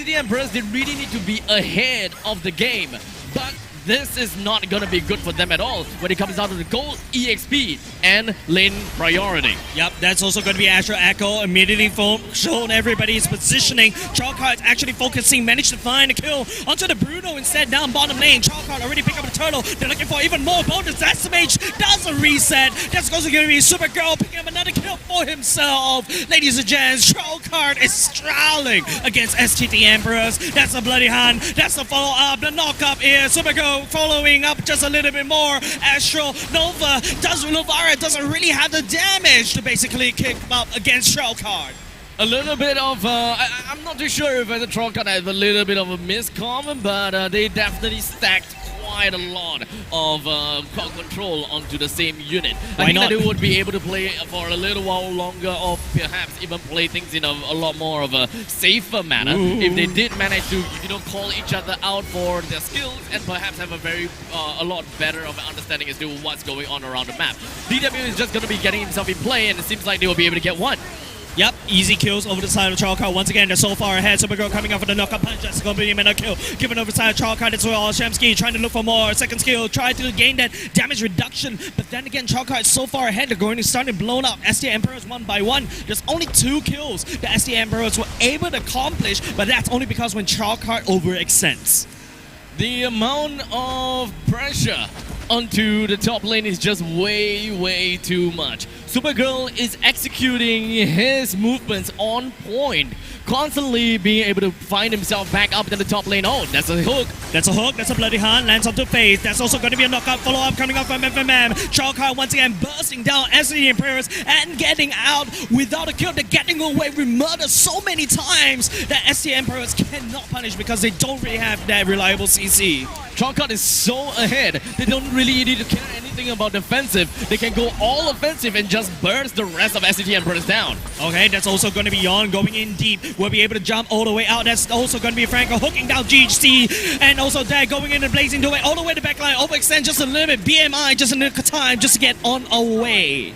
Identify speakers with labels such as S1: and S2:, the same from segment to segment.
S1: SCT Emperors, they really need to be ahead of the game. But this is not going to be good for them at all when it comes down to the gold, EXP, and lane priority.
S2: Yep, that's also going to be Astro Echo immediately shown everybody's positioning. Chalkheart actually focusing, managed to find a kill onto the Bruno instead down bottom lane. Chalkheart already picked up the turtle. They're looking for even more bonus. Decimage does a reset. That's also going to be Supergirl picking up another kill for himself. Ladies and gents, Chalkheart is strolling against STT Emperors. That's a bloody hand. That's the follow-up. The knock-up is Supergirl following up just a little bit more. Astro Nova doesn't really have the damage to basically kick up against Chalkheart.
S1: A little bit of, I'm not too sure if the Trollcard has a little bit of a miscom, but they definitely stacked quite a lot of crowd control onto the same unit. I think that they would be able to play for a little while longer, or perhaps even play things in a lot more of a safer manner. If they did manage to, call each other out for their skills and perhaps have a lot better of an understanding as to what's going on around the map. DW is just going to be getting himself in play, and it seems like they will be able to get one.
S2: Yep, easy kills over the side of Chalkheart. Once again, they're so far ahead. Supergirl coming out for the knockup punch. That's going to be a kill. Given over side of Chalkheart as well. Shemsky trying to look for more. Second skill, try to gain that damage reduction. But then again, Chalkheart is so far ahead. They're going to start blown up. ST Emperors one by one. There's only 2 kills that ST Emperors were able to accomplish. But that's only because when Chalkheart overextends.
S1: The amount of pressure onto the top lane is just way too much. Supergirl is executing his movements on point, constantly being able to find himself back up in the top lane. Oh, that's a hook.
S2: That's a hook. That's a bloody hand. Lands onto face. That's also going to be a knockout follow-up coming up from FMM. Chalkheart once again bursting down as the Emperors and getting out without a kill. They're getting away with murder so many times that ST Emperors cannot punish because they don't really have that reliable CC.
S1: Chalkheart is so ahead. They don't really need to care anything about defensive. They can go all offensive and just burst the rest of SCT Emperors down.
S2: Okay, that's also going to be Yon going in deep. Will be able to jump all the way out. That's also going to be Franco hooking down GHC. And also there going in and blazing the way all the way to backline. Overextend just a little bit. BMI just a little time just to get on away.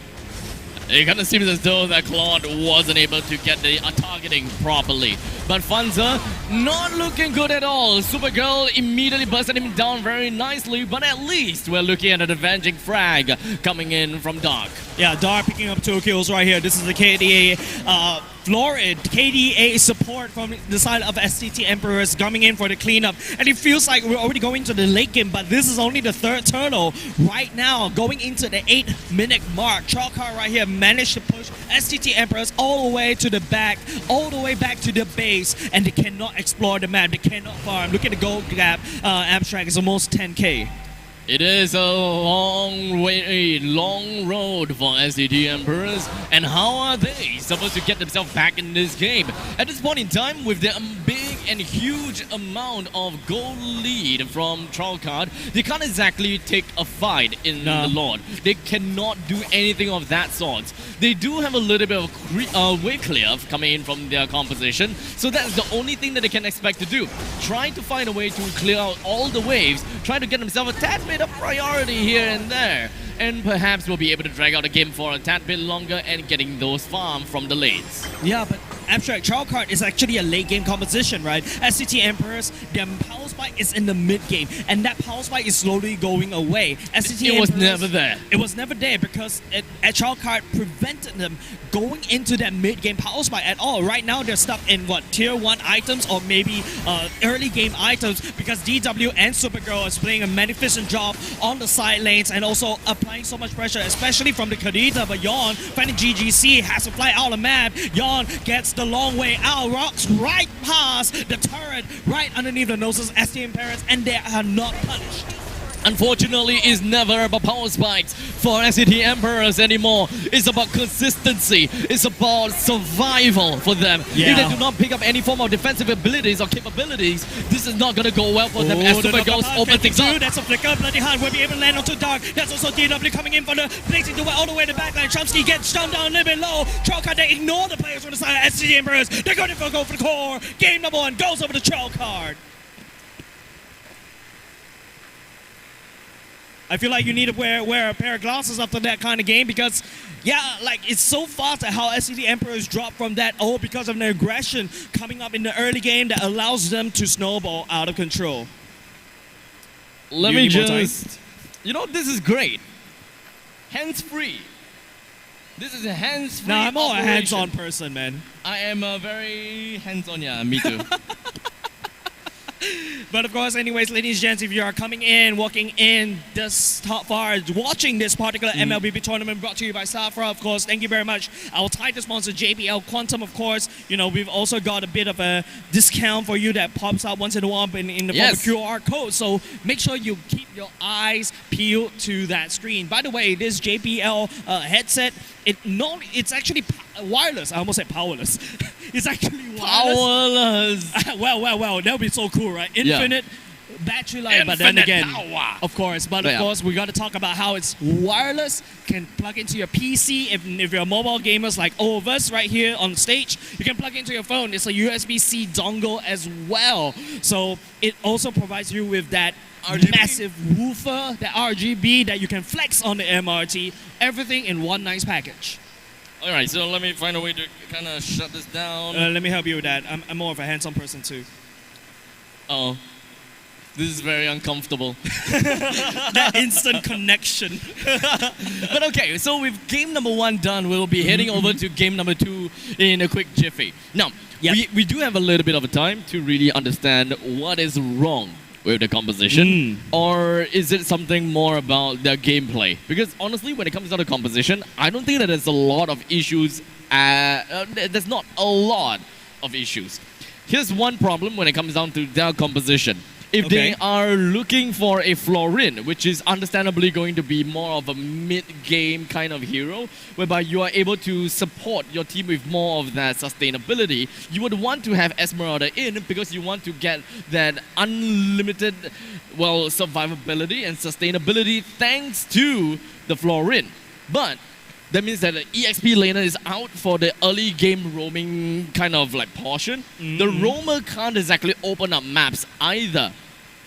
S1: It kind of seems as though that Claude wasn't able to get the targeting properly. But Funza, not looking good at all. Supergirl immediately busted him down very nicely, but at least we're looking at an avenging frag coming in from Dark.
S2: Yeah, Dark picking up 2 kills right here. This is the KDA Florid KDA support from the side of STT Emperors coming in for the cleanup. And it feels like we're already going to the late game, but this is only the 3rd turtle. Right now, going into the 8-minute mark, Chalkheart right here managed to push STT Emperors all the way to the back, all the way back to the base, and they cannot explore the map, they cannot farm. Look at the gold gap, Abstract is almost 10k.
S1: It is a long road for SCT Emperors, and how are they supposed to get themselves back in this game? At this point in time, with the big and huge amount of goal lead from Chalkheart, they can't exactly take a fight in the Lord. They cannot do anything of that sort. They do have a little bit of wave clear coming in from their composition, so that's the only thing that they can expect to do. Trying to find a way to clear out all the waves, trying to get themselves a tad bit of priority here and there, and perhaps we'll be able to drag out a game for a tad bit longer and getting those farm from the lanes.
S2: Yeah, but Abstract, Chalkheart is actually a late game composition, right? SCT Emperors, their power spike is in the mid game, and that power spike is slowly going away. SCT
S1: It was never there.
S2: It was never there because Chalkheart prevented them going into that mid game power spike at all. Right now, they're stuck in what, tier 1 items or maybe early game items because DW and Supergirl is playing a magnificent job on the side lanes and also applying so much pressure, especially from the Kadita. But Yon, finding GGC, has to fly out of the map. Yon gets the long way out, rocks right past the turret, right underneath the noses of ST Emperors, and they are not punished.
S1: Unfortunately, it's never about power spikes for SCT Emperors anymore. It's about consistency. It's about survival for them.
S2: Yeah.
S1: If they do not pick up any form of defensive abilities or capabilities, this is not going to go well for them as Supergirls open things up.
S2: That's a flicker, bloody hard. Will be able to land onto Dark. That's also DW coming in for the blazing the way all the way to the backline. Chomsky gets stunned down a little bit low. Chalkheart, they ignore the players from the side of SCT Emperors. They're going to go for the core. Game number 1 goes over to Chalkheart. I feel like you need to wear a pair of glasses after that kind of game because, yeah, like it's so fast at how SCT Emperors drop from that because of their aggression coming up in the early game that allows them to snowball out of control.
S1: Let me just, this is great. Hands-free. This is a hands-free.
S2: No, I'm more a
S1: operation.
S2: hands-on person, man.
S1: I am a very hands-on, yeah, me too.
S2: But of course, anyways, ladies and gents, if you are coming in, walking in this top far, watching this particular MLBB tournament brought to you by Safra, of course, thank you very much. Our title sponsor, JBL Quantum, of course. We've also got a bit of a discount for you that pops up once in a while in the form of QR code. So make sure you keep your eyes peeled to that screen. By the way, this JBL headset, it's actually wireless. I almost said powerless. It's actually wireless.
S1: Powerless.
S2: Well, that would be so cool, right? Infinite battery life, but then again,
S1: power.
S2: of course, we got to talk about how it's wireless, can plug into your PC. If you're a mobile gamers like all of us right here on stage, you can plug into your phone. It's a USB-C dongle as well. So it also provides you with that massive woofer, that RGB that you can flex on the MRT. Everything in one nice package.
S1: All right, so let me find a way to kind of shut this down.
S2: Let me help you with that. I'm more of a hands-on person too.
S1: Oh, this is very uncomfortable.
S2: That instant connection.
S1: But okay, so with game number 1 done, we'll be heading over to game number 2 in a quick jiffy. Now, we do have a little bit of a time to really understand what is wrong with the composition, or is it something more about the gameplay? Because honestly, when it comes down to composition, I don't think that there's a lot of issues. There's not a lot of issues. Here's one problem when it comes down to their composition. If they are looking for a Florin, which is understandably going to be more of a mid-game kind of hero, whereby you are able to support your team with more of that sustainability, you would want to have Esmeralda in because you want to get that unlimited, survivability and sustainability thanks to the Florin. But that means that the EXP laner is out for the early game roaming kind of like portion. The roamer can't exactly open up maps either.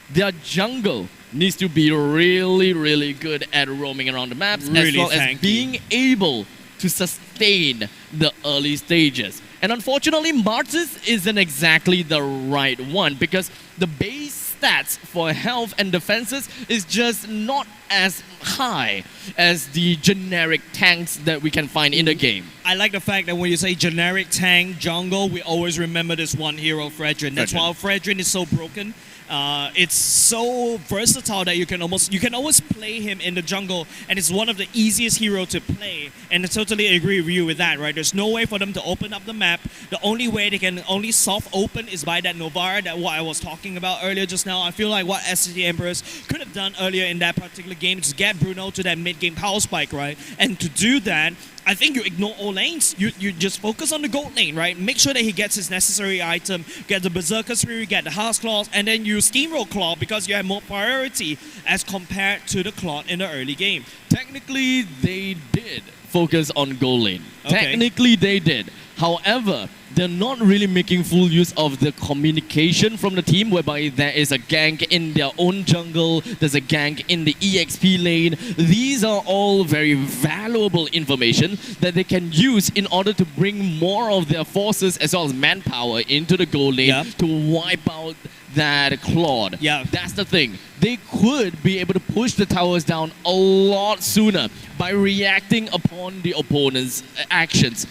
S1: Their jungle needs to be really, really good at roaming around the maps, as well as being able to sustain the early stages. And unfortunately, Martis isn't exactly the right one because the base stats for health and defenses is just not as high as the generic tanks that we can find in the game.
S2: I like the fact that when you say generic tank jungle, we always remember this one hero, Fredrin. That's why Fredrin is so broken. It's so versatile that you can always play him in the jungle, and it's one of the easiest heroes to play. And I totally agree with you with that, right? There's no way for them to open up the map. The only way they can only soft open is by that Novara, that what I was talking about earlier just now. I feel like what SCT Emperors could have done earlier in that particular game is get Bruno to that mid-game power spike, right? And to do that, I think you ignore all lanes. You just focus on the gold lane, right? Make sure that he gets his necessary item, get the Berserker Spirit, get the Hearth Claws, and then you steamroll Claw because you have more priority as compared to the Claw in the early game.
S1: Technically, they did focus on gold lane. Technically, they did. However, they're not really making full use of the communication from the team, whereby there is a gank in their own jungle, there's a gank in the EXP lane. These are all very valuable information that they can use in order to bring more of their forces as well as manpower into the gold lane to wipe out that Claude. That's the thing. They could be able to push the towers down a lot sooner by reacting upon the opponent's actions.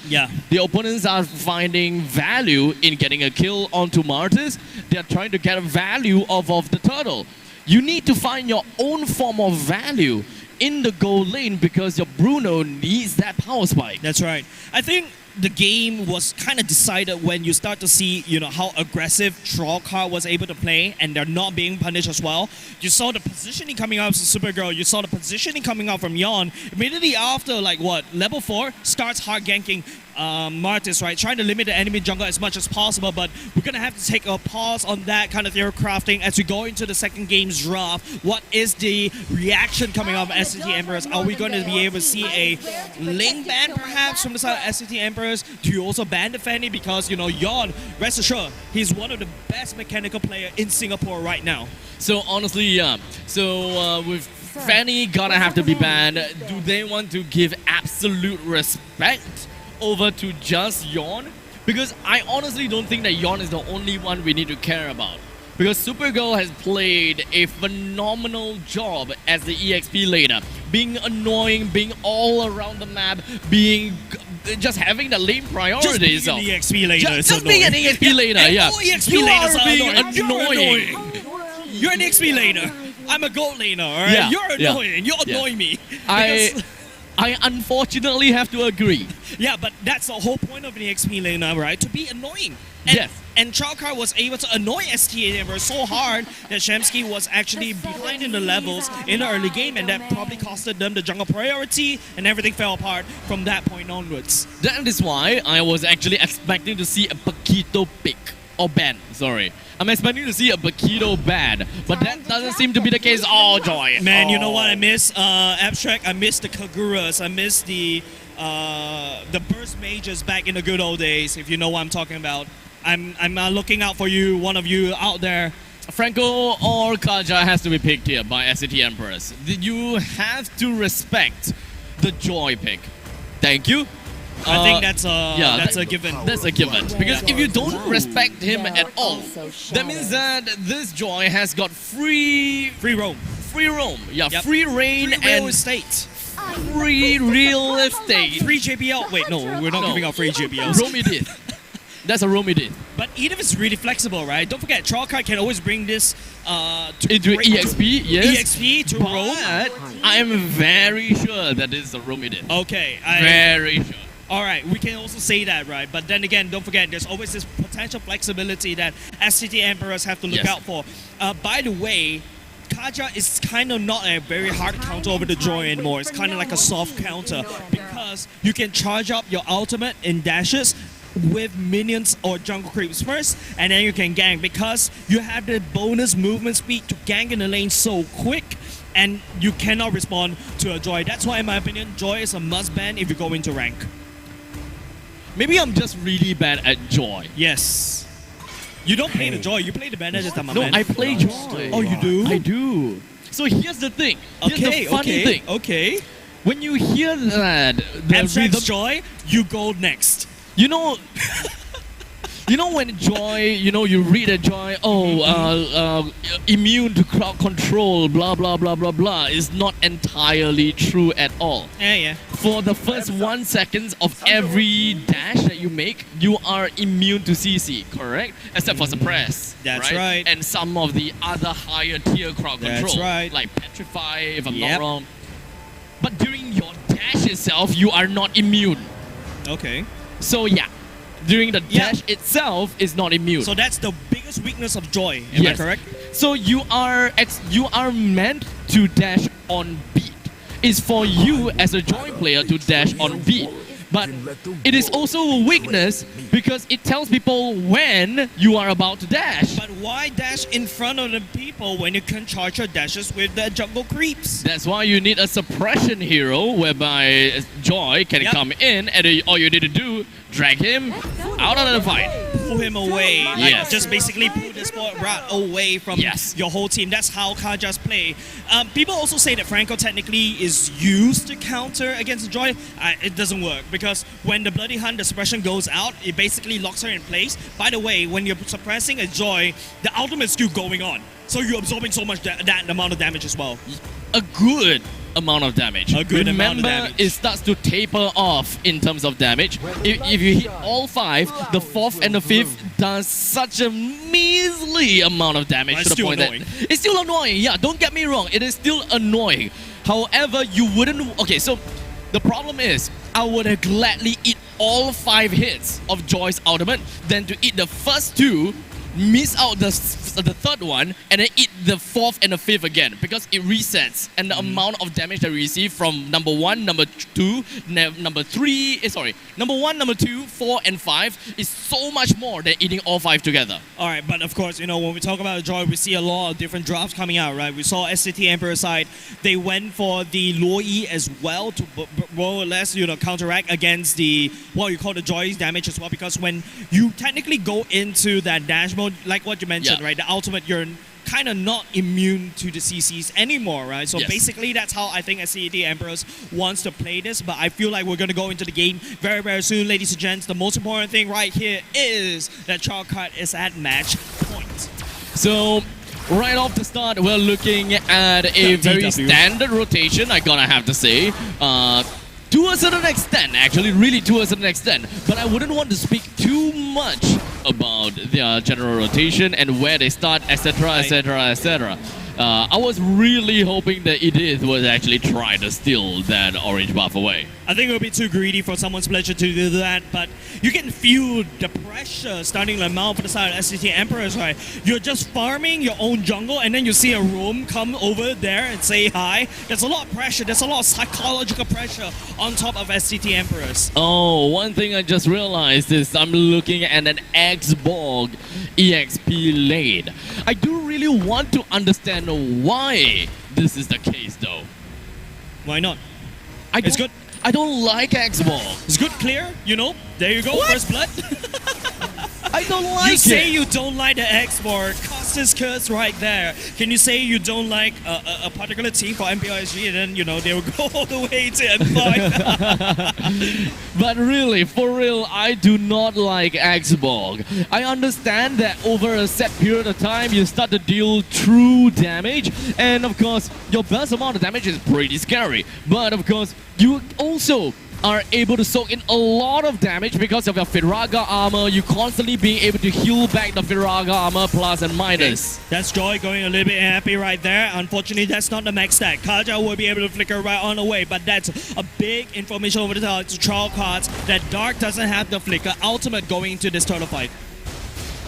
S1: The opponents are finding value in getting a kill onto Martis. They're trying to get a value off of the turtle. You need to find your own form of value in the gold lane because your Bruno needs that power spike.
S2: That's right. I think the game was kind of decided when you start to see, how aggressive Trollcart was able to play, and they're not being punished as well. You saw the positioning coming out from Supergirl. You saw the positioning coming out from Yon. Immediately after, level 4, starts hard ganking Martis, right? Trying to limit the enemy jungle as much as possible, but we're going to have to take a pause on that kind of hero crafting as we go into the second game's draft. What is the reaction coming out of SCT Emperors? Are we going to be able to see a lane ban perhaps from the side of SCT Emperors? Do you also ban the Fanny? Because, Yon, rest assured, he's one of the best mechanical players in Singapore right now.
S1: So honestly, So with Fanny gonna have to be banned. Do they want to give absolute respect over to just Yawn? Because I honestly don't think that Yawn is the only one we need to care about. Because Supergirl has played a phenomenal job as the EXP laner. Being annoying, being all around the map, just having the lane priority
S2: Just being
S1: itself.
S2: an EXP laner.
S1: Just being an EXP laner, yeah.
S2: All EXP
S1: You
S2: laners
S1: are being
S2: annoying.
S1: annoying.
S2: You're an EXP laner. I'm a gold laner, alright?
S1: Yeah,
S2: You're
S1: yeah,
S2: annoying. You
S1: yeah.
S2: annoy me.
S1: I unfortunately have to agree.
S2: Yeah, but that's the whole point of an EXP laner, right? To be annoying.
S1: Yes.
S2: And Chalkar was able to annoy STA Emperor so hard that Shamsky was actually behind in the levels in the early game, and that probably costed them the jungle priority, and everything fell apart from that point onwards.
S1: That is why I was actually expecting to see a Paquito pick. Or ban, sorry. I'm expecting to see a Paquito ban, but that doesn't seem to be the case. Oh, joy.
S2: Man, you
S1: Oh.
S2: know what I miss? Abstract, I miss the Kaguras, I miss the burst mages back in the good old days, if you know what I'm talking about. I'm looking out for you, one of you out there.
S1: Franco or Kaja has to be picked here by SCT Empress. You have to respect the Joy pick. Thank you.
S2: I think that's a given.
S1: That's a given. Because if you don't respect him at all, that means that this Joy has got free
S2: Free roam.
S1: Yeah,
S2: Yep.
S1: free reign
S2: Free real
S1: and
S2: estate.
S1: free real estate.
S2: Free JBL. Wait, no, we're not
S1: No.
S2: giving out free JBLs.
S1: Romy did. That's a Romy did.
S2: But even if it's really flexible, right? Don't forget, Chalkar can always bring this
S1: Into EXP, yes.
S2: EXP to roam.
S1: But I am very sure that this is a Romy did.
S2: Okay,
S1: Very sure.
S2: all right, we can also say that, right? But then again, don't forget, there's always this potential flexibility that SCT Emperors have to look
S1: Yes.
S2: out for. By the way, Kaja is kind of not a very hard counter over the Joy anymore. It's kind of like a soft counter because you can charge up your ultimate in dashes with minions or jungle creeps first, and then you can gank because you have the bonus movement speed to gank in the lane so quick, and you cannot respond to a Joy. That's why, in my opinion, Joy is a must ban if you go into rank.
S1: Maybe I'm just really bad at Joy.
S2: Yes. You don't play the Joy, you play the bandages, my
S1: No,
S2: man.
S1: I play Joy.
S2: Oh, you do?
S1: I do. So here's the thing. Here's the funny thing.
S2: Okay.
S1: When you hear that, the
S2: Abstract
S1: rhythm,
S2: Joy, you go next.
S1: you know, you know when Joy, you read a Joy, immune to crowd control, blah blah blah blah blah, is not entirely true at all.
S2: Yeah.
S1: For the first 1 second of every dash that you make, you are immune to CC, correct? Except for suppress.
S2: That's right.
S1: And some of the other higher tier crowd
S2: That's
S1: control,
S2: right.
S1: like Petrify, if I'm
S2: Yep.
S1: not wrong. But during your dash itself, you are not immune.
S2: Okay.
S1: So yeah, during the
S2: Yeah.
S1: dash itself is not immune.
S2: So that's the biggest weakness of Joy, am I
S1: Yes.
S2: correct?
S1: So you are meant to dash on beat. It's for you as a Joy player to dash on beat. But it is also a weakness because it tells people when you are about to dash.
S2: But why dash in front of the people when you can charge your dashes with the jungle creeps?
S1: That's why you need a suppression hero whereby Joy can
S2: Yep.
S1: come in and all you need to do, drag him out of the fight.
S2: Pull him away. Like,
S1: Yes.
S2: just basically pull the spot right away from
S1: Yes.
S2: your whole team. That's how Kajas play. People also say that Franco technically is used to counter against Joy. It doesn't work because when the Bloody Hunt, the suppression goes out, it basically locks her in place. By the way, when you're suppressing a Joy, the ultimate is still going on. So you're absorbing so much that amount of damage as well.
S1: A good amount of damage.
S2: A good amount of
S1: Remember,
S2: damage.
S1: it starts to taper off in terms of damage. If you hit all 5, the 4th and the 5th does such a measly amount of damage
S2: But
S1: to
S2: it's
S1: the
S2: still
S1: point
S2: annoying.
S1: that it's still annoying. Yeah, don't get me wrong, it is still annoying. However, you wouldn't. Okay, so the problem is, I would have gladly eat all 5 hits of Joy's ultimate than to eat the first 2, miss out the third one, and then eat the 4th and the 5th again because it resets, and the amount of damage that we receive from number 1, number 2, number 3, number 1, number 2, 4, and 5 is so much more than eating all 5 together.
S2: All right, but of course, when we talk about Joy, we see a lot of different drops coming out, right? We saw SCT Emperor side, they went for the Luo as well to more or less, counteract against the, what you call the Joy's damage as well, because when you technically go into that dash mode, like what you mentioned,
S1: Yeah.
S2: right? The ultimate, you're kind of not immune to the CCs anymore, right? So
S1: Yes.
S2: basically, that's how I think SCT Emperors wants to play this. But I feel like we're going to go into the game very, very soon, ladies and gents. The most important thing right here is that Chalkheart is at match point.
S1: So, right off the start, we're looking at a very
S2: DW.
S1: standard rotation, I gotta have to say. To a certain extent, actually, really to a certain extent. But I wouldn't want to speak too much about their general rotation and where they start, etc., etc., etc. I was really hoping that Edith would actually try to steal that orange buff away.
S2: I think it would be too greedy for someone's pleasure to do that, but you can feel the pressure starting to mount for the side of SCT Emperors, right? You're just farming your own jungle, and then you see a roam come over there and say hi. There's a lot of pressure, there's a lot of psychological pressure on top of SCT Emperors.
S1: Oh, one thing I just realized is I'm looking at an X-Borg EXP lane. I do really want to understand why this is the case, though.
S2: Why not?
S1: It's
S2: good.
S1: I don't like X-Borg.
S2: It's good, clear, you know? There you go,
S1: What?
S2: first blood.
S1: I don't like
S2: You say
S1: it.
S2: you don't like the X-Borg, Costa's curse right there. Can you say you don't like a particular team for MPLSG and then, you know, they will go all the way to M5?
S1: But really, for real, I do not like X-Borg. I understand that over a set period of time, you start to deal true damage. And of course, your best amount of damage is pretty scary. But of course, you also are able to soak in a lot of damage because of your Firaga armor. You constantly being able to heal back the Firaga armor plus and minus.
S2: That's Joy going a little bit happy right there. Unfortunately, that's not the max stack. Kaja will be able to flicker right on the way, but that's a big information over the top to trial cards that Dark doesn't have the flicker ultimate going into this turtle fight.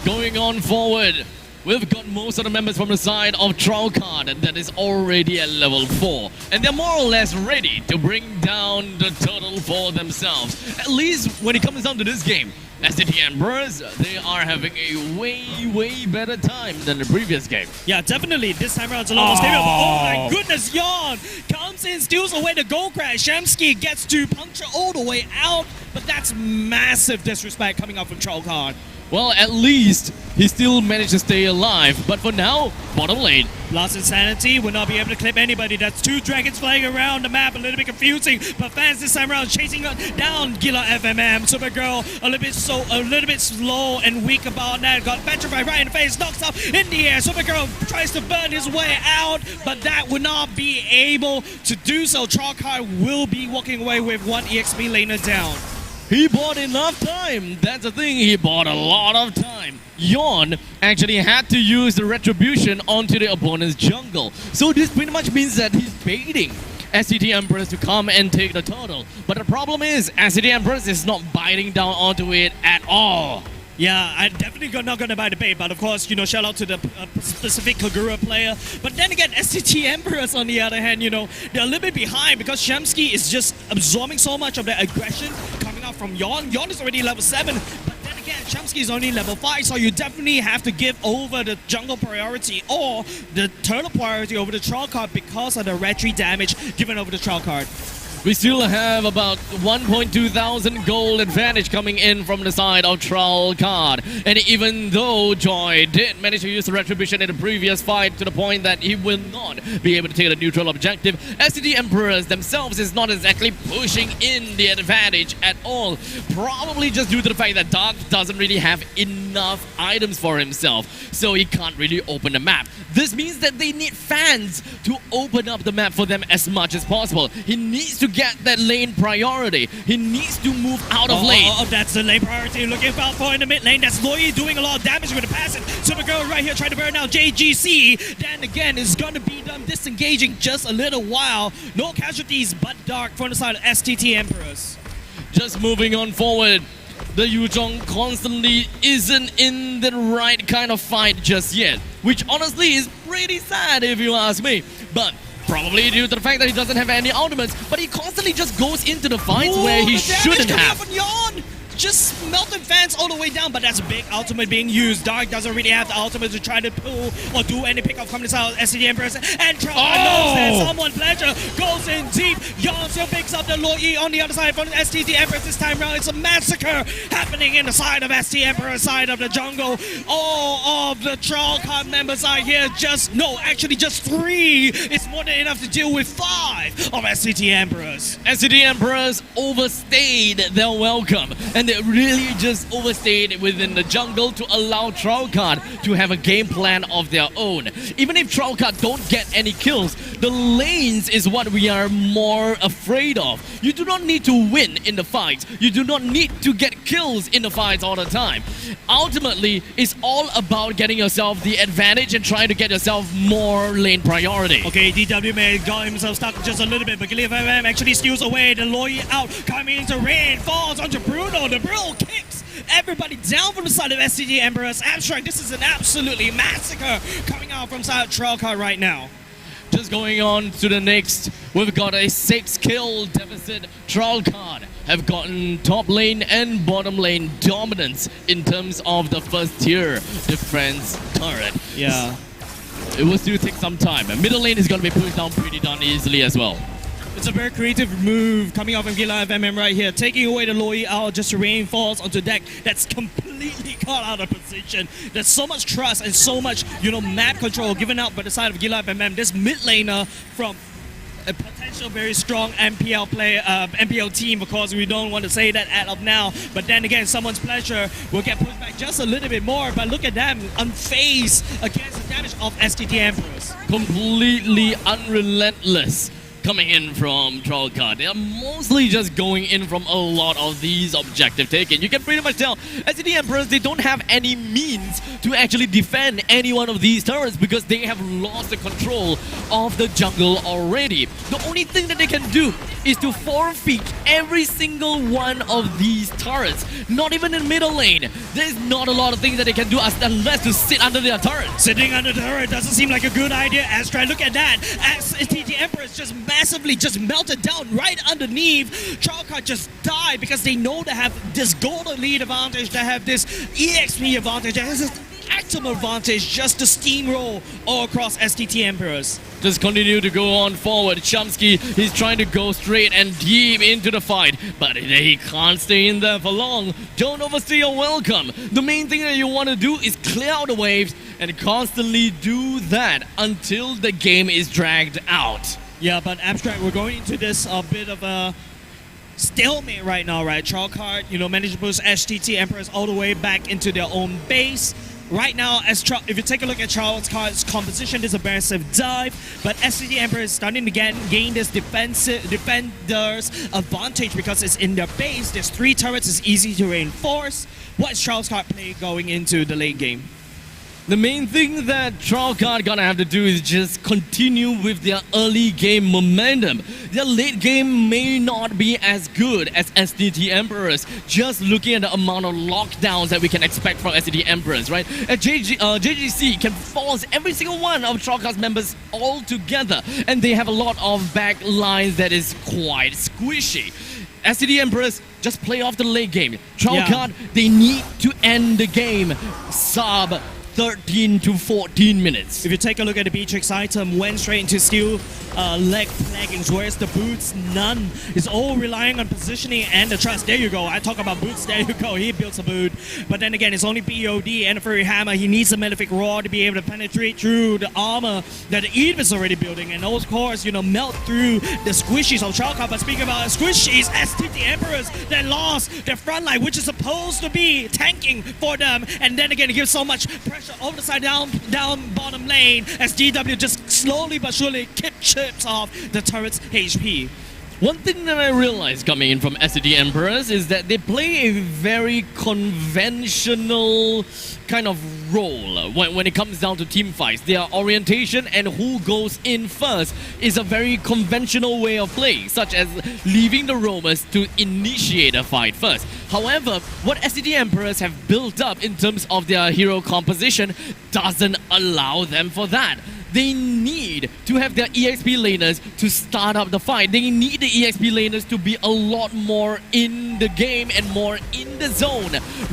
S1: Going on forward, we've got most of the members from the side of Trowcard that is already at level 4. And they're more or less ready to bring down the turtle for themselves. At least when it comes down to this game. SCT Emperors, they are having a way better time than the previous game.
S2: Yeah, definitely. This time around, it's a lot more stable. Oh my goodness, Yon comes in, steals away the goal crash. Shemsky gets to puncture all the way out, but that's massive disrespect coming out from Trolcard.
S1: Well, at least he still managed to stay alive. But for now, bottom lane.
S2: Lost Insanity will not be able to clip anybody. That's two dragons flying around the map, a little bit confusing. But fans this time around chasing down Gila FMM. Supergirl a little bit slow and weak about that. Got petrified right in the face, knocks up in the air. Supergirl tries to burn his way out, but that would not be able to do so. Trolcard will be walking away with one EXP laner down.
S1: He bought enough time. That's the thing. He bought a lot of time. Yon actually had to use the retribution onto the opponent's jungle. So this pretty much means that he's baiting SCT Empress to come and take the turtle. But the problem is, SCT Empress is not biting down onto it at all.
S2: Yeah, I'm definitely not going to buy the bait, but of course, you know, shout out to the specific Kagura player. But then again, SCT Emperors, on the other hand, you know, they're a little bit behind because Shemsky is just absorbing so much of their aggression coming out from Yon. Yon is already level 7, but then again, Shemsky is only level 5, so you definitely have to give over the jungle priority or the turtle priority over the Troll card because of the retry damage given over the Troll card.
S1: We still have about 1.2 thousand gold advantage coming in from the side of Troll Card. And even though Joy did manage to use the retribution in the previous fight to the point that he will not be able to take the neutral objective, SCT Emperors themselves is not exactly pushing in the advantage at all. Probably just due to the fact that Dark doesn't really have enough items for himself, so he can't really open the map. This means that they need fans to open up the map for them as much as possible. He needs to get that lane priority. He needs to move out of lane.
S2: That's the lane priority looking out for in the mid lane. That's Loyi doing a lot of damage with the passive. Supergirl right here trying to burn out JGC. Then again, is going to be them disengaging just a little while. No casualties but Dark from the side of STT Emperors.
S1: Just moving on forward. The Yuzhong constantly isn't in the right kind of fight just yet, which honestly is pretty sad if you ask me. But probably due to the fact that he doesn't have any ultimates, but he constantly just goes into the fights where he shouldn't have.
S2: just melted fans all the way down, but that's a big ultimate being used. Dark doesn't really have the ultimate to try to pull or do any pickup coming out SCD Emperors. And Trump knows that someone pleasure goes in deep. Yonseo picks up the Loi on the other side from STT Emperors this time around. It's a massacre happening in the side of ST Emperor, side of the jungle. All of the Troll Card members are here. Just 3. It's more than enough to deal with 5 of SCT Emperors.
S1: SCD Emperors overstayed their welcome, and they really just overstayed within the jungle to allow Trollcard to have a game plan of their own. Even if Trollcard don't get any kills, the lanes is what we are more afraid of. You do not need to win in the fights. You do not need to get kills in the fights all the time. Ultimately, it's all about getting yourself the advantage and trying to get yourself more lane priority.
S2: Okay, DW may have got himself stuck just a little bit, but Gilliam actually steals away. The Loi out, coming into rain, falls onto Bruno. The Bruno kicks everybody down from the side of SCG Emperors. Abstract, this is an absolutely massacre coming out from side of Trollcard right now.
S1: Just going on to the next, we've got a 6-kill deficit. Trollcard have gotten top lane and bottom lane dominance in terms of the first tier defense turret.
S2: Yeah.
S1: It will still take some time. And middle lane is going to be pushed down pretty darn easily as well.
S2: It's a very creative move coming out from Gila FMM right here, taking away the Loi out just to reinforce onto deck that's completely caught out of position. There's so much trust and so much, map control given out by the side of Gila FMM. This mid laner from a potential very strong MPL player, MPL team. Of course, we don't want to say that as of now, but then again, someone's pleasure will get pushed back just a little bit more. But look at them, unfazed against the damage of STT Emperors.
S1: Completely unrelentless coming in from Trollcard. They are mostly just going in from a lot of these objective taken. You can pretty much tell SCD Emperors, they don't have any means to actually defend any one of these turrets because they have lost the control of the jungle already. The only thing that they can do is to forfeit every single one of these turrets. Not even in middle lane. There's not a lot of things that they can do unless to sit under their turret.
S2: Sitting under the turret doesn't seem like a good idea. Astra, look at that. STT Emperors just massively just melted down right underneath. Trollcard just died because they know they have this golden lead advantage, they have this EXP advantage, they have this active advantage just to steamroll all across STT Emperors.
S1: Just continue to go on forward. Chomsky, he's trying to go straight and deep into the fight, but he can't stay in there for long. Don't overstay your welcome. The main thing that you want to do is clear out the waves and constantly do that until the game is dragged out.
S2: Yeah, but Abstract, we're going into this a bit of a stalemate right now, right? Trollcard, managed to push STT Emperors all the way back into their own base. Right now, if you take a look at Trollcard's composition, there's a massive dive, but STT Emperor is starting to gain this defender's advantage because it's in their base. There's 3 turrets, it's easy to reinforce. What is Trollcard play going into the late game?
S1: The main thing that Trollcard gonna have to do is just continue with their early game momentum. Their late game may not be as good as STT Emperors, just looking at the amount of lockdowns that we can expect from STT Emperors, right? JGC can force every single one of Trollcard's members all together, and they have a lot of back lines that is quite squishy. STT Emperors just play off the late game. Trollcard, they need to end the game sub 13 to 14 minutes.
S2: If you take a look at the Beatrix item, went straight into steel leg leggings, whereas the boots, none. It's all relying on positioning and the trust. There you go. I talk about boots. There you go. He builds a boot. But then again, it's only BOD and a Furry Hammer. He needs a Malefic Roar to be able to penetrate through the armor that Eve is already building. And of course, melt through the squishies of Trollcard. But speaking about squishies, STT Emperors, they lost their front line, which is supposed to be tanking for them. And then again, it gives so much pressure over the side down bottom lane as DW just slowly but surely chips off the turret's HP.
S1: One thing that I realized coming in from SCD Emperors is that they play a very conventional kind of role when it comes down to team fights. Their orientation and who goes in first is a very conventional way of playing, such as leaving the roamers to initiate a fight first. However, what SCD Emperors have built up in terms of their hero composition doesn't allow them for that. They need need to have their EXP laners to start up the fight. They need the EXP laners to be a lot more in the game and more in the zone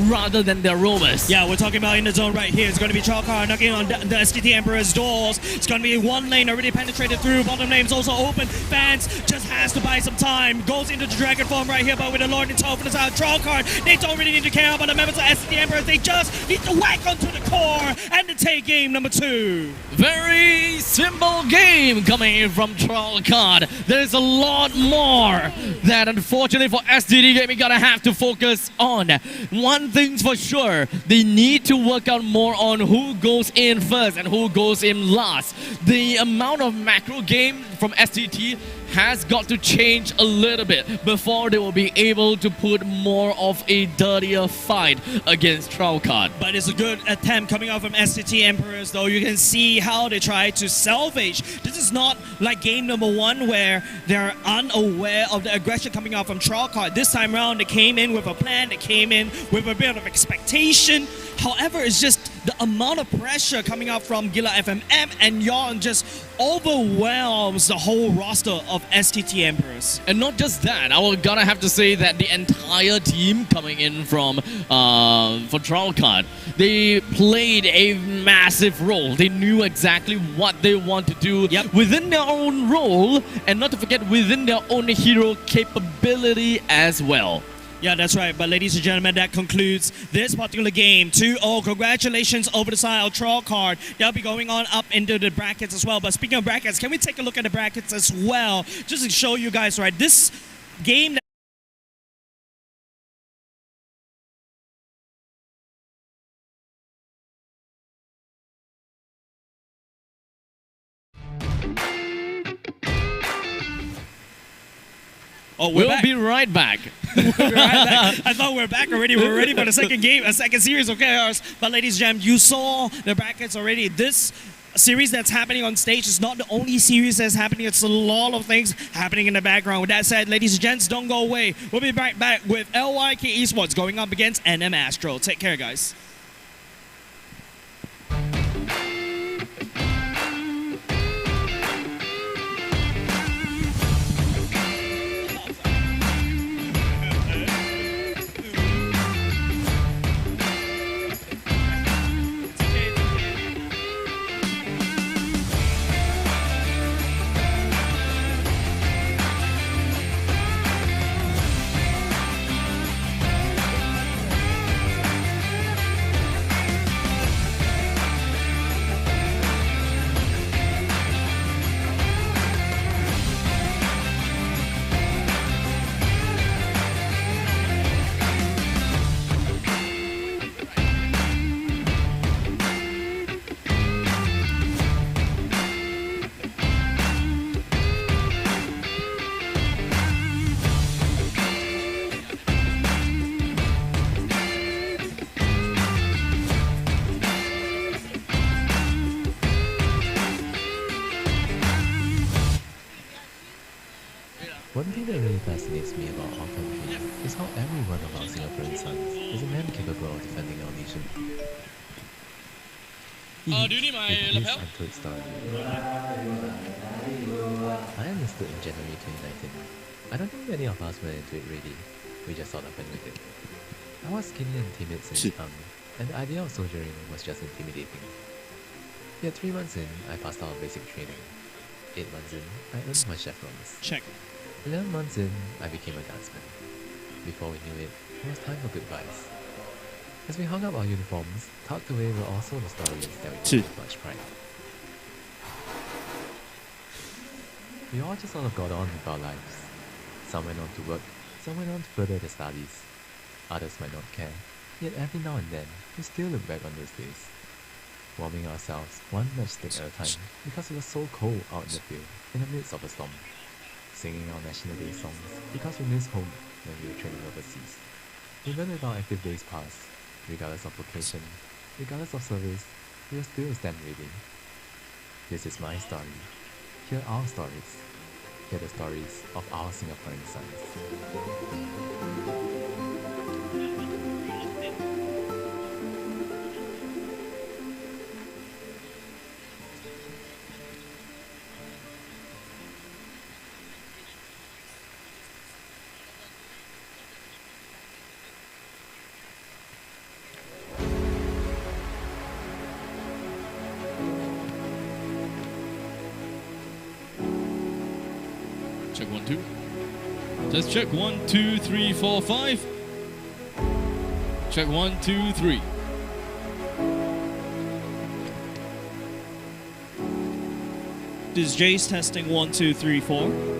S1: rather than their roamers.
S2: Yeah, we're talking about in the zone right here. It's going to be Chalkar knocking on the STT Emperor's doors. It's going to be one lane already penetrated through. Bottom lane's also open. Fans just has to buy some time. Goes into the dragon form right here, but with the Lord in tow from the side. Chalkar, they don't really need to care about the members of STT Emperors. They just need to whack onto the core and to take game number 2.
S1: Very simple game coming in from Trollcard. There's a lot more that unfortunately for STT Gaming gonna have to focus on. One thing's for sure, they need to work out more on who goes in first and who goes in last. The amount of macro game from STT has got to change a little bit before they will be able to put more of a dirtier fight against Trollcard.
S2: But it's a good attempt coming out from STT Emperors, though. You can see how they try to salvage. This is not like game number 1 where they're unaware of the aggression coming out from Trollcard. This time around, they came in with a plan. They came in with a bit of expectation. However, it's just the amount of pressure coming out from Gila FMM and Yon just overwhelms the whole roster of STT Emperors.
S1: And not just that, I will gotta have to say that the entire team coming in from for Trollcard, they played a massive role. They knew exactly what they want to do within their own role, and not to forget within their own hero capability as well.
S2: Yeah, that's right. But ladies and gentlemen, that concludes this particular game. 2-0. Congratulations over the side of Trollcard. They'll be going on up into the brackets as well. But speaking of brackets, can we take a look at the brackets as well? Just to show you guys, right? This game... Oh,
S1: we'll be right back.
S2: We'll be right back. I thought we were back already. We're ready for the second game, a second series of chaos. But ladies and gentlemen, you saw the brackets already. This series that's happening on stage is not the only series that's happening. It's a lot of things happening in the background. With that said, ladies and gents, don't go away. We'll be right back with LYK Esports going up against NM Astro. Take care, guys.
S3: One thing that really fascinates me about our country is how every one of our Singaporean sons is a man capable of defending our nation.
S1: Do you need my lapel?
S3: Untold story. I enlisted in January 2019. I don't think many of us went into it ready. We just sort of went with it. I was skinny and timid since young, and the idea of soldiering was just intimidating. Yet 3 months in, I passed out basic training. 8 months in, I earned my chevrons.
S2: Check.
S3: 11 months in, I became a guardsman. Before we knew it, it was time for goodbyes. As we hung up our uniforms, tucked away were also the stories that we told with much pride. We all just sort of got on with our lives. Some went on to work, some went on to further their studies. Others might not care, yet every now and then, we still look back on those days. Warming ourselves one matchstick at a time because it was so cold out in the field, in the midst of a storm. Singing our National Day songs because we missed home when we were training overseas. Even with our active days past, regardless of location, regardless of service, we will still stand ready. This is my story. Hear our stories. Hear the stories of our Singaporean sons.
S1: Check 1, 2. Just check 1, 2, 3, 4, 5. Check 1, 2, 3.
S2: This is Jace testing 1, 2, 3, 4.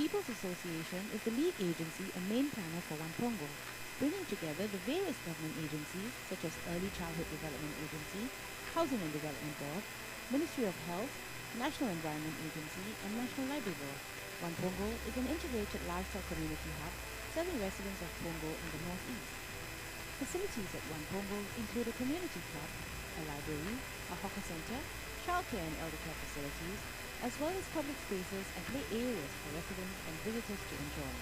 S4: People's Association is the lead agency and main planner for One Pongo, bringing together the various government agencies such as Early Childhood Development Agency, Housing and Development Board, Ministry of Health, National Environment Agency, and National Library Board. One Pongo is an integrated lifestyle community hub serving residents of Pongo in the northeast. Facilities at One Pongo include a community club, a library, a hawker center, childcare and elder care facilities, as well as public spaces and play areas for residents and visitors to enjoy.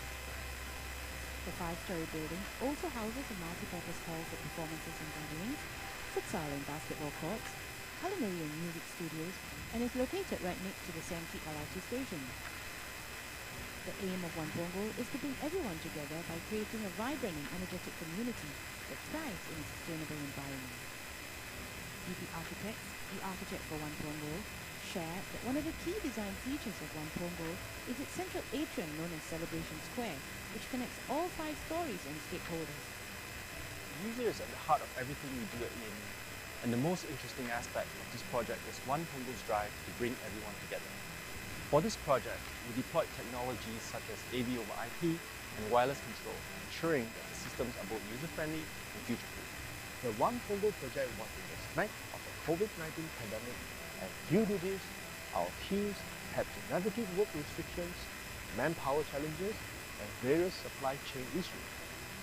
S4: The 5-story building also houses a multi-purpose hall for performances and gatherings, futsal and basketball courts, culinary and music studios, and is located right next to the Semki LRT station. The aim of One Pongo is to bring everyone together by creating a vibrant and energetic community that thrives in a sustainable environment. GP Architects, the architect for One Pongo, shared that one of the key design features of One Pongo is its central atrium known as Celebration Square, which connects all 5 stories and stakeholders.
S5: User is at the heart of everything we do at EME, and the most interesting aspect of this project is One Pongo's drive to bring everyone together. For this project, we deployed technologies such as AV over IP and wireless control, ensuring that the systems are both user-friendly and future-proof. The One Pongo project was in the smack of the COVID-19 pandemic, and due to this, our teams had to navigate work restrictions, manpower challenges, and various supply chain issues.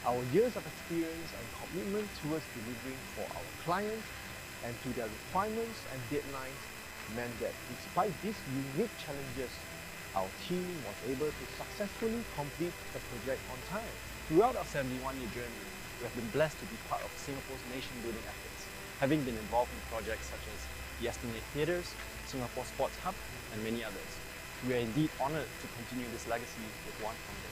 S5: Our years of experience and commitment towards delivering for our clients and to their requirements and deadlines meant that despite these unique challenges, our team was able to successfully complete the project on time. Throughout our 71-year journey, we have been blessed to be part of Singapore's nation-building efforts, having been involved in projects such as the Esplanade Theatres, Singapore Sports Hub, and many others. We are indeed honoured to continue this legacy with One Pongo.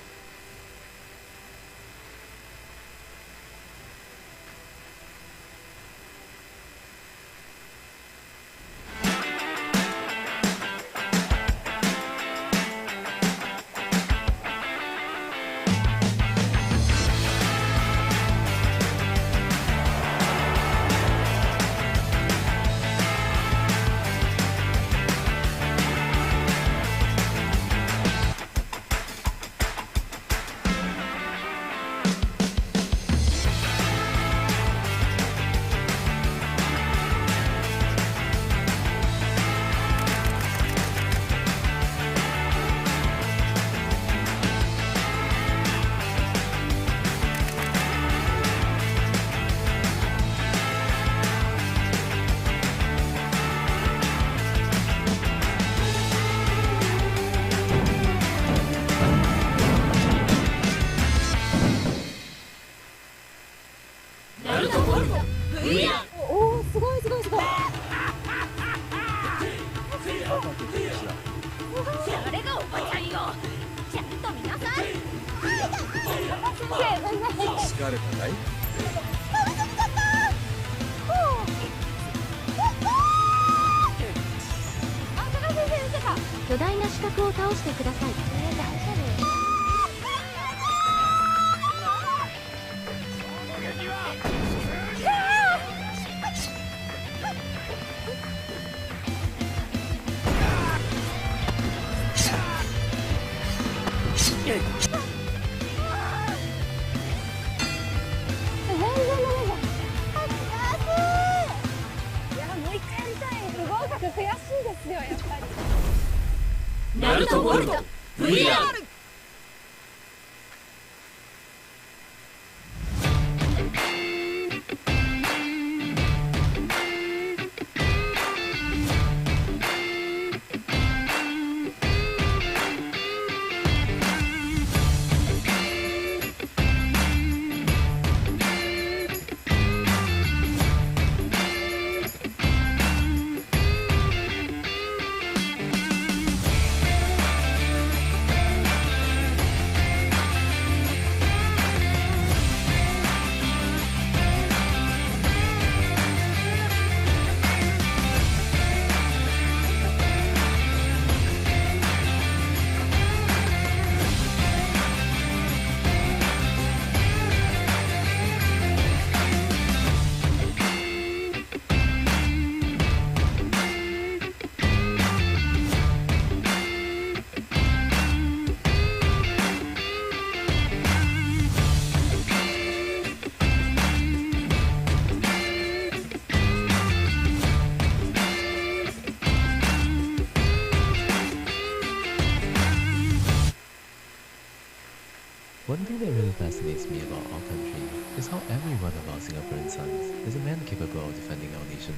S3: One thing that really fascinates me about our country is how every one of our Singaporean sons is a man capable of defending our nation.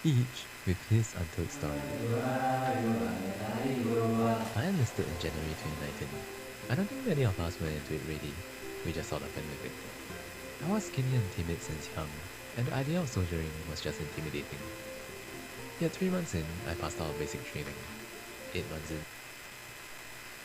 S3: Each with his untold story. I enlisted in January 2019. I don't think many of us went into it ready. We just sort of went with it. I was skinny and timid since young, and the idea of soldiering was just intimidating. Yet 3 months in, I passed out basic training. 8 months in.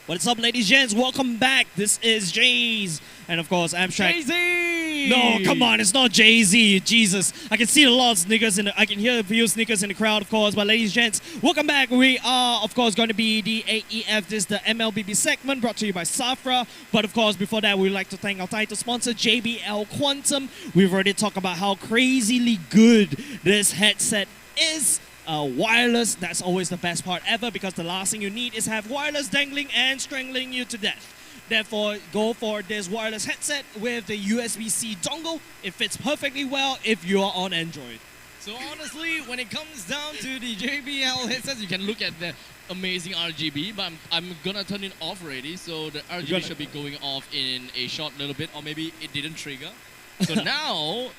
S2: What's up, ladies and gents? Welcome back. This is Jay's, and of course, Abstract.
S1: Jay-Z!
S2: No, come on, it's not Jay-Z. Jesus, I can see a lot of sneakers I can hear a few sneakers in the crowd, of course. But ladies and gents, welcome back. We are, of course, going to be the AEF. This is the MLBB segment brought to you by Safra. But of course, before that, we'd like to thank our title sponsor, JBL Quantum. We've already talked about how crazily good this headset is. Wireless, that's always the best part ever, because the last thing you need is have wireless dangling and strangling you to death. Therefore, go for this wireless headset with the USB-C dongle. It fits perfectly well if you are on Android.
S1: So honestly, when it comes down to the JBL headsets, you can look at the amazing RGB, but I'm gonna turn it off already, so the RGB should be going off in a short little bit, or maybe it didn't trigger. So now,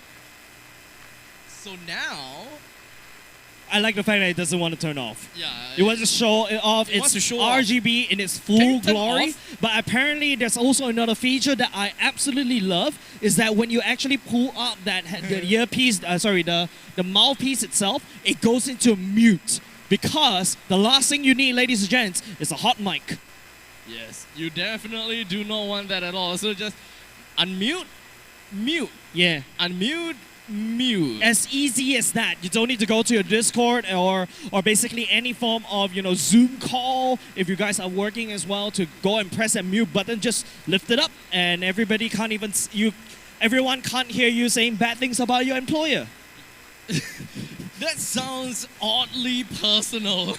S2: I like the fact that it doesn't want to turn off.
S1: yeah,
S2: It wants to show it off.
S1: It wants
S2: It's
S1: to show off.
S2: RGB in its
S1: Can
S2: full
S1: you turn
S2: glory.
S1: off?
S2: But apparently, there's also another feature that I absolutely love, is that when you actually pull up the earpiece, the mouthpiece itself, it goes into mute. Because the last thing you need, ladies and gents, is a hot mic.
S1: yes, you definitely do not want that at all. So just unmute, mute,
S2: Yeah.
S1: unmute, mute.
S2: As easy as that. You don't need to go to your Discord or basically any form of Zoom call if you guys are working as well, to go and press that mute button. Just lift it up, and everybody can't even everyone can't hear you saying bad things about your employer.
S1: That sounds oddly personal.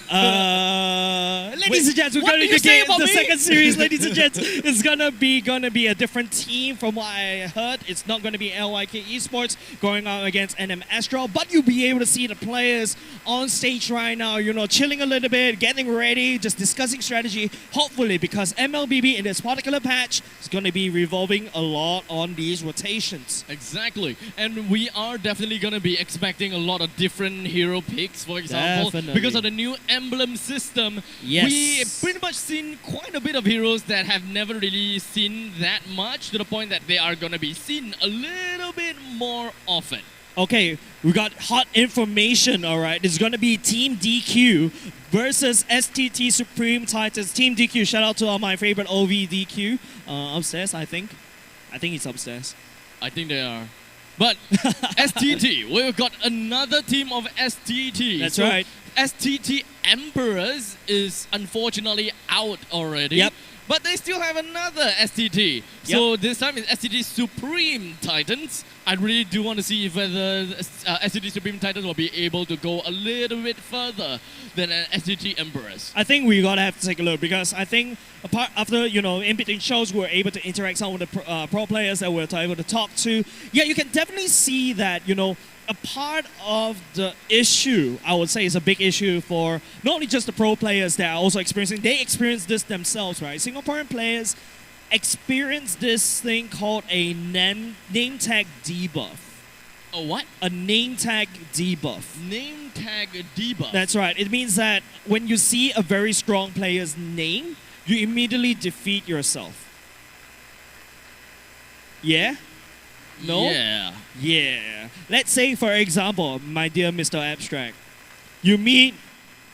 S2: Ladies and gents, we're
S1: what
S2: going
S1: did
S2: to
S1: you say
S2: get
S1: about
S2: the
S1: me?
S2: second series. Ladies and gents, it's gonna be a different team from what I heard. It's not gonna be LYK Esports going out against NM Astral, but you'll be able to see the players on stage right now. Chilling a little bit, getting ready, just discussing strategy. Hopefully, because MLBB in this particular patch is gonna be revolving a lot on these rotations.
S1: Exactly, and we are definitely going to be expecting a lot of different hero picks, for example,
S2: Definitely.
S1: because of the new emblem system.
S2: Yes.
S1: We've pretty much seen quite a bit of heroes that have never really seen that much, to the point that they are going to be seen a little bit more often.
S2: Okay, we got hot information, all right. It's going to be Team DQ versus STT Supreme Titans. Team DQ, shout out to my favorite OVDQ upstairs, I think. I think he's upstairs.
S1: I think they are. But STT, we've got another team of STT.
S2: That's right.
S1: STT Emperors is unfortunately out already.
S2: Yep.
S1: But they still have another STT. So this time it's STT Supreme Titans. I really do want to see if whether STT Supreme Titans will be able to go a little bit further than STT Emperors.
S2: I think we gotta have to take a look, because I think after in between shows we were able to interact some with the pro players that we're able to talk to. Yeah, you can definitely see that a part of the issue, I would say, is a big issue for not only just the pro players that are also experiencing. They experience this themselves, right? Singaporean players experience this thing called a name tag debuff.
S1: A what?
S2: A name tag debuff.
S1: Name tag debuff.
S2: That's right. It means that when you see a very strong player's name, you immediately defeat yourself. Yeah? No?
S1: Yeah.
S2: Yeah. Let's say, for example, my dear Mr. Abstract, you meet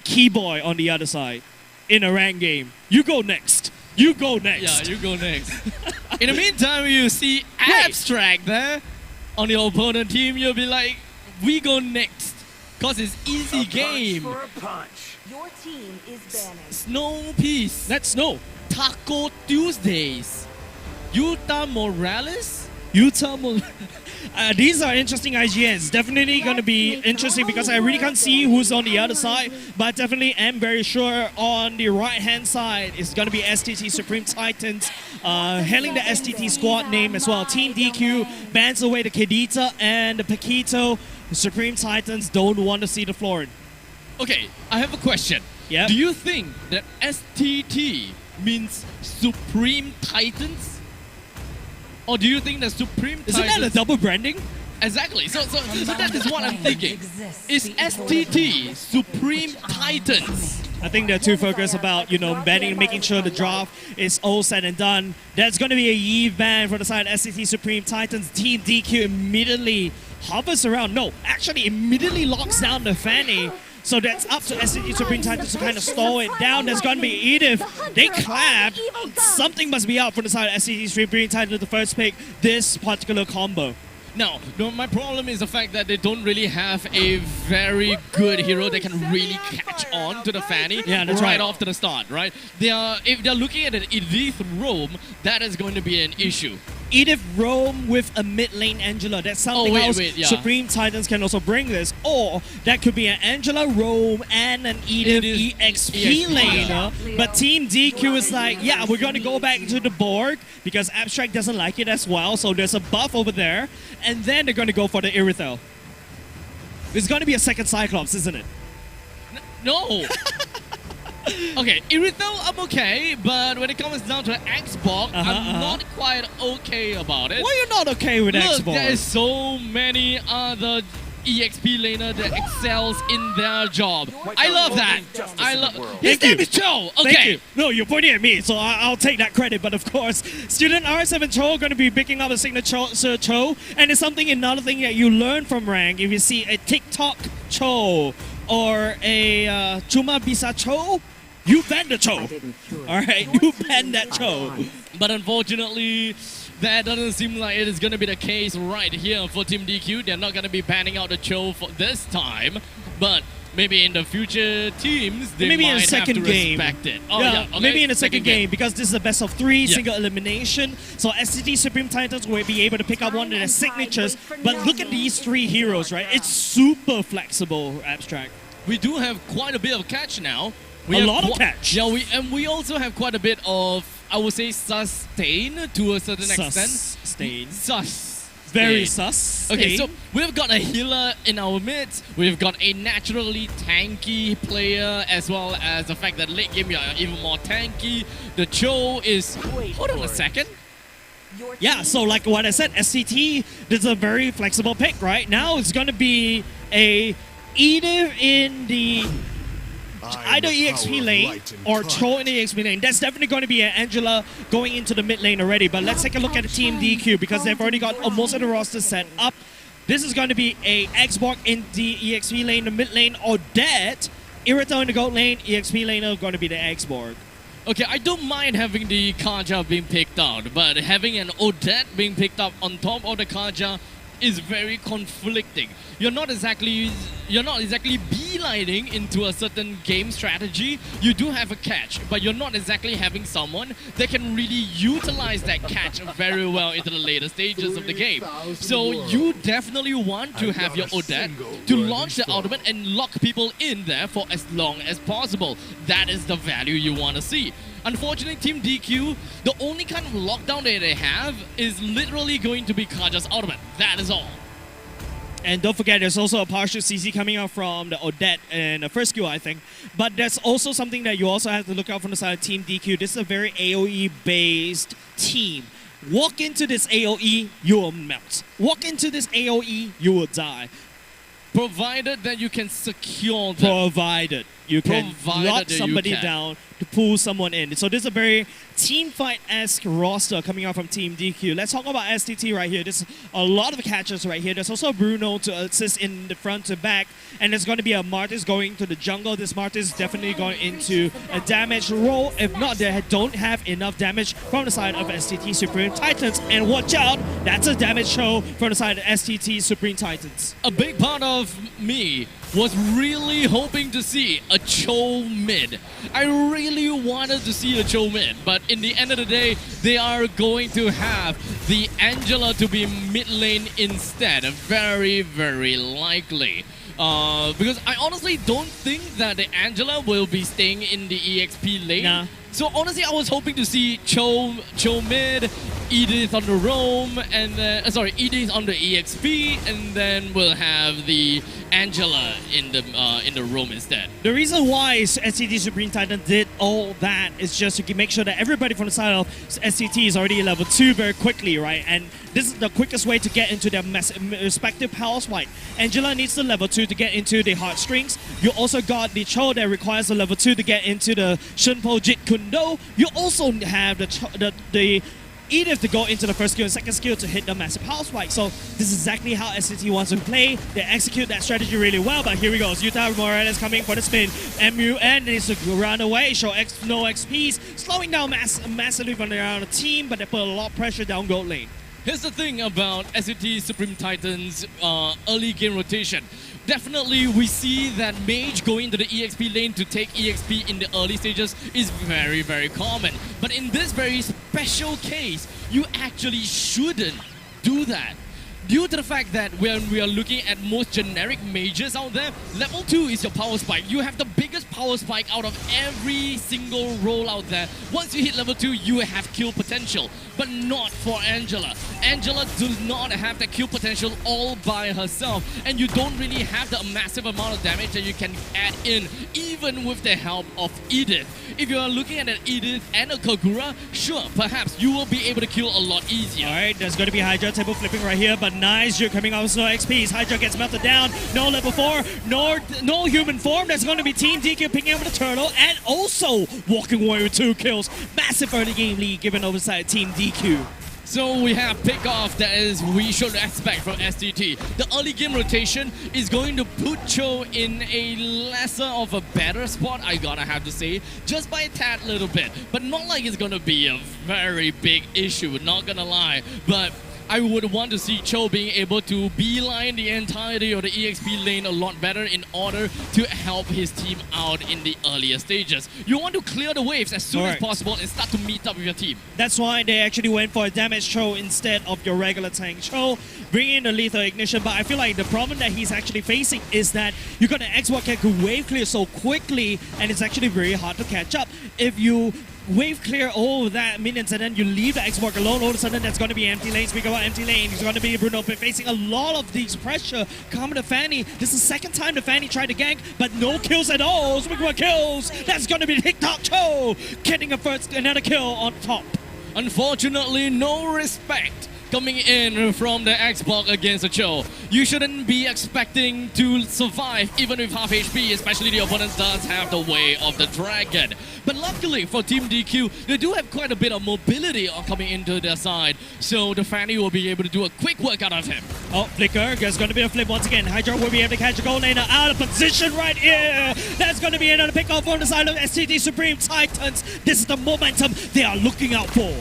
S2: Keyboy on the other side in a ranked game. You go next. You go next.
S1: Yeah, you go next. In the meantime, you see Abstract there on your opponent team, you'll be like, we go next. Because it's easy game.
S6: For a punch. Your team is banning.
S1: Snow Peace.
S2: That's Snow.
S1: Taco Tuesdays. Yuta Morales.
S2: These are interesting IGNs. Definitely going to be interesting, because I really can't see who's on the other side. But definitely am very sure on the right-hand side is going to be STT Supreme Titans, hailing the STT squad name as well. Team DQ bans away the Kedita and the Paquito. The Supreme Titans don't want to see the floor.
S1: Okay, I have a question.
S2: Yep.
S1: Do you think that STT means Supreme Titans? Or do you think that Supreme
S2: Isn't
S1: Titans...
S2: that a double branding?
S1: Exactly. So that is what I'm thinking. Is STT Supreme Titans?
S2: I think they're too focused about, banning, making sure the draft is all said and done. There's going to be a Eve ban for the side of SCT Supreme Titans. Team DQ immediately hovers around. No, actually immediately locks down the Fanny. So that's up to SCT Supreme Titans to kind of stall it down. There's going to be Edith. They clapped. Something must be out for the side of SCT Supreme Titans to first pick this particular combo.
S1: No, my problem is the fact that they don't really have a very good hero that can really catch on to the Fanny
S2: right
S1: off to the start, right? If they're looking at an Edith Rome, that is going to be an issue.
S2: Edith Rome with a mid lane Angela. That's something else. Supreme Titans can also bring this. Or that could be an Angela Rome and an Edith EXP laner. But Team DQ is like, yeah, we're going to go back to the board because Abstract doesn't like it as well. So there's a buff over there. And then they're going to go for the Irithel. It's going to be a second Cyclops, isn't it?
S1: No. Okay, Irithel, I'm okay, but when it comes down to Xbox, I'm not quite okay about it.
S2: Why are you not okay with Xbox?
S1: Look, there's so many other EXP laner that excels in their job. I love that. His name is Cho. Okay.
S2: Thank you. No, you're pointing at me, so I'll take that credit. But of course, student R7 Cho going to be picking up a signature Cho, and it's another thing that you learn from rank. If you see a TikTok Cho or a Chuma Bisa Cho, you ban the Cho. Alright, you ban that Cho.
S1: But unfortunately, that doesn't seem like it is going to be the case right here for Team DQ. They're not going to be banning out the Cho for this time. But maybe in the future teams, they
S2: maybe
S1: might
S2: in a second
S1: have to
S2: game.
S1: respect it.
S2: Okay. Maybe in a second game because this is a best of 3 single elimination. So SCT Supreme Titans will be able to pick up one of their signatures. But look at these 3 heroes, right? It's super flexible, Abstract.
S1: We do have quite a bit of catch now.
S2: A lot of catch.
S1: Yeah, we also have quite a bit of, I would say, sustain to a certain extent. Sus.
S2: Very sus.
S1: Okay, so we've got a healer in our midst. We've got a naturally tanky player, as well as the fact that late game you are even more tanky. The Cho is... Hold on a second.
S2: Yeah, so like what I said, SCT, this is a very flexible pick, right? Now it's going to be either in the... either EXP lane or Cho in the EXP lane. That's definitely going to be an Angela going into the mid lane already. But let's take a look at the Team DQ because they've already got most of the roster set up. This is going to be a Xbox in the EXP lane, the mid lane, or that Irithel in the gold lane, EXP lane are going to be the Xbox.
S1: Okay, I don't mind having the Kaja being picked out, but having an Odette being picked up on top of the Kaja is very conflicting. You're not exactly beelining into a certain game strategy. You do have a catch, but you're not exactly having someone that can really utilize that catch very well into the later stages of the game. So you definitely want to have your Odette to launch the ultimate and lock people in there for as long as possible. That is the value you want to see. Unfortunately, Team DQ, the only kind of lockdown that they have is literally going to be Kaja's ultimate. That is all.
S2: And don't forget, there's also a partial CC coming out from the Odette and the first skill, I think. But there's also something that you also have to look out from the side of Team DQ. This is a very AoE-based team. Walk into this AoE, you will melt. Walk into this AoE, you will die.
S1: Provided that you can secure them.
S2: Provided you can lock somebody down to pull someone in. So this is a very team fight-esque roster coming out from Team DQ. Let's talk about STT right here. There's a lot of catchers right here. There's also Bruno to assist in the front to back. And there's going to be a Martis going to the jungle. This Martis is definitely going into a damage role. If not, they don't have enough damage from the side of STT Supreme Titans. And watch out, that's a damage show from the side of STT Supreme Titans.
S1: A big part of me was really hoping to see a Cho mid. I really wanted to see a Cho mid, but in the end of the day, they are going to have the Angela to be mid lane instead. Very, very likely. Because I honestly don't think that the Angela will be staying in the EXP lane.
S2: Nah.
S1: So honestly, I was hoping to see Cho mid, Edith on the roam, and then Edith on the EXP, and then we'll have the Angela in the roam instead.
S2: The reason why SCT Supreme Titan did all that is just to make sure that everybody from the side of SCT is already level 2 very quickly, right? And this is the quickest way to get into their respective power spike. Angela needs the level 2 to get into the heartstrings. You also got the Cho that requires the level 2 to get into the Shunpo Jit Kundo. You also have the Edith to go into the first skill and second skill to hit the massive power spike. So this is exactly how SCT wants to play. They execute that strategy really well, but here we go. Utah Morales coming for the spin. MUN needs to run away, show no XPs, slowing down massively from the team, but they put a lot of pressure down gold lane.
S1: Here's the thing about SCT Supreme Titans early game rotation. Definitely, we see that Mage going to the EXP lane to take EXP in the early stages is very, very common. But in this very special case, you actually shouldn't do that. Due to the fact that when we are looking at most generic mages out there, level 2 is your power spike. You have the biggest power spike out of every single role out there. Once you hit level 2, you have kill potential, but not for Angela. Angela does not have the kill potential all by herself, and you don't really have the massive amount of damage that you can add in, even with the help of Edith. If you are looking at an Edith and a Kagura, sure, perhaps you will be able to kill a lot easier.
S2: Alright, there's going to be Hydra table flipping right here, but nice Juke coming out with no XPs. Hydra gets melted down, no level 4, no human form. There's going to be Team DQ picking up with the turtle and also walking away with 2 kills. Massive early game lead given over side Team DQ.
S1: So we have pick-off that is we should expect from STT. The early game rotation is going to put Cho in a lesser of a better spot, I gotta have to say, just by a tad little bit. But not like it's gonna be a very big issue, not gonna lie. But I would want to see Cho being able to beeline the entirety of the EXP lane a lot better in order to help his team out in the earlier stages. You want to clear the waves as soon as possible and start to meet up with your team.
S2: That's why they actually went for a damage Cho instead of your regular tank Cho, bringing in the lethal ignition. But I feel like the problem that he's actually facing is that you got an X-Walk that could wave clear so quickly, and it's actually very hard to catch up. If you wave clear all that minions and then you leave the X-Walk alone, all of a sudden there's going to be empty lanes. Speaking about empty lane, he's going to be Bruno facing a lot of these pressure coming to Fanny. This is the second time the Fanny tried to gank, but no kills at all. Speaking about kills, that's going to be TikTok Cho getting another kill on top.
S1: Unfortunately, no respect coming in from the Xbox against the Cho. You shouldn't be expecting to survive even with half HP, especially the opponent does have the way of the dragon. But luckily for Team DQ, they do have quite a bit of mobility coming into their side, so the Fanny will be able to do a quick work out of him.
S2: Oh, Flicker, there's going to be a flip once again. Hydra will be able to catch a gold laner out of position right here. That's going to be another pick off on the side of SCT Supreme Titans. This is the momentum they are looking out for.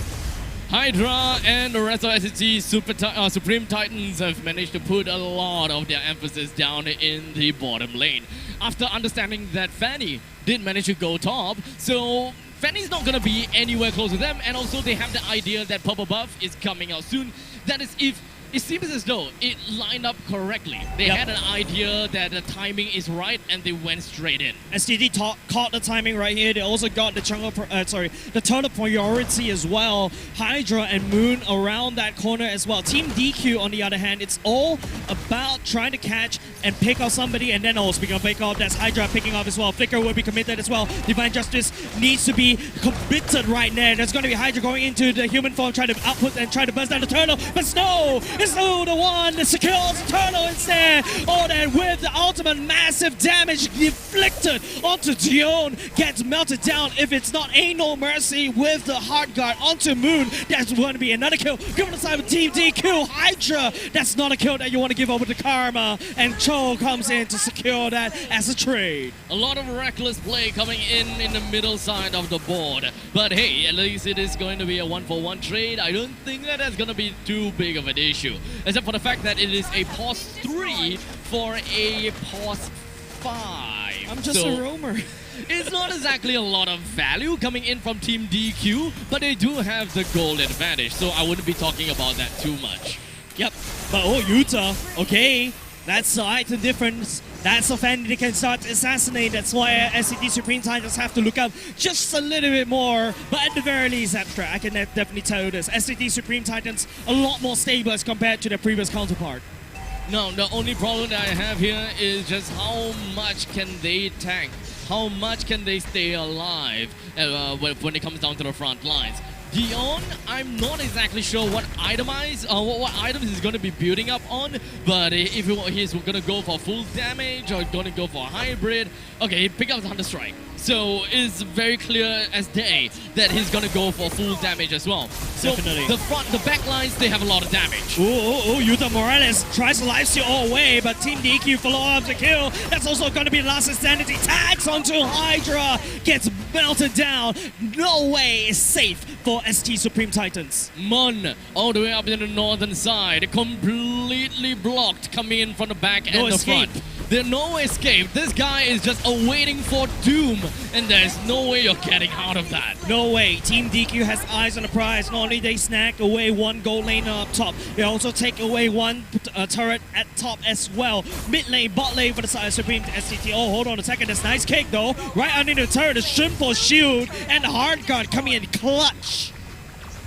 S1: Hydra and the rest of SCT Supreme Titans have managed to put a lot of their emphasis down in the bottom lane. After understanding that Fanny did manage to go top, so Fanny's not going to be anywhere close to them, and also they have the idea that purple buff is coming out soon. That is if it seems as though it lined up correctly. They had an idea that the timing is right and they went straight in.
S2: STD caught the timing right here. They also got the the turtle priority as well. Hydra and Moon around that corner as well. Team DQ on the other hand, it's all about trying to catch and pick off somebody, and then speaking of pick off, that's Hydra picking off as well. Flicker will be committed as well. Divine Justice needs to be committed right there. There's going to be Hydra going into the human form, trying to output and try to burst down the turtle, but Snow is the one that secures the turtle instead. Oh, then with the ultimate massive damage inflicted onto Dion, gets melted down. If it's not Ain't No Mercy with the hard guard onto Moon, that's going to be another kill. Given the side of Team DQ, Hydra, that's not a kill that you want to give over to Karma, and Cho comes in to secure that as a trade.
S1: A lot of reckless play coming in the middle side of the board, but hey, at least it is going to be a 1-for-1 trade. I don't think that that's going to be too big of an issue, except for the fact that it is a pause 3 for a pause 5.
S2: I'm just a roamer.
S1: It's not exactly a lot of value coming in from Team DQ, but they do have the gold advantage, so I wouldn't be talking about that too much.
S2: Yep, but Utah, okay, that's the item difference. That's a fan they can start to assassinate. That's why SCT Supreme Titans have to look out just a little bit more. But at the very least, Abstract, I can definitely tell you this. SCT Supreme Titans a lot more stable as compared to their previous counterpart.
S1: No, the only problem that I have here is just how much can they tank? How much can they stay alive when it comes down to the front lines? Dion, I'm not exactly sure what items he's going to be building up on, but if he's going to go for full damage or going to go for hybrid, okay, he picked up Thunder Strike. So it's very clear as day that he's going to go for full damage as well. So
S2: Definitely.
S1: the back lines, they have a lot of damage.
S2: Yuta Morales tries to lifesteal all away, but Team DQ follow up the kill. That's also going to be last insanity. Tags onto Hydra, gets melted down. No way is safe for ST Supreme Titans.
S1: Mon, all the way up in the northern side, completely blocked coming in from the back and the
S2: escape.
S1: front. There's no escape. This guy is just awaiting for doom, and there's no way you're getting out of that.
S2: No way. Team DQ has eyes on the prize. Not only they snag away one gold lane up top, they also take away one turret at top as well. Mid lane, bot lane for the side of Supreme SCT. Oh, hold on a second. That's nice kick though. Right under the turret, the Shrimpo shield and the hard guard coming in clutch.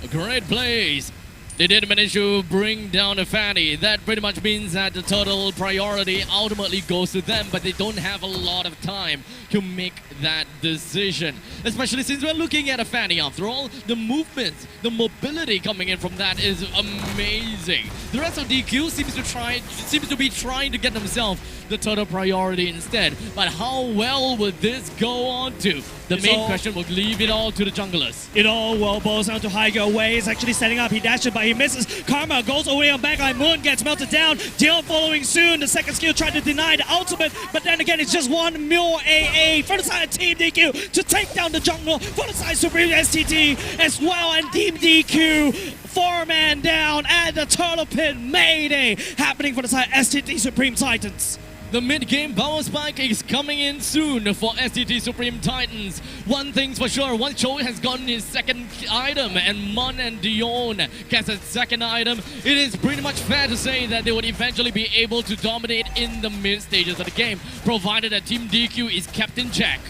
S1: A great plays. They did manage to bring down a Fanny. That pretty much means that the total priority ultimately goes to them, but they don't have a lot of time to make that decision. Especially since we're looking at a Fanny. After all, the movement, the mobility coming in from that is amazing. The rest of DQ seems to be trying to get themselves the total priority instead. But how well would this go on to? The main question will leave it all to the junglers.
S2: It all well boils down to Haiga away. He's actually setting up. He dashes, but he misses. Karma goes away on backline. Moon gets melted down. Dion following soon. The second skill tried to deny the ultimate, but then again, it's just one more AA for the side of Team DQ to take down the jungle for the side of Supreme STT as well. And Team DQ, 4-man down at the Turtle Pit. Mayday happening for the side of STT Supreme Titans.
S1: The mid-game power spike is coming in soon for STT Supreme Titans. One thing's for sure, once Cho has gotten his second item and Mon and Dion gets a second item, it is pretty much fair to say that they would eventually be able to dominate in the mid stages of the game, provided that Team DQ is kept in check.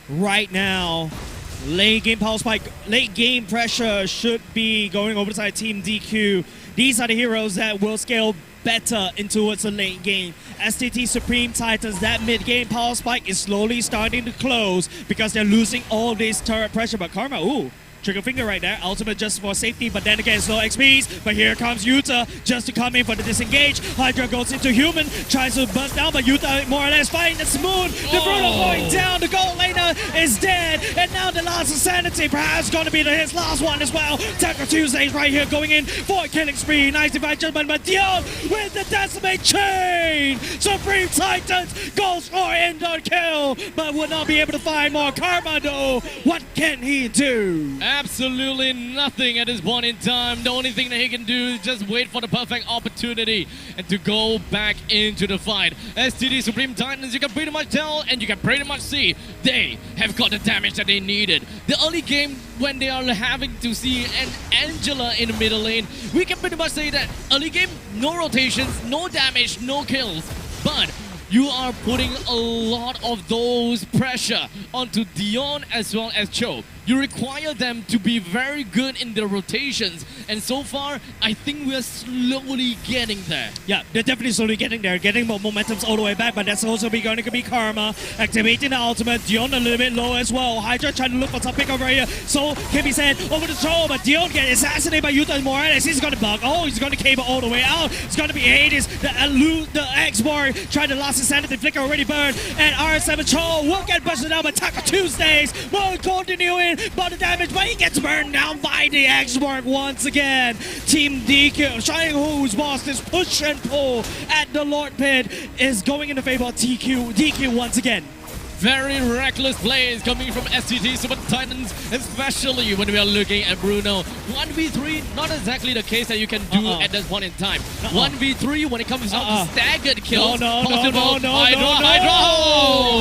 S2: Right now, late game power spike, late game pressure should be going over the side of Team DQ. These are the heroes that will scale better into towards the late game. STT Supreme Titans, that mid-game power spike is slowly starting to close because they're losing all this turret pressure. But Karma, ooh, trigger finger right there. Ultimate just for safety, but then again, slow XPs. But here comes Yuta just to come in for the disengage. Hydra goes into human, tries to bust down, but Yuta more or less fighting the smooth. The Bruno going down, the gold laner is dead. And now the last Insanity, perhaps going to be his last one as well. Tackle Tuesdays right here going in for a killing spree. Nice divide judgment, but Dion with the decimate chain. Supreme Titans goes for end on kill, but will not be able to find more. Karma though, what can he do?
S1: Absolutely nothing at this point in time. The only thing that he can do is just wait for the perfect opportunity and to go back into the fight. STT Supreme Titans, you can pretty much tell and you can pretty much see they have got the damage that they needed. The early game, when they are having to see an Angela in the middle lane, we can pretty much say that early game, no rotations, no damage, no kills. But you are putting a lot of those pressure onto Dion as well as Cho. You require them to be very good in their rotations, and so far, I think we're slowly getting there.
S2: Yeah, they're definitely slowly getting there, getting more momentums all the way back, but that's also going to be Karma, activating the ultimate. Dion a little bit low as well. Hydra trying to look for some pick over here, so can be sent over the Troll, but Dion gets assassinated by Yuta Morales. He's going to block. Oh, he's going to cable all the way out. It's going to be Hades, the X-Bar, trying to last insanity, flicker already burned, and R7 Troll will get busted out by Taco Tuesdays. Will continuing, but the damage, but he gets burned down by the X-Mark once again. Team DQ, showing who's boss. This push and pull at the Lord Pit is going in the favor of DQ once again.
S1: Very reckless plays coming from STT Super Titans, especially when we are looking at Bruno. 1v3, not exactly the case that you can do at this point in time. 1v3 when it comes down to staggered kills.
S2: No.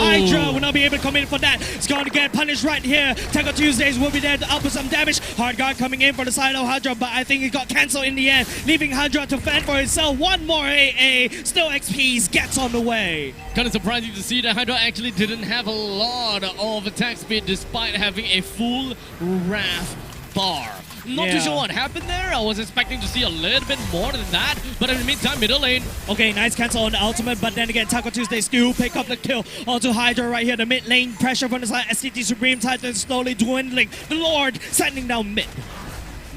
S1: Hydra
S2: will not be able to come in for that. It's going to get punished right here. Tackle Tuesdays will be there to output some damage. Hard guard coming in for the side of Hydra, but I think it got cancelled in the end, leaving Hydra to fend for himself. One more AA, still XPs gets on the way.
S1: Kind of surprising to see that Hydra actually didn't have a lot of attack speed despite having a full Wrath bar. Not too sure what happened there. I was expecting to see a little bit more than that. But in the meantime, middle lane.
S2: Okay, nice cancel on the ultimate, but then again, Taco Tuesday still pick up the kill onto Hydra right here. The mid lane pressure from the side. SCT Supreme Titan slowly dwindling. The Lord sending down mid.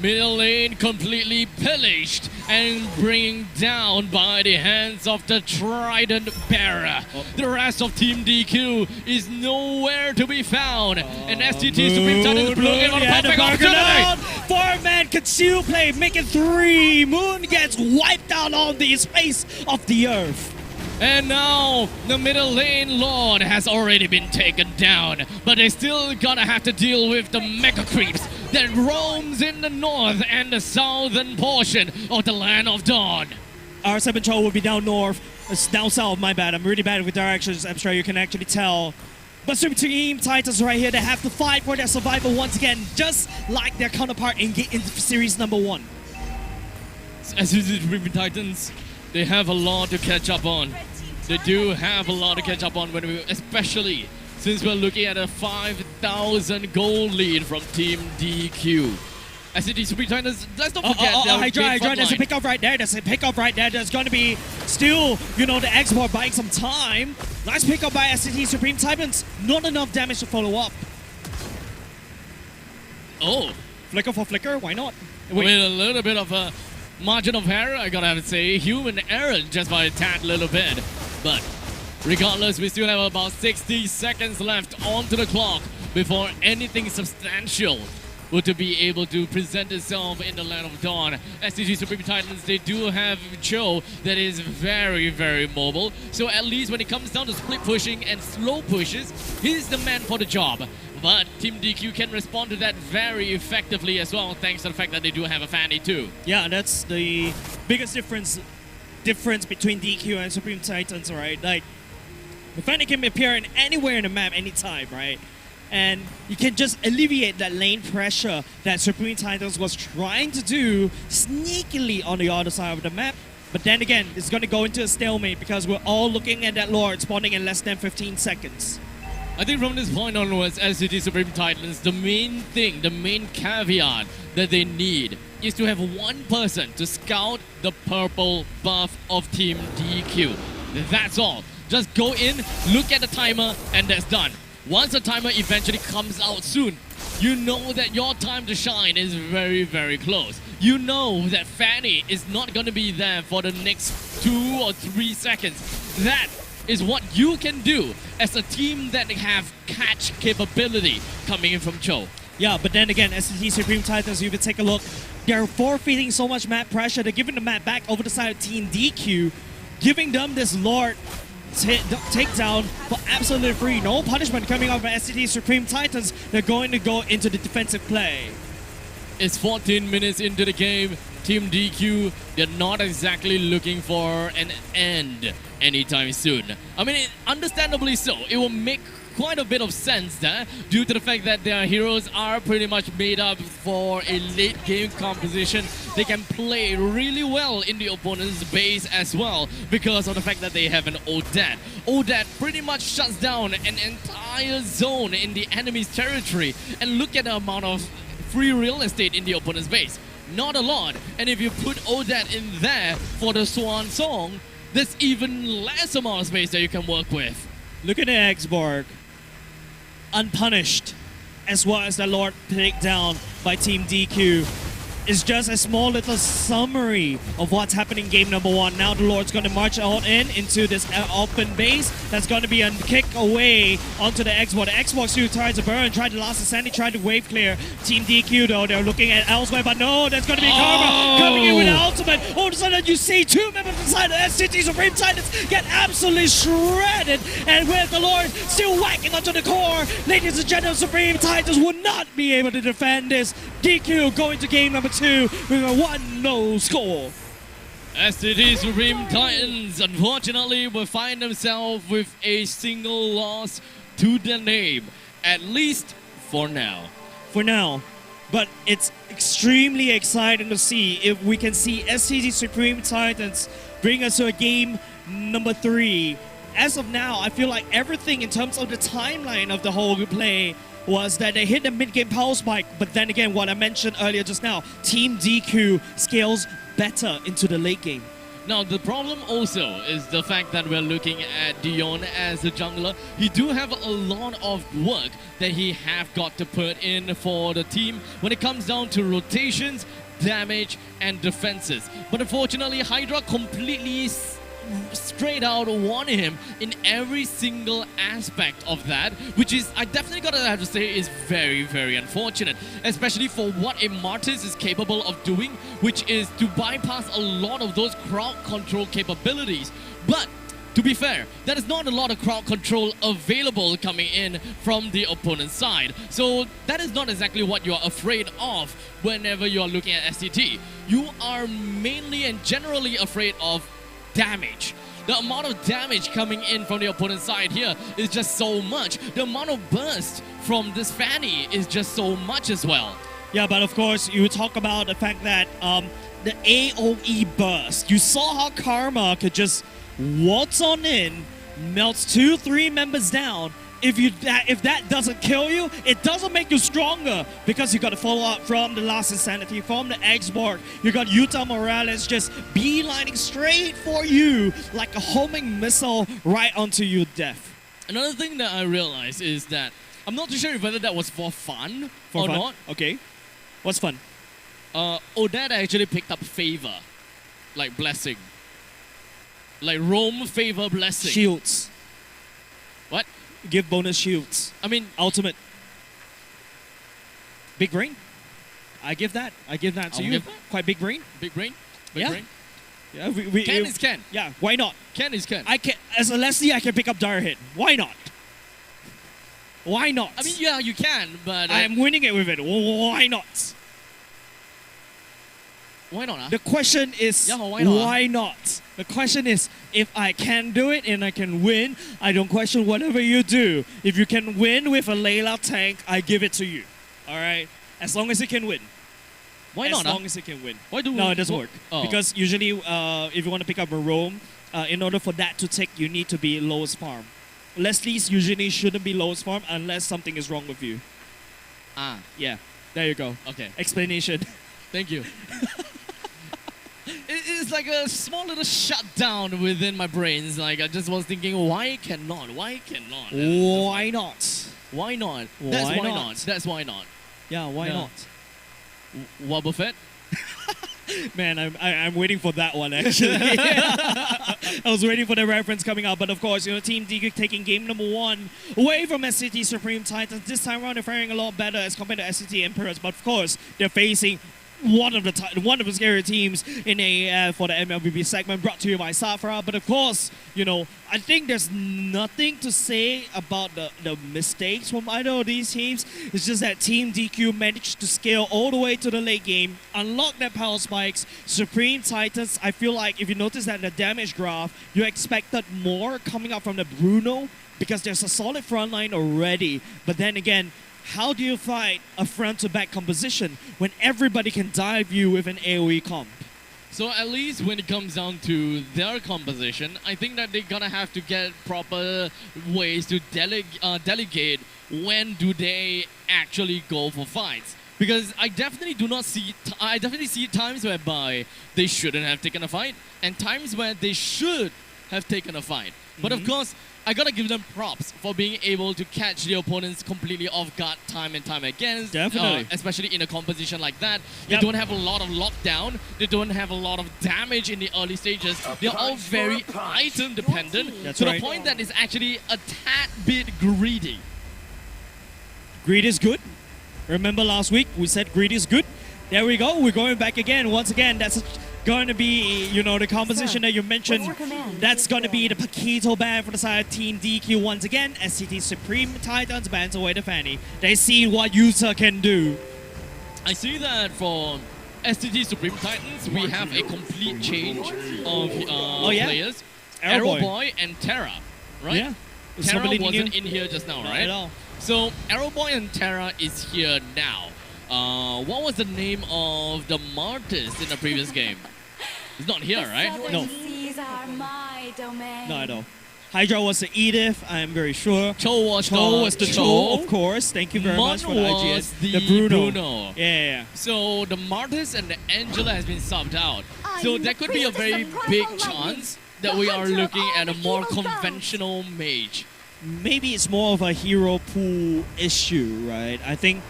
S1: Middle lane completely pillaged and bringing down by the hands of the Trident Bearer. The rest of Team DQ is nowhere to be found. And STT Supreme Titans looking on a perfect opportunity.
S2: 4-man conceal play, making 3. Moon gets wiped out on the space of the earth.
S1: And now the middle lane Lord has already been taken down, but they still gonna have to deal with the mega creeps that roams in the north and the southern portion of the Land of Dawn.
S2: Our 7 Troll will be down north, down south, my bad. I'm really bad with directions, I'm sure you can actually tell. But Supreme Titans right here, they have to fight for their survival once again, just like their counterpart in series number 1.
S1: As you see, Supreme Titans, they have a lot to catch up on. They do have a lot to catch up on, especially since we're looking at a 5,000 goal lead from Team DQ. SCT Supreme Titans, let's not forget
S2: Hydra, there's a pickup right there. There's going to be still, the export buying some time. Nice pickup by SCT Supreme Titans. Not enough damage to follow up.
S1: Oh.
S2: Flicker for flicker, why not?
S1: With a little bit of a margin of error, I gotta have to say. Human error just by a tad little bit. But regardless, we still have about 60 seconds left onto the clock before anything substantial were to be able to present itself in the Land of Dawn. STG Supreme Titans, they do have Cho that is very, very mobile. So at least when it comes down to split pushing and slow pushes, he's the man for the job. But Team DQ can respond to that very effectively as well, thanks to the fact that they do have a Fanny too.
S2: Yeah, that's the biggest difference between DQ and Supreme Titans, right? Like, the Fanny can appear in anywhere in the map, anytime, right? And you can just alleviate that lane pressure that Supreme Titans was trying to do sneakily on the other side of the map. But then again, it's going to go into a stalemate because we're all looking at that Lord spawning in less than 15 seconds.
S1: I think from this point onwards, SCT Supreme Titans, the main thing, the main caveat that they need is to have one person to scout the purple buff of Team DQ. That's all. Just go in, look at the timer, and that's done. Once the timer eventually comes out soon, you know that your time to shine is very, very close. You know that Fanny is not going to be there for the next 2 or 3 seconds. That is what you can do as a team that have catch capability coming in from Cho.
S2: Yeah, but then again, SCT Supreme Titans, if you take a look, they're forfeiting so much map pressure. They're giving the map back over the side of Team DQ, giving them this Lord takedown for absolutely free. No punishment coming out from SCT Supreme Titans. They're going to go into the defensive play.
S1: It's 14 minutes into the game. Team DQ, they're not exactly looking for an end anytime soon. I mean, understandably so. It will make quite a bit of sense there due to the fact that their heroes are pretty much made up for a late game composition. They can play really well in the opponent's base as well because of the fact that they have an Odette. Odette pretty much shuts down an entire zone in the enemy's territory, and look at the amount of free real estate in the opponent's base. Not a lot, and if you put Odette in there for the Swan Song, there's even less amount of space that you can work with.
S2: Look at the Xborg. Unpunished, as well as the Lord takedown by Team DQ. It's just a small little summary of what's happening in game number 1. Now the Lord's going to march out into this open base. That's going to be a kick away onto the Xbox. The Xbox still tries to burn, tried to last the Sandy, tried to wave clear. Team DQ though, they're looking at elsewhere, but no, there's going to be Karma coming in with the ultimate. All of a sudden you see 2 members inside the SCT Supreme Titans get absolutely shredded, and with the Lord still whacking onto the core, ladies and gentlemen, Supreme Titans will not be able to defend this. DQ going to game number 2 with a 1-0 score.
S1: SCT Supreme Titans, unfortunately, will find themselves with a single loss to the name, at least for now.
S2: For now. But it's extremely exciting to see if we can see SCT Supreme Titans bring us to a game number 3 as of now, I feel like everything in terms of the timeline of the whole play was that they hit the mid-game power spike, but then again, what I mentioned earlier just now, Team DQ scales better into the late game.
S1: Now, the problem also is the fact that we're looking at Dion as a jungler. He do have a lot of work that he have got to put in for the team when it comes down to rotations, damage, and defenses. But unfortunately, Hydra completely straight out won him in every single aspect of that, which is, I definitely gotta have to say, is very, very unfortunate, especially for what a Martis is capable of doing, which is to bypass a lot of those crowd control capabilities. But to be fair, there is not a lot of crowd control available coming in from the opponent's side. So that is not exactly what you are afraid of whenever you are looking at SCT. You are mainly and generally afraid of damage. The amount of damage coming in from the opponent's side here is just so much. The amount of burst from this Fanny is just so much as well.
S2: Yeah, but of course, you talk about the fact that the AoE burst. You saw how Karma could just waltz on in, melts 2-3 members down. If that doesn't kill you, it doesn't make you stronger, because you got to follow up from the last Insanity, from the X-Borg. You got Utah Morales just beelining straight for you like a homing missile right onto your death.
S1: Another thing that I realized is that I'm not too sure whether that was for fun or
S2: fun?
S1: not.
S2: Okay. What's fun?
S1: Odette actually picked up favor, like blessing, like roam favor blessing.
S2: Shields.
S1: What?
S2: Give bonus shields.
S1: I mean,
S2: ultimate. Big brain. I give that to you. Quite big brain.
S1: Big brain. Big
S2: Yeah.
S1: brain.
S2: Yeah, we
S1: Ken is Ken.
S2: Yeah, why not?
S1: Ken is Ken.
S2: I can, as a Leslie, I can pick up Dire Hit. Why not? Why not?
S1: I mean, yeah, you can, but
S2: I am winning it with it. Why not?
S1: why not?
S2: The question is,
S1: Yeah, why not?
S2: why not? The question is, if I can do it and I can win, I don't question whatever you do. If you can win with a Layla tank, I give it to you. All right? As long as it can win.
S1: Why
S2: As
S1: not?
S2: long as it can win.
S1: Why do
S2: No, it doesn't work.
S1: Oh.
S2: Because usually, if you want to pick up a roam, in order for that to take, you need to be lowest farm. Leslie's usually shouldn't be lowest farm unless something is wrong with you.
S1: Ah,
S2: Yeah, there you go.
S1: okay.
S2: Explanation.
S1: Thank you. It's like a small little shutdown within my brains. Like, I just was thinking, why cannot? Why cannot?
S2: Why not?
S1: Why not? That's
S2: Why
S1: why
S2: not?
S1: not. That's why not.
S2: Yeah, why
S1: Yeah.
S2: not?
S1: What Buffett?
S2: Man, I'm waiting for that one actually. I was waiting for the reference coming out, but of course, Team DQ taking game number 1 away from SCT Supreme Titans. This time around, they're faring a lot better as compared to SCT Emperors, but of course, they're facing one of the scary teams in AAF for the MLBB segment, brought to you by Safra. But of course, I think there's nothing to say about the mistakes from either of these teams. It's just that Team DQ managed to scale all the way to the late game, unlock their power spikes. Supreme Titans, I feel like if you notice that in the damage graph, you expected more coming out from the Bruno, because there's a solid front line already. But then again, how do you fight a front-to-back composition when everybody can dive you with an AoE comp?
S1: So at least when it comes down to their composition, I think that they're gonna have to get proper ways to delegate when do they actually go for fights. Because I definitely see times whereby they shouldn't have taken a fight, and times where they should have taken a fight. But of course, I gotta give them props for being able to catch the opponents completely off guard time and time again.
S2: Definitely.
S1: Especially in a composition like that. They
S2: Yep.
S1: don't have a lot of lockdown. They don't have a lot of damage in the early stages. They're all very item dependent.
S2: That's
S1: to
S2: right.
S1: the point that it's actually a tad bit greedy.
S2: Greed is good. Remember last week we said greed is good? There we go. We're going back again. Once again, that's going to be, the composition that you mentioned.
S6: what's your command?
S2: That's going to be the Paquito band for the side of Team DQ once again. SCT Supreme Titans bans away the Fanny. They see what user can do.
S1: I see that for STT Supreme Titans, we have a complete change of
S2: yeah?
S1: players.
S2: Arrow Boy.
S1: Boy and Terra, right?
S2: Yeah.
S1: Terra
S2: Somebody
S1: wasn't
S2: new?
S1: in here just now,
S2: Not
S1: right?
S2: at all.
S1: So Arrow Boy and Terra is here now. What was the name of the Martis in the previous game? It's not here, right?
S2: No.
S6: These are my domain.
S2: Not at all. Hydra was the Edith, I am very sure.
S1: Cho was
S2: the Cho, of course. Thank you very
S1: Mon
S2: much for the
S1: was
S2: IGN.
S1: the Bruno.
S2: Yeah.
S1: So the Martis and the Angela has been subbed out.
S6: I
S1: So
S6: am
S1: there
S6: the
S1: could be a
S6: princess
S1: very
S6: of primal
S1: big
S6: lightning,
S1: chance that
S6: the
S1: we are
S6: hunter of
S1: looking
S6: all
S1: at a
S6: the
S1: more
S6: hero gods.
S1: conventional mage.
S2: Maybe it's more of a hero pool issue, right? I think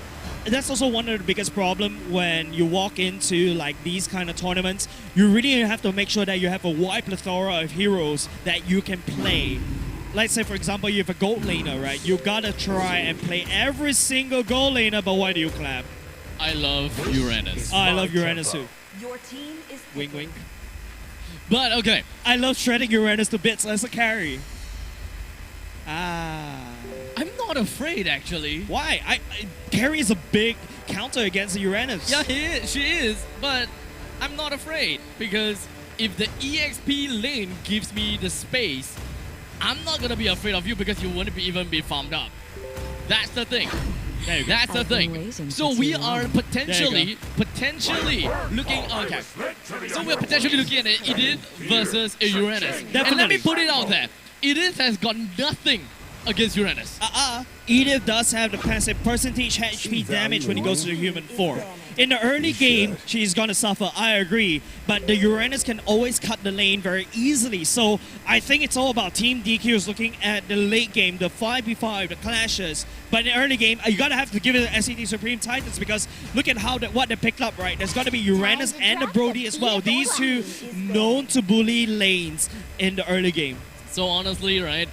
S2: that's also one of the biggest problem when you walk into like these kind of tournaments. You really have to make sure that you have a wide plethora of heroes that you can play. Let's say, for example, you have a gold laner, right? You gotta try and play every single gold laner, but why do you clap?
S1: I love Uranus.
S2: I love Uranus too.
S6: Your team is
S2: Wink, wink.
S1: But okay,
S2: I love shredding Uranus to bits as a carry. Ah.
S1: I'm not afraid actually.
S2: Why? Carry is a big counter against the Uranus.
S1: Yeah, she is, but I'm not afraid because if the EXP lane gives me the space, I'm not gonna be afraid of you because you wouldn't even be farmed up. That's the thing. That's the
S6: I've been
S1: thing.
S6: waiting
S1: So
S6: for
S1: we
S6: too
S1: are
S6: long.
S1: potentially looking. Okay. So we're potentially looking at an Edith versus a Uranus. And let me
S2: Definitely.
S1: put it out there. Edith has got nothing against Uranus.
S2: Edith does have the passive percentage HP damage when he goes to the human form. In the early game, she's gonna suffer, I agree, but the Uranus can always cut the lane very easily. So I think it's all about Team DQs looking at the late game, the 5v5, the clashes. But in the early game, you gotta have to give it to SCT Supreme Titans because look at what they picked up, right? There's gonna be Uranus and the Brody as well. These two known to bully lanes in the early game.
S1: So honestly, right,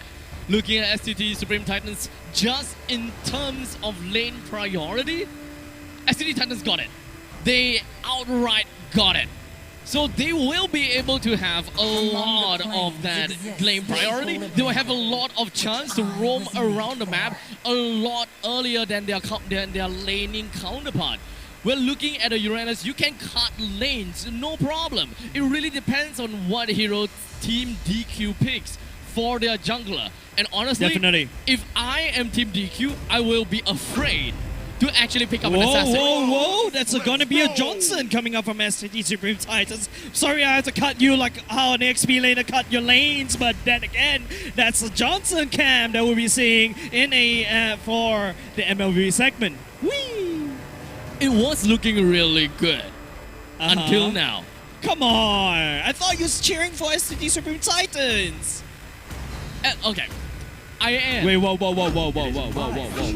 S1: looking at STT Supreme Titans, just in terms of lane priority, STT Titans got it. They outright got it. So they will be able to have a lot of that lane priority. They will have a lot of chance to roam around the map a lot earlier than their laning counterpart. We're looking at a Uranus, you can cut lanes, no problem. It really depends on what hero Team DQ picks for their jungler. And honestly,
S2: Definitely.
S1: if I am Team DQ, I will be afraid to actually pick up an
S2: Whoa,
S1: assassin.
S2: whoa! That's gonna be a Johnson coming up from STT Supreme Titans. Sorry, I have to cut you like how an XP laner cut your lanes, but then again, that's a Johnson cam that we'll be seeing in a for the MLB segment. Whee!
S1: It was looking really good until now.
S2: Come on! I thought you was cheering for STT Supreme Titans.
S1: Okay, I am.
S2: Wait, whoa!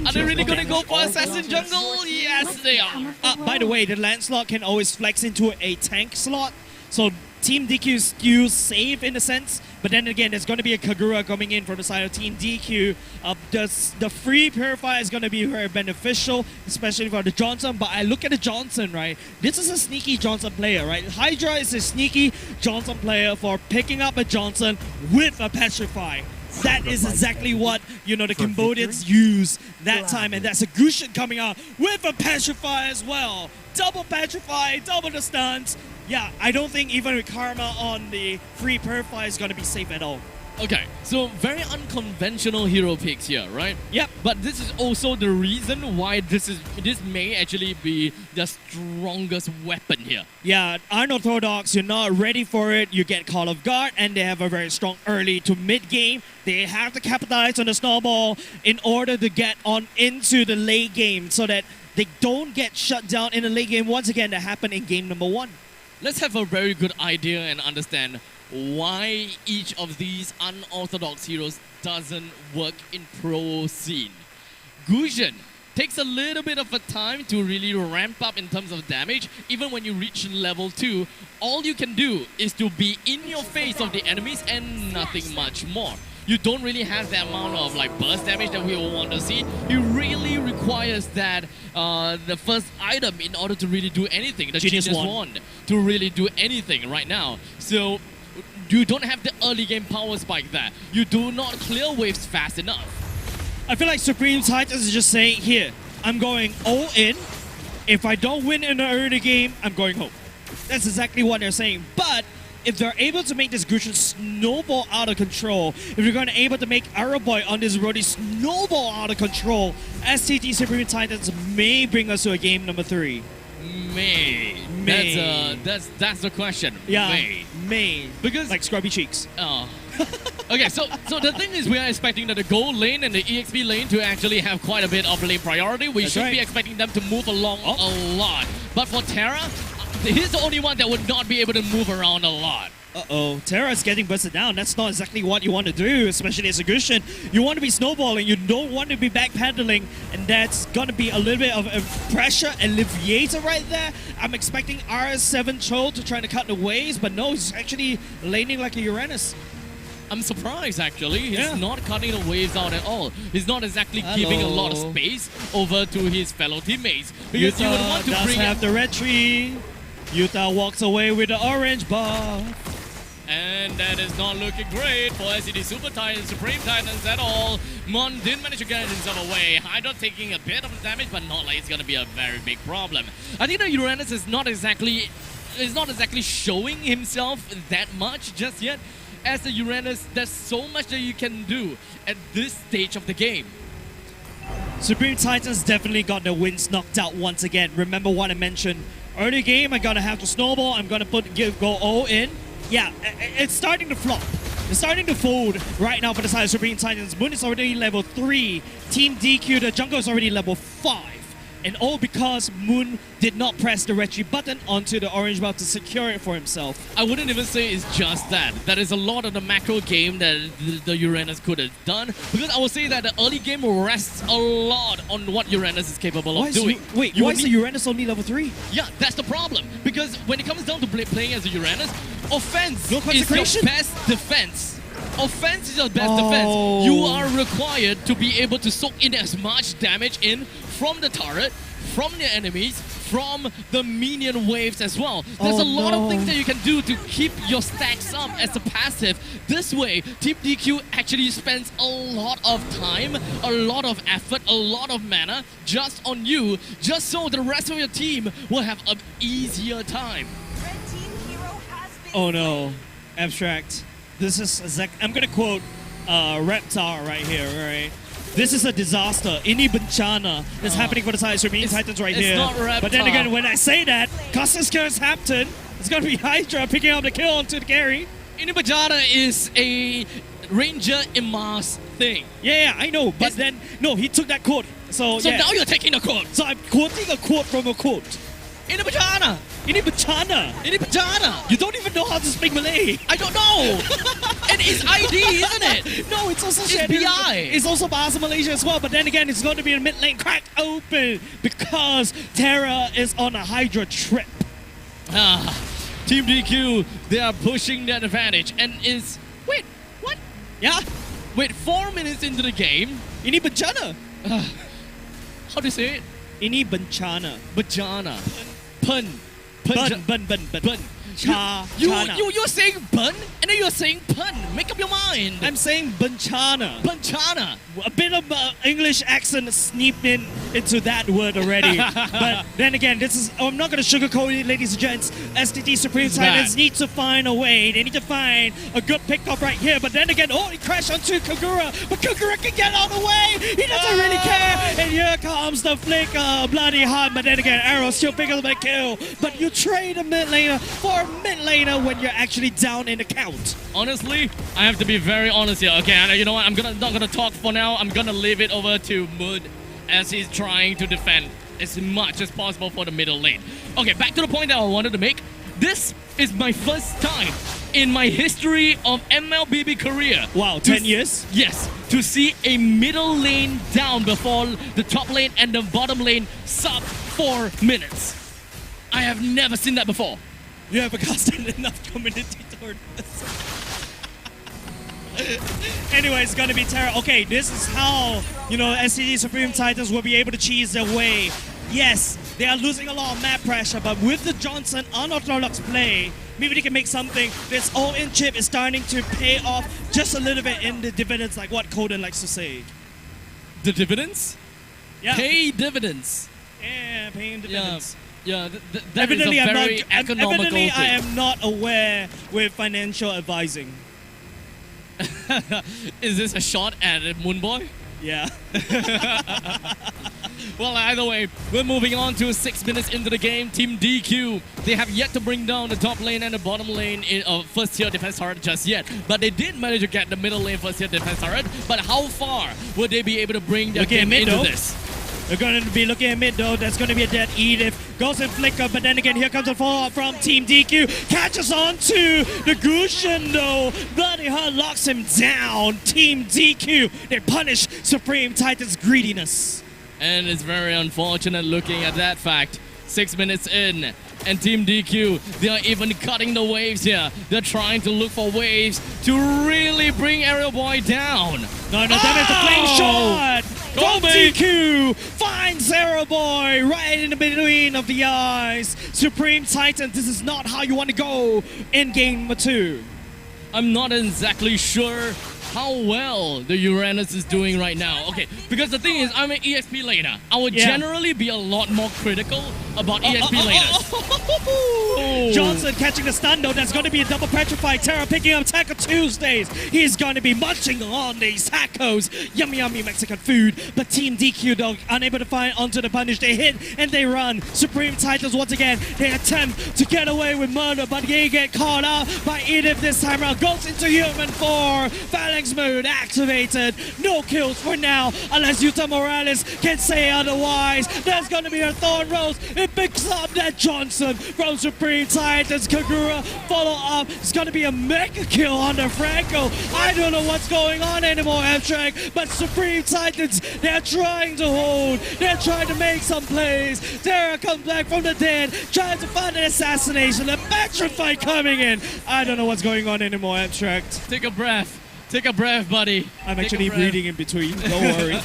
S1: Are they really gonna go for assassin jungle? Yes, they are.
S2: By the way, the Lancelot can always flex into a tank slot, so Team DQ is still safe in a sense. But then again, there's going to be a Kagura coming in from the side of Team DQ. The free Purify is going to be very beneficial, especially for the Johnson. But I look at the Johnson, right? This is a sneaky Johnson player, right? Hydra is a sneaky Johnson player for picking up a Johnson with a Petrify. That is exactly what, you know, the Cambodians use that time. And that's a Gushin coming out with a Petrify as well. Double Petrify, double the stuns. Yeah, I don't think even with Karma on the free Purify is going to be safe at all.
S1: Okay, so very unconventional hero picks here, right?
S2: Yep.
S1: But this is also the reason why this may actually be the strongest weapon here.
S2: Yeah, Unorthodox, you're not ready for it. You get Call of Guard, and they have a very strong early to mid game. They have to capitalize on the snowball in order to get on into the late game so that they don't get shut down in the late game. Once again, that happened in game number 1.
S1: Let's have a very good idea and understand why each of these unorthodox heroes doesn't work in pro scene. Gushin takes a little bit of a time to really ramp up in terms of damage. Even when you reach level 2, all you can do is to be in your face of the enemies and nothing much more. You don't really have that amount of like burst damage that we all want to see. It really requires that the first item in order to really do anything. The
S2: Genius
S1: Genius
S2: Wand.
S1: Wand to really do anything right now. So you don't have the early game power spike there. You do not clear waves fast enough.
S2: I feel like Supreme Titans is just saying, here, I'm going all in. If I don't win in the early game, I'm going home. That's exactly what they're saying. But if they're able to make this Gushin snowball out of control, if you're going to able to make Araboy on this Brody snowball out of control, STT Supreme Titans may bring us to a game number 3.
S1: May. That's the question.
S2: Yeah,
S1: May.
S2: may.
S1: Because
S2: Like scrubby cheeks.
S1: oh. Okay, so the thing is, we are expecting that the gold lane and the EXP lane to actually have quite a bit of lane priority. We
S2: That's
S1: should
S2: right.
S1: be expecting them to move along a lot. But for Terra, he's the only one that would not be able to move around a lot.
S2: Uh-oh, Terra is getting busted down. That's not exactly what you want to do, especially as a Gushin. You want to be snowballing, you don't want to be backpedaling, and that's going to be a little bit of a pressure alleviator right there. I'm expecting RS7 Troll to try to cut the waves, but no, he's actually laning like a Uranus.
S1: I'm surprised, actually. He's
S2: Yeah.
S1: not cutting the waves out at all. He's not exactly giving a lot of space over to his fellow teammates. Because you would want to
S2: does
S1: bring
S2: have the red tree. Utah walks away with the orange buff.
S1: And that is not looking great for SCD Super Titans, Supreme Titans at all. Mon did manage to get himself away. Hydra taking a bit of damage, but not like it's going to be a very big problem. I think the Uranus is not exactly showing himself that much just yet. As the Uranus, there's so much that you can do at this stage of the game.
S2: Supreme Titans definitely got their wins knocked out once again. Remember what I mentioned early game? I'm gonna have to snowball. I'm gonna go all in. Yeah, it's starting to flop. It's starting to fold right now for the side of Supreme Titans. Moon is already level 3. Team DQ, the jungle is already level 5. And all because Moon did not press the retry button onto the orange buff to secure it for himself.
S1: I wouldn't even say it's just that. That is a lot of the macro game that the Uranus could have done. Because I would say that the early game rests a lot on what Uranus is capable of doing.
S2: Why is the Uranus only level 3?
S1: Yeah, that's the problem. Because when it comes down to playing as a Uranus, offense
S2: No
S1: is
S2: consecration?
S1: your best defense. Offense is your best
S2: Oh.
S1: defense. You are required to be able to soak in as much damage in from the turret, from the enemies, from the minion waves as well. There's a lot of things that you can do to keep your stacks up as a passive. This way, Team DQ actually spends a lot of time, a lot of effort, a lot of mana just on you, just so the rest of your team will have an easier time.
S6: Red team hero has been
S2: Oh no, Abstract. This is I'm gonna quote Reptar right here, right? This is a disaster. Ini bencana that's happening for the side of Supreme Titans right
S1: it's
S2: here.
S1: not Reptar.
S2: But then again, when I say that, Costas Curse Hampton, it's gonna be Hydra picking up the kill onto the carry.
S1: Inibajada is a Ranger Imas thing.
S2: Yeah, I know. But then, no, he took that quote. So yeah.
S1: Now you're taking the quote.
S2: So I'm quoting a quote from a quote.
S1: Inibajada!
S2: Ini bencana.
S1: Inibajada!
S2: You don't even know how to speak Malay.
S1: I don't know! And it's ID, isn't it?
S2: No, it's also
S1: It's
S2: shared.
S1: BI.
S2: It's also Bahasa Malaysia as well. But then again, it's going to be a mid lane cracked open because Terra is on a Hydra trip.
S1: Team DQ, they are pushing that advantage and is... Wait, what?
S2: Yeah,
S1: Wait, 4 minutes into the game,
S2: ini bencana.
S1: how do you say it?
S2: Ini bencana.
S1: Bajana. Pun.
S2: Bun. Cha. chana.
S1: You're saying bun and then you're saying pun. Make up your mind.
S2: I'm saying bencana.
S1: Banchana.
S2: A bit of English accent sneaked in into that word already. But then again, I'm not going to sugarcoat it, ladies and gents. STT Supreme
S1: It's
S2: Titans
S1: bad.
S2: need to find a way. They need to find a good pickup right here. But then again, he crashed onto Kagura. But Kagura can get out of the way. He doesn't really care. And here comes the flick bloody hunt. But then again, Arrow still picks up a kill. But you trade a mid laner for a mid laner when you're actually down in the count.
S1: Honestly, I have to be very honest here. Okay, and you know what? I'm not gonna talk for now. I'm gonna leave it over to Mood as he's trying to defend as much as possible for the middle lane. Okay, back to the point that I wanted to make. This is my first time in my history of MLBB career.
S2: Wow, 10 years?
S1: Yes, to see a middle lane down before the top lane and the bottom lane sub 4 minutes. I have never seen that before.
S2: You have casted enough community tournaments. Anyway, it's gonna be Terra. Okay, this is how, SCD Supreme Titans will be able to cheese their way. Yes, they are losing a lot of map pressure, but with the Johnson unorthodox play, maybe they can make something. This all-in chip is starting to pay off just a little bit in the dividends, like what Coden likes to say.
S1: The dividends?
S2: Yeah,
S1: Pay dividends.
S2: yeah, paying dividends.
S1: Yeah, that is
S2: Evidently,
S1: a very economical
S2: evidently, I
S1: thing.
S2: am not aware with financial advising.
S1: Is this a shot at Moonboy?
S2: Yeah.
S1: Well, either way, we're moving on to 6 minutes into the game. Team DQ, they have yet to bring down the top lane and the bottom lane in first tier defense turret just yet. But they did manage to get the middle lane first tier defense turret. But how far would they be able to bring their game into this?
S2: They're going to be looking at mid though. That's going to be a dead Edith. Goes in flicker, but then again, here comes a follow-up from Team DQ. Catches on to the Gusion though. Bloody Hell locks him down. Team DQ, they punish Supreme Titan's greediness.
S1: And it's very unfortunate looking at that fact. 6 minutes in. And Team DQ, they are even cutting the waves here. They're trying to look for waves to really bring Aerial Boy down.
S2: No, that is the flame shot from DQ. Finds Aerial Boy right in the between of the eyes. Supreme Titan, this is not how you want to go in game number 2.
S1: I'm not exactly sure how well the Uranus is doing right now. Okay, because the thing is, I'm an EXP laner. I would generally be a lot more critical about EXP laners.
S2: Johnson catching the stun though. That's going to be a double petrify. Terra picking up Taco Tuesdays. He's going to be munching on these tacos. Yummy, yummy Mexican food. But Team DQ though, unable to find onto the punish. They hit and they run. Supreme Titans once again. They attempt to get away with murder, but they get caught out by Edith this time around. Goes into human 4. Phalanx mode activated. No kills for now, unless Yuta Morales can say otherwise. There's going to be a Thorn Rose. It picks up that Johnson from Supreme Titans. Kagura follow up. It's going to be a mega kill on the Franco. I don't know what's going on anymore, Abstract, but Supreme Titans, they're trying to hold. They're trying to make some plays. Terra comes back from the dead, trying to find an assassination. A petrify coming in. I don't know what's going on anymore, Abstract.
S1: Take a breath. Take a breath, buddy.
S2: I'm actually breathing in between. Don't worry.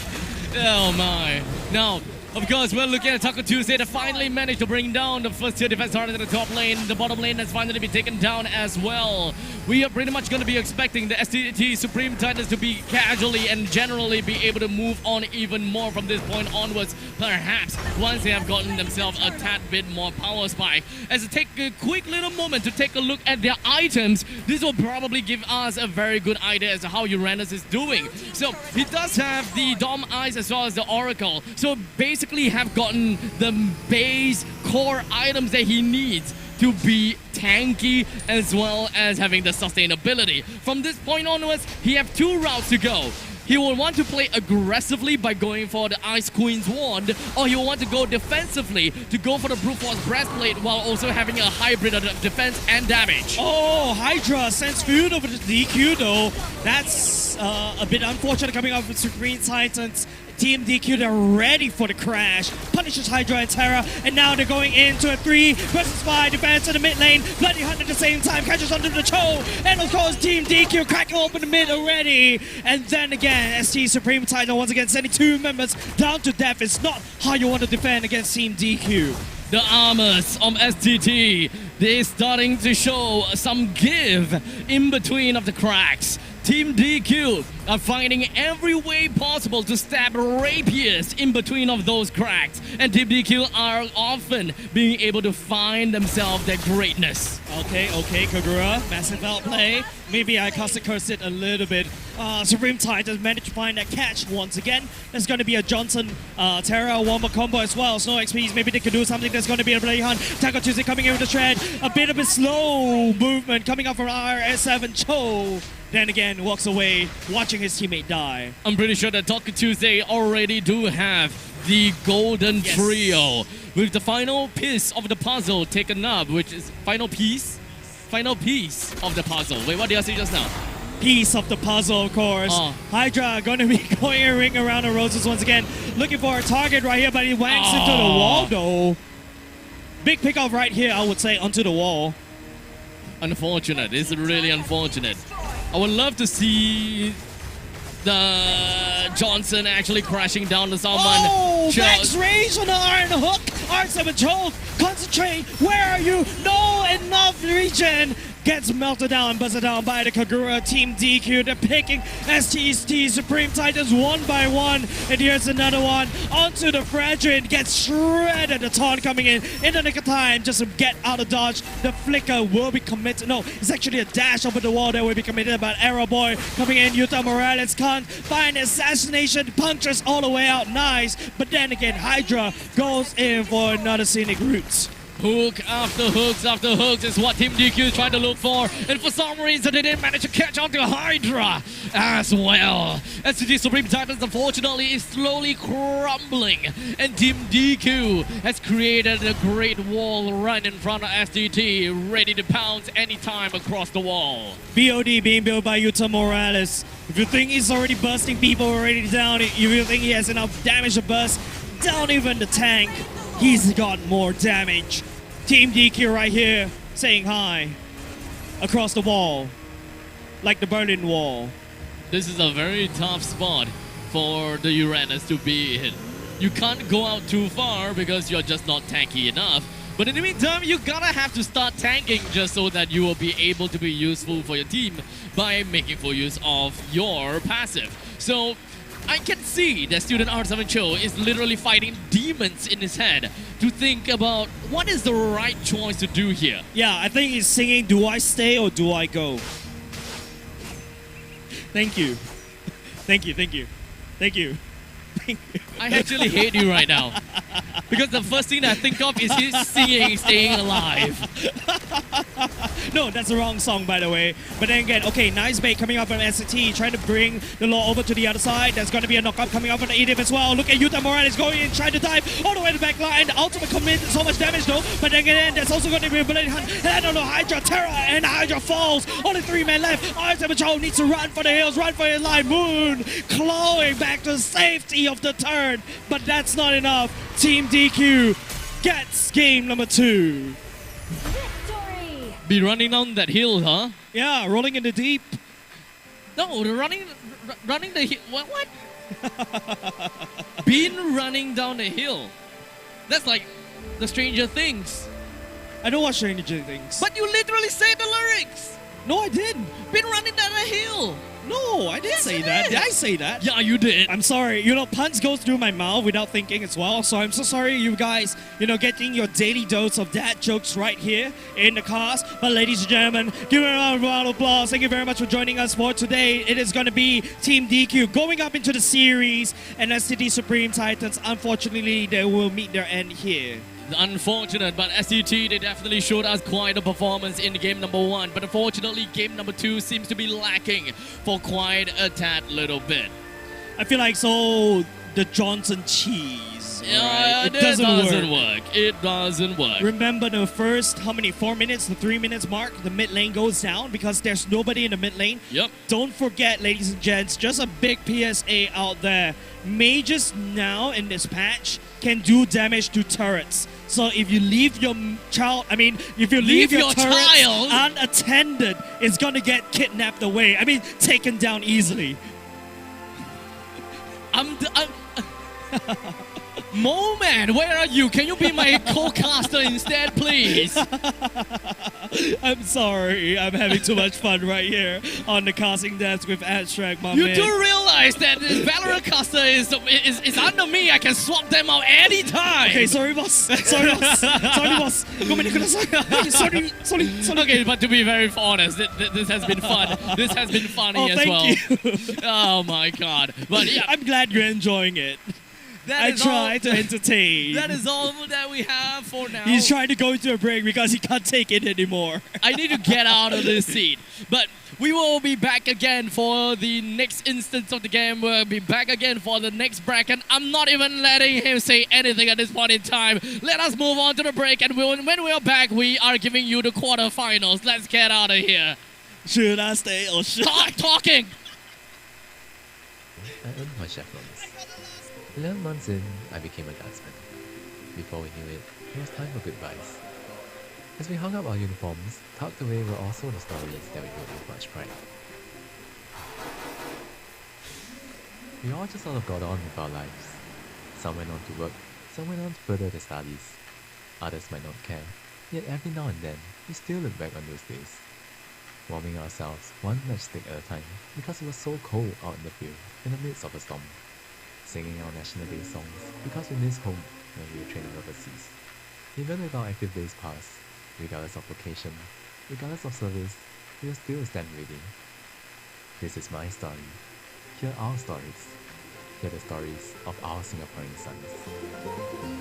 S1: Oh my. Now, of course, we're looking at Taco Tuesday to finally manage to bring down the first tier defense started at the top lane. The bottom lane has finally been taken down as well. We are pretty much going to be expecting the STT Supreme Titans to be casually and generally be able to move on even more from this point onwards. Perhaps once they have gotten themselves a tad bit more power spike. As I take a quick little moment to take a look at their items, this will probably give us a very good idea as to how Uranus is doing. So he does have the Dom Eyes as well as the Oracle. So basically have gotten the base core items that he needs to be tanky as well as having the sustainability. From this point onwards, he have 2 routes to go. He will want to play aggressively by going for the Ice Queen's Wand, or he will want to go defensively to go for the Brute Force Breastplate while also having a hybrid of defense and damage.
S2: Oh, Hydra sends food over to DQ though. That's a bit unfortunate coming up with Supreme Titans. Team DQ, they're ready for the crash. Punishes Hydra and Terra, and now they're going into a 3 versus 5 defense in the mid lane. Bloody Hunt at the same time, catches onto the Cho, and of course Team DQ cracking open the mid already. And then again, ST Supreme Titan once again sending 2 members down to death. It's not how you want to defend against Team DQ.
S1: The armors of STT, they're starting to show some give in between of the cracks. Team DQ are finding every way possible to stab rapiers in between of those cracks. And Team DQ are often being able to find themselves their greatness.
S2: Okay, Kagura, massive outplay. Maybe I cursed it a little bit. Supreme Titans managed to find that catch once again. There's going to be a Johnson Terra Wombo combo as well. Snow XPs, maybe they could do something. There's going to be a Bloody Hunt. Taco Tuesday coming in with the shred. A bit of a slow movement coming up from RS7 Cho. Then again, walks away, watching his teammate die.
S1: I'm pretty sure that Taco Tuesday already do have the golden trio with the final piece of the puzzle taken up, which is final piece of the puzzle. Wait, what did I say just now?
S2: Piece of the puzzle, of course. Hydra going to be going a ring around the roses once again, looking for a target right here, but he wanks into the wall though. Big pickoff right here, I would say, onto the wall.
S1: Unfortunate. It's really unfortunate. I would love to see the Johnson actually crashing down to someone.
S2: Oh, Max Rage on the Iron Hook. R7 choke. Concentrate. Where are you? No enough region. gets melted down and buzzed down by the Kagura Team DQ. They're picking STT Supreme Titans one by one. And here's another one onto the Fragile. Gets shredded. The taunt coming in the nick of time just to get out of dodge. The flicker will be committed. No, it's actually a dash over the wall that will be committed by Arrow Boy coming in. Yuta Morales can't find assassination. Punctures all the way out. Nice. But then again, Hydra goes in for another scenic route.
S1: Hook after hooks is what Team DQ is trying to look for. And for some reason, they didn't manage to catch on to Hydra as well. SCG Supreme Titans, unfortunately, is slowly crumbling. And Team DQ has created a great wall right in front of SDT, ready to pounce anytime across the wall.
S2: BOD being built by Yuta Morales. If you think he's already busting people already down, if you think he has enough damage to bust down even the tank, he's got more damage. Team DQ right here saying hi across the wall, like the Berlin Wall.
S1: This is a very tough spot for the Uranus to be in. You can't go out too far because you're just not tanky enough. But in the meantime, you gotta have to start tanking just so that you will be able to be useful for your team by making full use of your passive. So I can see that Student R7 Cho is literally fighting demons in his head to think about what is the right choice to do here.
S2: Yeah, I think he's singing, do I stay or do I go? Thank you. Thank you, thank you. Thank you. Thank you.
S1: I actually hate you right now. Because the first thing that I think of is his singing Staying Alive.
S2: No, that's the wrong song, by the way. But then again, okay, nice bait coming up from SCT, trying to bring the law over to the other side. There's going to be a knockup coming up from the EDIF as well. Look at Yuta Morales going in, trying to dive all the way to the back line. The ultimate commit, so much damage though. But then again, there's also going to be a Bloody Hunt. And I don't know, Hydra Terra, and Hydra falls. Only 3 men left. R7 Cho needs to run for the hills, run for his life. Moon clawing back to safety of the turn. But that's not enough. Team DQ gets game number 2.
S6: Victory!
S1: Be running down that hill, huh?
S2: Yeah, rolling in the deep.
S1: No, the running the hill. What? Been running down the hill. That's like the Stranger Things.
S2: I don't watch Stranger Things.
S1: But you literally say the lyrics.
S2: No, I didn't.
S1: Been running down the hill.
S2: No, I didn't
S1: Yes,
S2: say
S1: you
S2: that.
S1: did.
S2: Did I say that?
S1: Yeah, you did.
S2: I'm sorry. You know, puns goes through my mouth without thinking as well. So I'm so sorry, you guys, getting your daily dose of dad jokes right here in the cast. But ladies and gentlemen, give it a round of applause. Thank you very much for joining us for today. It is going to be Team DQ going up into the series. And SCT Supreme Titans, unfortunately, they will meet their end here.
S1: Unfortunate, but SCT, they definitely showed us quite a performance in game number 1. But unfortunately, game number 2 seems to be lacking for quite a tad little bit.
S2: I feel like the Johnson cheese.
S1: Yeah,
S2: right?
S1: it doesn't work. It doesn't work.
S2: Remember the first, 4 minutes, the 3 minutes mark, the mid lane goes down because there's nobody in the mid lane.
S1: Yep.
S2: Don't forget, ladies and gents, just a big PSA out there. Mages now in this patch can do damage to turrets. So if you leave your if you leave your turrets
S1: child
S2: unattended, it's gonna get kidnapped away. Taken down easily.
S1: Mo man, where are you? Can you be my co-caster instead, please?
S2: I'm sorry. I'm having too much fun right here on the casting desk with Abstract, my
S1: You
S2: man.
S1: do realize that this Valorant caster is under me. I can swap them out anytime.
S2: Okay, sorry, boss. Sorry, boss. Sorry, boss. Sorry.
S1: Okay, but to be very honest, this has been fun. This has been funny as well.
S2: Thank you.
S1: Oh my god. But yeah,
S2: I'm glad you're enjoying it. I try to entertain.
S1: That is all that we have for now.
S2: He's trying to go into a break because he can't take it anymore.
S1: I need to get out of this seat. But we will be back again for the next instance of the game. We'll be back again for the next bracket. I'm not even letting him say anything at this point in time. Let us move on to the break. And when we're back, we are giving you the quarterfinals. Let's get out of here.
S2: Should I stay or should
S1: Stop talking!
S3: I earned my chevrons. 11 months in, I became a guardsman. Before we knew it, it was time for goodbyes. As we hung up our uniforms, tucked away were also the stories that we wrote with much pride. We all just sort of got on with our lives. Some went on to work, some went on to further their studies. Others might not care, yet every now and then, we still look back on those days. warming ourselves one matchstick at a time because it was so cold out in the field in the midst of a storm, singing our National Day songs because we missed home when we were training overseas. Even with our active days pass, regardless of location, regardless of service, we will still stand ready. This is my story. Hear our stories. Hear the stories of our Singaporean sons.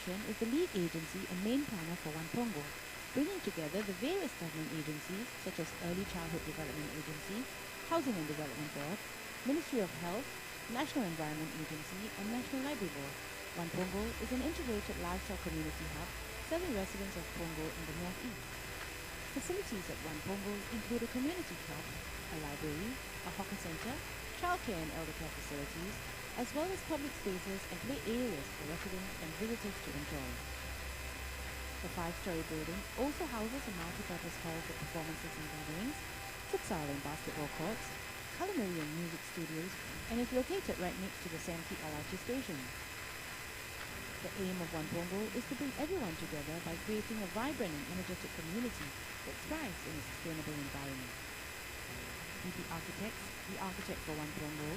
S4: Commission is the lead agency and main planner for One Pongo, bringing together the various government agencies such as Early Childhood Development Agency, Housing and Development Board, Ministry of Health, National Environment Agency, and National Library Board. One Pongo is an integrated lifestyle community hub serving residents of Pongo in the northeast. Facilities at One Pongo include a community club, a library, a hawker centre, childcare and elder care facilities, as well as public spaces and play areas for residents and visitors to enjoy. The 5-story building also houses a multi-purpose hall for performances and gatherings, futsal and basketball courts, culinary and music studios, and is located right next to the Samki LRT station. The aim of One Pongo is to bring everyone together by creating a vibrant and energetic community that thrives in a sustainable environment. DP Architects, the architect for One Pongo,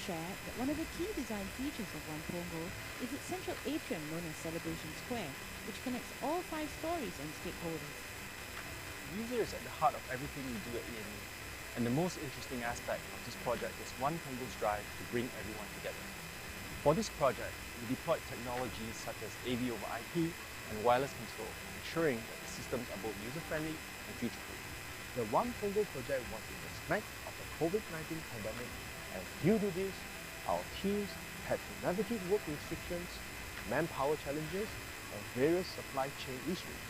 S4: shared that one of the key design features of One Pongo is its central atrium known as Celebration Square, which connects all 5 stories and stakeholders.
S5: User is at the heart of everything we do at EME, and the most interesting aspect of this project is One Pongo's drive to bring everyone together. For this project, we deployed technologies such as AV over IP and wireless control, ensuring that the systems are both user-friendly and future-proof.
S7: The One Pongo project was in the smack of the COVID-19 pandemic, and due to this, our teams had to navigate work restrictions, manpower challenges, and various supply chain issues.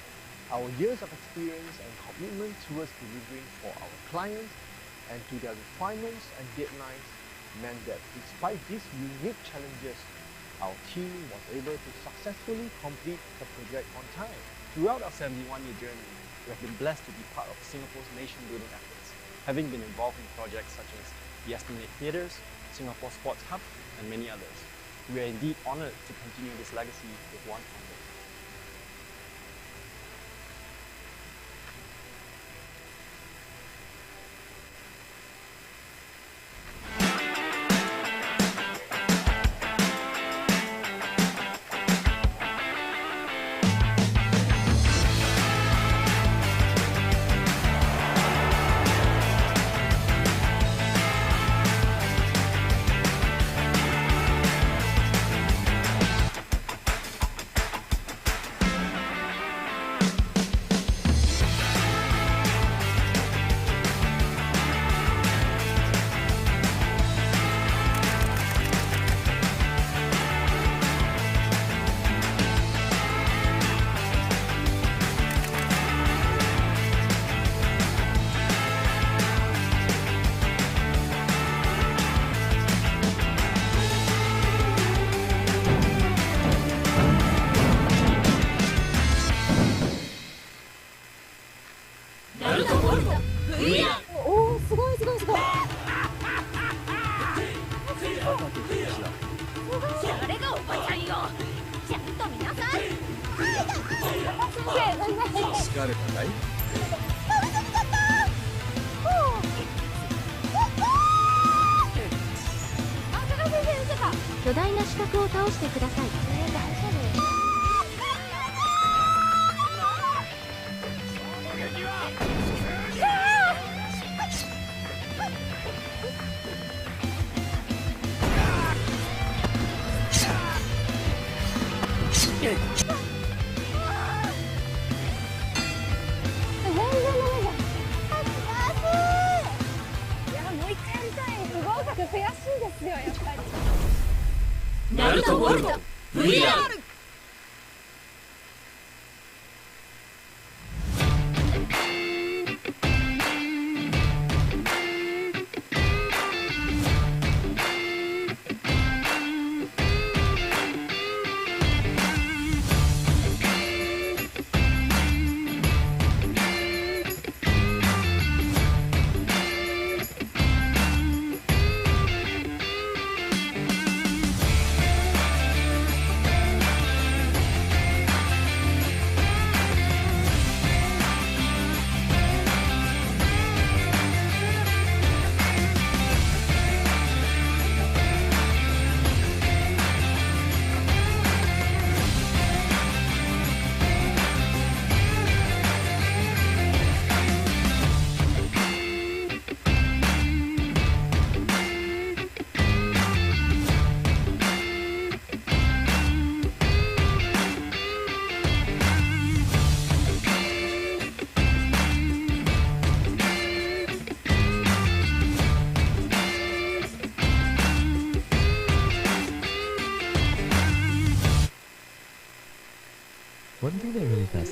S7: Our years of experience and commitment towards delivering for our clients and to their requirements and deadlines meant that despite these unique challenges, our team was able to successfully complete the project on time.
S5: Throughout our 71-year journey, we have been blessed to be part of Singapore's nation-building efforts, having been involved in projects such as the Esplanade Theatres, Singapore Sports Hub, and many others. We are indeed honoured to continue this legacy with One Pongo.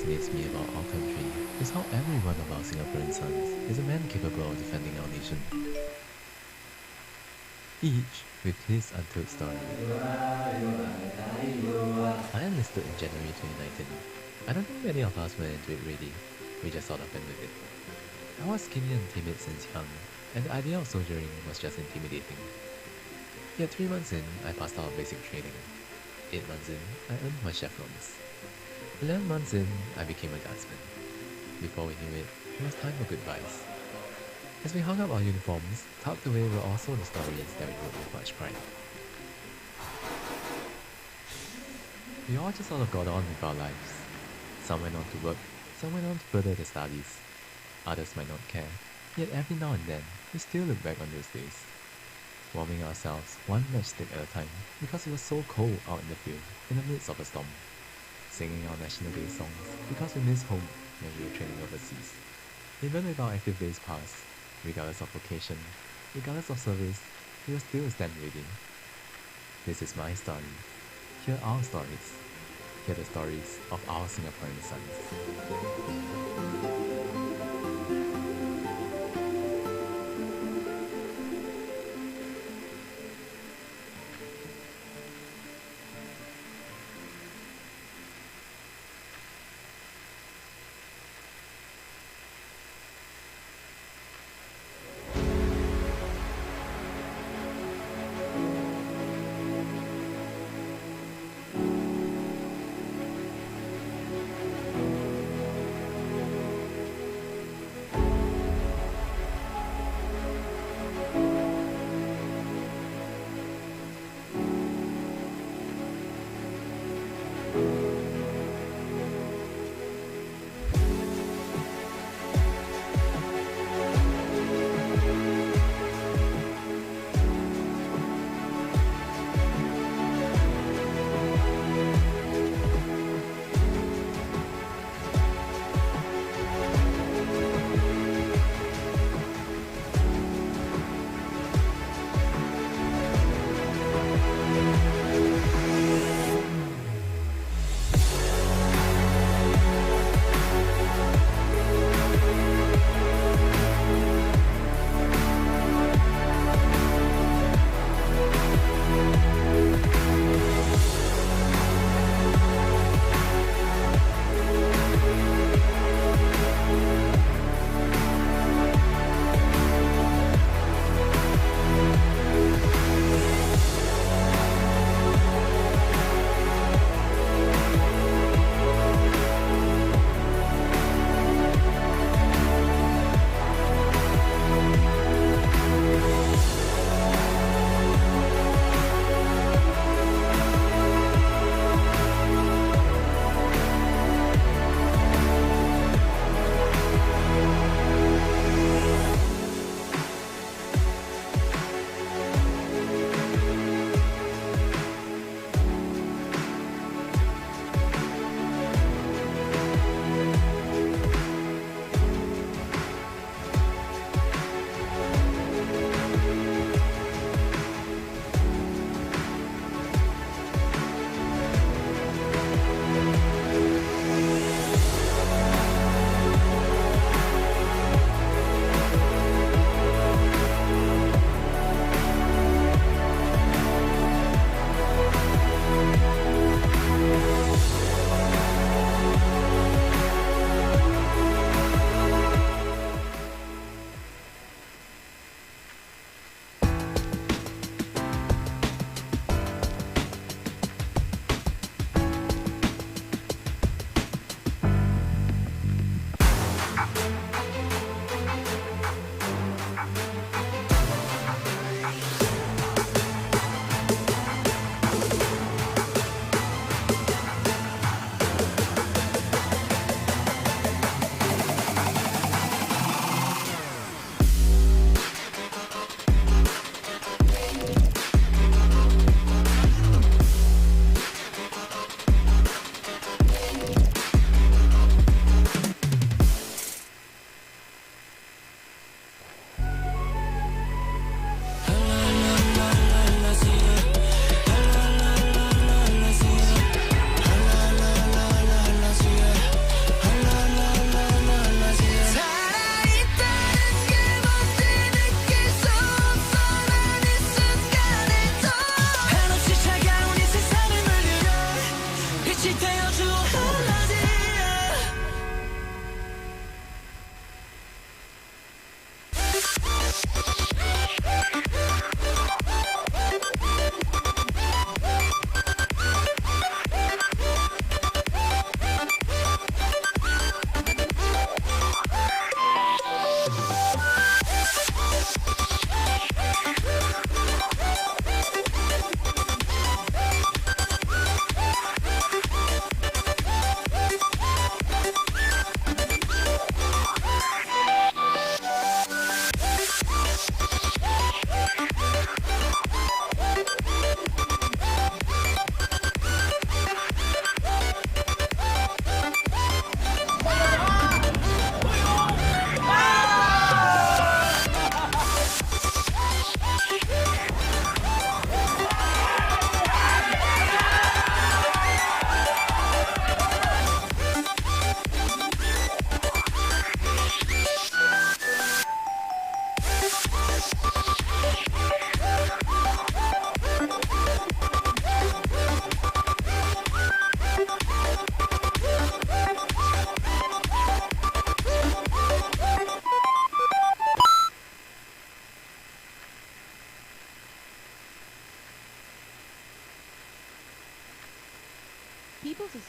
S3: fascinates me about our country is how every one of our Singaporean sons is a man capable of defending our nation. Each with his untold story. I enlisted in January 2019. I don't think many of us went into it ready. We just sort of went with it. I was skinny and timid since young, and the idea of soldiering was just intimidating. Yet 3 months in, I passed out basic training. 8 months in, I earned my chevrons. 11 months in, I became a guardsman. Before we knew it, it was time for goodbyes. As we hung up our uniforms, tucked away were also the stories that we wrote with much pride. We all just sort of got on with our lives. Some went on to work, some went on to further their studies. Others might not care, yet every now and then, we still look back on those days. Warming ourselves one matchstick at a time because it was so cold out in the field in the midst of a storm. Singing our National Day songs because we missed home when we were training overseas. Even with our active days pass, regardless of vocation, regardless of service, we will still stand ready. This is my story. Hear our stories. Hear the stories of our Singaporean sons.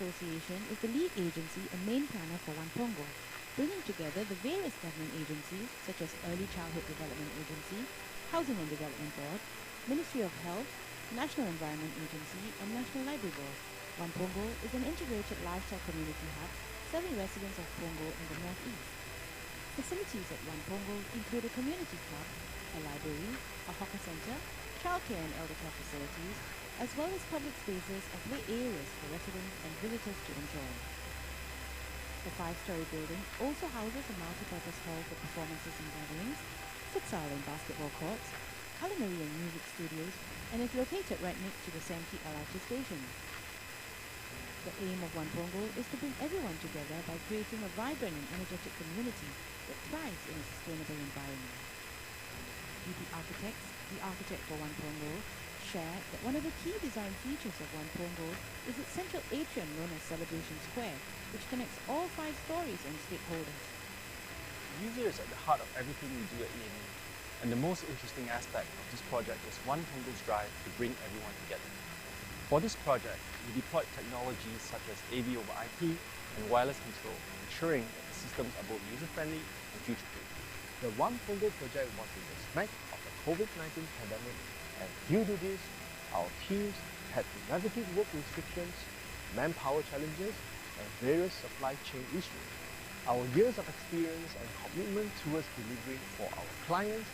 S4: Association is the lead agency and main planner for One Pongo, bringing together the various government agencies such as Early Childhood Development Agency, Housing and Development Board, Ministry of Health, National Environment Agency, and National Library Board. One Pongo is an integrated lifestyle community hub serving residents of Pongo in the northeast. Facilities at One Pongo include a community club, a library, a hawker centre, childcare and elder care facilities, as well as public spaces and play areas for residents and visitors to enjoy. The 5-story building also houses a multi-purpose hall for performances and gatherings, futsal and basketball courts, culinary and music studios, and is located right next to the Semki LRT station. The aim of One Pongo is to bring everyone together by creating a vibrant and energetic community that thrives in a sustainable environment. DP Architects, the architect for One Pongo, shared that one of the key design features of One Pongo is its central atrium known as Celebration Square, which connects all 5 stories and stakeholders.
S5: User is at the heart of everything we do at EME, and the most interesting aspect of this project is One Pongo's drive to bring everyone together. For this project, we deployed technologies such as AV over IP and wireless control, ensuring that the systems are both user-friendly and future-proof.
S7: The One Pongo project was in the smack of the COVID-19 pandemic, and due to this, our teams had to navigate work restrictions, manpower challenges, and various supply chain issues. Our years of experience and commitment towards delivering for our clients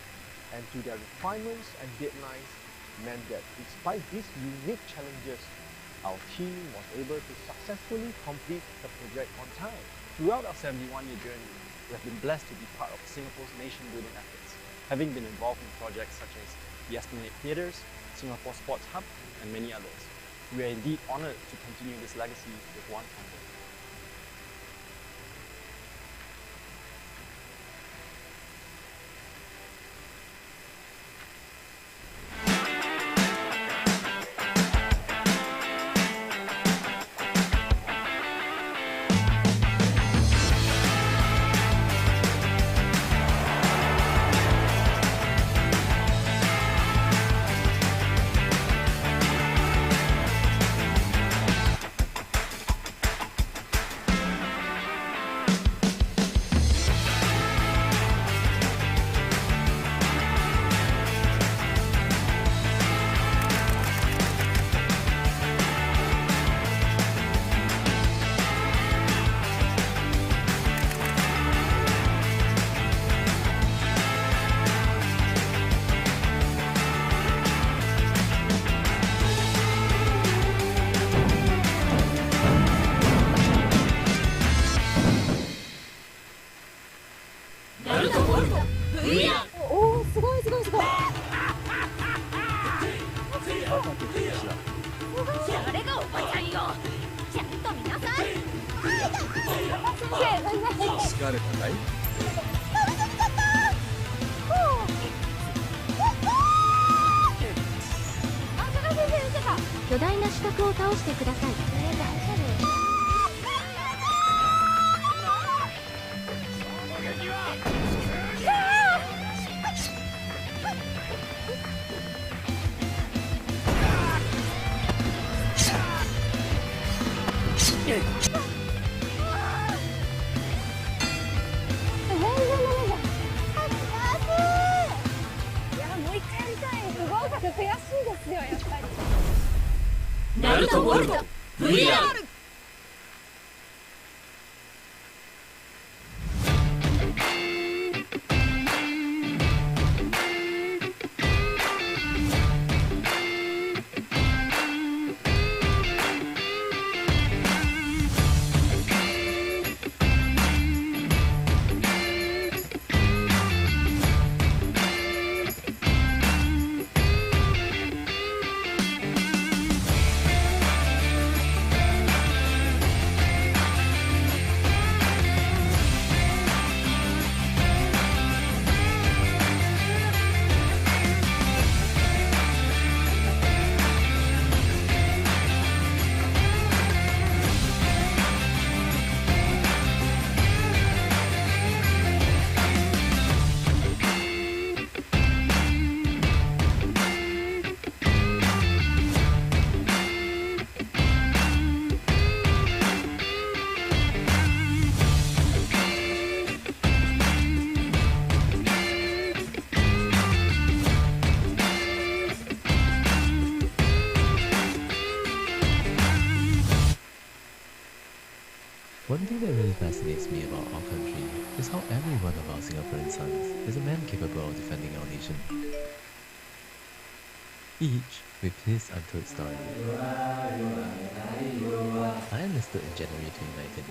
S7: and to their requirements and deadlines meant that despite these unique challenges, our team was able to successfully complete the project on time.
S5: Throughout our 71-year journey, we have been blessed to be part of Singapore's nation-building efforts, having been involved in projects such as the Esplanade Theatres, Singapore Sports Hub, and many others. We are indeed honoured to continue this legacy with One Pongo.
S3: fascinates me about our country is how every one of our Singaporean sons is a man capable of defending our nation. Each with his untold story. I enlisted in January 2019.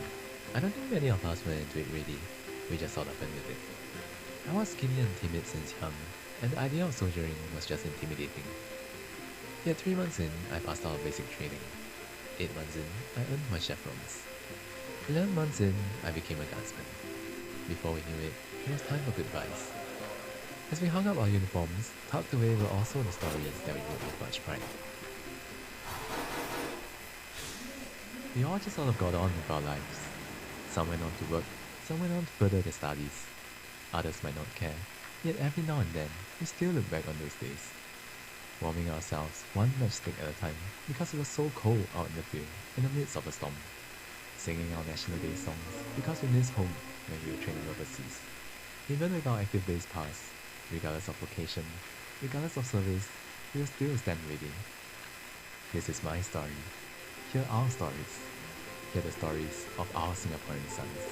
S3: I don't think many of us went into it ready. We just sort of went with it. I was skinny and timid since young, and the idea of soldiering was just intimidating. Yet 3 months in, I passed out of basic training. 8 months in, I earned my chevrons. 11 months in, I became a guardsman. Before we knew it, it was time for goodbyes. As we hung up our uniforms, tucked away were also the stories that we wrote with much pride. We all just sort of got on with our lives. Some went on to work, some went on to further their studies. Others might not care, yet every now and then, we still look back on those days. Warming ourselves one matchstick at a time because it was so cold out in the field in the midst of a storm. Singing our National Day songs because we miss home when we were training overseas. Even with our active base pass, regardless of location, regardless of service, we will still stand ready. This is my story. Hear our stories. Hear the stories of our Singaporean sons.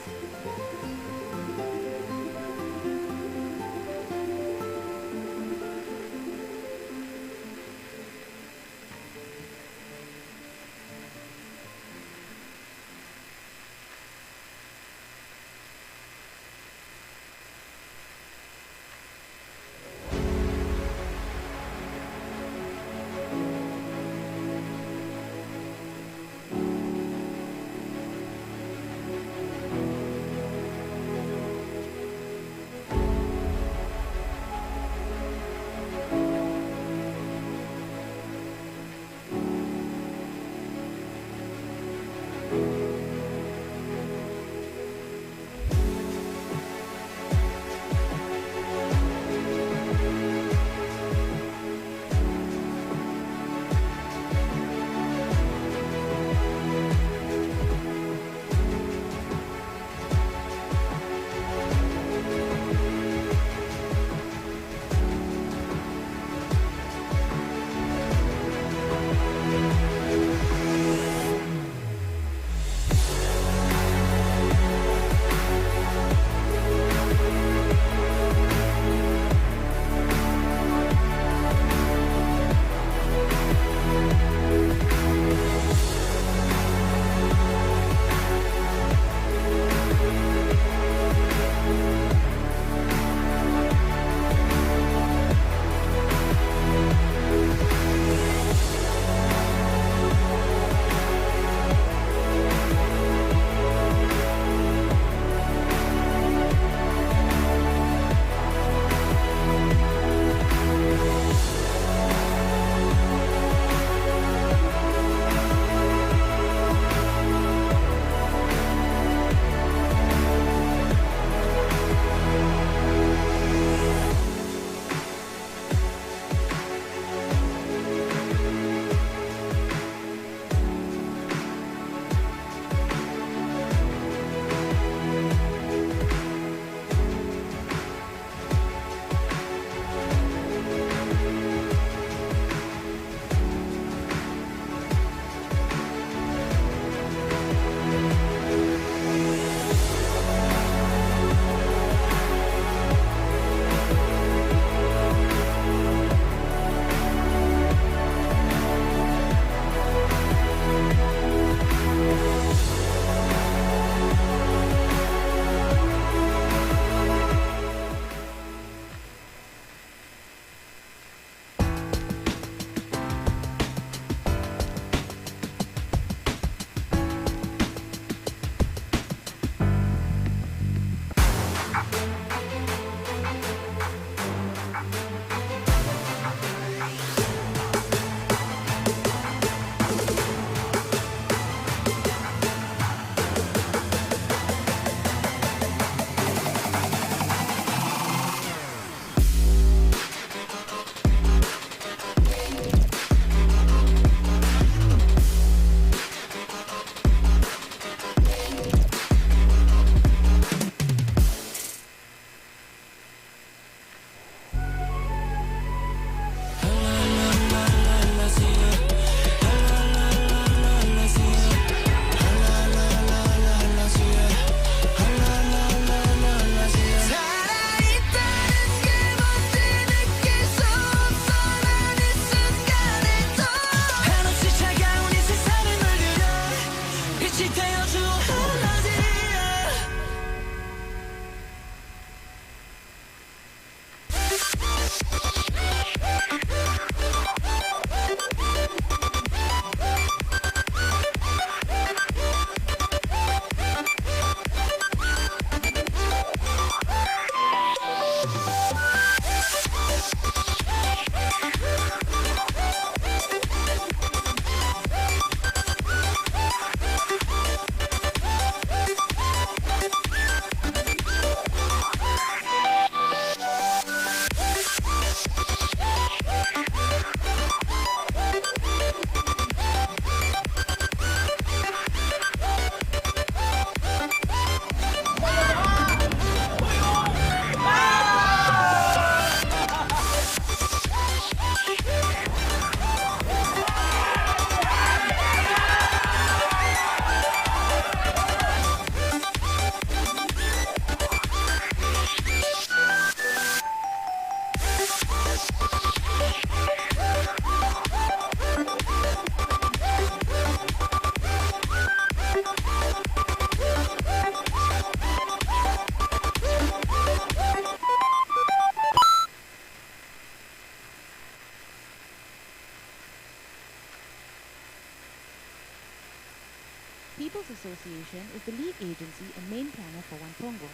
S4: Association is the lead agency and main planner for One Pongo,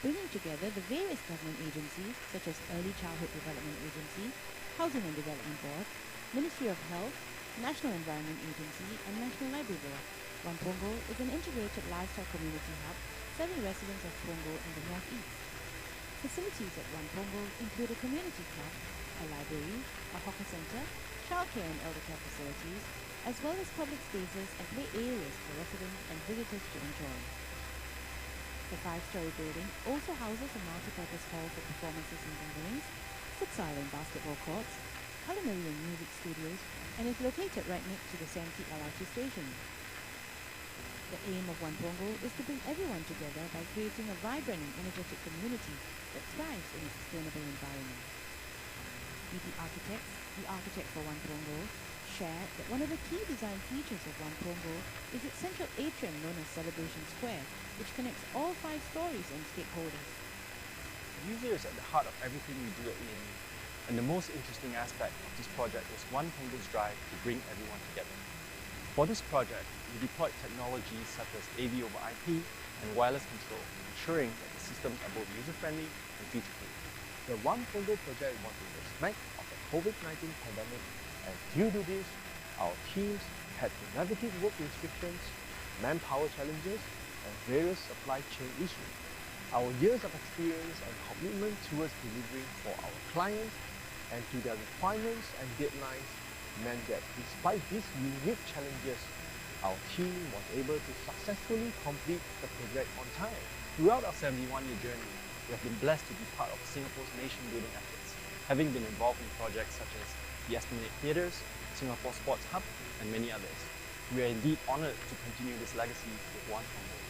S4: bringing together the various government agencies such as Early Childhood Development Agency, Housing and Development Board, Ministry of Health, National Environment Agency, and National Library Board. One Pongo is an integrated lifestyle community hub serving residents of Pongo and the Northeast. Facilities at One Pongo include a community club, a library, a hawker center, childcare and elder care facilities, as well as public spaces and play areas for residents and visitors to enjoy. The 5-story building also houses a multi-purpose hall for performances and gatherings, futsal and basketball courts, culinary and music studios, and is located right next to the Santee LRT station. The aim of One Pongo is to bring everyone together by creating a vibrant and energetic community that thrives in a sustainable environment. BT Architects, the architect for One Pongo, shared that one of the key design features of One Pongo is its central atrium known as Celebration Square, which connects all 5 stories and stakeholders.
S5: The user is at the heart of everything we do at EME, and the most interesting aspect of this project is One Pongo's drive to bring everyone together. For this project, we deployed technologies such as AV over IP and wireless control, ensuring that the systems are both user-friendly and future-proof.
S7: The One Pongo project was in the smack of the COVID-19 pandemic, and due to this, our teams had to navigate work restrictions, manpower challenges, and various supply chain issues. Our years of experience and commitment towards delivering for our clients and to their requirements and deadlines meant that despite these unique challenges, our team was able to successfully complete the project on time.
S5: Throughout our 71-year journey, we have been blessed to be part of Singapore's nation-building efforts, having been involved in projects such as the Esplanade Theatres, Singapore Sports Hub, and many others. We are indeed honoured to continue this legacy with One Pongo.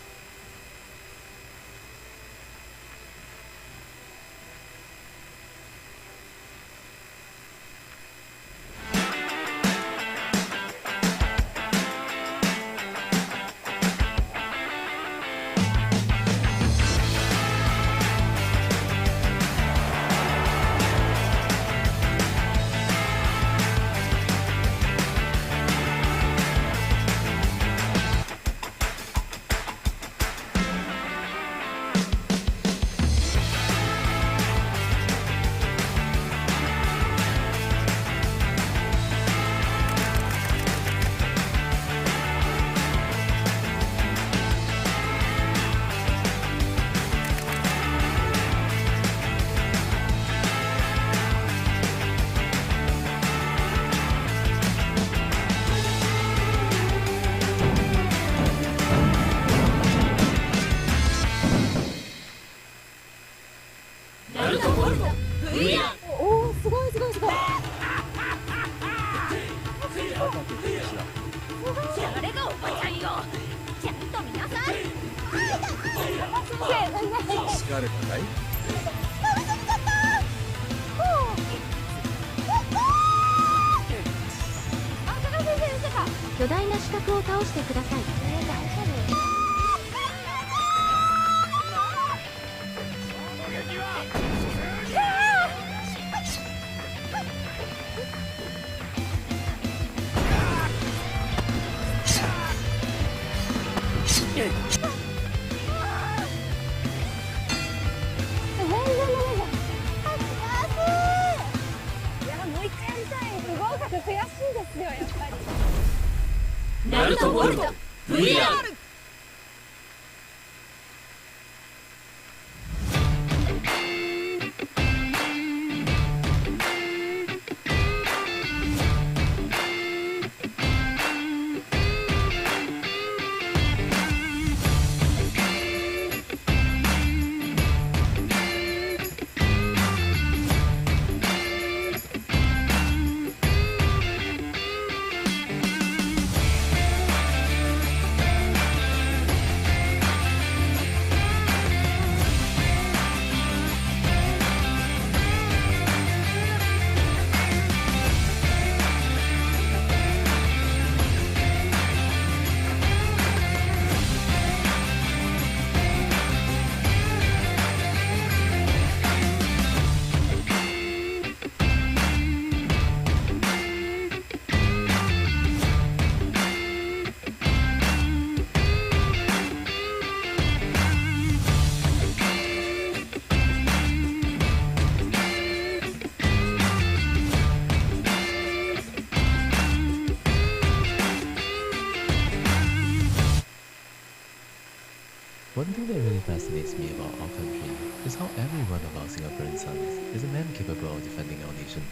S3: really fascinates me about our country is how every one of our Singaporean sons is a man capable of defending our nation.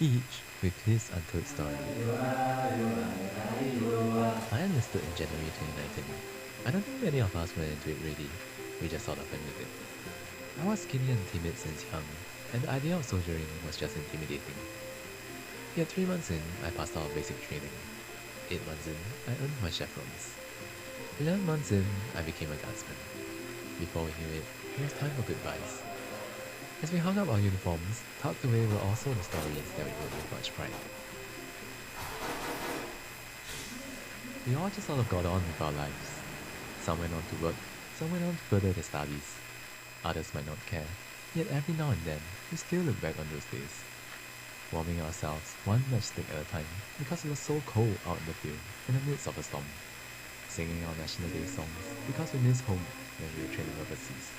S3: Each with his untold story. I enlisted in January 2019. I don't think many of us went into it ready. We just sort of went with it. I was skinny and timid since young, and the idea of soldiering was just intimidating. Yet 3 months in, I passed out of basic training. 8 months in, I earned my chevrons. 11 months in, I became a guardsman. Before we knew it, it was time for goodbyes. As we hung up our uniforms, tucked away were also the stories that we wrote with much pride. We all just sort of got on with our lives. Some went on to work, some went on to further their studies. Others might not care, yet every now and then, we still look back on those days. Warming ourselves one matchstick at a time because it was so cold out in the field in the midst of a storm. Singing our National Day songs because we missed home when we were training overseas.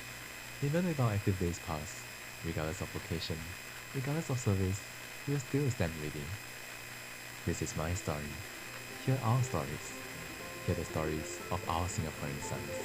S3: Even with our active days past, regardless of vocation, regardless of service, we will still stand ready. This is my story. Hear our stories. Hear the stories of our Singaporean sons.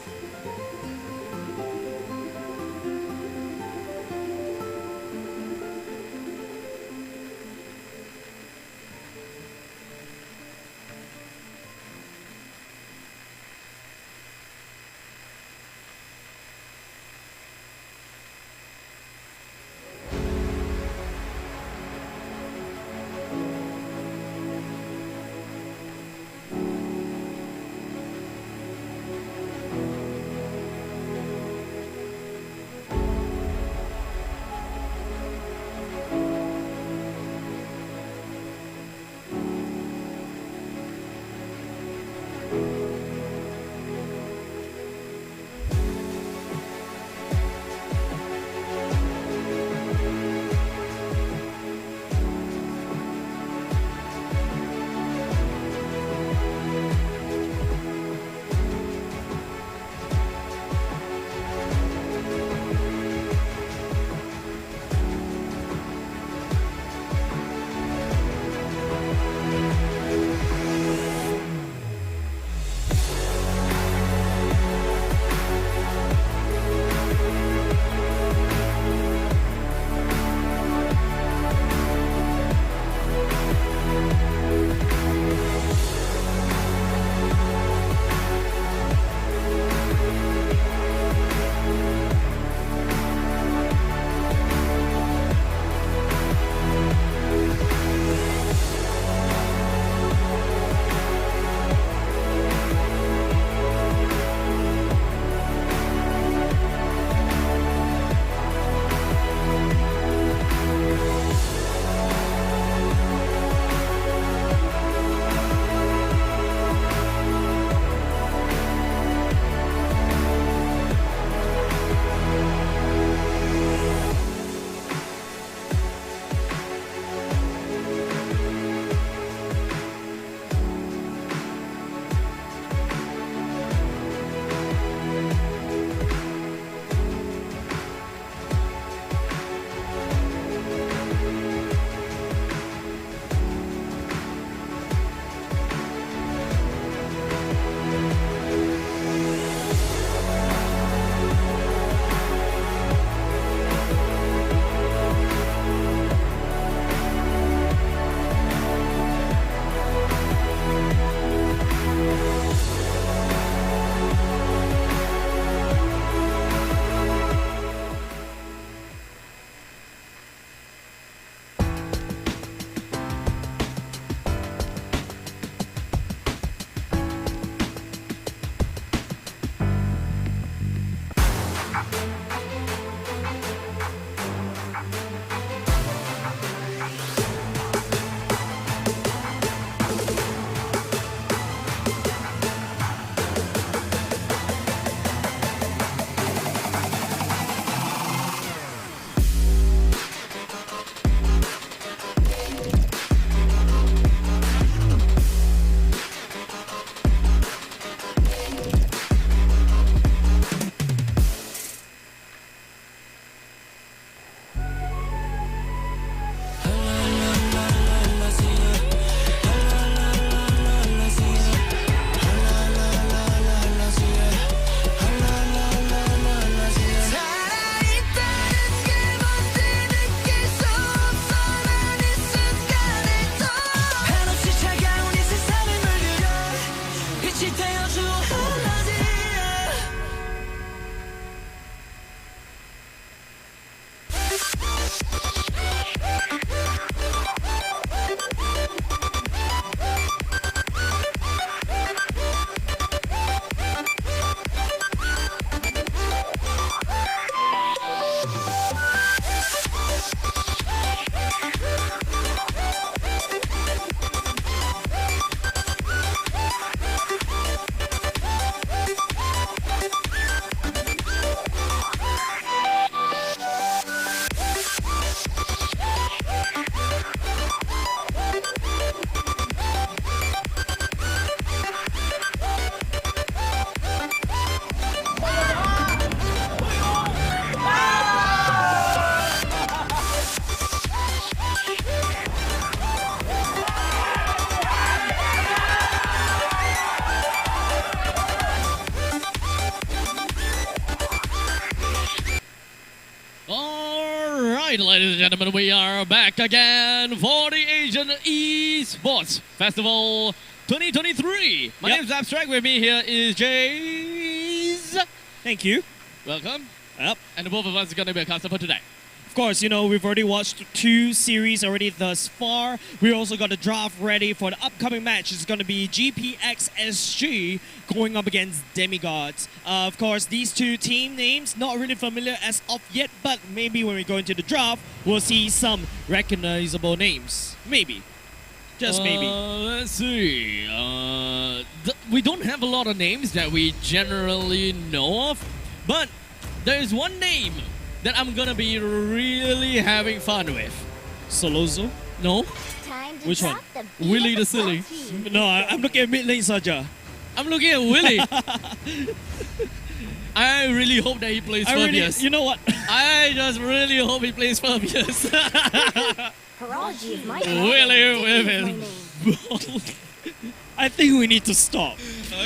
S1: right, ladies and gentlemen, we are back again for the Asian Esports Festival 2023. My
S2: Yep.
S1: name is Abstract. With me here is Jays.
S2: Thank you.
S1: Welcome.
S2: Yep.
S1: And the both of us are going to be a caster for today.
S2: Of course, you know, we've already watched 2 series already thus far. We also got the draft ready for the upcoming match. It's going to be GPX SG going up against Demigods. Of course, these 2 team names, not really familiar as of yet, but maybe when we go into the draft, we'll see some recognizable names. Maybe. Just maybe.
S1: Let's see. We don't have a lot of names that we generally know of, but there is one name that I'm gonna be really having fun with.
S2: Solozo?
S1: No?
S6: Time to
S2: Which one?
S6: drop the beat
S1: Willie the
S6: of
S1: Silly.
S6: party.
S2: No, I'm looking at mid lane Saja.
S1: I'm looking at Willie. I really hope that he plays Furbius.
S2: You know what?
S1: I just really hope he plays Furbius.
S6: Horology is my
S1: Willie with his
S6: name.
S2: I think we need to stop.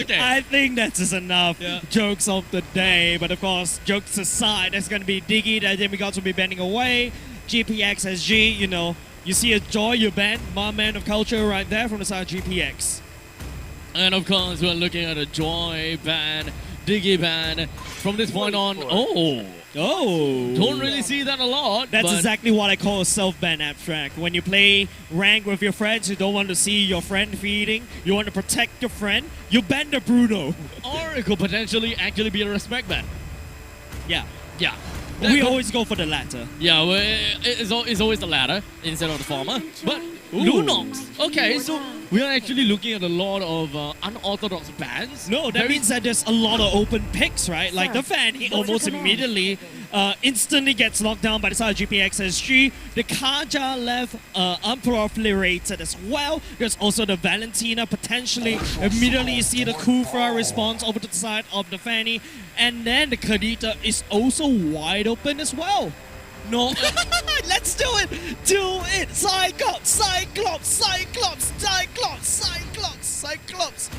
S1: Okay.
S2: I think that's just enough
S1: Yeah.
S2: jokes of the day. But of course, jokes aside, there's going to be Diggy that Demigods will be bending away. GPX SG, you know, you see a Joy, you bend. My man of culture right there from the side of GPX.
S1: And of course, we're looking at a Joy ban, Diggy ban. From this point on, don't really see that a lot.
S2: That's
S1: but
S2: exactly what I call a self-ban abstract. When you play rank with your friends, you don't want to see your friend feeding, you want to protect your friend, you ban the Bruno.
S1: Or it could potentially actually be a respect ban.
S2: Yeah.
S1: Yeah.
S2: We always go for the latter.
S1: Yeah, well, it's always the latter instead of the former. But Lunox. Okay, so we are actually looking at a lot of unorthodox bans.
S2: No, that means that there's a lot of open picks, right? Like the fan, he almost immediately, instantly gets knocked down by the side of GPX SG. The Kaja left unproliferated as well. There's also the Valentina potentially immediately see the Kufra response over to the side of the Fanny. And then the Kadita is also wide open as well. No, let's do it! Do it! Cyclops! Cyclops! Cyclops! Cyclops! Cyclops! Cyclops!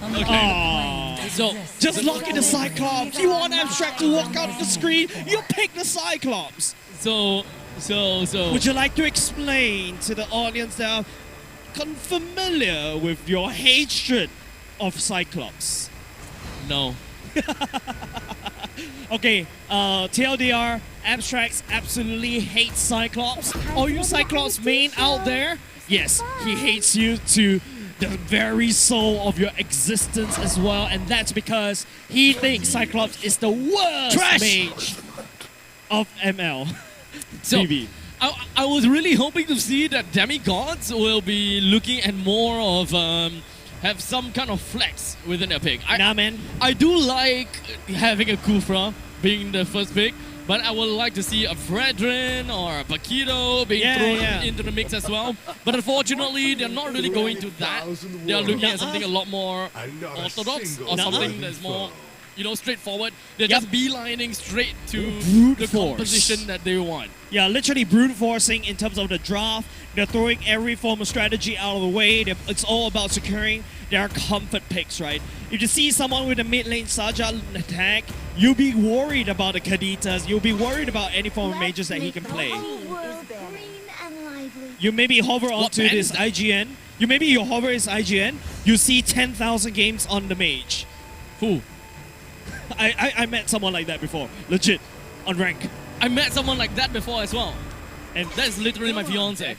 S1: Okay. So
S2: Just lock in the Cyclops! You want Abstract to walk out of the screen? You pick the Cyclops!
S1: So
S2: Would you like to explain to the audience that are familiar with your hatred of Cyclops?
S1: no.
S2: Okay, TLDR, Abstracts absolutely hates Cyclops. All you Cyclops main out there, yes, he hates you to the very soul of your existence as well, and that's because he thinks Cyclops is the worst mage of ML.
S1: So
S2: BB.
S1: I was really hoping to see that Demigods will be looking at more of have some kind of flex within their pick.
S2: Nah, man.
S1: I do like having a Kufra being the first pick, but I would like to see a Fredrin or a Paquito being thrown into the mix as well. But unfortunately, they're not really going to that. They're looking at something a lot more orthodox or something that's more, you know, straightforward. They're just beelining straight to the composition that they want.
S2: Yeah, literally brute forcing in terms of the draft. They're throwing every form of strategy out of the way. It's all about securing their comfort picks, right? If you see someone with a mid lane Saja attack, you'll be worried about the Kaditas. You'll be worried about any form of mages that he can play.
S6: World green and lively.
S2: You maybe hover onto
S1: band
S2: this
S1: is that?
S2: IGN. You hover his IGN. You see 10,000 games on the mage.
S1: Who?
S2: I met someone like that before. Legit. On rank.
S1: I met someone like that before as well. And that's literally my fiance.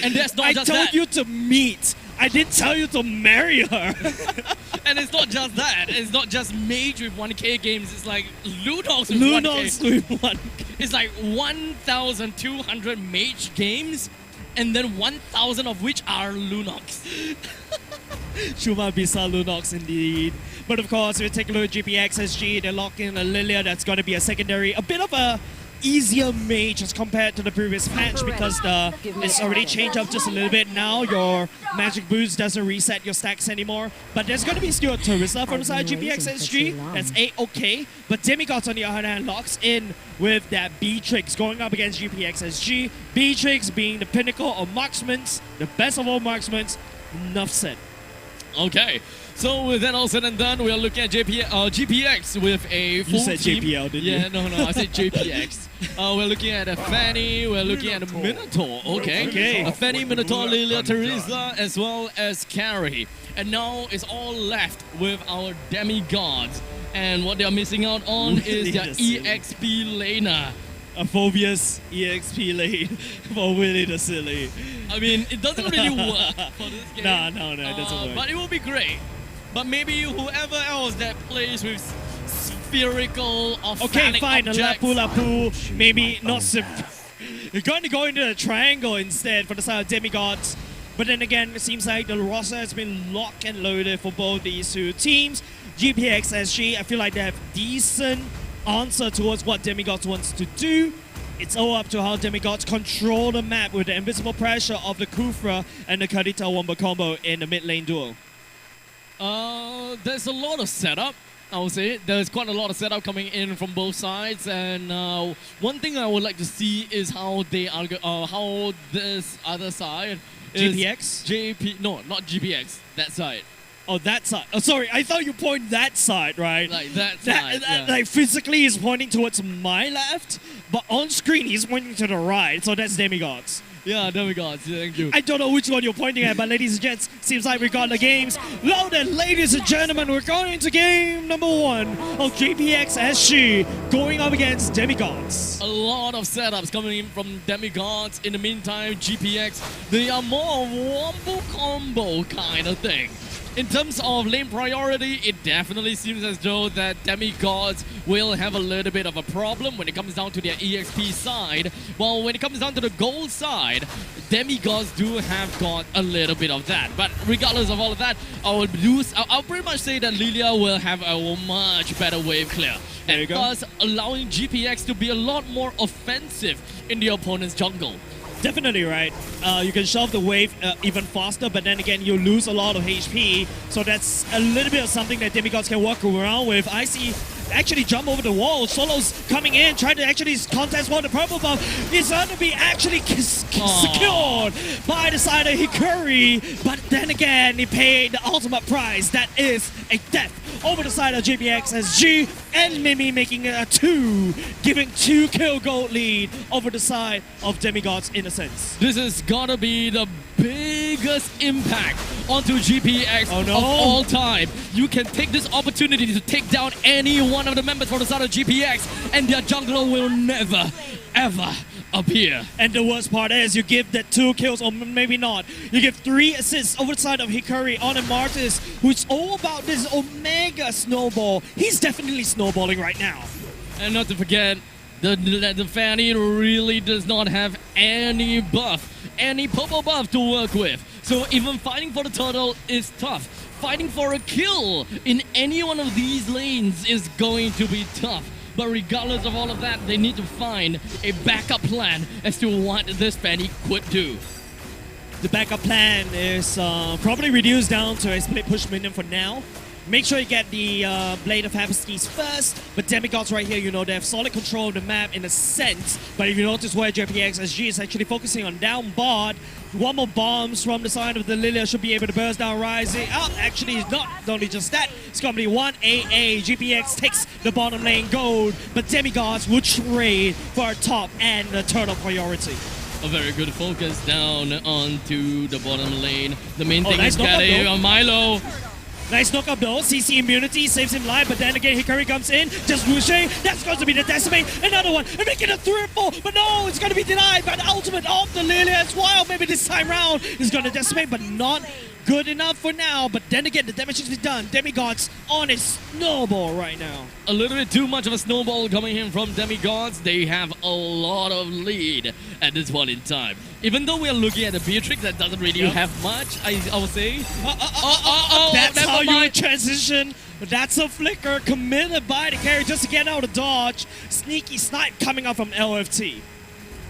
S1: And that's not
S2: I
S1: just
S2: told
S1: that.
S2: you to meet. I didn't tell you to marry her.
S1: And it's not just that. It's not just mage with 1k games. It's like Lunox with
S2: Lunox
S1: 1k.
S2: with 1K.
S1: It's like 1,200 mage games, and then 1,000 of which are Lunox.
S2: Shuma Bisa Lunox indeed. But of course, if you take a look at GPX SG, they lock in a Lilia that's going to be a secondary. A bit of a easier mage as compared to the previous patch because it's already changed up just a little bit now. Your magic boost doesn't reset your stacks anymore. But there's going to be still a Teresa from the side of GPX SG. That's A-okay. But Demigods on the other hand locks in with that Beatrix going up against GPX SG. Beatrix being the pinnacle of marksmen, the best of all marksmen. Enough said.
S1: Okay, so with that all said and done, we are looking at GPX with a full
S2: said
S1: team.
S2: JPL, didn't you?
S1: Yeah, no, I said JPX. We're looking at a Fanny, we're looking at a Minotaur. Okay, a Fanny, Minotaur, Lilia, Teresa, as well as Carrie. And now it's all left with our Demigods. And what they are missing out on is their EXP laner.
S2: A phobious EXP lane for Willy the Silly.
S1: I mean, it doesn't really work for this game.
S2: No, it doesn't work.
S1: But it will be great. But maybe whoever else that plays with spherical or
S2: Okay,
S1: phallic
S2: fine, a
S1: objects.
S2: Lapu, maybe not You're going to go into a triangle instead for the side of Demigods. But then again, it seems like the roster has been locked and loaded for both these two teams. GPX SG, I feel like they have decent answer towards what Demigods wants to do. It's all up to how Demigods control the map with the invisible pressure of the Kufra and the Kadita Wombo combo in the mid lane duel.
S1: There's a lot of setup, I would say. There's quite a lot of setup coming in from both sides, and one thing I would like to see is how they are, how this other side is
S2: GPX?
S1: No, not GPX. That side.
S2: Oh, that side. Oh, sorry, I thought you point that side, right?
S1: Like that side. Yeah.
S2: Like physically he's pointing towards my left, but on screen he's pointing to the right, so that's Demigods.
S1: Yeah, Demigods, thank you.
S2: I don't know which one you're pointing at, but ladies and gents, seems like we got the games loaded. Ladies and gentlemen, we're going into game number 1 of GPX SG going up against Demigods.
S1: A lot of setups coming in from Demigods. In the meantime, GPX, they are more wombo combo kind of thing. In terms of lane priority, it definitely seems as though that Demigods will have a little bit of a problem when it comes down to their EXP side. While when it comes down to the gold side, Demigods do have got a little bit of that. But regardless of all of that, I'll pretty much say that Lilia will have a much better wave clear. And thus allowing GPX to be a lot more offensive in the opponent's jungle.
S2: Definitely right. You can shove the wave even faster, but then again, you lose a lot of HP. So that's a little bit of something that Demigods can work around with. I see actually jump over the wall. Solo's coming in, trying to actually contest for the purple buff. It's going to be actually secured by the side of Hikari. But then again, he paid the ultimate price. That is a death over the side of GPX SG, and Mimi making it a 2, giving 2 kill gold lead over the side of Demigods in a sense.
S1: This is gotta be the biggest impact onto GPX of all time. You can take this opportunity to take down any one of the members from the side of GPX, and their jungler will never, ever appear.
S2: And the worst part is you give that 2 kills, or maybe not. You give 3 assists over the side of Hikari on a Martis, who's all about this Omega snowball. He's definitely snowballing right now.
S1: And not to forget, the Fanny really does not have any buff, any purple buff to work with. So even fighting for the turtle is tough. Fighting for a kill in any one of these lanes is going to be tough. But regardless of all of that, they need to find a backup plan as to what this Fanny could do.
S2: The backup plan is probably reduced down to a split push minion for now. Make sure you get the Blade of Hephaestus first, but Demigods right here, you know, they have solid control of the map in a sense. But if you notice where JPX SG is actually focusing on down bot, one more bombs from the side of the Lilia should be able to burst down Rising. Oh, actually, it's not only just that. It's going to be 1 AA. GPX takes the bottom lane gold, but Demigods will trade for a top and a turtle priority.
S1: A very good focus down onto the bottom lane. The main thing
S2: nice
S1: is getting Milo.
S2: Nice knockup though, CC immunity saves him live, but then again Hikari comes in, just Wuxing, that's going to be the decimate, another one, and making a triple, but no, it's going to be denied by the ultimate of the Lilia as well. Maybe this time round is going to decimate, but not good enough for now. But then again, the damage has been done. Demigods on a snowball right now.
S1: A little bit too much of a snowball coming in from Demigods. They have a lot of lead at this point in time. Even though we're looking at a Beatrix that doesn't really have much, I would say.
S2: That's how you transition. That's a flicker committed by the carry just to get out of dodge. Sneaky snipe coming out from LFT.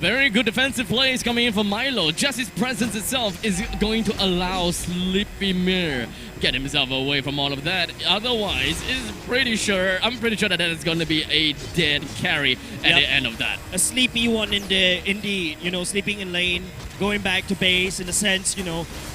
S1: Very good defensive plays coming in from Milo. Just his presence itself is going to allow Sleepy Mirror get himself away from all of that. Otherwise, I'm pretty sure that is going to be a dead carry at the end of that.
S2: A sleepy one indeed, you know, sleeping in lane. going back to base in the sense,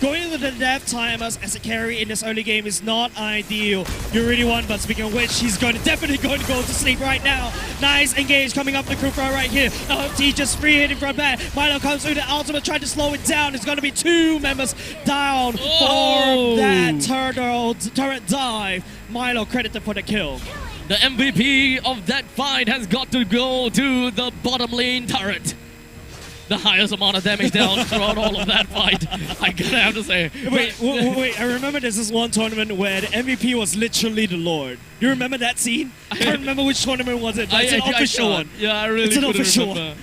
S2: going into the death timers as a carry in this early game is not ideal. You really want, but speaking of which, he's definitely going to go to sleep right now. Nice engage coming up the crew right here. LFT just free hitting from that. Milo comes through the ultimate, trying to slow it down. It's going to be 2 members down for that turret dive. Milo credited for the kill.
S1: The MVP of that fight has got to go to the bottom lane turret. The highest amount of damage down throughout all of that fight. I gotta have to say.
S2: Wait, I remember there's this one tournament where the MVP was literally the Lord. You remember that scene? I can't remember which tournament was it, but it's an official one.
S1: Yeah, I really
S2: It's an
S1: couldn't
S2: official
S1: remember.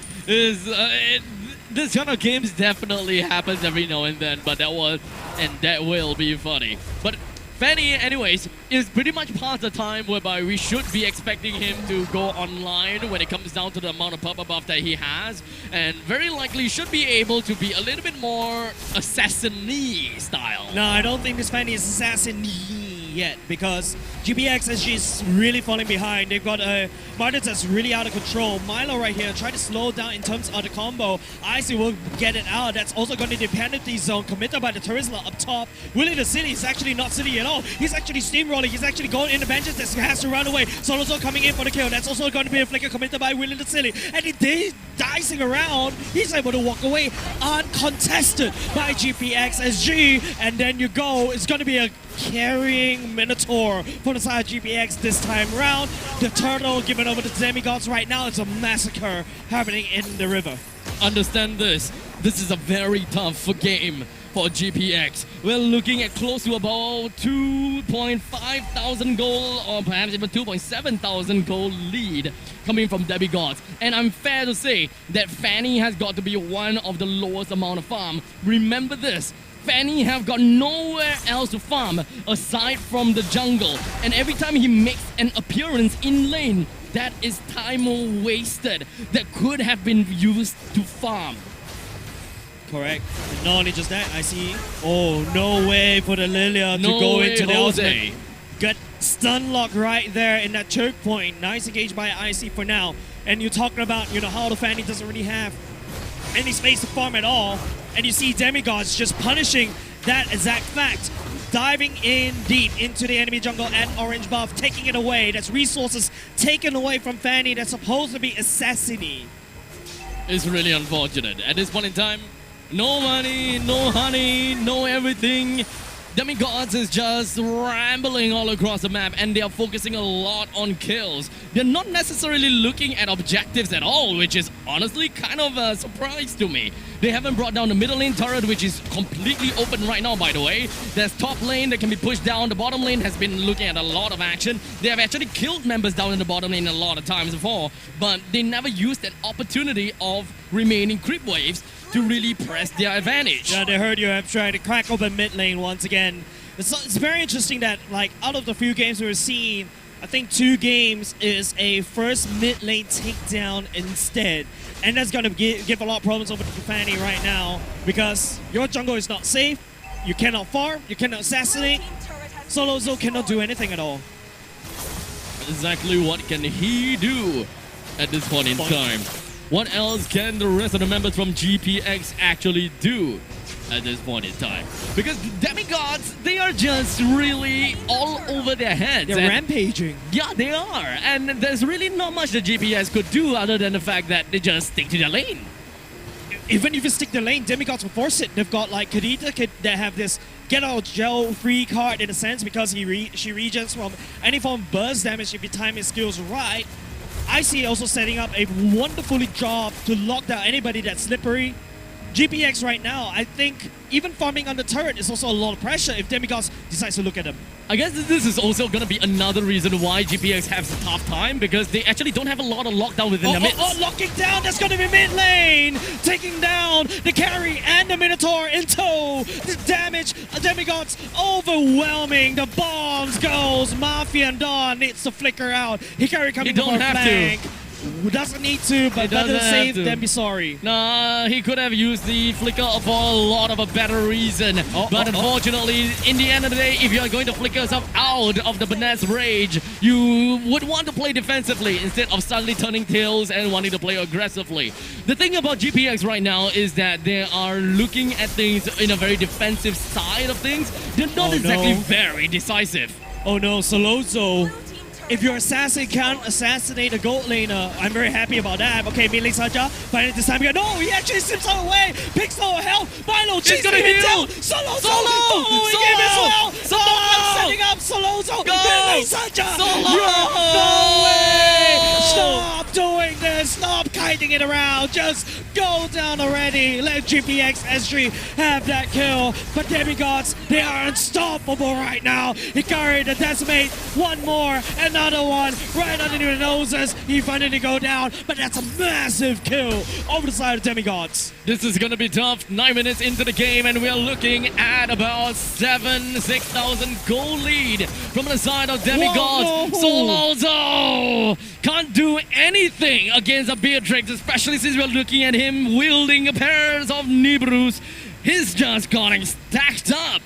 S1: This kind of games definitely happens every now and then, but that will be funny. But Fanny, anyways, is pretty much past the time whereby we should be expecting him to go online when it comes down to the amount of pop buff that he has, and very likely should be able to be a little bit more assassin-y style.
S2: No, I don't think this Fanny is assassin yet because GPX SG is really falling behind. They've got a Martin that's really out of control. Milo right here trying to slow down in terms of the combo. Icy will get it out. That's also going to be the penalty zone committed by the Turisla up top. Willie the City is actually not City at all. He's actually steamrolling. He's actually going in the benches. That has to run away. Solo Zone coming in for the kill. That's also going to be a flicker committed by Willie the City. And he's dicing around. He's able to walk away uncontested by GPX SG. And then you go. It's going to be a carrying Minotaur for the side of GPX this time round. The turtle given over to Demigods right now. It's a massacre happening in the river.
S1: Understand this. This is a very tough game for GPX. We're looking at close to about 2.5 thousand gold or perhaps even 2.7 thousand gold lead coming from Demigods. And I'm fair to say that Fanny has got to be one of the lowest amount of farm. Remember this. Fanny have got nowhere else to farm aside from the jungle. And every time he makes an appearance in lane, that is time wasted that could have been used to farm.
S2: Correct. And not only just that, I see. Oh, no way for the Lilia to
S1: No
S2: go
S1: way,
S2: into the
S1: Jose.
S2: ultimate. Got stun lock right there in that choke point. Nice engage by IC for now. And you're talking about, how the Fanny doesn't really have any space to farm at all. And you see Demigods just punishing that exact fact. Diving in deep into the enemy jungle and orange buff, taking it away. That's resources taken away from Fanny that's supposed to be assassiny.
S1: It's really unfortunate. At this point in time, no money, no honey, no everything. Demigods is just rambling all across the map and they are focusing a lot on kills. They're not necessarily looking at objectives at all, which is honestly kind of a surprise to me. They haven't brought down the middle lane turret, which is completely open right now, by the way. There's top lane that can be pushed down. The bottom lane has been looking at a lot of action. They have actually killed members down in the bottom lane a lot of times before, but they never used that opportunity of remaining creep waves to really press their advantage.
S2: Yeah, they heard you have tried to crack open mid lane once again. It's very interesting that, out of the few games we've seen, I think 2 games is a first mid lane takedown instead. And that's going to give a lot of problems over to Fanny right now because your jungle is not safe, you cannot farm, you cannot assassinate, Solo Zo cannot do anything at all.
S1: Exactly what can he do at this point in time? What else can the rest of the members from GPX actually do at this point in time? Because Demigods, they are just really all over their heads.
S2: They're rampaging.
S1: Yeah, they are. And there's really not much the GPX could do other than the fact that they just stick to their lane.
S2: Even if you stick the lane, Demigods will force it. They've got Kadita that have this get out gel free card in a sense because she regens from any form of burst damage if you time his skills right. I see also setting up a wonderfully job to lock down anybody that's slippery. GPX right now, I think even farming on the turret is also a lot of pressure if Demigods decides to look at them.
S1: I guess this is also going to be another reason why GPX has a tough time because they actually don't have a lot of lockdown within the mid.
S2: Locking down, that's going to be mid lane! Taking down the carry and the Minotaur in tow! The damage, Demigods overwhelming, the bombs goes, Mafia and Dawn needs to flicker out. Hikari coming from flank. Doesn't need to, but
S1: He
S2: better
S1: doesn't
S2: safe
S1: have to.
S2: than be sorry.
S1: Nah, he could have used the flicker for a lot of a better reason. But unfortunately, in the end of the day, if you're going to flicker yourself out of the Banet's rage, you would want to play defensively instead of suddenly turning tails and wanting to play aggressively. The thing about GPX right now is that they are looking at things in a very defensive side of things. They're not exactly very decisive.
S2: Oh no, Solozo. If your assassin can't assassinate a gold laner, I'm very happy about that. Okay, Mid Lane Saja, finally this time, no, he actually slips away. Picks no health. Milo
S1: He's gonna
S2: chasing him
S1: heal.
S2: down. Solozo
S1: Solo!
S2: following him as well.
S1: Solo!
S2: Solo setting up Solozo.
S1: Go!
S2: Mid Lane Saja.
S1: Solo!
S2: No way. Stop doing this. Stop kiting it around. Just go down already. Let GPX SG have that kill. But Demigods, they are unstoppable right now. Hikari the Decimate. One more. Another one. Right underneath the noses. He finally go down. But that's a massive kill over the side of Demigods.
S1: This is going to be tough. 9 minutes into the game, and we are looking at about 6,000 goal lead from the side of Demigods.
S2: Whoa, no.
S1: Solozo can't do anything against a Beatrix, especially since we're looking at him wielding a pair of Nibrus. He's just getting stacked up.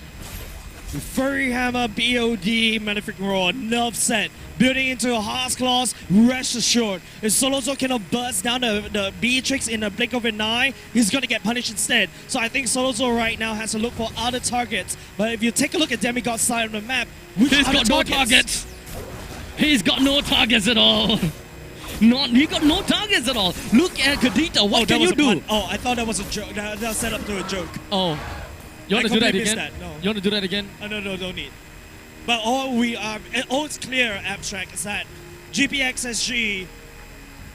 S2: Furry Hammer, BOD, Magnific Roar, enough set. Building into a Heart's Claws, rest assured. If Solozo cannot burst down the Beatrix in a blink of an eye, he's going to get punished instead. So I think Solozo right now has to look for other targets. But if you take a look at Demigod's side of the map, which
S1: He's
S2: other
S1: got no targets. He's got no targets at all. He got no targets at all. Look at Kadita. What can you do?
S2: Pun. Oh, I thought that was a joke. That was set up to a joke.
S1: Oh, you want
S2: I
S1: to do that
S2: completely missed
S1: again?
S2: that, no.
S1: You want to do that again?
S2: No, don't need. But all it's clear, Abstract, is that GPX SG,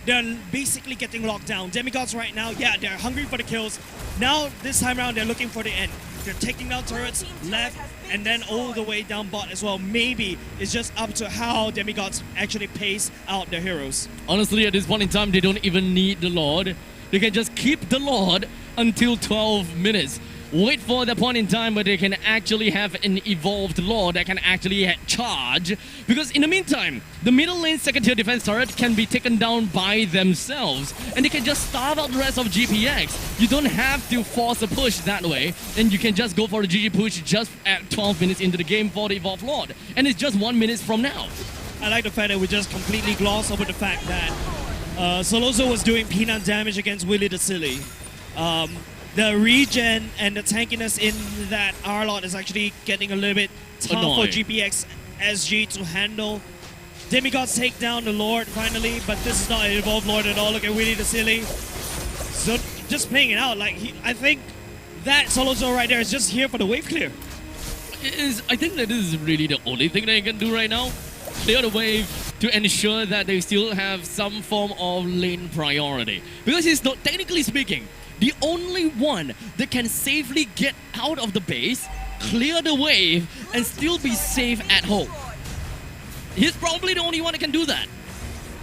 S2: they're basically getting locked down. Demigods right now, yeah, they're hungry for the kills. Now, this time around, they're looking for the end. They're taking down turrets, left, and then all the way down bot as well. Maybe it's just up to how Demigods actually pace out their heroes.
S1: Honestly, at this point in time, they don't even need the Lord. They can just keep the Lord until 12 minutes. Wait for the point in time where they can actually have an evolved Lord that can actually charge. Because in the meantime, the middle lane second tier defense turret can be taken down by themselves. And they can just starve out the rest of GPX. You don't have to force a push that way. And you can just go for the GG push just at 12 minutes into the game for the evolved Lord. And it's just 1 minute from now.
S2: I like the fact that we just completely gloss over the fact that Solozo was doing peanut damage against Willy the Silly. The regen and the tankiness in that R-Lot is actually getting a little bit tough
S1: Annoying.
S2: for GPX SG to handle. Demigods take down the Lord finally, but this is not an evolved Lord at all. Look at Willy the Silly. So just playing it out, like I think that Solozo right there is just here for the wave clear.
S1: I think that this is really the only thing they can do right now. Clear the wave to ensure that they still have some form of lane priority. Because he's not, technically speaking, the only one that can safely get out of the base, clear the wave, and still be safe at home. He's probably the only one that can do that.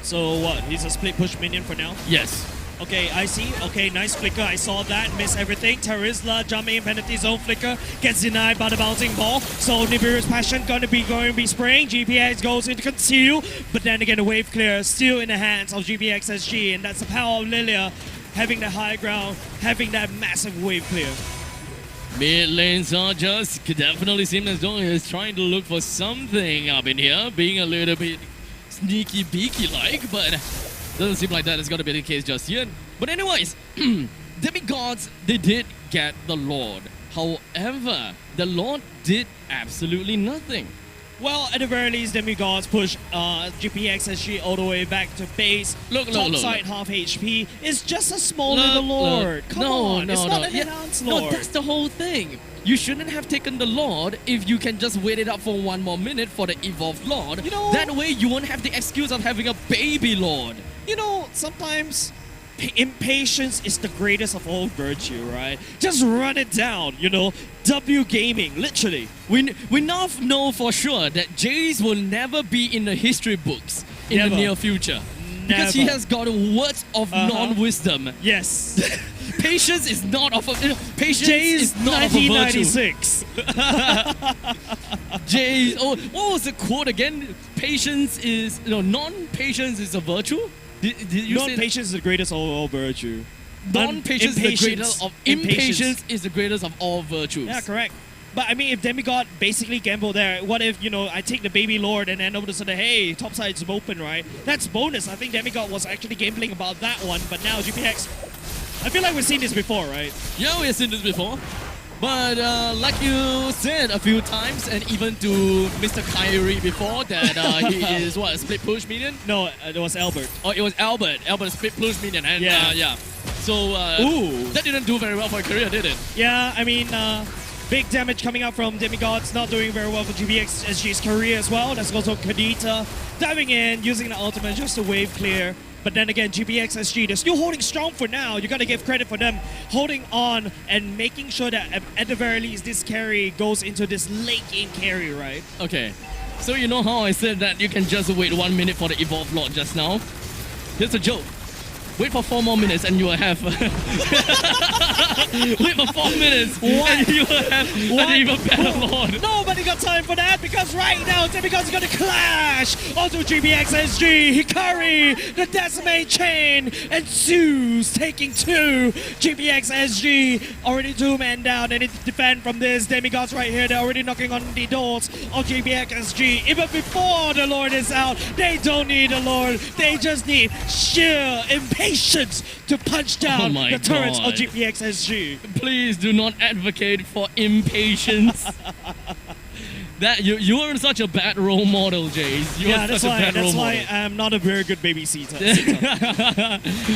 S2: So what, he's a split push minion for now?
S1: Yes.
S2: Okay, I see. Okay, nice flicker. I saw that. Miss everything. Terizla jumping in penalty zone flicker. Gets denied by the bouncing ball. So Nibiru's Passion going to be spraying. GPX goes into conceal. But then again, the wave clear still in the hands of GPX SG. And that's the power of Lilia. Having the high ground. Having that massive wave clear.
S1: Mid lanes are just definitely seem as though he's trying to look for something up in here. Being a little bit sneaky beaky like. But doesn't seem like that is going to be the case just yet. But anyways, Demigods, they did get the Lord. However, the Lord did absolutely nothing.
S2: Well, at the very least, Demigods push GPX SG all the way back to base.
S1: Look.
S2: Top side half HP. It's just a small little Lord. Come on, it's not an enhanced Lord.
S1: No, that's the whole thing. You shouldn't have taken the Lord if you can just wait it up for 1 more minute for the evolved Lord.
S2: You know,
S1: that way you won't have the excuse of having a baby Lord.
S2: You know, sometimes impatience is the greatest of all virtue, right? Just run it down, you know. W Gaming, literally.
S1: We now know for sure that Jace will never be in the history books in the near future. Because he has got words of non-wisdom.
S2: Yes.
S1: Patience is not of a patience
S2: Jace
S1: is not of a virtue.
S2: 1996.
S1: Jace, oh, what was the quote again? Patience is non-patience is a virtue. Did you say
S2: Non-patience is the greatest of all virtue.
S1: non-patience is the
S2: Impatience.
S1: greatest of impatience is the greatest of all virtues?
S2: Yeah, correct. But I mean, if Demigod basically gambled there, what if, I take the baby lord and then all of a sudden, hey, top side's open, right? That's bonus. I think Demigod was actually gambling about that one, but now GPX, I feel like we've seen this before, right?
S1: Yeah, we've seen this before. But like you said a few times, and even to Mr. Kyrie before, that he is what, a split push minion?
S2: No, it was Albert.
S1: Oh, it was Albert. Albert split push minion, and
S2: Yeah.
S1: So
S2: Ooh.
S1: that didn't do very well for your career, did it?
S2: Yeah, I mean, big damage coming out from Demigods, not doing very well for GPX SG's career as well. That's also Kadita diving in, using the ultimate just to wave clear. But then again, GPX SG, they're still holding strong for now. You gotta give credit for them holding on and making sure that at the very least this carry goes into this late game carry, right?
S1: Okay. So you know how I said that you can just wait 1 minute for the Evolve Lord just now? Here's a joke. Wait for 4 more minutes and you will have... Wait for 4 minutes and you will have an even better Lord.
S2: Nobody got time for that because right now Demigods is gonna clash onto GPX SG. Hikari, the Decimate Chain, and Zeus taking 2. GPX SG already 2 men down. They need to defend from this. Demigods right here, they're already knocking on the doors of GPX SG. Even before the Lord is out, they don't need a Lord. They just need sheer impatience to punch down
S1: my
S2: the turrets
S1: God.
S2: of GPX SG.
S1: Please do not advocate for impatience. That you are such a bad role model, Jace. You are
S2: that's
S1: such a
S2: why.
S1: bad
S2: That's
S1: role
S2: why
S1: model.
S2: I'm not a very good babysitter.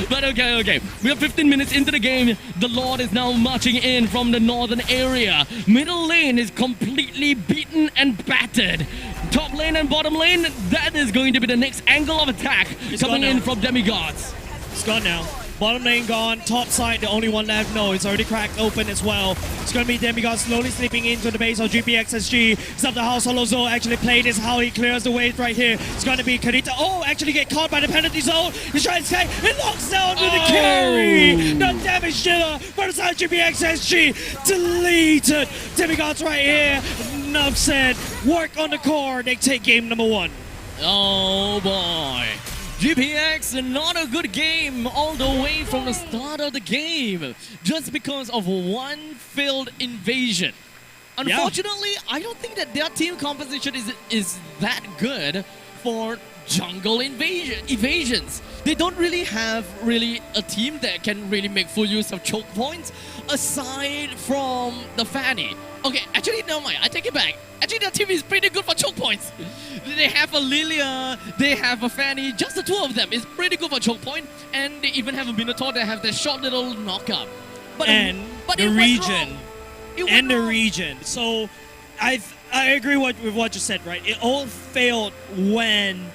S1: But okay. We are 15 minutes into the game. The Lord is now marching in from the northern area. Middle lane is completely beaten and battered. Top lane and bottom lane, that is going to be the next angle of attack coming
S2: gone
S1: in
S2: now.
S1: from Demigods.
S2: It's gone now. Bottom lane gone. Top side, the only one left. No, it's already cracked open as well. It's going to be Demigod slowly slipping into the base of GPX SG. Sub the house. Holozo actually played this how he clears the way right here. It's going to be Kadita. Oh, actually get caught by the penalty zone. He's trying to escape. It locks down with the carry. The damage dealer for the side GPX SG. Deleted. Demigods right here. Enough said. Work on the core. They take game number 1.
S1: Oh boy. GPX, not a good game all the way from the start of the game. Just because of one failed invasion. Unfortunately, I don't think that their team composition is that good for jungle evasions. They don't really have a team that can really make full use of choke points aside from the Fanny. Okay, actually, never mind. I take it back. Actually, their team is pretty good for choke points. They have a Lilia, they have a Fanny. Just the 2 of them is pretty good for choke point. And they even have a Minotaur that have their short little knockup. But
S2: The
S1: it went
S2: region.
S1: wrong. It went
S2: And the
S1: wrong.
S2: region. So I agree with what you said, right? It all failed when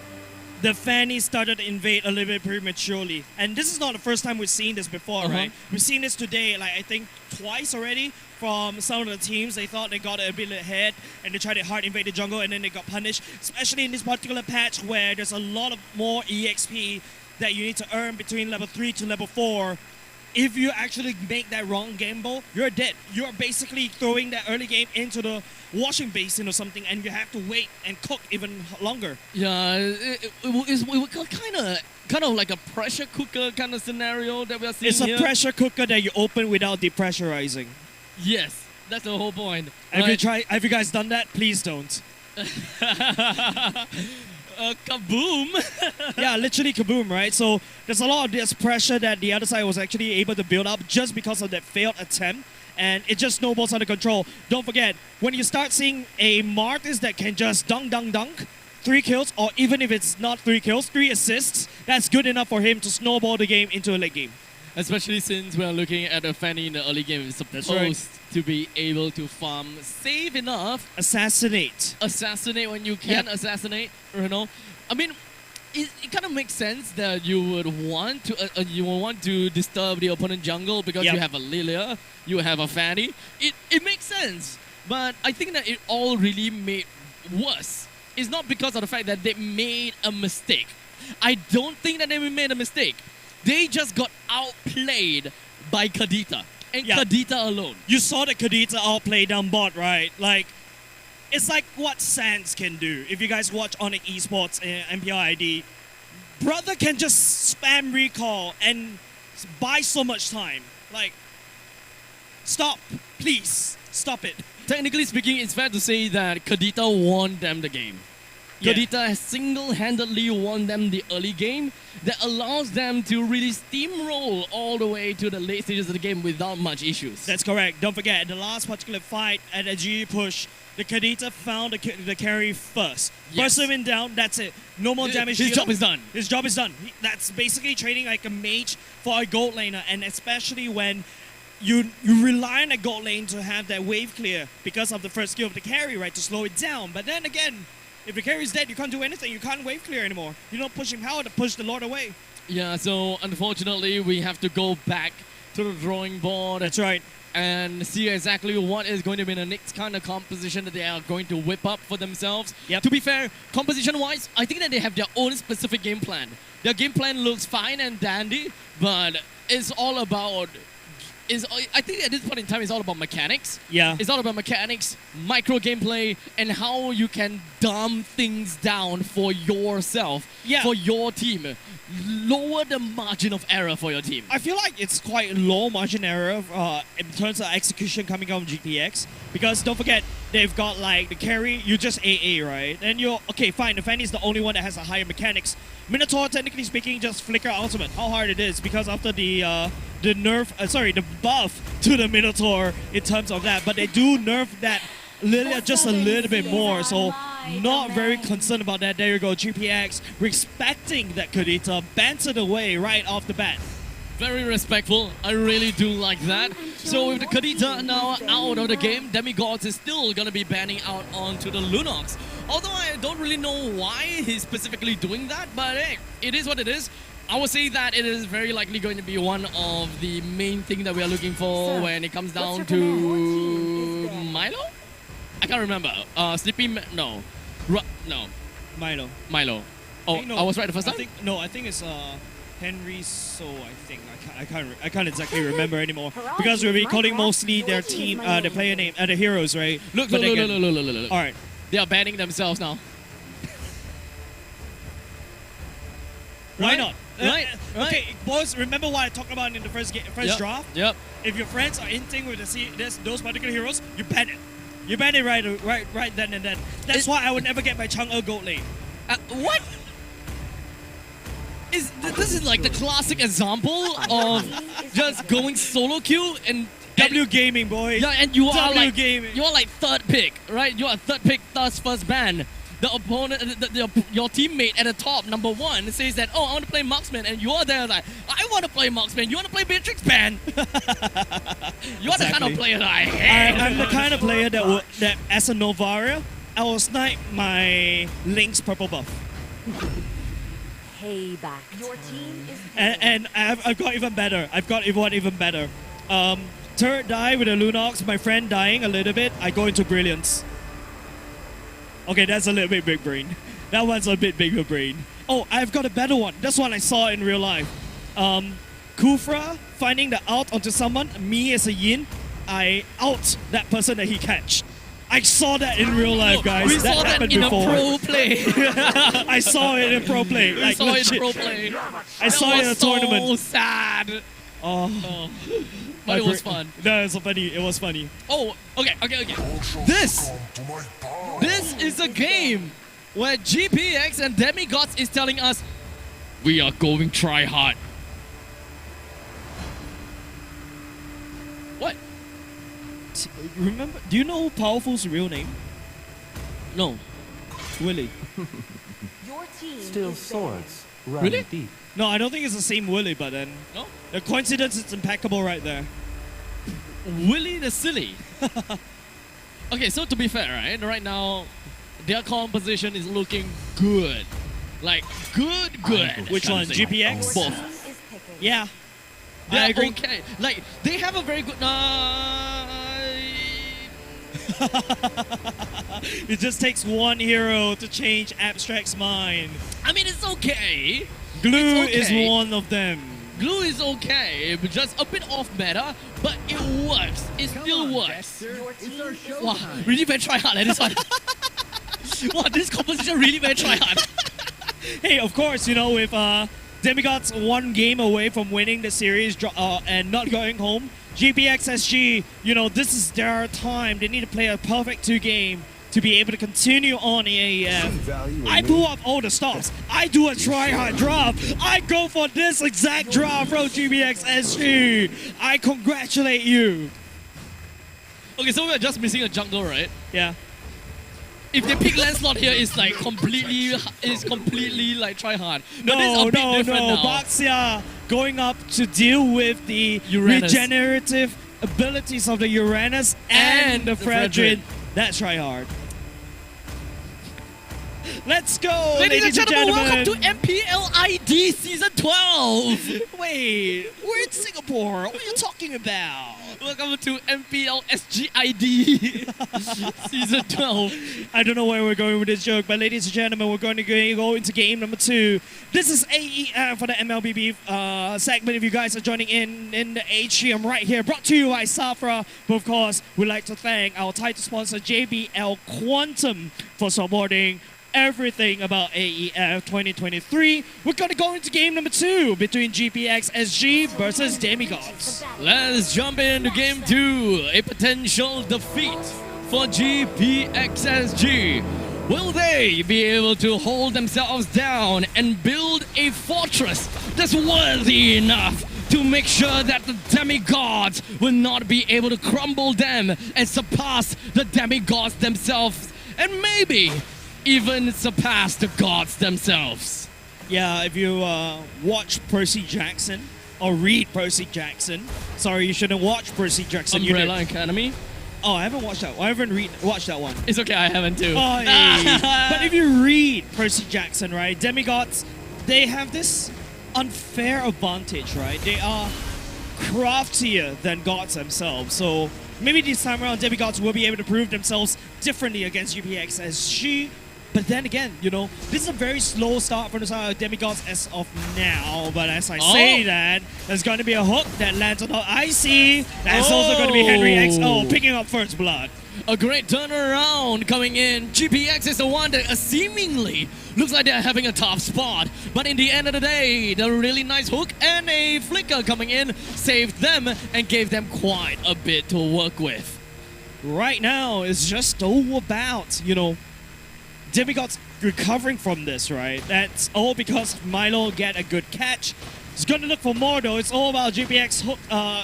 S2: the Fanny started to invade a little bit prematurely. And this is not the first time we've seen this before, right? We've seen this today, like I think twice already from some of the teams. They thought they got a bit ahead and they tried to hard invade the jungle and then they got punished. Especially in this particular patch where there's a lot of more EXP that you need to earn between level 3 to level 4. If you actually make that wrong gamble, you're dead. You're basically throwing that early game into the washing basin or something, and you have to wait and cook even longer.
S1: Yeah, it was kind of like a pressure cooker kind of scenario that we are seeing
S2: It's a
S1: here.
S2: pressure cooker that you open without depressurizing.
S1: Yes, that's the whole point.
S2: Have you guys done that? Please don't.
S1: Kaboom!
S2: Yeah, literally kaboom, right? So there's a lot of this pressure that the other side was actually able to build up just because of that failed attempt. And it just snowballs out of control. Don't forget, when you start seeing a Martis that can just dunk, 3 kills, or even if it's not 3 kills, 3 assists, that's good enough for him to snowball the game into a late game.
S1: Especially since we are looking at a Fanny in the early game is supposed to be able to farm safe enough.
S2: Assassinate
S1: When you can assassinate, you know. I mean, it kind of makes sense that you would want to disturb the opponent jungle because you have a Lilia, you have a Fanny. It makes sense, but I think that it all really made worse. It's not because of the fact that they made a mistake. I don't think that they made a mistake. They just got outplayed by Kadita. And Kadita alone.
S2: You saw the Kadita outplay down bot, right? Like, it's like what Sans can do. If you guys watch Onyx Esports and MPID, brother can just spam recall and buy so much time. Like, stop, please, stop it.
S1: Technically speaking, it's fair to say that Kadita won them the game.
S2: Yeah.
S1: Kadita has single-handedly won them the early game that allows them to really steamroll all the way to the late stages of the game without much issues.
S2: That's correct. Don't forget, the last particular fight at a G push, the Kadita found the carry first.
S1: Yes.
S2: First women down, that's it. No more damage.
S1: His
S2: dealer.
S1: job is done.
S2: His job is done. That's basically trading like a mage for a gold laner, and especially when you rely on a gold lane to have that wave clear because of the first skill of the carry, right, to slow it down. But then again, if the carry is dead, you can't do anything. You can't wave clear anymore. You don't push him power to push the Lord away.
S1: Yeah, so unfortunately, we have to go back to the drawing board.
S2: That's right.
S1: And see exactly what is going to be the next kind of composition that they are going to whip up for themselves.
S2: Yep.
S1: To be fair, composition-wise, I think that they have their own specific game plan. Their game plan looks fine and dandy, but it's all about... I think at this point in time, it's all about mechanics.
S2: Yeah.
S1: It's all about mechanics, micro gameplay, and how you can dumb things down for yourself,
S2: Yeah.
S1: for your team. Lower the margin of error for your team.
S2: I feel like it's quite low margin error in terms of execution coming out of GPX, because don't forget, they've got like the carry, you just AA, right? And you're, okay, fine, the Fanny is the only one that has a higher mechanics. Minotaur, technically speaking, just flicker ultimate. How hard it is, because after the buff to the Minotaur in terms of that, but they do nerf that just a little bit more, so not very concerned about that. There you go, GPX respecting that Kadita, bans it away right off the bat.
S1: Very respectful. I really do like that. So with the Kadita now out of the game, Demigods is still going to be banning out onto the Lunox. Although I don't really know why he's specifically doing that, but hey, it is what it is. I would say that it is very likely going to be one of the main things that we are looking for when it comes down to Milo? I can't remember. Sleepy... No. No.
S2: Milo.
S1: Oh,
S2: Hey, no,
S1: I was right the first time?
S2: I think it's Henry So. I think I can't exactly remember anymore, because we're recalling mostly their team, the player name, the heroes, right?
S1: Look.
S2: All right.
S1: They are banning themselves now.
S2: Why not?
S1: Right.
S2: Okay, boys. Remember what I talked about in the first draft?
S1: Yep.
S2: If your friends are hinting with those particular heroes, you ban it. You ban it right then and then. That's why I would never get my Chang'e gold lane.
S1: What? This is like the classic example of just going solo queue and
S2: W gaming, boys.
S1: yeah, and you are
S2: W
S1: like
S2: gaming.
S1: you're like third pick, right? You are third pick, thus first ban. The opponent, your teammate at the top, number one, says that, oh, I want to play marksman, and you're there like, I want to play marksman. You want to play Beatrix ban? You're the kind of player that I hate.
S2: I'm the kind of player that as a Novaria, I will snipe my Link's purple buff.
S6: Payback. Your team is
S2: And I've got even better. I've got even better. Third die with a Lunox, my friend dying a little bit, I go into Brilliance. Okay, that's a little bit big brain. That one's a bit bigger brain. Oh, I've got a better one. This one I saw in real life. Kufra finding the out onto someone, me as a Yin, I out that person that he catch. I saw that in real life, guys.
S1: We saw that
S2: happened
S1: in
S2: before.
S1: a pro play.
S2: I saw it in pro play.
S1: We
S2: Like,
S1: saw it in
S2: legit.
S1: pro play.
S2: I saw it in a tournament.
S1: So sad.
S2: Oh.
S1: But it was fun.
S2: No, it's so funny. It was funny.
S1: Oh, okay. This is a game where GPX and Demigods is telling us we are going try hard. What?
S2: Remember? Do you know Powerful's real name?
S1: No.
S2: Willie.
S6: your team.
S3: Still
S6: is
S3: swords, run
S1: Really?
S3: deep.
S2: No, I don't think it's the same Willie, but then
S1: No?
S2: the coincidence is impeccable right there.
S1: Willie the Silly. Okay, so to be fair, right now, their composition is looking good. Like, good.
S2: Which one?
S6: Your
S2: GPX?
S1: Both.
S6: team is picking.
S2: Yeah.
S1: They're
S2: I agree.
S1: okay. Like, they have a very good...
S2: It just takes one hero to change Abstract's mind.
S1: I mean, it's okay.
S2: Glue
S1: It's okay.
S2: is one of them.
S1: Glue is okay, but just a bit off meta, but it works. It still works.
S6: Your team is
S1: Wow, really very try hard this one. Wow, this composition really very try hard.
S2: Hey, of course, you know, with Demigods one game away from winning the series and not going home, GPX SG, you know, this is their time. They need to play a perfect 2-game to be able to continue on AEF. I pull up all the stops. I do a try-hard drop. I go for this exact drop from GPX SG. I congratulate you.
S1: Okay, so we're just missing a jungle, right?
S2: Yeah.
S1: If they pick Lancelot here, it's like completely like try hard. But this is
S2: No,
S1: a bit different now.
S2: Baxia going up to deal with the
S1: Uranus.
S2: regenerative abilities of the Uranus and the Fredrin. That's try hard. Let's go,
S1: Ladies and gentlemen, welcome to
S2: gentlemen.
S1: MPLID Season 12!
S2: Wait, we're in Singapore. What are you talking about?
S1: Welcome to MPL SGID Season 12.
S2: I don't know where we're going with this joke, but ladies and gentlemen, we're going to go into game number 2. This is AEF for the MLBB segment. If you guys are joining in the atrium right here, brought to you by Safra. But of course, we'd like to thank our title sponsor, JBL Quantum, for supporting everything about AEF 2023. We're going to go into game number 2 between GPX SG versus Demigods.
S1: Let's jump into Game 2. A potential defeat for GPX SG. Will they be able to hold themselves down and build a fortress that's worthy enough to make sure that the demigods will not be able to crumble them and surpass the demigods themselves, and maybe even surpass the gods themselves?
S2: Yeah, if you watch Percy Jackson or read Percy Jackson, sorry, you shouldn't watch Percy Jackson.
S1: Umbrella Academy?
S2: Oh, I haven't watched that. I haven't watched that one.
S1: It's okay, I haven't too.
S2: Oh, yeah. But if you read Percy Jackson, right, demigods, they have this unfair advantage, right? They are craftier than gods themselves. So maybe this time around, demigods will be able to prove themselves differently against GPX SG. But then again, you know, this is a very slow start from the side of demigods as of now. But as I say that, there's going to be a hook that lands on the IC. That's also going to be Henry XO picking up first blood.
S1: A great turnaround coming in. GPX is the one that seemingly looks like they're having a tough spot. But in the end of the day, the really nice hook and a flicker coming in saved them and gave them quite a bit to work with.
S2: Right now, it's just all about, you know, demigods recovering from this, right? That's all because Milo get a good catch. He's going to look for more though. It's all about GPX hook,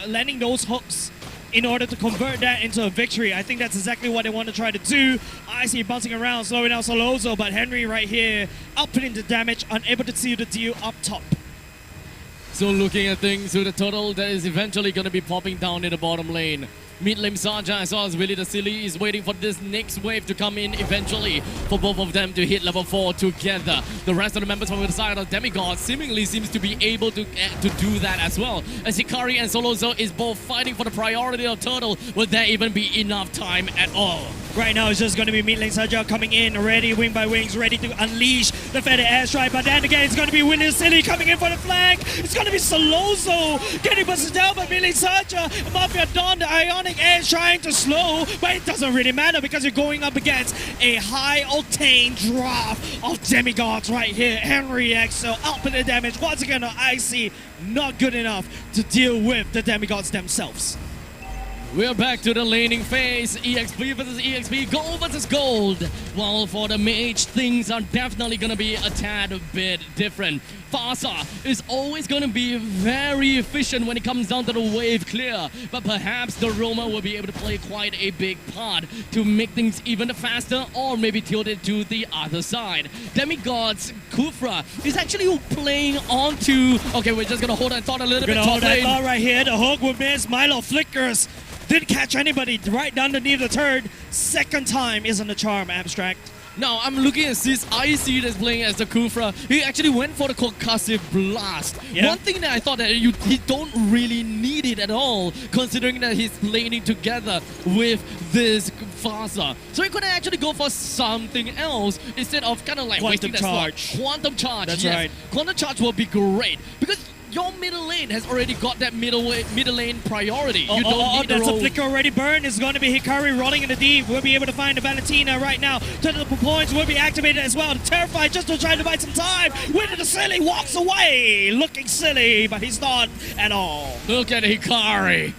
S2: landing those hooks in order to convert that into a victory. I think that's exactly what they want to try to do. I see bouncing around, slowing down Solozo, but Henry right here outputting the damage, unable to seal the deal up top.
S1: So looking at things with a total that is eventually going to be popping down in the bottom lane. Mid lane Saja as well as Willy the Silly is waiting for this next wave to come in eventually for both of them to hit level 4 together. The rest of the members from the side of Demigods seemingly seems to be able to do that as well. As Hikari and Solozo is both fighting for the priority of Turtle, will there even be enough time at all?
S2: Right now it's just going to be mid lane Saja coming in, ready, wing by wings, ready to unleash the Fetid airstrike. But then again, it's going to be Willy the Silly coming in for the flank. It's going to be Solozo getting busted down by mid lane Saja. Mafia Don, the Ionic Edge trying to slow, but it doesn't really matter because you're going up against a high octane drop of demigods right here. Henry XO output the damage once again on IC, not good enough to deal with the demigods themselves.
S1: We're back to the laning phase. EXP versus EXP, gold versus gold. While for the mage, things are definitely going to be a tad bit different. Fasa is always going to be very efficient when it comes down to the wave clear. But perhaps the Roma will be able to play quite a big part to make things even faster or maybe tilt it to the other side. Demigods Kufra is actually playing onto... Okay, we're just going to hold that thought a little bit.
S2: Gonna hold that thought right here. The hook will miss. Milo flickers. Didn't catch anybody right underneath the turret. Second time isn't a charm, Abstract.
S1: Now, I'm looking at this IC that's playing as the Kufra. He actually went for the concussive blast.
S2: Yeah.
S1: One thing that I thought that he don't really need it at all, considering that he's laning together with this Fasa. So he could actually go for something else instead of kind of like
S2: Quantum
S1: wasting that
S2: charge.
S1: slot. Quantum charge.
S2: That's
S1: yes.
S2: right.
S1: Quantum charge will be great because your middle lane has already got that middle lane priority. You don't need the
S2: that's a
S1: roll.
S2: flicker already burned. It's going to be Hikari rolling in the deep. We'll be able to find the Valentina right now. Turn the points will be activated as well. Terrified just to try to buy some time. Winner the silly walks away. Looking silly, but he's not at all.
S1: Look at Hikari.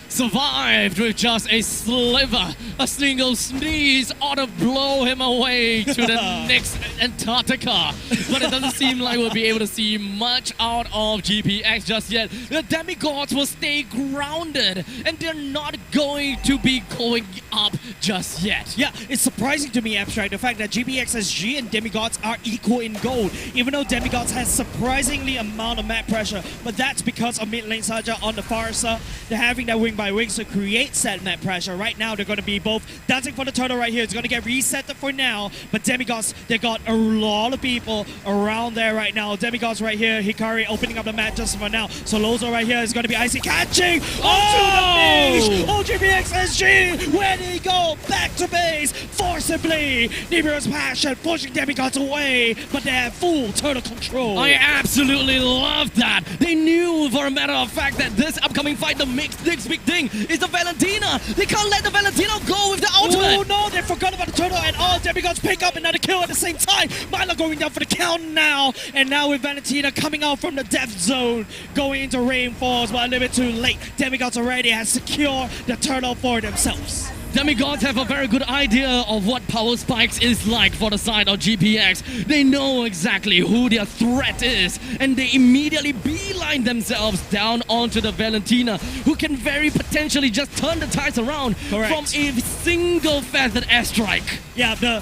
S1: Survived with just a sliver. A single sneeze ought to blow him away to the next Antarctica. But it doesn't seem like we'll be able to see much out of GPX just yet. The Demigods will stay grounded, and they're not going to be going up just yet.
S2: Yeah, it's surprising to me, Abstract, the fact that GPX SG and Demigods are equal in gold, even though Demigods has surprisingly amount of map pressure, but that's because of mid lane Saja on the Farsa. They're having that wing by wing to create set map pressure. Right now, they're going to be both dancing for the turtle right here. It's going to get reset for now, but Demigods, they got a lot of people around there right now. Demigods right here, Hikari opening up the map just for now. So Lozo right here is going to be icy catching onto the base. Oh, GPX SG, where did he go? Back to base, forcibly. Nibiru's passion pushing Demigods away, but they have full turtle control.
S1: I absolutely love that. They knew for a matter of fact that this upcoming fight, the next big thing, is the Valentina. They can't let the Valentina go with the ultimate.
S2: Oh no, they forgot about the turtle and all Demigods pick up another kill at the same time. Milo going down for the count now. And now with Valentina coming out from the death zone, going into rainfalls, but a little bit too late. Demigods already has secured the turtle for themselves.
S1: Demigods have a very good idea of what power spikes is like for the side of GPX. They know exactly who their threat is, and they immediately beeline themselves down onto the Valentina, who can very potentially just turn the tides around.
S2: Correct.
S1: From a single feathered airstrike.
S2: Yeah, the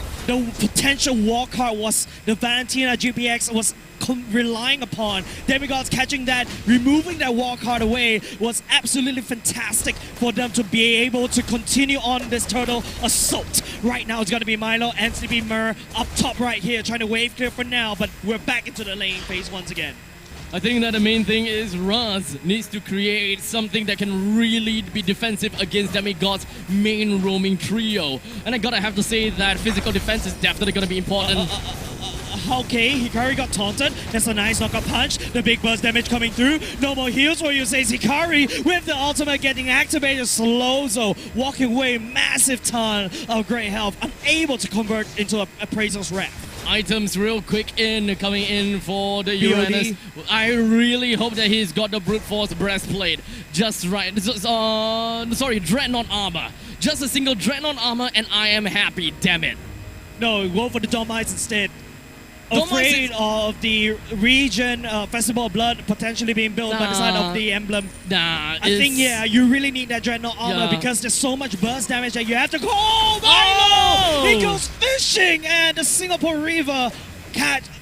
S2: potential walk card was the Valentina GPX was relying upon. Demigods catching that, removing that walk card away was absolutely fantastic for them to be able to continue on this turtle assault. Right now it's going to be Milo and Sleepy Mur up top right here trying to wave clear for now, but we're back into the lane phase once again.
S1: I think that the main thing is Raz needs to create something that can really be defensive against Demigod's main roaming trio. And I gotta have to say that physical defense is definitely gonna be important.
S2: Okay, Hikari got taunted. That's a nice knockout punch. The big burst damage coming through. No more heals for you, says Hikari. With the ultimate getting activated, Slozo walking away, massive ton of great health. Unable to convert into a Appraiser's Wrath.
S1: Items real quick coming in for the
S2: BOD.
S1: Uranus. I really hope that he's got the Brute Force breastplate just right. Sorry, Dreadnought armor. Just a single Dreadnought armor and I am happy, damn it.
S2: No, go for the Domites instead.
S1: Domites
S2: Afraid of the region Festival of Blood potentially being built by the side of the emblem.
S1: Nah,
S2: I think, yeah, you really need that Dreadnought armor because there's so much burst damage that you have to go. Oh, Milo! He goes fishing and the Singapore River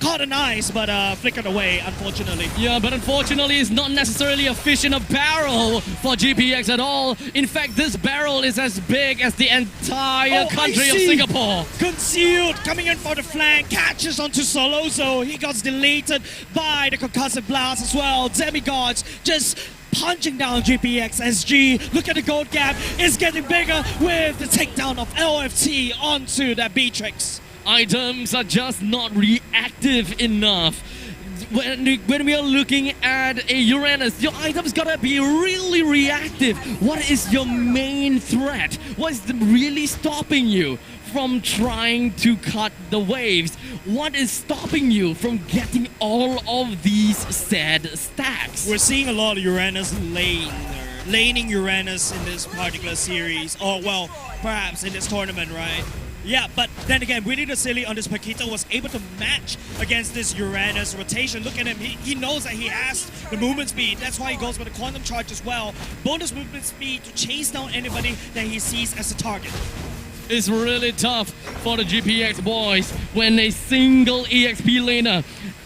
S2: caught an ice, but flickered away, unfortunately.
S1: Yeah, but unfortunately, it's not necessarily a fish in a barrel for GPX at all. In fact, this barrel is as big as the entire country of Singapore.
S2: Concealed, coming in for the flank, catches onto Solozo. He got deleted by the concussive blast as well. Demigods just punching down GPX SG. Look at the gold gap. It's getting bigger with the takedown of LFT onto that Beatrix.
S1: Items are just not reactive enough. When we are looking at a Uranus, your items gotta be really reactive. What is your main threat? What is really stopping you from trying to cut the waves? What is stopping you from getting all of these said stacks?
S2: We're seeing a lot of Uranus laning Uranus in this particular series, or well, perhaps in this tournament, right? Yeah, but then again, Winnie the Silly on this Paquito was able to match against this Uranus rotation. Look at him, he knows that he has the movement speed. That's why he goes for the quantum charge as well. Bonus movement speed to chase down anybody that he sees as a target.
S1: It's really tough for the GPX boys when a single EXP laner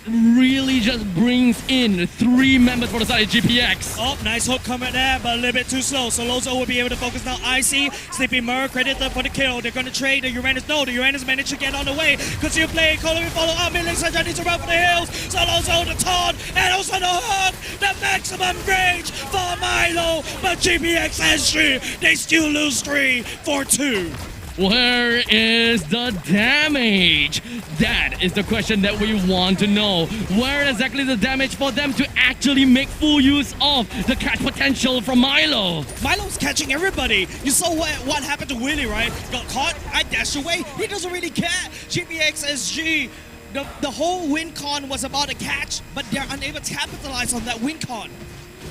S1: really just brings in 3 members for the side of GPX.
S2: Oh, nice hook coming there, but a little bit too slow. So Lozo will be able to focus now. Icy, Sleepy Mur credited for the kill. They're going to trade the Uranus. No, the Uranus managed to get on the way. Continue playing, Colin follow up. Midlane Sanjay needs to run for the hills. So Lozo the taunt, and also the hook. The maximum range for Milo. But GPX SG, they still lose 3-4-2.
S1: Where is the damage? That is the question that we want to know. Where exactly the damage for them to actually make full use of the catch potential from Milo?
S2: Milo's catching everybody. You saw what happened to Willie, right? Got caught, I dashed away. He doesn't really care. GPX SG, the whole win con was about a catch, but they're unable to capitalize on that win con.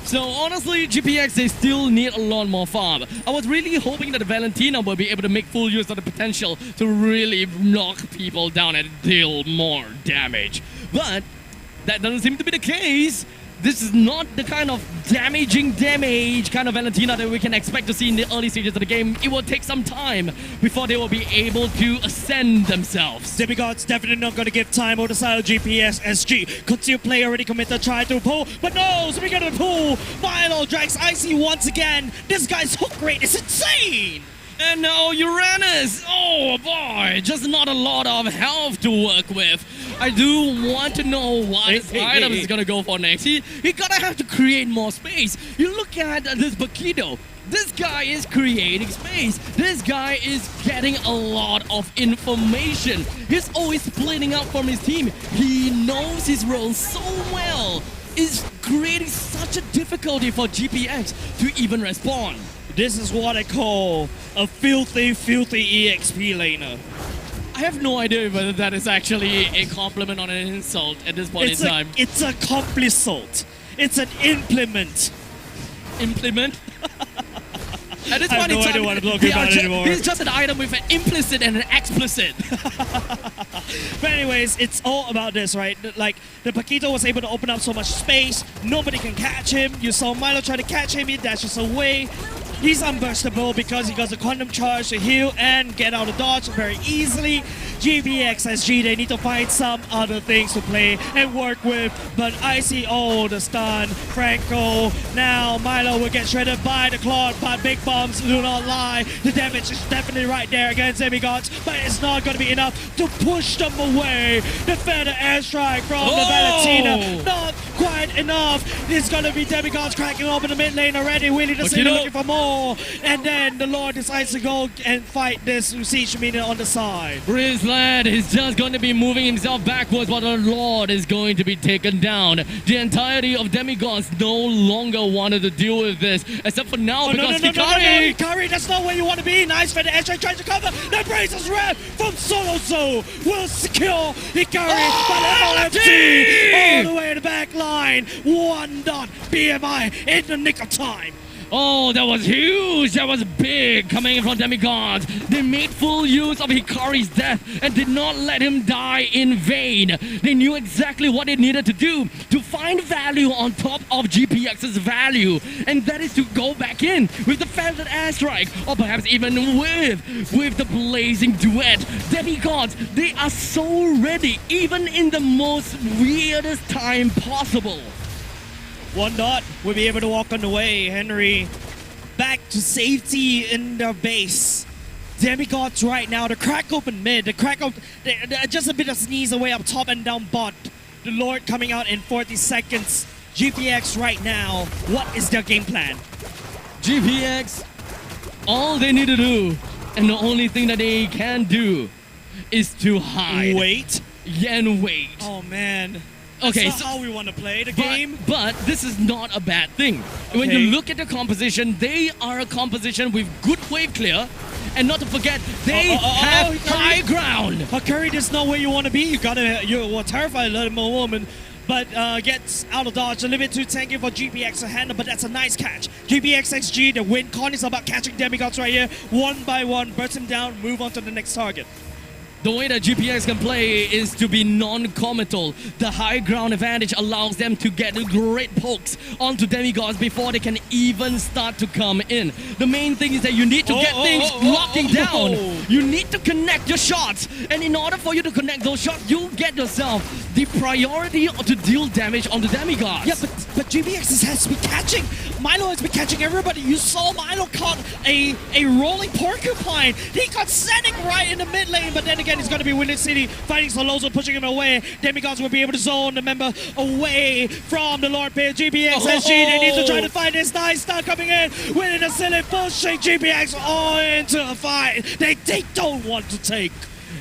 S1: So honestly, GPX, they still need a lot more farm. I was really hoping that Valentina will be able to make full use of the potential to really knock people down and deal more damage. But that doesn't seem to be the case. This is not the kind of damaging damage kind of Valentina that we can expect to see in the early stages of the game. It will take some time before they will be able to ascend themselves.
S2: Demigods definitely not going to give time on the side of GPS SG. Concealed play already committed, try to pull, but no, so we got to pull. Milo drags Icy once again. This guy's hook rate is insane.
S1: And now Uranus! Oh boy, just not a lot of health to work with. I do want to know what his item is gonna go for next. He gotta have to create more space. You look at this Bakido. This guy is creating space. This guy is getting a lot of information. He's always splitting up from his team. He knows his role so well. It's creating such a difficulty for GPX to even respond.
S2: This is what I call a filthy, filthy EXP laner.
S1: I have no idea whether that is actually a compliment or an insult at this point in time.
S2: It's a compliment. It's an implement.
S1: Implement? At this
S2: I have
S1: point in
S2: no
S1: time,
S2: idea what I'm talking about anymore.
S1: He's just an item with an implicit and an explicit.
S2: But anyways, it's all about this, right? Like, the Paquito was able to open up so much space. Nobody can catch him. You saw Milo try to catch him. He dashes away. He's unburstable because he got the quantum charge to heal and get out of dodge very easily. GPX SG, they need to find some other things to play and work with. But I see, oh, the stun. Franco. Now Milo will get shredded by the Claude, but big bombs do not lie. The damage is definitely right there against Demigods, but it's not going to be enough to push them away. The feather airstrike from the Valentina. Not quite enough. It's going to be Demigods cracking open the mid lane already. Willie the City looking for more. And then the Lord decides to go and fight this Siege Minion on the side.
S1: Grizzlad is just going to be moving himself backwards while the Lord is going to be taken down. The entirety of Demigods no longer wanted to deal with this, except for now because Hikari...
S2: Hikari, that's not where you want to be. Nice for the airstrike trying to cover. The Brazos Rep from Solo will secure Hikari, but LFG all the way in the back line. 1 dot BMI in the nick of time.
S1: Oh, that was huge! That was big coming from Demigods. They made full use of Hikari's death and did not let him die in vain. They knew exactly what they needed to do to find value on top of GPX's value. And that is to go back in with the Feathered Airstrike, or perhaps even with the Blazing Duet. Demigods, they are so ready, even in the most weirdest time possible.
S2: 1 dot will be able to walk on the way. Henry back to safety in their base. Demigods right now, the crack open mid, they're just a bit of sneeze away up top and down bot. The Lord coming out in 40 seconds. GPX right now, what is their game plan?
S1: GPX, all they need to do, and the only thing that they can do, is to hide.
S2: Wait.
S1: And wait.
S2: Oh man.
S1: Okay,
S2: That's not how we want to play the game.
S1: But this is not a bad thing. When you look at the composition, they are a composition with good wave clear. And not to forget, they have high ground.
S2: Hikari is not where you want to be. You were terrified of the woman. But gets out of dodge, a little bit too tanky for GPX to handle, but that's a nice catch. GPX SG, the win con is about catching Demigods right here. 1 by 1, burst him down, move on to the next target.
S1: The way that GPX can play is to be non-committal. The high ground advantage allows them to get great pokes onto Demigods before they can even start to come in. The main thing is that you need to get things locking down. You need to connect your shots. And in order for you to connect those shots, you get yourself the priority to deal damage on the Demigods.
S2: Yeah, but GPX has been catching. Milo has been catching everybody. You saw Milo caught a rolling porcupine. He got standing right in the mid lane, but then again, he's going to be Windy City fighting Solozo, pushing him away. Demigods will be able to zone the member away from the Lord Pit. GPX SG, they need to try to find this nice start coming in. Windy City pushing GPX all into a fight. They don't want to take.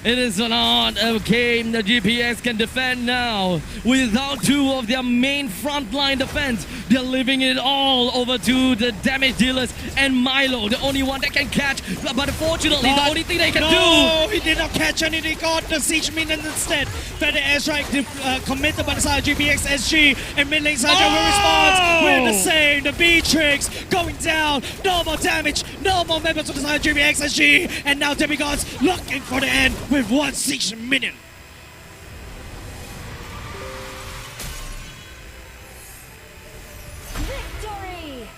S1: It is not a game the GPX can defend now. Without two of their main frontline defense, they're leaving it all over to the damage dealers and Milo, the only one that can catch. But unfortunately, the only thing they can do...
S2: he did not catch anything. He got the siege minion instead. Feather airstrike committed by the side of GPX SG, and mid lane side will respond with the same. The B-Tricks going down. No more damage. No more members to the side of GPX SG. And now Demigods looking for the end with one siege minion.
S6: Victory!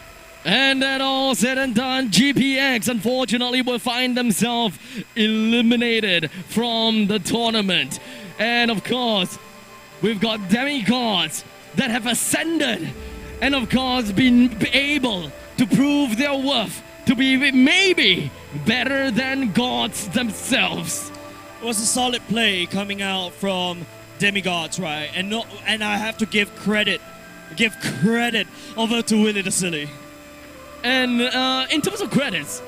S1: And that all said and done, GPX unfortunately will find themselves eliminated from the tournament. And of course, we've got demigods that have ascended and of course been able to prove their worth to be maybe better than gods themselves.
S2: It was a solid play coming out from Demigods, right? And I have to give credit over to Willie the Silly.
S1: And in terms of credits,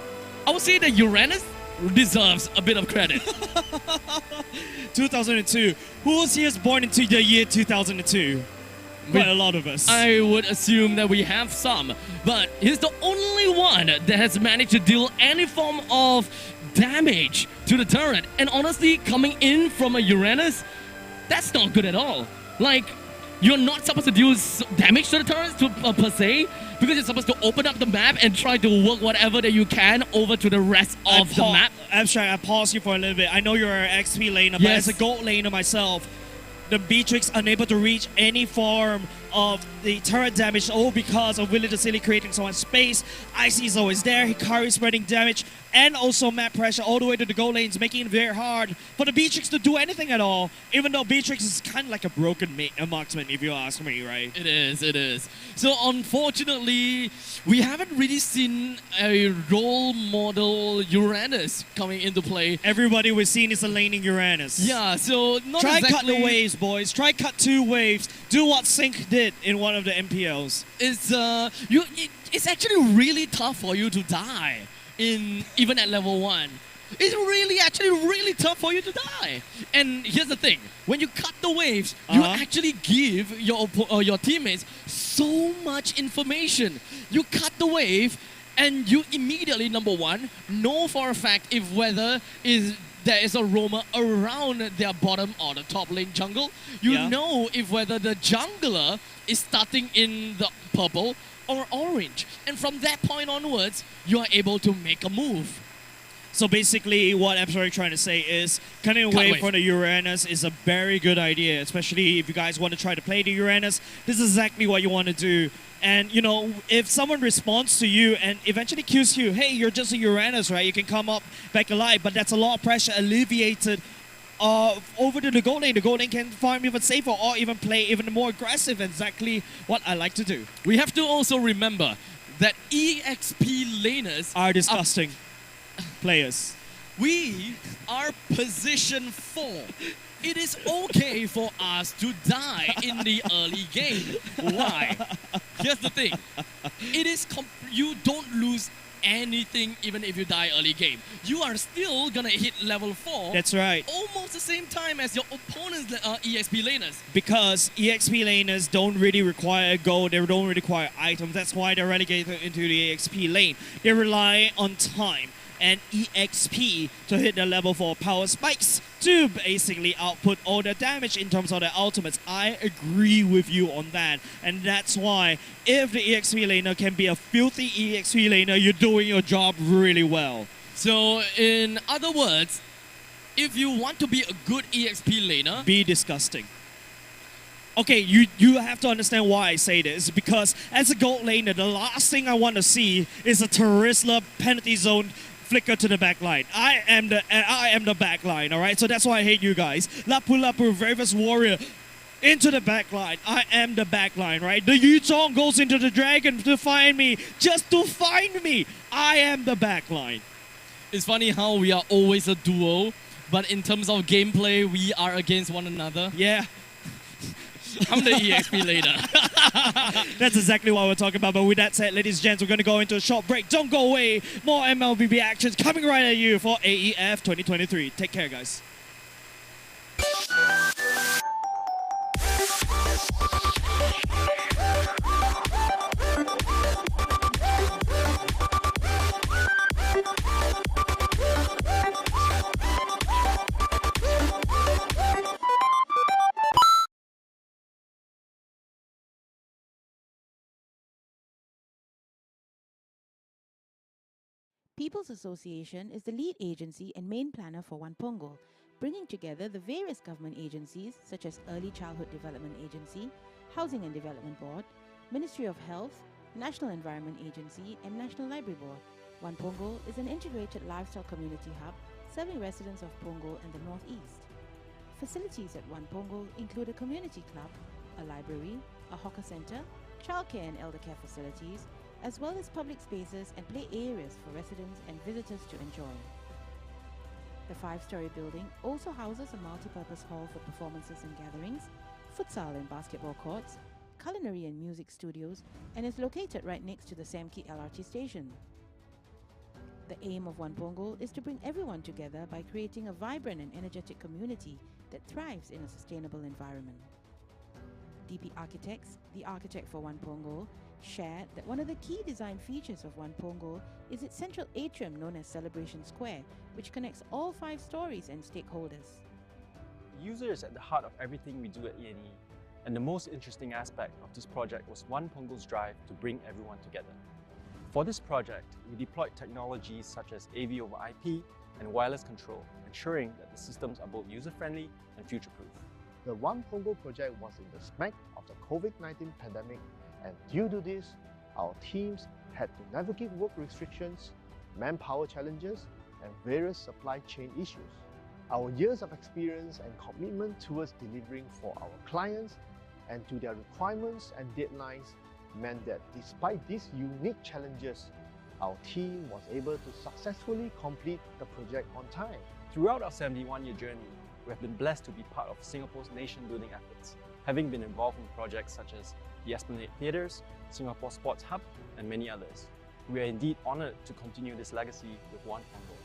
S1: I would say that Uranus deserves a bit of credit.
S2: 2002. Who was here born into the year 2002? Quite a lot of us.
S1: I would assume that we have some, but he's the only one that has managed to deal any form of damage to the turret. And honestly, coming in from a Uranus, that's not good at all. Like, you're not supposed to deal damage to the turrets per se, because you're supposed to open up the map and try to work whatever that you can over to the rest of the map.
S2: Abstract, I pause you for a little bit. I know you're an XP laner, but
S1: Yes.
S2: as a gold laner myself, the Beatrix unable to reach any form of the turret damage, all because of Willie the Silly creating so much space. Icy is always there, Hikari spreading damage, and also map pressure all the way to the goal lanes, making it very hard for the Beatrix to do anything at all, even though Beatrix is kind of like a broken marksman, if you ask me, right?
S1: It is. So unfortunately, we haven't really seen a role model Uranus coming into play.
S2: Everybody we've seen is a laning Uranus.
S1: Yeah, so not
S2: Try
S1: exactly...
S2: cut the waves, boys. Try cut 2 waves. Do what Sync did in one of the MPLs.
S1: It's actually really tough for you to die even at level 1. It's really tough for you to die. And here's the thing: when you cut the waves, you actually give your teammates so much information. You cut the wave, and you immediately, number one, know for a fact if there is a roamer around their bottom or the top lane jungle. You know if whether the jungler is starting in the purple or orange. And from that point onwards, you are able to make a move.
S2: So basically, what I'm trying to say is cutting away from the Uranus is a very good idea, especially if you guys want to try to play the Uranus. This is exactly what you want to do. And, you know, if someone responds to you and eventually kills you, hey, you're just a Uranus, right? You can come up back alive, but that's a lot of pressure alleviated over to the goal lane. The goal lane can farm even safer or even play even more aggressive, exactly what I like to do.
S1: We have to also remember that EXP laners
S2: are disgusting players.
S1: We are position 4. It is okay for us to die in the early game. Why? Here's the thing. You don't lose anything even if you die early game. You are still gonna hit level 4.
S2: That's right.
S1: Almost the same time as your opponent's EXP laners.
S2: Because EXP laners don't really require gold, they don't really require items. That's why they're relegated into the EXP lane. They rely on time and EXP to hit the level 4 power spikes to basically output all the damage in terms of their ultimates. I agree with you on that. And that's why if the EXP laner can be a filthy EXP laner, you're doing your job really well.
S1: So in other words, if you want to be a good EXP laner,
S2: be disgusting. Okay, you have to understand why I say this, because as a gold laner, the last thing I want to see is a Terisla penalty zone flicker to the back line. I am the back line, alright? So that's why I hate you guys. Lapu Lapu, Bravest Warrior, into the back line. I am the back line, right? The Yuzong goes into the Dragon to find me, just to find me. I am the back line.
S1: It's funny how we are always a duo, but in terms of gameplay, we are against one another.
S2: Yeah,
S1: I'm the EXP later.
S2: that's exactly what we're talking about. But with that said, ladies and gents, we're going to go into a short break. Don't go away. More MLBB actions coming right at you for AEF 2023. Take care, guys.
S4: People's Association is the lead agency and main planner for One Pongal, bringing together the various government agencies such as Early Childhood Development Agency, Housing and Development Board, Ministry of Health, National Environment Agency, and National Library Board. One Pongal is an integrated lifestyle community hub serving residents of Pongal and the Northeast. Facilities at One Pongal include a community club, a library, a hawker centre, childcare and elder care facilities, as well as public spaces and play areas for residents and visitors to enjoy. The 5-story building also houses a multi-purpose hall for performances and gatherings, futsal and basketball courts, culinary and music studios, and is located right next to the Samki LRT station. The aim of One Pongal is to bring everyone together by creating a vibrant and energetic community that thrives in a sustainable environment. DP Architects, the architect for One Pongal, shared that one of the key design features of One Pongal is its central atrium known as Celebration Square, which connects all 5 stories and stakeholders.
S5: User is at the heart of everything we do at ENE, and the most interesting aspect of this project was One Pongal's drive to bring everyone together. For this project, we deployed technologies such as AV over IP and wireless control, ensuring that the systems are both user-friendly and future-proof.
S7: The One Pongal project was in the smack of the COVID-19 pandemic, and due to this, our teams had to navigate work restrictions, manpower challenges, and various supply chain issues. Our years of experience and commitment towards delivering for our clients and to their requirements and deadlines meant that despite these unique challenges, our team was able to successfully complete the project on time.
S5: Throughout our 71-year journey, we have been blessed to be part of Singapore's nation-building efforts, having been involved in projects such as the Esplanade Theatres, Singapore Sports Hub, and many others. We are indeed honoured to continue this legacy with One Pongal.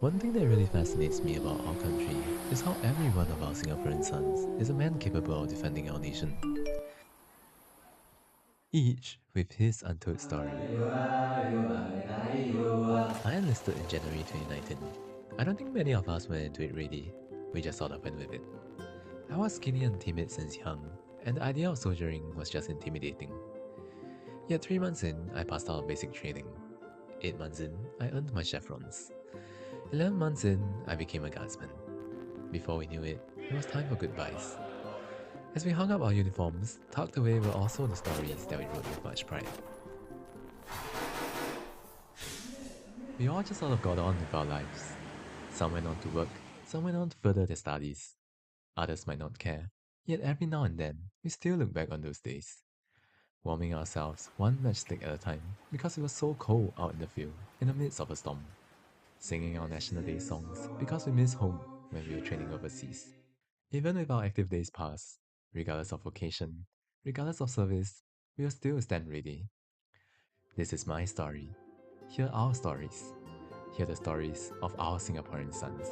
S3: One thing that really fascinates me about our country is how every one of our Singaporean sons is a man capable of defending our nation. Each with his untold story. I enlisted in January 2019. I don't think many of us went into it ready, we just sort of went with it. I was skinny and timid since young, and the idea of soldiering was just intimidating. Yet 3 months in, I passed out basic training. 8 months in, I earned my chevrons. 11 months in, I became a guardsman. Before we knew it, it was time for goodbyes. As we hung up our uniforms, tucked away were also the stories that we wrote with much pride. We all just sort of got on with our lives. Some went on to work, some went on to further their studies. Others might not care, yet every now and then, we still look back on those days. Warming ourselves one matchstick at a time because it was so cold out in the field in the midst of a storm. Singing our National Day songs because we miss home when we were training overseas. Even with our active days past, regardless of vocation, regardless of service, we will still stand ready. This is my story. Hear our stories. Hear the stories of our Singaporean sons.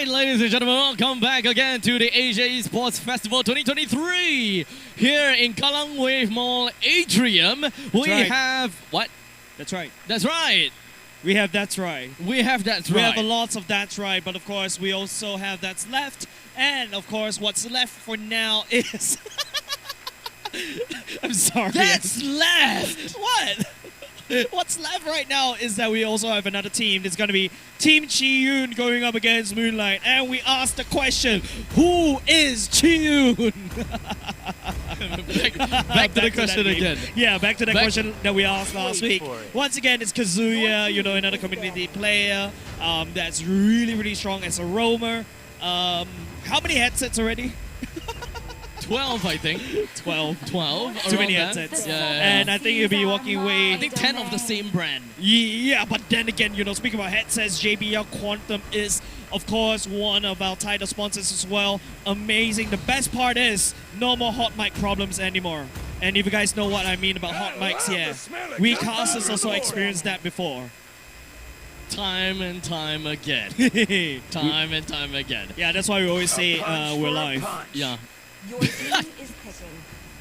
S1: Ladies and gentlemen, welcome back again to the Asia Esports Festival 2023 here in Kallang Wave Mall Atrium. We
S2: right.
S1: have what?
S2: That's right.
S1: That's right.
S2: We have that's right.
S1: We have that's
S2: We
S1: right.
S2: have a lot of that's right, but of course we also have that's left. And of course what's left for now is... I'm sorry.
S1: That's left!
S2: What? What's left right now is that we also have another team. It's going to be Team Chi-Yoon going up against Moonlight. And we ask the question, who is Chi-Yoon?
S1: back to the question again.
S2: Yeah, back to that
S1: Back-
S2: question that we asked last week. Once again, it's Kazuya, you know, another community player that's really, really strong as a roamer. How many headsets already?
S1: 12, I think.
S2: 12.
S1: 12.
S2: Too many
S1: around that.
S2: headsets.
S1: Yeah.
S2: And I think you'll be walking away.
S1: I think 10 of the same brand.
S2: Yeah, but then again, you know, speaking about headsets, JBL Quantum is, of course, one of our title sponsors as well. Amazing. The best part is no more hot mic problems anymore. And if you guys know what I mean about hot mics, yeah, we casters also experienced that before.
S1: Time and time again. Time and time again.
S2: Yeah, that's why we always say we're live.
S1: Yeah.
S6: Your team is picking.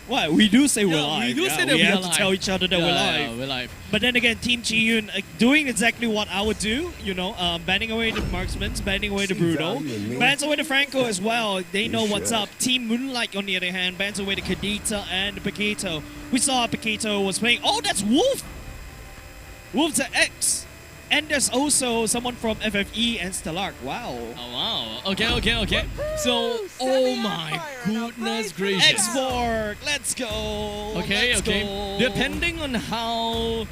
S2: What? We do say we're
S1: Yeah,
S2: live.
S1: we do say that
S2: we
S1: we
S2: have
S1: are
S2: to
S1: live.
S2: tell each other that we're live.
S1: Yeah, we're live.
S2: But then again, Team Chi-Yoon doing exactly what I would do, you know, banning away the marksmen, banning away the brutal, bans away the Franco as well. They know what's up. Team Moonlight, on the other hand, bans away the Kadita and the Paquito. We saw Paquito was playing. Oh, that's Wolf! Wolf's an X. And there's also someone from FFE and Stellark. Wow.
S1: Oh wow. Okay. So, oh my goodness gracious.
S2: Xborg, let's go.
S1: Okay.
S2: Let's go.
S1: Depending on how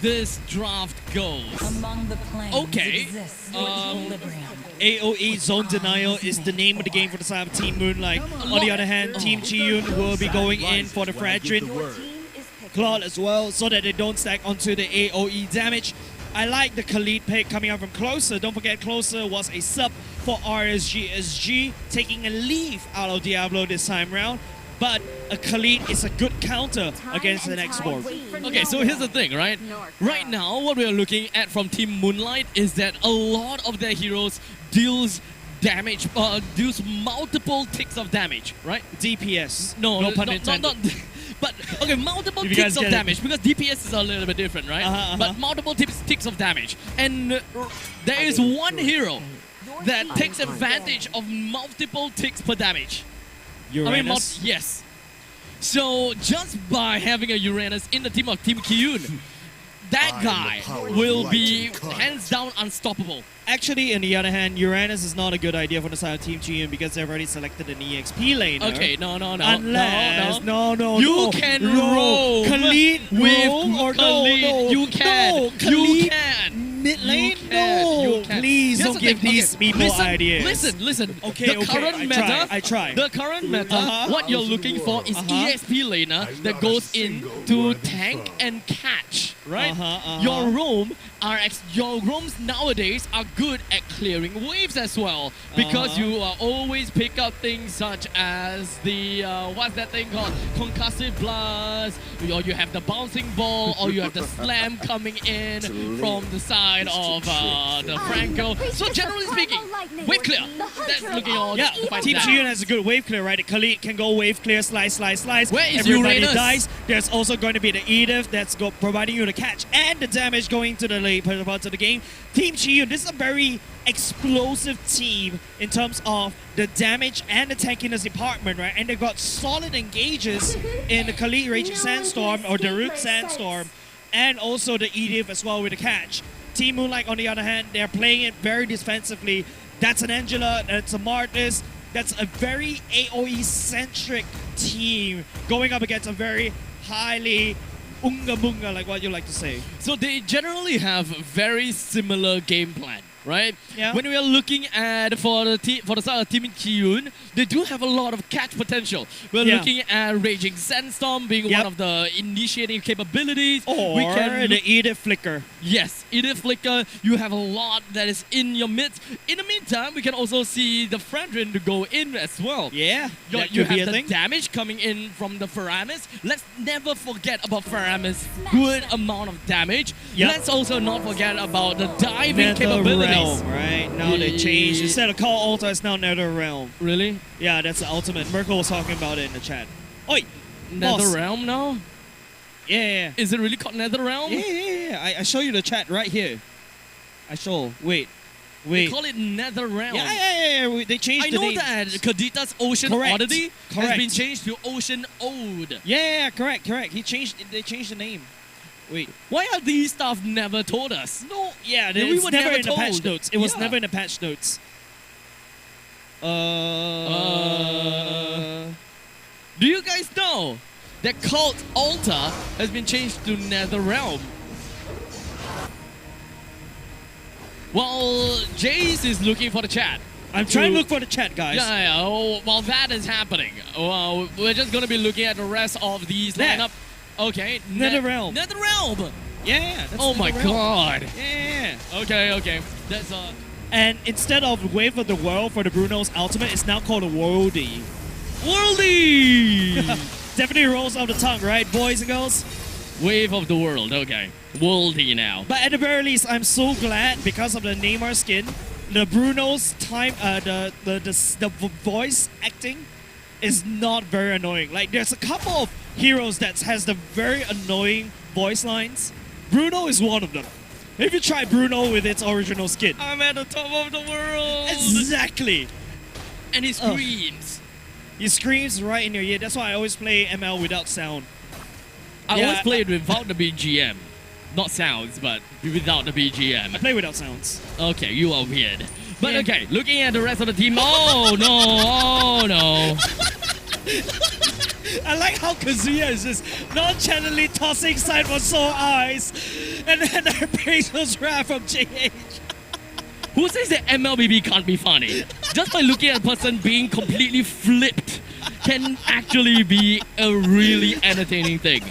S1: this draft goes.
S6: Among the planes
S1: Okay,
S6: exists
S1: um,
S6: equilibrium.
S2: AOE Zone Denial is the name of the game for the side of Team Moonlight. On the other hand, Team Chiyun will be going in for the Fragment
S6: Your team is picking.
S2: Claude as well, so that they don't stack onto the AOE damage. I like the Khalid pick coming out from Closer. Don't forget, Closer was a sub for RSG SG, taking a leaf out of Diablo this time round. But a Khalid is a good counter against the next board.
S1: Okay, so here's the thing, right? Right now, what we are looking at from Team Moonlight is that a lot of their heroes deals damage, deals multiple ticks of damage, right?
S2: DPS.
S1: No
S2: pun
S1: not,
S2: intended.
S1: not, but okay, multiple
S2: If you
S1: ticks
S2: guys
S1: of
S2: get it.
S1: damage because DPS is a little bit different, right? But multiple ticks of damage, and there is one hero that takes advantage of multiple ticks per damage.
S2: Uranus.
S1: Yes. So just by having a Uranus in the team of Team Kiyun, that guy will be hands down unstoppable.
S2: Actually, on the other hand, Uranus is not a good idea for the side of Team Chiyun because they've already selected an EXP laner.
S1: Okay, no.
S2: Unless,
S1: no.
S2: no.
S1: You can roam
S2: Khalid
S1: with
S2: roam or
S1: Khalid.
S2: no.
S1: You can.
S2: No,
S1: You
S2: Khalid
S1: can.
S2: mid lane?
S1: You can.
S2: No.
S1: You can.
S2: Please
S1: Here's
S2: don't
S1: the
S2: give
S1: thing,
S2: these
S1: okay,
S2: people ideas.
S1: Listen.
S2: Okay,
S1: the current meta,
S2: I try.
S1: The current meta, what you're looking for is EXP laner that goes in to tank and catch, right? Your your roams nowadays are good at clearing waves as well because you always pick up things such as the what's that thing called, concussive blast, or you have the bouncing ball, or you have the slam coming in from the side of the Franco. So generally speaking, wave clear. That's looking on.
S2: Yeah,
S1: fight
S2: Team
S1: that.
S2: Chiyun has a good wave clear, right? Khalid can go wave clear, slice.
S1: Where is
S2: Everybody
S1: Uranus?
S2: dies. There's also going to be the Edith that's providing you the catch and the damage going to the late parts of the game. Team Chiyun, this is a very explosive team in terms of the damage and the tankiness department, right? And they've got solid engages in the Khalid Raging Sandstorm or the Root Sandstorm, and also the Edith as well with the catch. Team Moonlight, on the other hand, they're playing it very defensively. That's an Angela, that's a Martis, that's a very AoE-centric team going up against a very highly unga bunga, like what you like to say.
S1: So they generally have very similar game plan, right?
S2: Yeah.
S1: When we are looking at for the side of Team Kiyun, they do have a lot of catch potential. We're looking at Raging Sandstorm being one of the initiating capabilities.
S2: Or
S1: we can
S2: the Edith Flicker.
S1: Yes, Edith Flicker, you have a lot that is in your midst. In the meantime, we can also see the Fredrin to go in as well.
S2: Yeah, that
S1: You
S2: could be
S1: have
S2: a
S1: the
S2: thing.
S1: damage coming in from the Faramis. Let's never forget about Faramis' good amount of damage.
S2: Yep.
S1: Let's also not forget about the diving
S2: Nether
S1: capabilities.
S2: Realm, right? Now they changed. Instead of Call Altar, it's now Nether Realm.
S1: Really?
S2: Yeah, that's the ultimate. Merkel was talking about it in the chat. Oi!
S1: Nether
S2: boss.
S1: Realm now?
S2: Yeah.
S1: Is it really called Nether Realm?
S2: Yeah. I show you the chat right here. I show. Wait.
S1: They call it Nether Realm.
S2: Yeah. They changed
S1: I
S2: the
S1: know
S2: names.
S1: that Kadita's Ocean
S2: Correct.
S1: Oddity has
S2: Correct.
S1: been changed to Ocean Ode.
S2: Yeah, correct. They changed the name. Wait.
S1: Why are these stuff never told us?
S2: No, yeah,
S1: We
S2: we
S1: were
S2: were never
S1: never
S2: in the patch
S1: told.
S2: notes. It was
S1: Yeah.
S2: never in the patch notes.
S1: Do you guys know that Cult Altar has been changed to Nether Realm? Well, Jace is looking for the chat.
S2: I'm trying to look for the chat, guys.
S1: Yeah. Oh, while that is happening, well, we're just going to be looking at the rest of these
S2: There.
S1: lineup. Okay.
S2: Nether Realm.
S1: Nether Realm.
S2: Yeah. That's
S1: Oh my
S2: Nether Realm.
S1: god.
S2: Yeah.
S1: Okay. That's
S2: And instead of Wave of the World for the Bruno's ultimate, it's now called a Worldy.
S1: Worldy.
S2: Definitely rolls off the tongue, right, boys and girls?
S1: Wave of the World. Okay. Worldy now.
S2: But at the very least, I'm so glad because of the Neymar skin, the Bruno's time, the voice acting is not very annoying. Like there's a couple of heroes that has the very annoying voice lines. Bruno is one of them. If you try Bruno with its original skin.
S1: I'm at the top of the world.
S2: Exactly.
S1: And he screams.
S2: He screams right in your ear. That's why I always play ML without sound.
S1: I always play it without the BGM. not sounds, but without the BGM.
S2: Play without sounds.
S1: Okay, you are weird. But
S2: Yeah.
S1: okay, looking at the rest of the team. Oh no! Oh no!
S2: I like how Kazuya is just nonchalantly tossing side for Soul Eyes, and then the Appraisal's Wrath from JH.
S1: Who says that MLBB can't be funny? Just by looking at a person being completely flipped can actually be a really entertaining thing.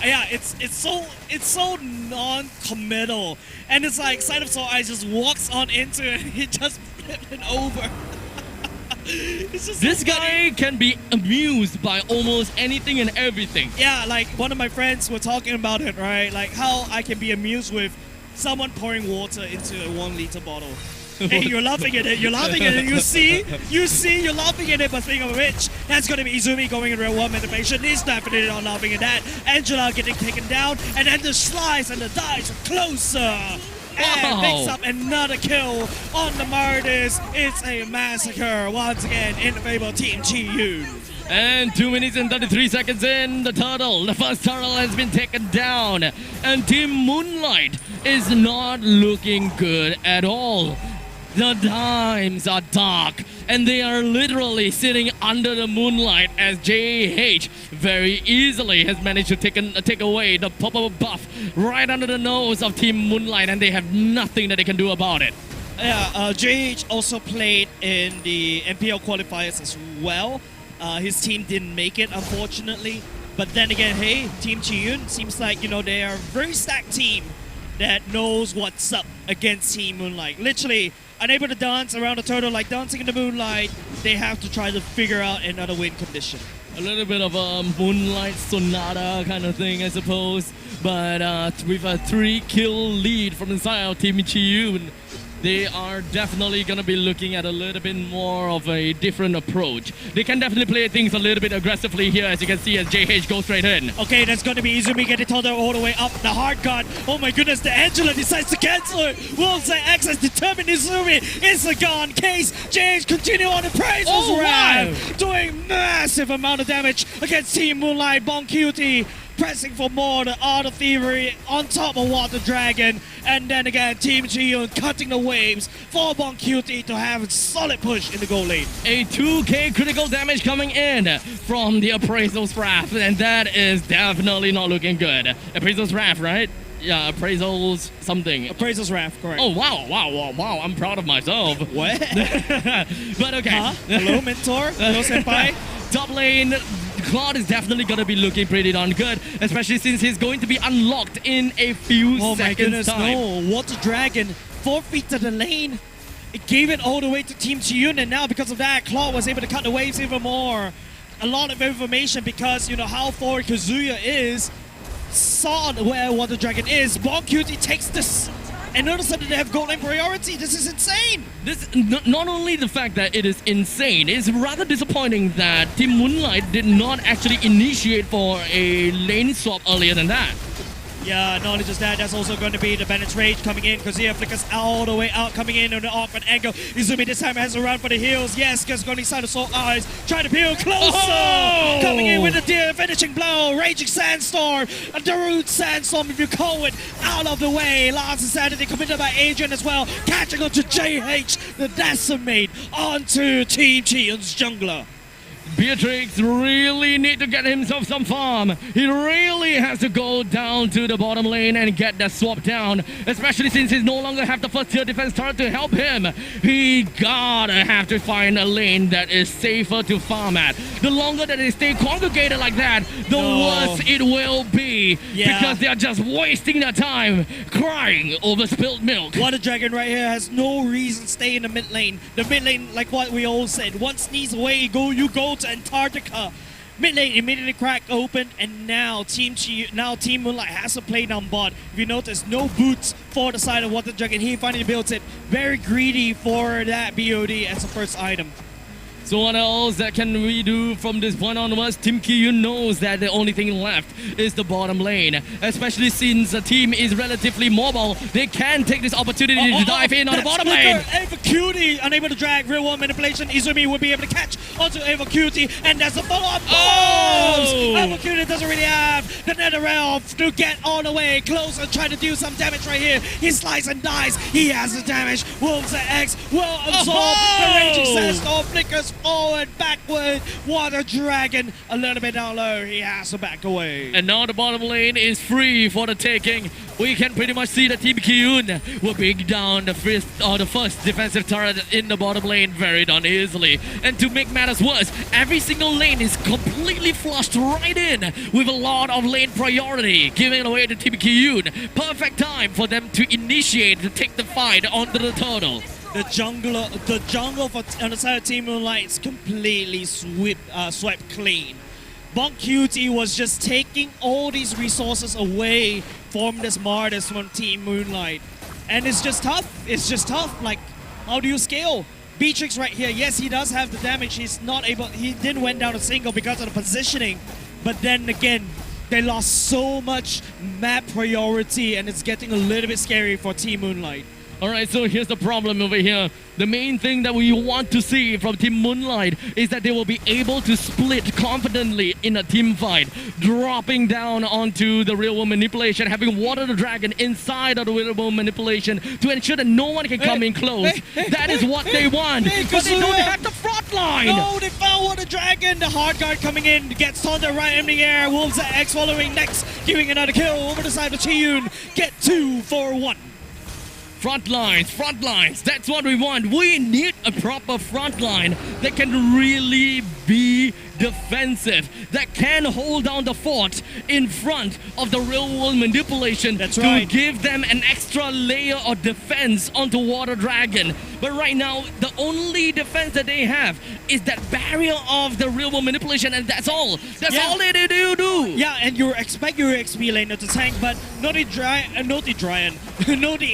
S2: Yeah, it's so non-committal, and it's like Side of Soul Eyes just walks on into it, and he just flipped it over. It's just
S1: This
S2: so funny.
S1: guy can be amused by almost anything and everything.
S2: Yeah, like one of my friends were talking about it, right? Like how I can be amused with someone pouring water into a 1 liter bottle. Hey, you're laughing at it. You're laughing at it. You see, you're laughing at it. But think of which, that's going to be Izumi going in real one motivation. He's definitely not laughing at that. Angela getting taken down, and then the slice and the dice are closer. And
S1: Wow.
S2: picks up another kill on the Martyrs. It's a massacre once again in the favor of Team Chi-Yun.
S1: And 2 minutes and 33 seconds in, the first turtle has been taken down. And Team Moonlight is not looking good at all. The times are dark, and they are literally sitting under the moonlight as JH very easily has managed to take away the pop-up buff right under the nose of Team Moonlight, and they have nothing that they can do about it.
S2: Yeah, JH also played in the MPL qualifiers as well. His team didn't make it, unfortunately. But then again, hey, Team Chi-Yun seems like, they are a very stacked team that knows what's up against Team Moonlight. Literally, unable to dance around the turtle like dancing in the moonlight, they have to try to figure out another win condition.
S1: A little bit of a Moonlight Sonata kind of thing, I suppose. But with a 3-kill lead from the side of Team Chi-Yun, they are definitely going to be looking at a little bit more of a different approach. They can definitely play things a little bit aggressively here, as you can see, as JH goes straight in.
S2: Okay, that's going to be Izumi getting told all the way up. The hard guard. Oh my goodness, the Angela decides to cancel it. Wolves X has determined Izumi is a gone case. JH continue on the praise.
S1: Oh, wow.
S2: Doing massive amount of damage against Team Moonlight. Bon Cutie pressing for more, the Art of Thievery on top of Water Dragon. And then again, Team Chi-Yun cutting the waves for Bon Cutie to have a solid push in the goal lane.
S1: A 2k critical damage coming in from the Appraisal's Wrath, and that is definitely not looking good. Appraisal's Wrath, right? Yeah, Appraisal's something.
S2: Appraisal's Wrath, correct.
S1: Oh, wow, I'm proud of myself.
S2: What?
S1: But okay.
S2: Huh? Hello, mentor? Hello, senpai?
S1: Top lane, Claude is definitely going to be looking pretty darn good, especially since he's going to be unlocked in a few
S2: Oh my
S1: seconds
S2: goodness,
S1: time.
S2: no. Water Dragon, 4 feet to the lane. It gave it all the way to Team Chi-Yun, and now because of that, Claude was able to cut the waves even more. A lot of information because, how forward Kazuya is. Saw where Water Dragon is. Bon Cutie takes this. And notice that they have gold lane priority. This is insane.
S1: This not only the fact that it is insane, it's rather disappointing that Team Moonlight did not actually initiate for a lane swap earlier than that.
S2: Yeah, not only just that, that's also going to be the Bandit's Rage coming in. Kazuya flickers all the way out, coming in on the awkward angle. Izumi this time has a run for the heels. Yes, gets going inside the Soul Eyes. Trying to peel closer.
S1: Oh!
S2: Coming in with the deer finishing blow. Raging Sandstorm. A Darude Sandstorm, if you call it, out of the way. Last Insanity committed by Adrian as well. Catching on to JH, the Decimate, onto Team Chi-Yun's jungler.
S1: Beatrix really need to get himself some farm. He really has to go down to the bottom lane and get that swap down, especially since he no longer have the first tier defense turret to help him. He gotta have to find a lane that is safer to farm at. The longer that they stay congregated like that, the worse it will be, because they are just wasting their time crying over spilled milk.
S2: Water Dragon right here has no reason to stay in the mid lane. The mid lane, like what we all said, one sneeze away, you go to Antarctica. Mid lane immediately cracked open, and now Team Moonlight has to play down bot. If you notice, no boots for the side of Water Dragon. He finally built it. Very greedy for that BOD as a first item.
S1: So what else that can we do from this point onwards? Team Kiyun knows that the only thing left is the bottom lane. Especially since the team is relatively mobile, they can take this opportunity to dive in on the bottom lane.
S2: Ava Cutie unable to drag real world manipulation. Izumi will be able to catch onto Ava Cutie, and that's a follow-up.
S1: Oh!
S2: Ava Cutie doesn't really have the nether realm to get all the way close and try to do some damage right here. He slices and dies. He has the damage. Wolves X will absorb the raging sandstorm. Flickers forward, backward. Water Dragon a little bit down low. He has to back away.
S1: And now the bottom lane is free for the taking. We can pretty much see that Team Kiyun will bring down the first defensive turret in the bottom lane very done easily. And to make matters worse, every single lane is completely flushed right in with a lot of lane priority, giving it away to Team Kiyun. Perfect time for them to initiate to take the fight onto the turtle.
S2: The jungle for on the side of Team Moonlight is completely swept clean. Bonk QT was just taking all these resources away from this Martis from Team Moonlight. And it's just tough. It's just tough. Like, how do you scale? Beatrix right here, yes, he does have the damage. He's not able, he didn't went down a single because of the positioning. But then again, they lost so much map priority, and it's getting a little bit scary for Team Moonlight.
S1: Alright, so here's the problem over here. The main thing that we want to see from Team Moonlight is that they will be able to split confidently in a team fight, dropping down onto the real world manipulation, having Water the Dragon inside of the real world manipulation to ensure that no one can come in close. That is what they want, but they don't have the front line.
S2: No, they found Water Dragon. The hard guard coming in, gets Thunder right in the air. Wolves X following next, giving another kill over the side of Chiyun. Get 2 for 1.
S1: Front lines, that's what we want. We need a proper front line that can really be defensive, that can hold down the fort in front of the real world manipulation.
S2: That's
S1: to
S2: right.
S1: give them an extra layer of defense onto Water Dragon. But right now, the only defense that they have is that barrier of the real world manipulation, and that's all. That's all they do.
S2: Yeah, and you expect your XP laner to tank, but Naughty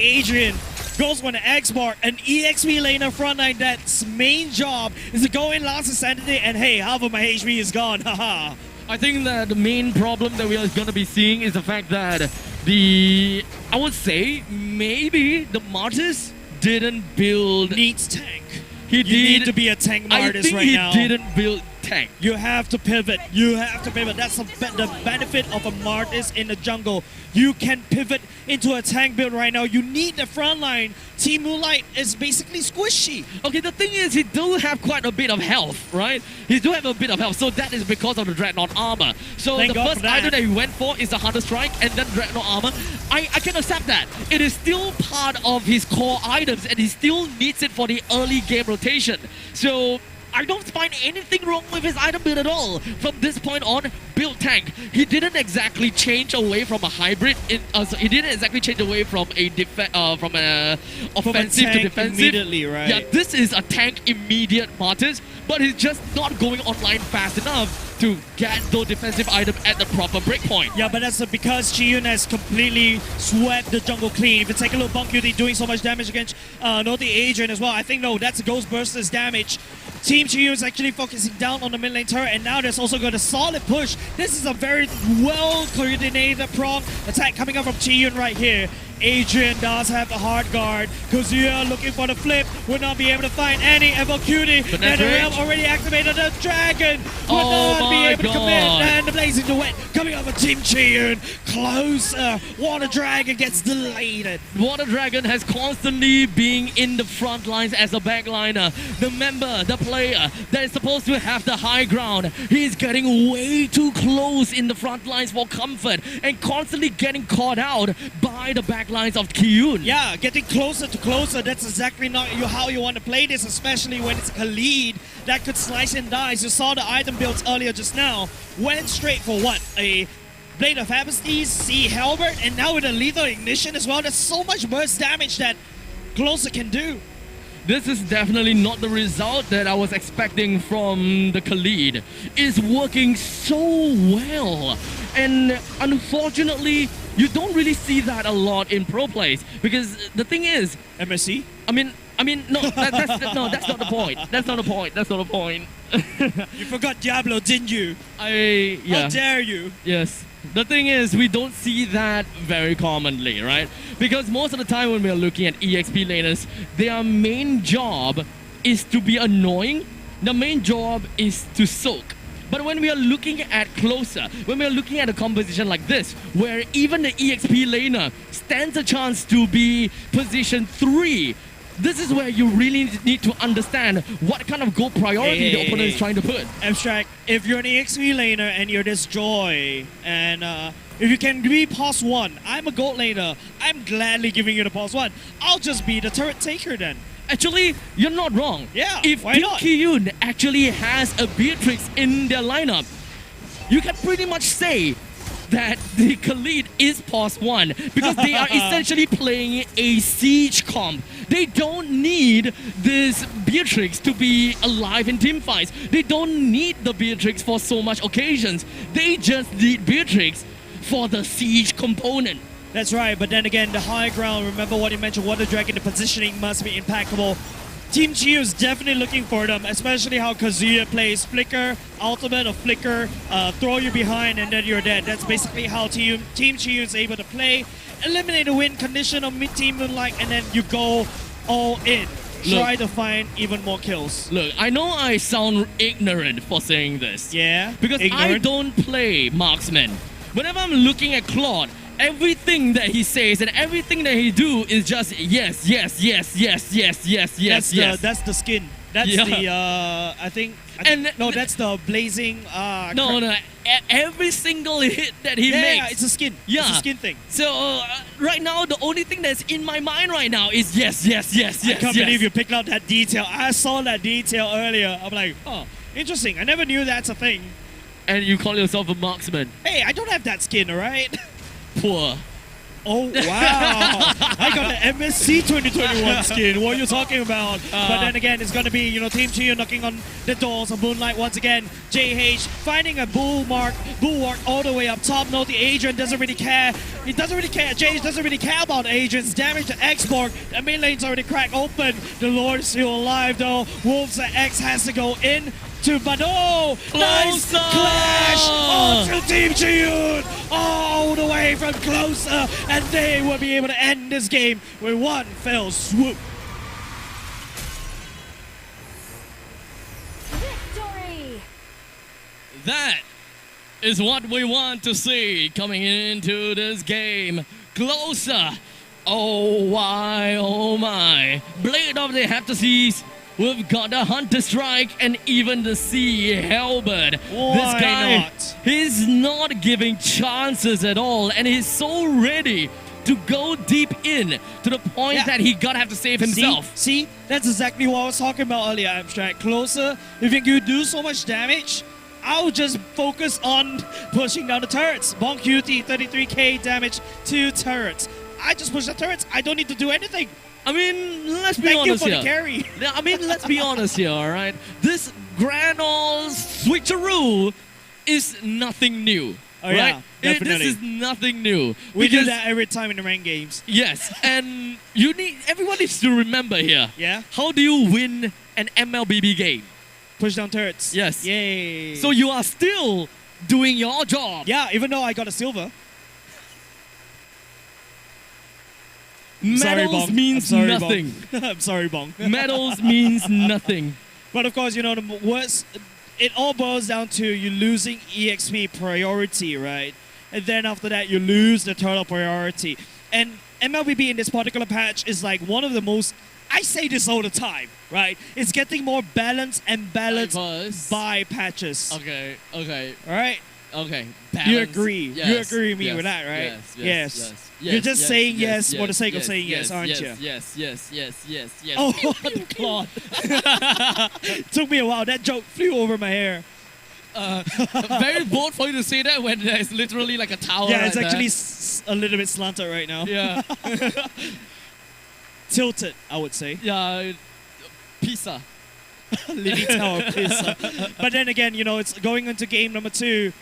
S2: Adrian goes for an X-Bar, an EXP laner frontline that's main job is to go in last Insanity, and hey, half of my HP is gone, haha.
S1: I think that the main problem that we are going to be seeing is the fact that I would say maybe the Martis didn't build...
S2: Needs tank.
S1: You
S2: need to be a tank Martis right now.
S1: I think he didn't build tank.
S2: You have to pivot. That's the benefit of a Martis in the jungle. You can pivot into a tank build right now. You need the front line. Team Moonlight is basically squishy.
S1: Okay, the thing is, he do have quite a bit of health, right? He do have a bit of health, so that is because of the Dreadnought armor. So
S2: Thank
S1: the
S2: God
S1: first
S2: for that.
S1: item that he went for is the Hunter Strike and then Dreadnought armor. I can accept that. It is still part of his core items, and he still needs it for the early game rotation. So I don't find anything wrong with his item build at all. From this point on, build tank. He didn't exactly change away from a hybrid. He didn't exactly change away from a offensive to defensive.
S2: Immediately, right?
S1: Yeah, this is a tank immediate Martis, but he's just not going online fast enough to get those defensive items at the proper breakpoint.
S2: Yeah, but that's because Chiyun has completely swept the jungle clean. If you take a look, Bonk Beauty doing so much damage against Naughty Adrian as well. I think, no, that's Ghostbusters damage. Team Chiyun is actually focusing down on the mid lane turret, and now there's also got a solid push. This is a very well-coordinated prong attack coming up from Chiyun right here. Adrian does have the hard guard. Kazuya looking for the flip. Will not be able to find any Evo Cutie. And the realm already activated. The dragon will not be able to commit. And the blazing duet coming up with Team Chiyun. Closer. Water Dragon gets deleted.
S1: Water Dragon has constantly been in the front lines as a backliner. The member, the player that is supposed to have the high ground. He's getting way too close in the front lines for comfort and constantly getting caught out by the back lines of Kiyun.
S2: Yeah, getting closer to closer. That's exactly not how you want to play this, especially when it's Khalid that could slice and dice. You saw the item builds earlier just now. Went straight for what? A Blade of Amnesties, C. Halberd, and now with a lethal ignition as well. There's so much burst damage that closer can do.
S1: This is definitely not the result that I was expecting from the Khalid. It's working so well. And unfortunately, you don't really see that a lot in pro plays. Because the thing is,
S2: MSC?
S1: I mean, I mean, no, that's not the point. That's not the point. That's not the point.
S2: You forgot Diablo, didn't you?
S1: Yeah.
S2: How dare you?
S1: Yes. The thing is, we don't see that very commonly, right? Because most of the time when we're looking at EXP laners, their main job is to be annoying. The main job is to soak. But when we are looking at closer, when we are looking at a composition like this, where even the EXP laner stands a chance to be position 3, this is where you really need to understand what kind of goal priority the opponent is trying to put.
S2: Abstract, if you're an EXP laner and you're this Joy, and if you can be pause 1, I'm a gold laner, I'm gladly giving you the pause 1. I'll just be the turret taker then.
S1: Actually, you're not wrong.
S2: Yeah,
S1: if
S2: why not?
S1: Kyun actually has a Beatrix in their lineup, you can pretty much say that the Khalid is pause 1 because they are essentially playing a siege comp. They don't need this Beatrix to be alive in team fights. They don't need the Beatrix for so much occasions. They just need Beatrix for the siege component.
S2: That's right, but then again, the high ground, remember what you mentioned, Wonder Dragon, the positioning must be impeccable. Team Chiyu is definitely looking for them, especially how Kazuya plays Flicker, Ultimate or Flicker, throw you behind and then you're dead. That's basically how Team Chiyu is able to play. Eliminate a win condition of mid-team Moonlight and then you go all in. Try to find even more kills.
S1: Look, I know I sound ignorant for saying this.
S2: Yeah?
S1: Because I don't play marksman. Whenever I'm looking at Claude, everything that he says and everything that he do is just yes, yes, yes, yes, yes, yes, yes, yes.
S2: That's the skin. That's the, I think no, that's the blazing,
S1: No, every single hit that he makes.
S2: Yeah, it's a skin.
S1: Yeah.
S2: It's a skin thing.
S1: So, right now, the only thing that's in my mind right now is yes, yes, yes, yes,
S2: I can't believe you picked out that detail. I saw that detail earlier. I'm like, oh, interesting. I never knew that's a thing.
S1: And you call yourself a marksman.
S2: Hey, I don't have that skin, alright?
S1: Poor.
S2: Oh, wow. I got the MSC 2021 skin. What are you talking about? But then again, it's going to be, Team Chiyu knocking on the doors of Moonlight once again. JH finding a bulwark all the way up top. No, the Adrian doesn't really care. He doesn't really care. JH doesn't really care about Adrian's damage to X-Borg. The main lane's already cracked open. The Lord is still alive, though. Wolves X has to go in. But oh, nice clash onto Team Chiyu all the way from closer, and they will be able to end this game with one fell swoop.
S6: Victory!
S1: That is what we want to see coming into this game. Closer. Oh, why, oh my. Blade of the Heptaseas. We've got the Hunter Strike and even the Sea Halberd. This guy, he's not giving chances at all, and he's so ready to go deep in to the point that he gotta have to save himself.
S2: See? That's exactly what I was talking about earlier, Abstract. Closer, if you can do so much damage, I'll just focus on pushing down the turrets. Bonk QT, 33k damage, 2 turrets. I just push the turrets. I don't need to do anything.
S1: I mean, let's be
S2: honest
S1: here.
S2: Thank you for the carry.
S1: I mean, let's be honest here, all right? This grand old switcheroo is nothing new.
S2: Oh,
S1: right?
S2: yeah, definitely.
S1: This is nothing new.
S2: We do that every time in the ranked games.
S1: Yes, and everyone needs to remember here.
S2: Yeah?
S1: How do you win an MLBB game?
S2: Push down turrets.
S1: Yes.
S2: Yay.
S1: So you are still doing your job.
S2: Yeah, even though I got a silver.
S1: Medals means nothing.
S2: I'm sorry, Bong.
S1: Medals means nothing.
S2: But of course, the worst, it all boils down to you losing EXP priority, right? And then after that, you lose the turtle priority. And MLBB in this particular patch is like one of the most, I say this all the time, right? It's getting more balanced and balanced by patches.
S1: Okay.
S2: All right?
S1: Okay.
S2: You agree. Yes, you agree with me with that, right?
S1: Yes.
S2: You're just saying yes for the sake of saying yes, aren't you?
S1: Yes.
S2: Oh, the Claude. Took me a while. That joke flew over my hair.
S1: Very bold for you to say that when there's literally like a tower.
S2: Yeah, it's actually a little bit slanted right now.
S1: Yeah.
S2: Tilted, I would say.
S1: Yeah. Pisa.
S2: Living Tower Pisa. But then again, it's going into game number 2.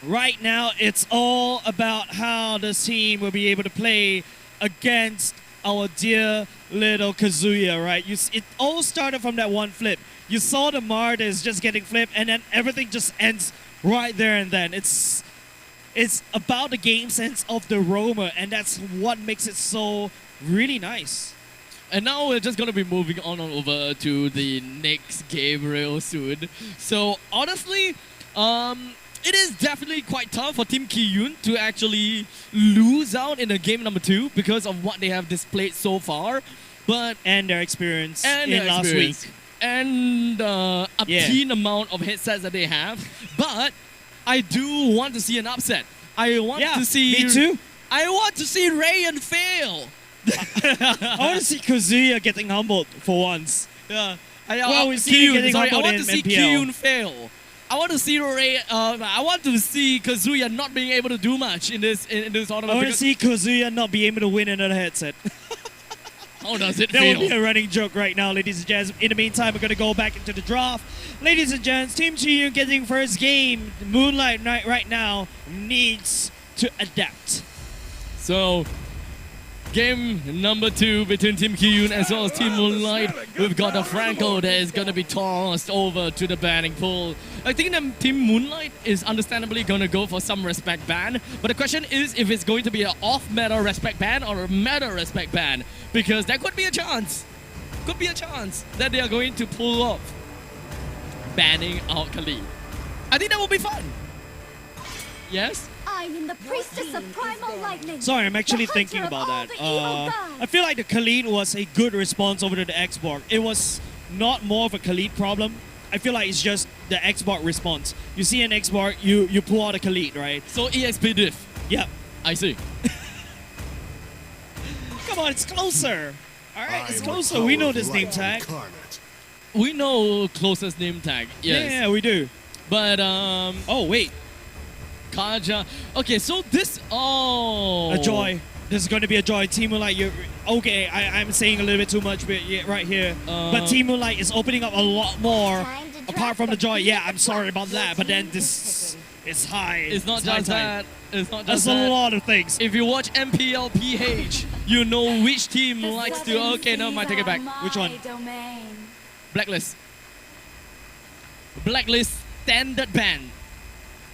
S2: Right now, it's all about how this team will be able to play against our dear little Kazuya, right? It all started from that one flip. You saw the Martyrs just getting flipped, and then everything just ends right there and then. It's about the game sense of the roamer, and that's what makes it so really nice.
S1: And now we're just going to be moving on over to the next game real soon. So honestly, it is definitely quite tough for Team Ki-yoon to actually lose out in a game number 2 because of what they have displayed so far. But
S2: And their experience
S1: and
S2: in
S1: their
S2: last
S1: experience.
S2: week.
S1: And obscene amount of headsets that they have. But I do want to see an upset. I want to see...
S2: me too.
S1: I want to see Rayan fail.
S2: I want to see Kazuya getting humbled for once.
S1: Yeah.
S2: Well, we see you getting
S1: I
S2: humbled
S1: want
S2: in
S1: to see
S2: MPL.
S1: Ki-yoon fail. I want to see I want to see Kazuya not being able to do much in this tournament.
S2: I want to see Kazuya not be able to win another headset.
S1: How does it
S2: That
S1: feel?
S2: would be a running joke right now, ladies and gents. In the meantime, we're going to go back into the draft. Ladies and gents, Team Chi-yoon getting first game. Moonlight Knight right now needs to adapt.
S1: So, game number 2 between Team Ki-yoon as well as Team Moonlight. We've got a Franco that is going to be tossed over to the banning pool. I think that Team Moonlight is understandably going to go for some respect ban. But the question is if it's going to be an off-meta respect ban or a meta respect ban. Because there could be a chance. Could be a chance that they are going to pull off banning out Khalid. I think that will be fun. Yes?
S6: I am the priestess of primal lightning.
S2: Sorry, I'm actually
S6: the
S2: thinking
S6: hunter of
S2: about
S6: all
S2: that.
S6: the evil gods.
S2: I feel like the Khalid was a good response over to the Xbox. It was not more of a Khalid problem. I feel like it's just the Xbox response. You see an Xbox, you pull out a Khalid, right?
S1: So EXP diff.
S2: Yep.
S1: I see.
S2: Come on, it's closer. All right, it's closer. We know this name tag.
S1: We know closest name tag. Yes.
S2: Yeah, we do.
S1: But
S2: Oh wait,
S1: Kaja. Okay, so this
S2: a joy. This is going to be a joy. Team Moonlight, you okay? I'm saying a little bit too much, but yeah, right here. But Team Moonlight is opening up a lot more. Apart from the joy, yeah, I'm sorry about that. But then this is high.
S1: It's not
S2: high
S1: just
S2: time.
S1: that. It's not
S2: There's
S1: just
S2: a
S1: that.
S2: lot of things.
S1: If you watch MPL PH, you know which team likes to. Okay, no, I take it back.
S2: Which one?
S1: Blacklist. Blacklist standard ban.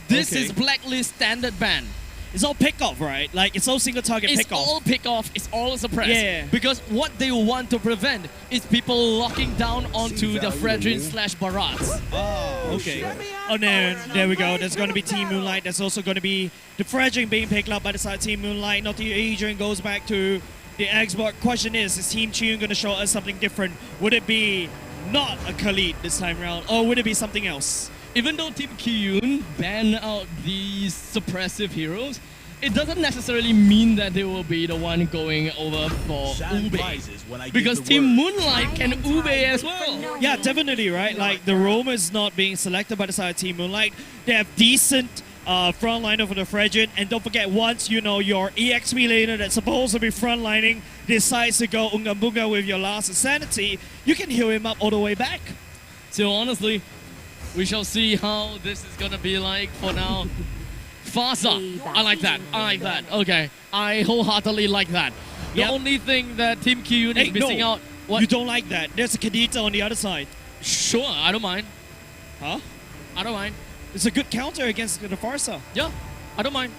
S1: This
S2: Okay.
S1: is Blacklist standard ban.
S2: It's all pick off, right? Like it's all single target
S1: It's
S2: pick off.
S1: all pick off. It's all suppressed.
S2: Yeah.
S1: Because what they want to prevent is people locking down onto the Fredrin / Barats.
S2: Oh, okay. Oh, there we go. There's going to be Team Moonlight. There's also going to be the Fredring being picked up by the side of Team Moonlight. Not the Adrian goes back to the Xbox. Question is Team Chi-yoon going to show us something different? Would it be not a Khalid this time around, or would it be something else?
S1: Even though Team Ki-yoon ban out these suppressive heroes, it doesn't necessarily mean that they will be the one going over for Ube. Because Team Moonlight can Ube as well.
S2: Yeah, definitely, right? Like the Roma is not being selected by the side of Team Moonlight. They have decent frontliner for the Fredrin, and don't forget, once you know your EXP laner that's supposed to be frontlining decides to go Unga Bunga with your last Insanity, you can heal him up all the way back.
S1: So honestly, we shall see how this is gonna be like for now. Fasa, I like that. I like that. Okay, I wholeheartedly like that. The
S2: Yep.
S1: only thing that Team Ki-yoon is missing out. What?
S2: You don't like that. There's a Kadita on the other side.
S1: Sure, I don't mind.
S2: Huh?
S1: I don't mind.
S2: It's a good counter against the Farsa.
S1: Yeah, I don't mind.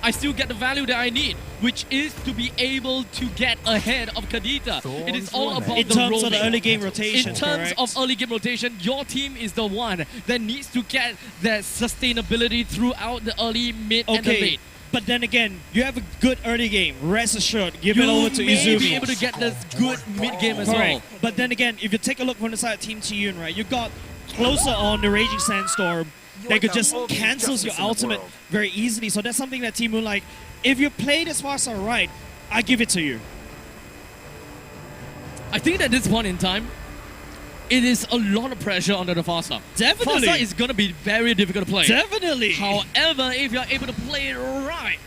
S1: I still get the value that I need, which is to be able to get ahead of Kadita. It is all about
S2: In
S1: the
S2: terms of the
S1: roaming.
S2: early game rotation,
S1: In terms
S2: correct?
S1: of early game rotation, your team is the one that needs to get that sustainability throughout the early, mid, and the
S2: Okay,
S1: late.
S2: but then again, you have a good early game. Rest assured, give
S1: You
S2: it over to
S1: may
S2: Izumi.
S1: be able to get this good mid game as
S2: Correct.
S1: well.
S2: But then again, if you take a look from the side of Team Chi-yoon, right, you got closer on the Raging Sandstorm that could just cancels your ultimate very easily. So that's something that Team Moonlight, if you play this Farsa right, I give it to you.
S1: I think at this point in time, it is a lot of pressure under the Fasa.
S2: Definitely.
S1: Fasa is going to be very difficult to play.
S2: Definitely.
S1: However, if you're able to play it right,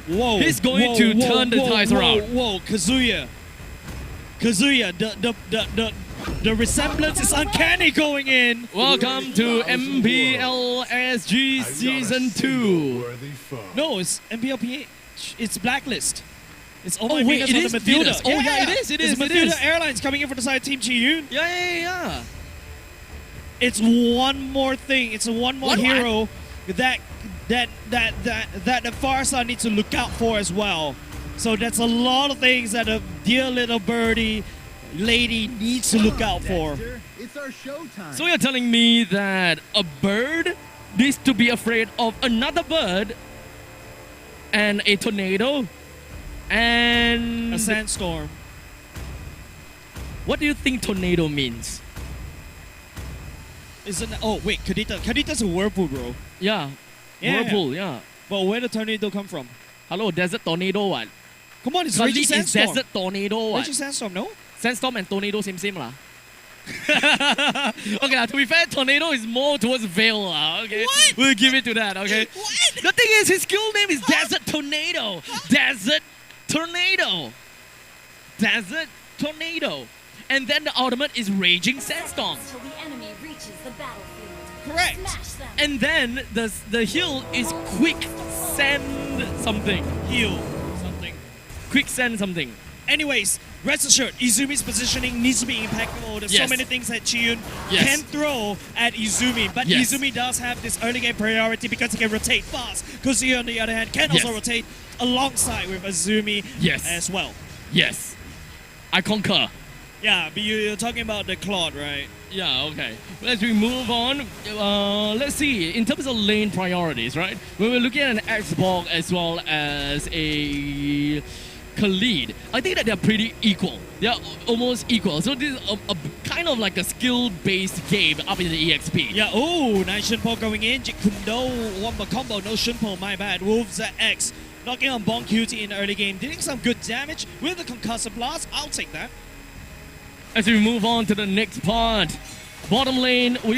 S2: Whoa.
S1: He's going to turn the tides around.
S2: Whoa, Kazuya. Kazuya, the resemblance is uncanny going in.
S1: welcome to MPL SG Season 2.
S2: No, it's MPLPH. It's Blacklist. It's
S1: Oh, wait, it is Venus. Oh, yeah, it is,
S2: It's
S1: it
S2: Matilda
S1: is.
S2: Airlines coming in for the side of Team Chi-Yun.
S1: Yeah.
S2: It's one more thing. It's one more
S1: What?
S2: hero that the Farsa needs to look out for as well. So that's a lot of things that a dear little birdie lady needs to look out for.
S8: It's our showtime.
S1: So you're telling me that a bird needs to be afraid of another bird and a tornado and
S2: A sandstorm.
S1: what do you think tornado means?
S2: Isn't oh wait, Kadita's a whirlpool, bro.
S1: Yeah.
S2: Yeah.
S1: Whirlpool, yeah.
S2: But where did tornado come from?
S1: Hello, desert tornado what?
S2: Come on, it's
S1: Khalid
S2: raging
S1: is
S2: sandstorm.
S1: desert tornado what?
S2: Raging sandstorm, no?
S1: Sandstorm and tornado same lah. Okay, to be fair, tornado is more towards Vale lah. Okay,
S2: What?
S1: we'll give it to that. Okay.
S2: What?
S1: The thing is, his skill name is Desert Tornado. Desert Tornado. Desert Tornado. And then the ultimate is Raging Sandstorm.
S6: Till the enemy reaches the battlefield.
S2: Correct.
S6: Smash them.
S1: And then the hill is Quicksand something.
S2: Heal something.
S1: Quicksand something.
S2: Anyways, rest assured, Izumi's positioning needs to be impeccable. There's so
S1: Yes.
S2: many things that Chi-Yun
S1: Yes.
S2: can throw at Izumi, but
S1: Yes.
S2: Izumi does have this early game priority because he can rotate fast. Kuzuya, on the other hand, can also
S1: Yes.
S2: rotate alongside with Izumi
S1: Yes.
S2: as well.
S1: Yes. I concur.
S2: Yeah, but you're talking about the Claude, right?
S1: Yeah, okay. As we move on, let's see. In terms of lane priorities, right? We were looking at an Xbox as well as a Khalid. I think that they're pretty equal. They're almost equal. So this is a kind of like a skill-based game up in the EXP.
S2: Yeah, oh, nice Shunpo going in. No one more combo, no Shunpo, my bad. Wolves at X. Knocking on Bon QT in the early game, dealing some good damage with the concussive blast. I'll take that.
S1: As we move on to the next part, bottom lane, I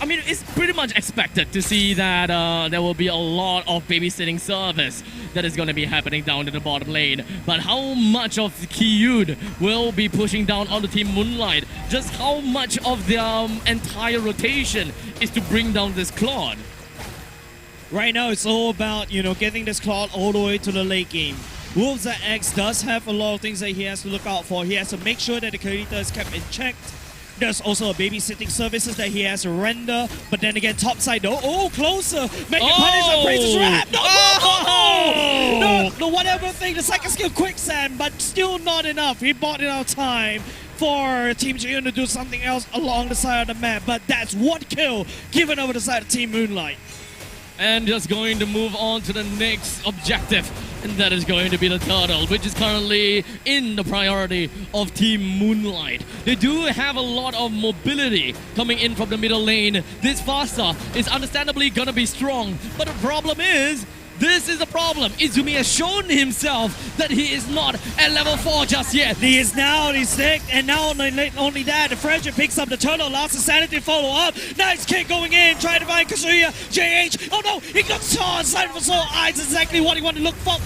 S1: mean, it's pretty much expected to see that there will be a lot of babysitting service that is going to be happening down to the bottom lane. But how much of Ki-Yun will be pushing down on the team Moonlight? Just how much of their entire rotation is to bring down this Claude?
S2: Right now, it's all about, getting this Claude all the way to the late game. Wolves at X does have a lot of things that he has to look out for. He has to make sure that the Kalita is kept in check. There's also a babysitting services that he has to render. But then again, topside though. Oh, closer. Make it punish the Praise's Wrap. No, no, whatever thing. The second skill, Quicksand, but still not enough. He bought enough time for Team Chi-Yun to do something else along the side of the map. But that's one kill given over the side of Team Moonlight.
S1: And just going to move on to the next objective, and that is going to be the turtle, which is currently in the priority of Team Moonlight. They do have a lot of mobility coming in from the middle lane. This Fasa is understandably gonna be strong, but the problem is, this is the problem. Izumi has shown himself that he is not at level 4 just yet.
S2: He is now on 6, and now only that, the Frederick picks up the turtle, allows the sanity follow up. Nice kick going in, trying to find Kazuya, JH. Oh no, he got saw inside of soul eyes, exactly what he wanted to look for.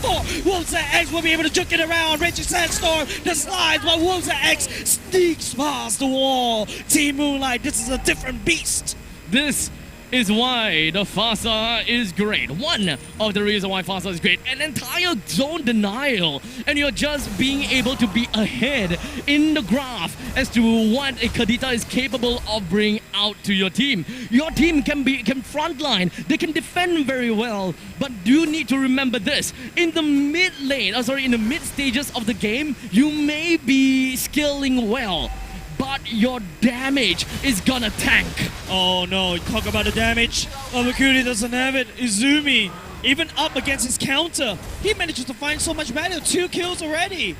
S2: Wolves at X will be able to juke it around. Raging Sandstorm, the slides, while Wolves at X sneaks past the wall. Team Moonlight, this is a different beast.
S1: This is why the Fasa is great. One of the reasons why Fasa is great. An entire zone denial. And you're just being able to be ahead in the graph as to what a Kadita is capable of bringing out to your team. Your team can frontline. They can defend very well. But you need to remember this. In the mid lane, in the mid stages of the game, you may be scaling well, but your damage is gonna tank.
S2: Oh no, talk about the damage. Obakuri doesn't have it. Izumi, even up against his counter, he manages to find so much value. 2 kills already.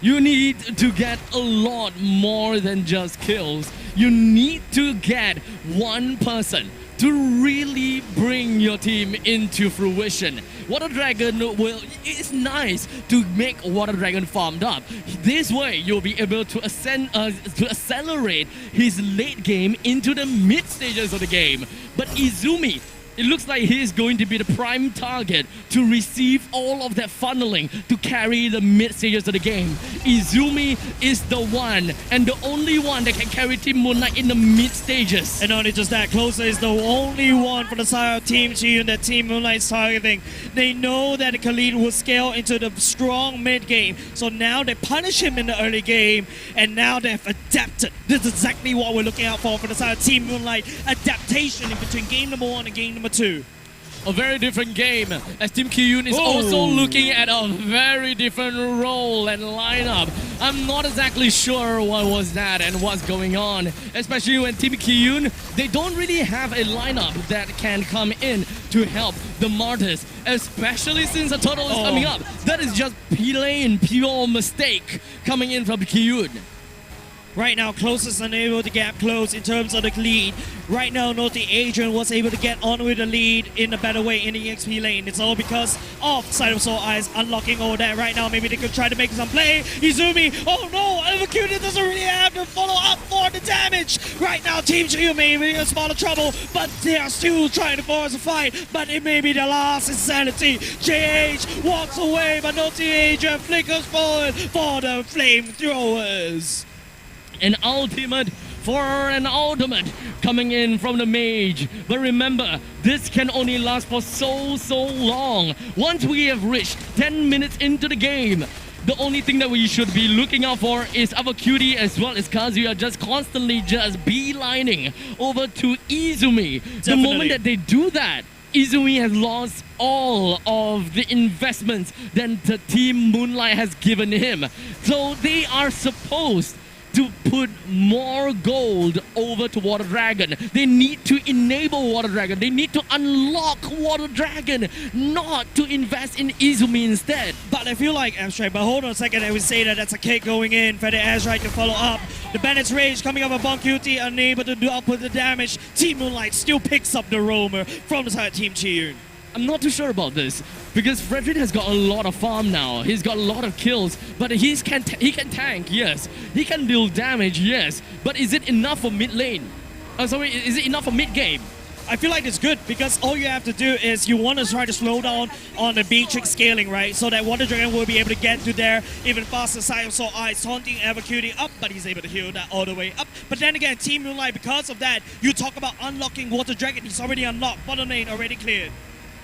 S1: You need to get a lot more than just kills. You need to get one person to really bring your team into fruition. Water Dragon it's nice to make Water Dragon farmed up. This way, you'll be able to accelerate his late game into the mid stages of the game. But Izumi, it looks like he is going to be the prime target to receive all of that funneling to carry the mid stages of the game. Izumi is the one and the only one that can carry Team Moonlight in the mid stages.
S2: And not only just that, Closer is the only one for the side of Team Chi that Team Moonlight's targeting. They know that Khalid will scale into the strong mid game, so now they punish him in the early game, and now they've adapted. This is exactly what we're looking out for the side of Team Moonlight. Adaptation in between game number 1 and game number 2.
S1: A very different game as Team Kiyun is also looking at a very different role and lineup. I'm not exactly sure what was that and what's going on, especially when Team Kiyun, they don't really have a lineup that can come in to help the Martyrs, especially since the turtle is coming up. That is just plain pure mistake coming in from Kiyun.
S2: Right now, Closest unable to gap close in terms of the lead. Right now, Naughty Adrian was able to get on with the lead in a better way in the EXP lane. It's all because of Side of Soul Eyes unlocking all that. Right now, maybe they could try to make some play. Izumi, oh no, Executed doesn't really have to follow up for the damage. Right now, Team Chiyu may be in smaller trouble, but they are still trying to force a fight. But it may be the last insanity. JH walks away, but Naughty Adrian flickers forward for the flamethrowers.
S1: An ultimate for an ultimate coming in from the mage. But remember, this can only last for so long. Once we have reached 10 minutes into the game, the only thing that we should be looking out for is our cutie as well as Kazuya just constantly just beelining over to Izumi. The moment that they do that, Izumi has lost all of the investments that the Team Moonlight has given him. So they are supposed to put more gold over to Water Dragon. They need to enable Water Dragon. They need to unlock Water Dragon, not to invest in Izumi instead.
S2: But I feel like Abstract, but hold on a second, I would say that that's a kick going in for the Azrite to follow up. The Bennett's Rage coming up upon QT, unable to do up with the damage. Team Moonlight still picks up the roamer from the side of Team Chiyun.
S1: I'm not too sure about this because Frederick has got a lot of farm now. He's got a lot of kills, but he can tank, yes. He can deal damage, yes. But is it enough for mid lane? Sorry, is it enough for mid game?
S2: I feel like it's good because all you have to do is you want to try to slow down on the Beatrix scaling, right? So that Water Dragon will be able to get to there even faster. Side of Soul Eyes taunting Evercutie up, but he's able to heal that all the way up. But then again, Team Moonlight, because of that, you talk about unlocking Water Dragon. He's already unlocked. Bottom lane already cleared.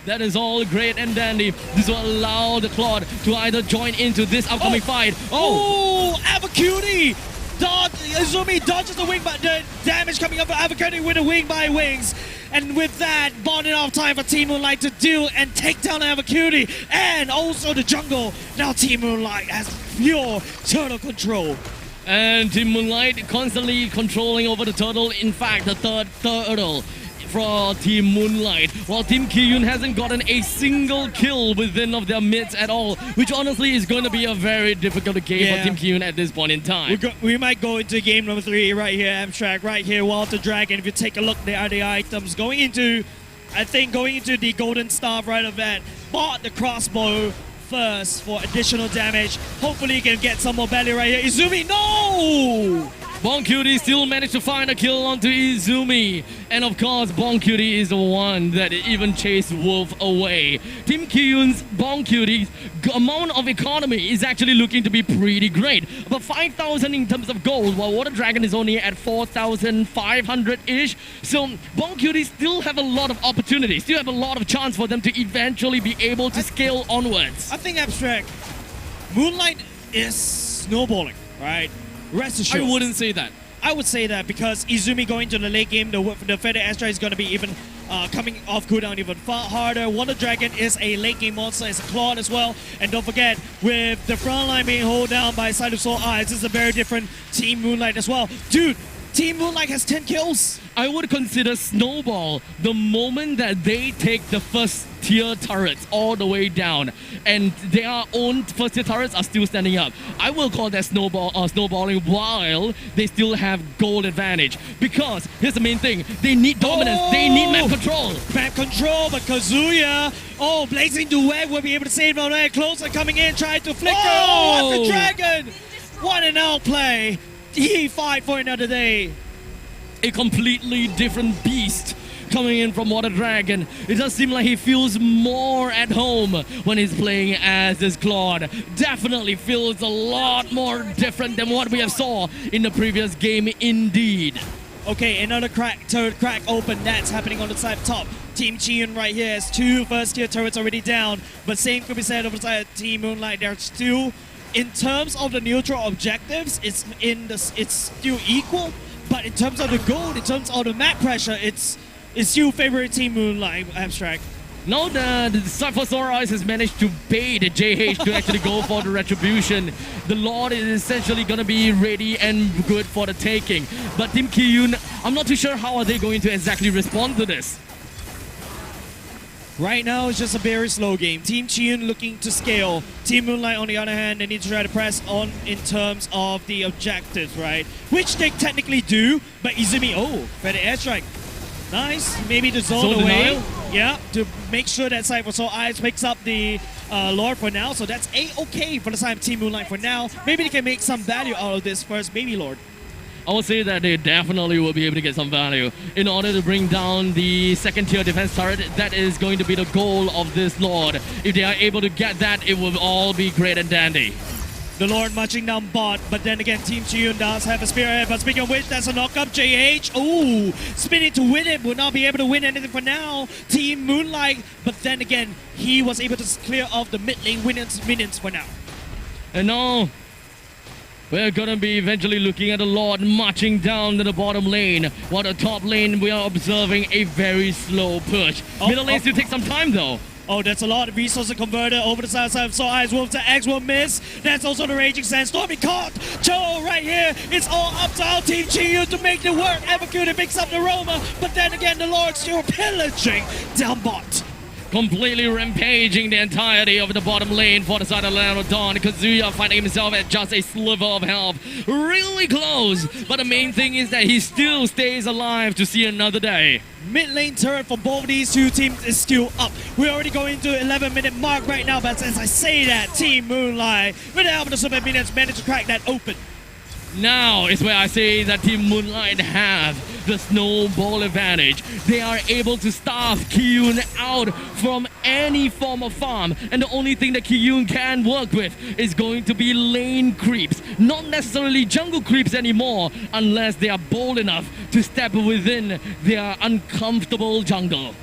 S1: That is all great and dandy. This will allow the Claude to either join into this upcoming fight.
S2: Oh, Evercutie! Izumi dodges the wing, but the damage coming up for Evercutie with the wing by wings. And with that, bought enough time for Team Moonlight to deal and take down Evercutie and also the jungle. Now Team Moonlight has pure turtle control.
S1: And Team Moonlight constantly controlling over the turtle. In fact, the third turtle for Team Moonlight, while Team Kiyun hasn't gotten a single kill within of their mids at all, which honestly is going to be a very difficult game for Team Kiyun at this point in time.
S2: We might go into game number 3 right here, Abstract, right here, Water Dragon. If you take a look, there are the items going into the Golden Staff right of that. Bought the crossbow first for additional damage. Hopefully he can get some more value right here. Izumi, no!
S1: Boncutie still managed to find a kill onto Izumi. And of course, Boncutie is the one that even chased Wolf away. Team Kiyun's Boncutie's amount of economy is actually looking to be pretty great. About 5,000 in terms of gold, while Water Dragon is only at 4,500-ish. So Boncutie still have a lot of opportunities, still have a lot of chance for them to eventually be able to scale onwards.
S2: I think, Abstract, Moonlight is snowballing, right? Rest assured.
S1: I wouldn't say that.
S2: I would say that because Izumi going to the late game, the Feather Astra is going to be even coming off cooldown even far harder. Wonder Dragon is a late game monster, it's a Claude as well. And don't forget, with the front line being held down by Side of Soul Eyes, this is a very different Team Moonlight as well. Dude, Team Moonlight has 10 kills.
S1: I would consider Snowball the moment that they take the first tier turrets all the way down and their own first tier turrets are still standing up. I will call that snowballing while they still have gold advantage. Because here's the main thing, they need dominance, they need map control.
S2: Map control, but Kazuya, Blazing Duet will be able to save on that. Closer coming in, trying to flicker. Oh, the Dragon! What an outplay. He fight for another day.
S1: A completely different beast coming in from Water Dragon. It does seem like he feels more at home when he's playing as this Claude. Definitely feels a lot more different than what we have saw in the previous game indeed.
S2: Okay, another turret crack open. That's happening on the side top. Team Chiyun right here has 2 first-tier turrets already down. But same could be said over the side of Team Moonlight. They're still, in terms of the neutral objectives, it's still equal. But in terms of the gold, in terms of the map pressure, it's still favorite Team Moonlight, Abstract.
S1: Now the Cypher Sore Eyes has managed to bait JH to actually go for the retribution. The Lord is essentially going to be ready and good for the taking. But Team Kiyun, I'm not too sure how are they going to exactly respond to this.
S2: Right now, it's just a very slow game. Team Chiyun looking to scale. Team Moonlight, on the other hand, they need to try to press on in terms of the objectives, right? Which they technically do, but Izumi, better airstrike. Nice, maybe the zone away.
S1: Denial.
S2: Yeah, to make sure that Cypher Soul Eyes picks up the Lord for now. So that's A-okay for the side of Team Moonlight for now. Maybe they can make some value out of this first baby Lord.
S1: I would say that they definitely will be able to get some value in order to bring down the second tier defense turret. That is going to be the goal of this Lord. If they are able to get that, it will all be great and dandy.
S2: The Lord marching down bot, but then again, Team Chiyun does have a spearhead. But speaking of which, that's a knock-up. JH, spinning to win it, will not be able to win anything for now. Team Moonlight, but then again, he was able to clear off the mid lane minions for now.
S1: And now, we're gonna be eventually looking at the Lord marching down to the bottom lane, while the top lane, we are observing a very slow push. Middle lane still takes some time though.
S2: Oh, that's a lot of resources converted over the side of So Eyes Wolf to X will miss. That's also the Raging Sandstorm. He caught Cho right here. It's all up to our Team Chiyun to make it work. Evercute picks up the Roma, but then again, the Lord still pillaging down bot.
S1: Completely rampaging the entirety of the bottom lane for the side of Leonard Dawn. Kazuya finding himself at just a sliver of health. Really close, but the main thing is that he still stays alive to see another day.
S2: Mid lane turret for both these two teams is still up. We're already going to 11-minute mark right now, but as I say that, Team Moonlight, with the help of the Super Minions, managed to crack that open.
S1: Now is where I say that Team Moonlight have the snowball advantage. They are able to starve Kiyun out from any form of farm, and the only thing that Kiyun can work with is going to be lane creeps, not necessarily jungle creeps anymore, unless they are bold enough to step within their uncomfortable jungle.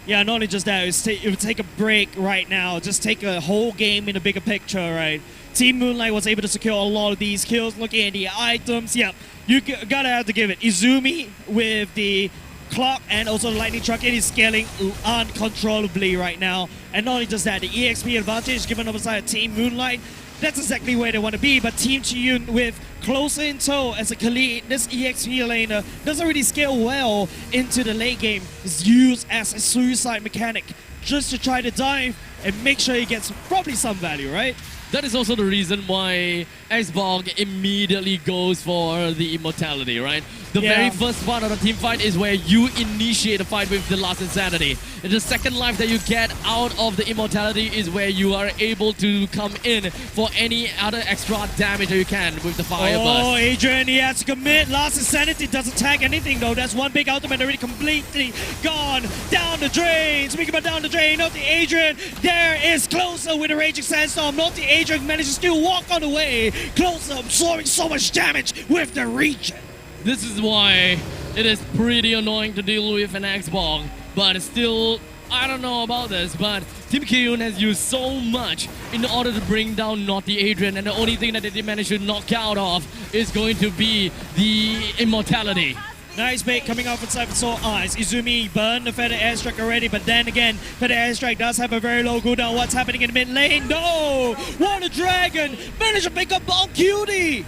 S2: Yeah, not only just that, it would take a break right now, just take a whole game in a bigger picture, right? Team Moonlight was able to secure a lot of these kills. Looking at the items, yeah, you gotta have to give it. Izumi with the clock and also the lightning truck, it is scaling uncontrollably right now. And not only just that, the EXP advantage given over side of Team Moonlight, that's exactly where they want to be. But Team Chiyun with closer in tow as a Khalid, this EXP laner doesn't really scale well into the late game. It's used as a suicide mechanic just to try to dive and make sure he gets probably some value, right?
S1: That is also the reason why Xborg immediately goes for the immortality, right? The very first part of the team fight is where you initiate a fight with the last insanity. And the second life that you get out of the immortality is where you are able to come in for any other extra damage that you can with the fire burst.
S2: Oh, Adrian, he has to commit. Last insanity doesn't tag anything though. That's one big ultimate already completely gone down the drain. Speaking about down the drain, not the Adrian. There is closer with the Raging Sandstorm. Not the Adrian managed to still walk on the way. Closer absorbing so much damage with the regen.
S1: This is why it is pretty annoying to deal with an Xbox, but still, I don't know about this, but Team Kiyun has used so much in order to bring down Naughty Adrian, and the only thing that they did manage to knock out of is going to be the immortality.
S2: Nice bait coming off inside for Soul Eyes. Izumi burned the Feather Airstrike already, but then again, Feather Airstrike does have a very low cooldown. What's happening in the mid lane? No! Water Dragon managed to pick up Ball Cutie!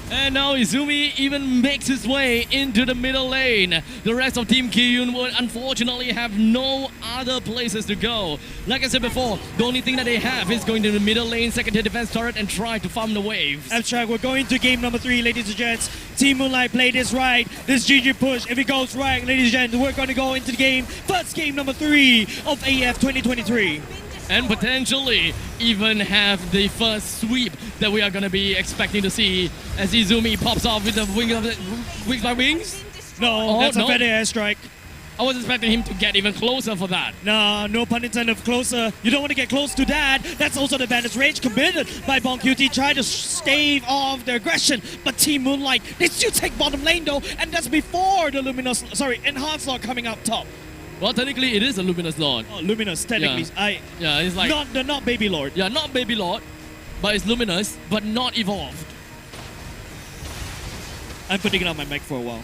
S1: And now Izumi even makes his way into the middle lane. The rest of Team Kiyun would unfortunately have no other places to go. Like I said before, the only thing that they have is going to the middle lane, second tier defense turret, and try to farm the waves.
S2: Abstract, we're going to game number 3, ladies and gents. Team Moonlight play this right. This GG push, if it goes right, ladies and gents, we're going to go into the game. First game number 3 of AF 2023.
S1: And potentially even have the first sweep that we are going to be expecting to see as Izumi pops off with the wings by wings.
S2: No, that's a Feather Airstrike.
S1: I was expecting him to get even closer for that.
S2: Nah, no pun intended, closer. You don't want to get close to that. That's also the advantage rage committed by Bon QT, trying to stave off the aggression. But Team Moonlight, they still take bottom lane though, and that's before the Enhanced Lord coming up top.
S1: Well, technically, it is a Luminous Lord.
S2: Oh, Luminous, technically.
S1: Yeah, it's like...
S2: Not Baby Lord.
S1: Yeah, not Baby Lord, but it's Luminous, but not evolved.
S2: I'm putting it on my mic for a while.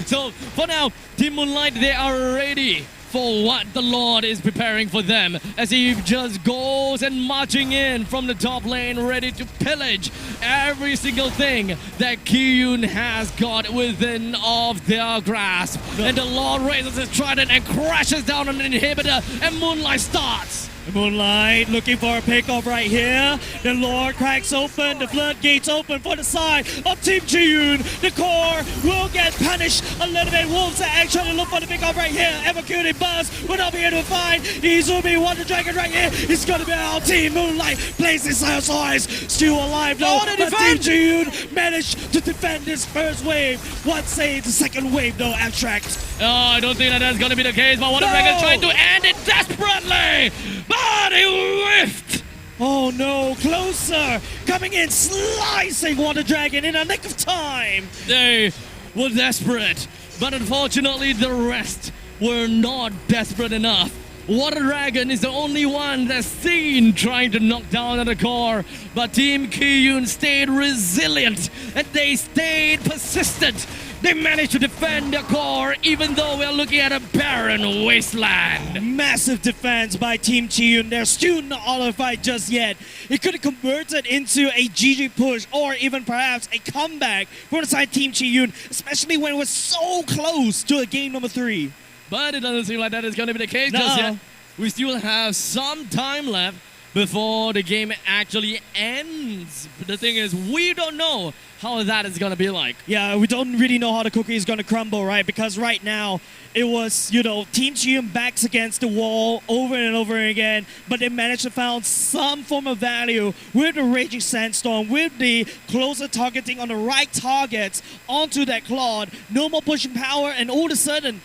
S1: So, for now, Team Moonlight, they are ready for what the Lord is preparing for them as he just goes and marching in from the top lane, ready to pillage every single thing that Kiyun has got within of their grasp. And the Lord raises his trident and crashes down on an inhibitor, and Moonlight starts.
S2: Moonlight looking for a pickoff right here. The Lord cracks open, the floodgates open for the side of Team Jiyun. The core will get punished a little bit. Wolves are actually look for the pickoff right here. Executing Buzz will not be able to find Izumi Wonder Dragon right here. It's gonna be our Team Moonlight. Places his eyes, still alive though. But Team Jiyun managed to defend this first wave. What say the second wave though, Abstract?
S1: Oh, I don't think that's gonna be the case, but Wonder Dragon trying to end it desperately. But he whiffed!
S2: Oh no, closer! Coming in, slicing Wonder Dragon in a nick of time!
S1: They were desperate, but unfortunately the rest were not desperate enough. Water Dragon is the only one that's seen trying to knock down at the core, but Team Kiyun stayed resilient and they stayed persistent. They managed to defend their core even though we're looking at a barren wasteland.
S2: Massive defense by Team Kiyun. They're still not all of fight just yet. It could have converted into a GG push or even perhaps a comeback for the side Team Kiyun, especially when it was so close to a game number 3.
S1: But it doesn't seem like that is going to be the case just yet. We still have some time left before the game actually ends. But the thing is, we don't know how that is going to be like.
S2: Yeah, we don't really know how the cookie is going to crumble, right? Because right now, it was, Team Chium backs against the wall over and over again, but they managed to find some form of value with the Raging Sandstorm, with the closer targeting on the right targets onto that Claude. No more pushing power, and all of a sudden,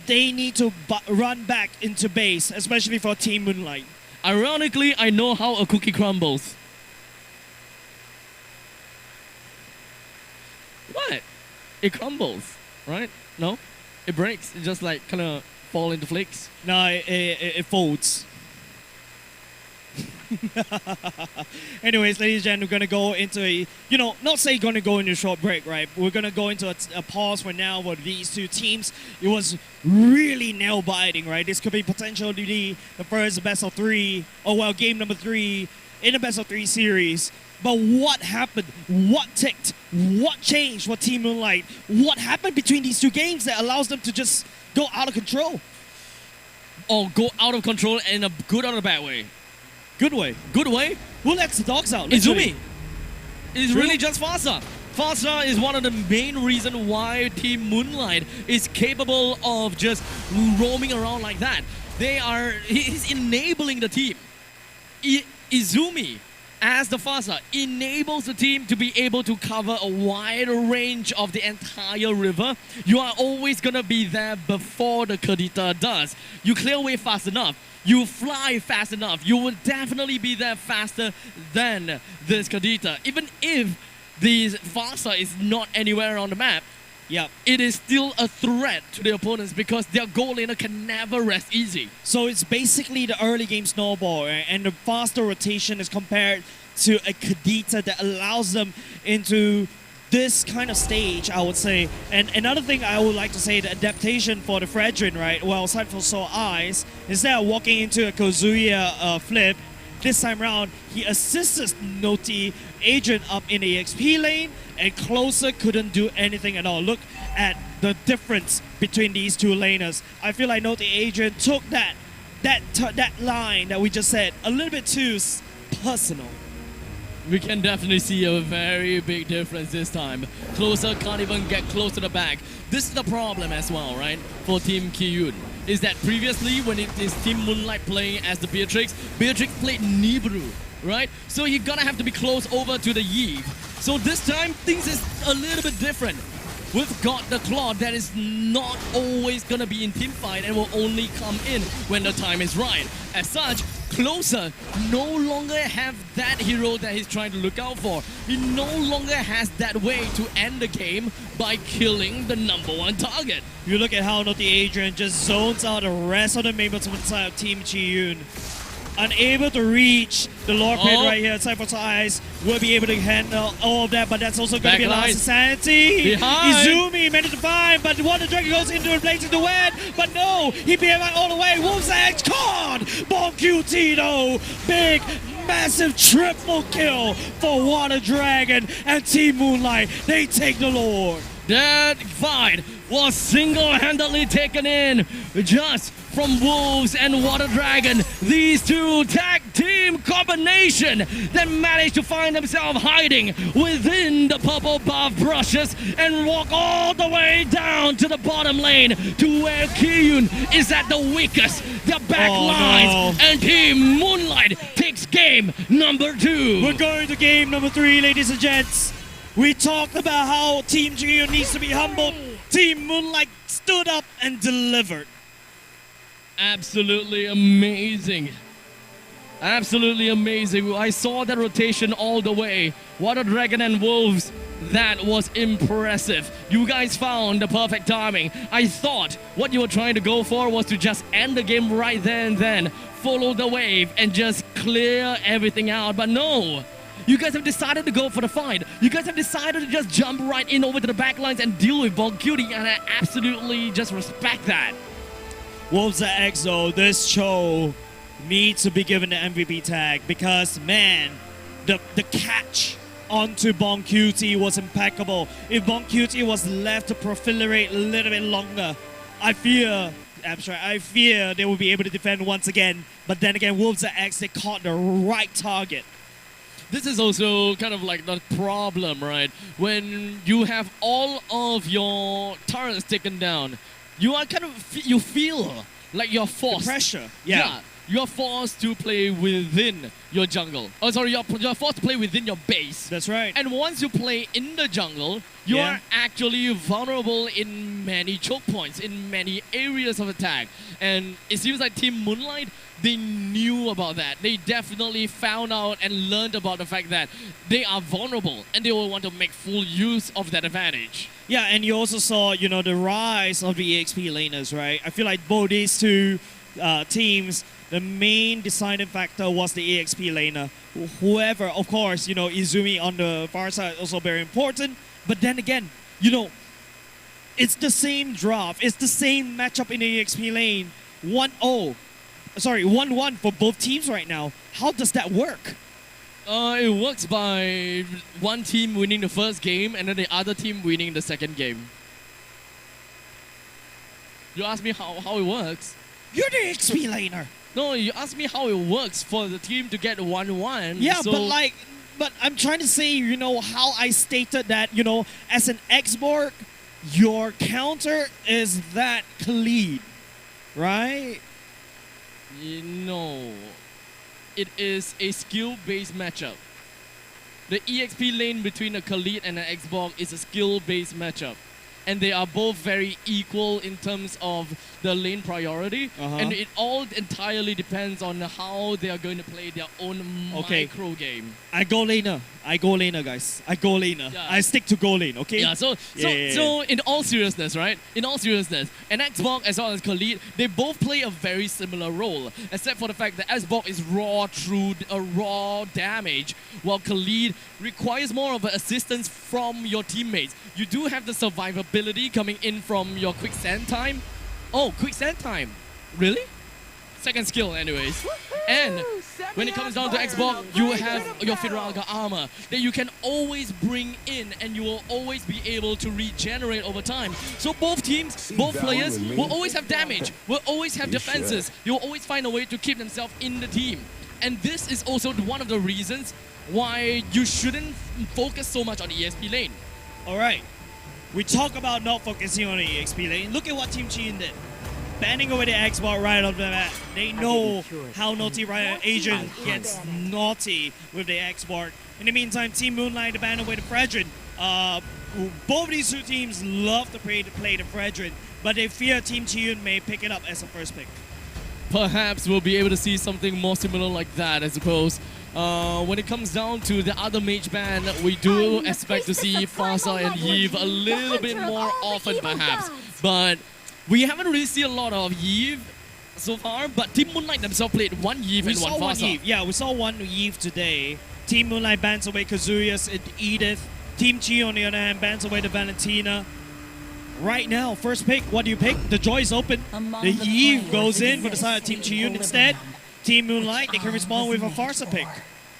S2: they need to run back into base, especially for Team Moonlight.
S1: Ironically, I know how a cookie crumbles. What? It crumbles, right? No? It breaks. It just like kind of fall into flakes.
S2: No, it folds. Anyways, ladies and gentlemen, we're going to go into a, not say going to go into a short break, right? We're going to go into a pause for now for these two teams. It was really nail-biting, right? This could be potentially the first best of 3, game number 3 in the best of 3 series. But what happened? What ticked? What changed for Team Moonlight? What happened between these two games that allows them to just go out of control?
S1: Or go out of control in a good or a bad way?
S2: Good way.
S1: Good way?
S2: Who lets the dogs out?
S1: Izumi. It's really just Fasa. Fasa is one of the main reasons why Team Moonlight is capable of just roaming around like that. He's enabling the team. Izumi, as the Fasa, enables the team to be able to cover a wide range of the entire river. You are always going to be there before the Kadita does. You clear away fast enough. You fly fast enough. You will definitely be there faster than this Kadita. Even if the Fasa is not anywhere on the map, it is still a threat to the opponents because their goal laner can never rest easy.
S2: So it's basically the early game snowball, right? And the faster rotation is compared to a Kadita that allows them into this kind of stage, I would say. And another thing I would like to say, the adaptation for the Fredrin, right? Well, aside from Soul Eyes, instead of walking into a Kazuya flip, this time around, he assists Noti Agent up in the XP lane, and Closer couldn't do anything at all. Look at the difference between these two laners. I feel like Noti Agent took that line that we just said a little bit too personal.
S1: We can definitely see a very big difference this time. Closer can't even get close to the back. This is the problem as well, right? For Team Kiyun. Is that previously when it is Team Moonlight playing as the Beatrix played Nibiru, right? So you're gonna have to be close over to the Yi. So this time, things is a little bit different. we've got the Claw that is not always gonna be in team fight and will only come in when the time is right. As such, Closer no longer have that hero that he's trying to look out for. He no longer has that way to end the game by killing the #1 target.
S2: You look at how Naughty Adrian just zones out the rest of the members on the side of Team Chi-Yun. Unable to reach the Lord Pit right here. Cypher's Eyes will be able to handle all of that, but that's also going to be a loss of sanity. Izumi managed to find, but Water Dragon goes into and plays into wet, but no, he beat back all the way. Wolf's Edge caught! Bomb QT though! Big, massive triple kill for Water Dragon and Team Moonlight. They take the Lord.
S1: That fight was single-handedly taken in just from Wolves and Water Dragon. These two tag team combination that managed to find themselves hiding within the purple buff brushes and walk all the way down to the bottom lane to where Ki-Yun is at the weakest, the back lines, and Team Moonlight takes game number 2.
S2: We're going to game number 3, ladies and gents. We talked about how Team Chi-Yun needs to be humbled. Team Moonlight stood up and delivered.
S1: Absolutely amazing. Absolutely amazing. I saw that rotation all the way. Water Dragon and Wolves, that was impressive. You guys found the perfect timing. I thought what you were trying to go for was to just end the game right there and then, follow the wave and just clear everything out, but no. You guys have decided to go for the fight. You guys have decided to just jump right in over to the back lines and deal with Ball Cutie, and I absolutely just respect that.
S2: Wolves at EXO, this show needs to be given the MVP tag because, man, the catch onto Bon QT was impeccable. If Bon QT was left to proliferate a little bit longer, I fear they will be able to defend once again. But then again, Wolves at X, they caught the right target.
S1: This is also kind of like the problem, right? When you have all of your turrets taken down, you are kind of, you feel like you're forced.
S2: The pressure.
S1: Yeah. You're forced to play within your jungle. Oh, sorry, you're forced to play within your base.
S2: That's right.
S1: And once you play in the jungle, you are actually vulnerable in many choke points, in many areas of attack. And it seems like Team Moonlight, they knew about that. They definitely found out and learned about the fact that they are vulnerable and they will want to make full use of that advantage.
S2: Yeah, and you also saw, you know, the rise of the EXP laners, right? I feel like both these two teams, the main deciding factor was the EXP laner. Whoever, of course, you know, Izumi on the far side also very important. But then again, you know, it's the same draft. It's the same matchup in the EXP lane. 1-1 for both teams right now. How does that work?
S1: It works by one team winning the first game and then the other team winning the second game. You ask me how it works.
S2: You're the EXP laner.
S1: No, you asked me how it works for the team to get 1-1.
S2: Yeah,
S1: so
S2: but I'm trying to say, you know, how I stated that, you know, as an Xborg, your counter is that Khalid, right?
S1: No. It is a skill-based matchup. The EXP lane between a Khalid and an Xbox is a skill-based matchup. And they are both very equal in terms of the lane priority. And it all entirely depends on how they are going to play their own micro game.
S2: I go laner, guys. I go laner.
S1: Yeah.
S2: I stick to go lane, okay?
S1: Yeah, so in all seriousness, right? In all seriousness, an Xbox as well as Khalid, they both play a very similar role. Except for the fact that Xbox is raw damage, while Khalid requires more of an assistance from your teammates. You do have the survivability coming in from your quick sand time. Oh, quick sand time. Really? Second skill anyways. And when it comes down to Xbox, you have your Fidalga armor that you can always bring in and you will always be able to regenerate over time. So both teams, both players will always have damage, will always have defenses. You'll always find a way to keep themselves in the team. And this is also one of the reasons why you shouldn't focus so much on the EXP lane.
S2: Alright. We talk about not focusing on the EXP lane. Look at what Team Chi did. Banning away the Xbox right off the bat. They know how Naughty Agent gets naughty with the Xbox. In the meantime, Team Moonlight to ban away the Fredrin. both of these two teams love to play the Fredrin, but they fear Team Chiyun may pick it up as a first pick.
S1: Perhaps we'll be able to see something more similar like that, I suppose. When it comes down to the other mage band, we do expect to see Farsa and Yves a little bit more often perhaps. But we haven't really seen a lot of Yves so far, but Team Moonlight themselves played one Yves and one Farsa.
S2: Yeah, we saw one Yves today. Team Moonlight bans away Kazuya and Edith. Team Chi on the other hand bans away the Valentina. Right now, first pick, what do you pick? The joy is open. The Yves goes in for the side of Team Chiyun instead. Team Moonlight, they can respond with a Farsa pick.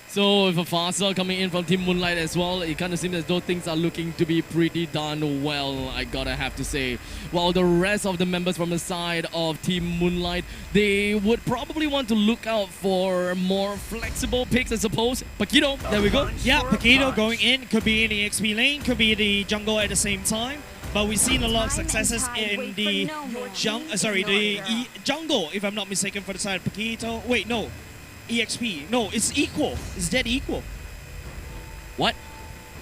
S1: So with a Farsa coming in from Team Moonlight as well, it kind of seems as though things are looking to be pretty darn well, I gotta have to say. While the rest of the members from the side of Team Moonlight, they would probably want to look out for more flexible picks, I suppose. Paquito, there we go.
S2: Yeah, Paquito going in, could be in the XP lane, could be the jungle at the same time. But we've seen a lot of successes in the jungle, if I'm not mistaken, for the side of Paquito. Wait, no. EXP. No, it's equal. It's dead equal.
S1: What?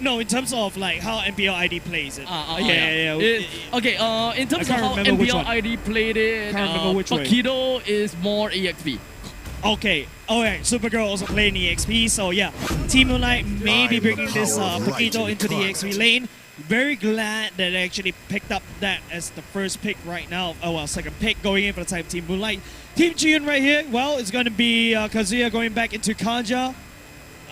S2: No, in terms of like how MPL ID plays it.
S1: Yeah. In terms of how MPL ID played it, Paquito is more EXP.
S2: Okay. Alright, Supergirl also playing EXP, so yeah. Team Moonlight may be bringing this Paquito into the EXP lane. Very glad that they actually picked up that as the first pick right now. Oh well, second pick going in for the type Team Moonlight. Team Chiyun right here, well, it's going to be Kazuya going back into Kanja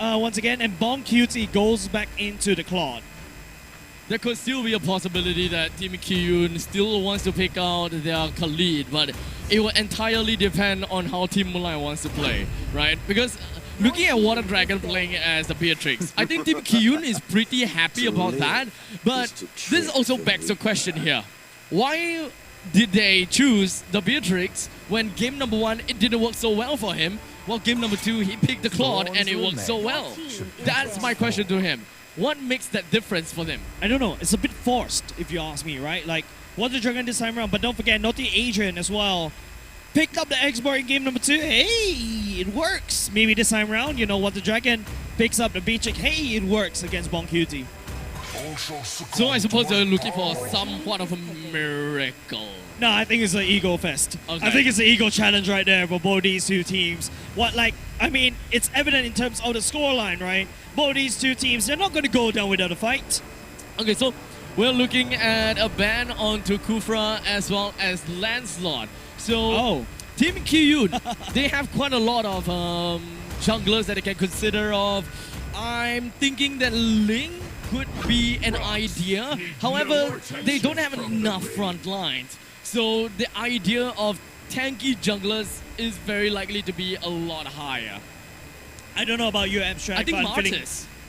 S2: once again, and Bomb Cutie goes back into the Claude.
S1: There could still be a possibility that Team Chiyun still wants to pick out their Khalid, but it will entirely depend on how Team Moonlight wants to play, right? Because looking at Water Dragon playing as the Beatrix, I think Team Chiyun is pretty happy about that, but this also begs the question here. Why did they choose the Beatrix when game number 1 it didn't work so well for him, while game number 2 he picked the Claude and it worked so well? That's my question to him. What makes that difference for them?
S2: I don't know. It's a bit forced, if you ask me, right? Like, Water Dragon this time around, but don't forget, Naughty Adrian as well picked up the X-Bar in game number 2. Hey, it works. Maybe this time around, you know, Water Dragon picks up the Beatrix. Hey, it works against Bon Cutie.
S1: So I suppose they're looking for somewhat of a miracle.
S2: No, I think it's an ego fest.
S1: Okay.
S2: I think it's an ego challenge right there for both these two teams. It's evident in terms of the scoreline, right? Both these two teams, they're not going to go down without a fight.
S1: Okay, so we're looking at a ban onto Kufra as well as Lancelot. So Team Chiyun, they have quite a lot of junglers that they can consider of. I'm thinking that Ling could be an idea. However, they don't have enough front lines. So the idea of tanky junglers is very likely to be a lot higher.
S2: I don't know about you, Abstract.
S1: I think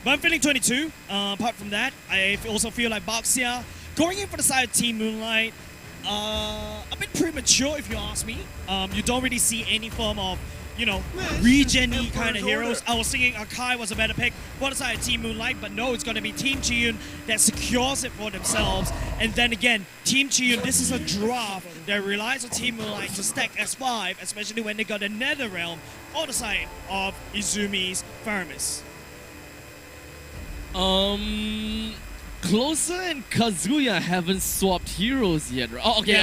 S2: But I'm feeling 22. Apart from that, I also feel like Baxia going in for the side of Team Moonlight. A bit premature, if you ask me. You don't really see any form of, regen-y kind of heroes. I was thinking Akai was a better pick for the side of Team Moonlight, but no, it's going to be Team Chiyun that secures it for themselves. And then again, Team Chiyun, this is a draft that relies on Team Moonlight to stack S5, especially when they got a Nether Realm on the side of Izumi's Faramis.
S1: Closer and Kazuya haven't swapped heroes yet, right? Oh, okay.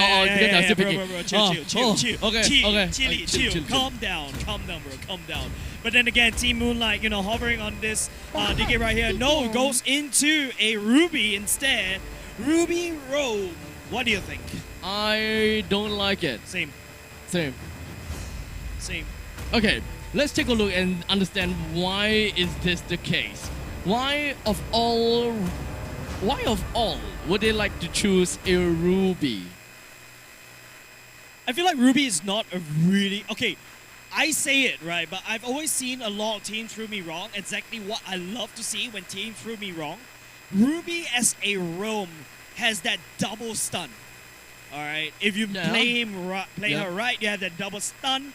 S2: Chill. Calm down, bro. Calm down. But then again, Team Moonlight, hovering on this DK right here. No, goes into a Ruby instead. Ruby Rogue. What do you think?
S1: I don't like it.
S2: Same.
S1: Okay, let's take a look and understand why is this the case. Why of all would they like to choose a Ruby?
S2: I feel like Ruby is not a really... Okay, I say it, right? But I've always seen a lot of teams prove me wrong. Exactly what I love to see when teams prove me wrong. Ruby as a roam has that double stun. Alright? If you play her right, you have that double stun.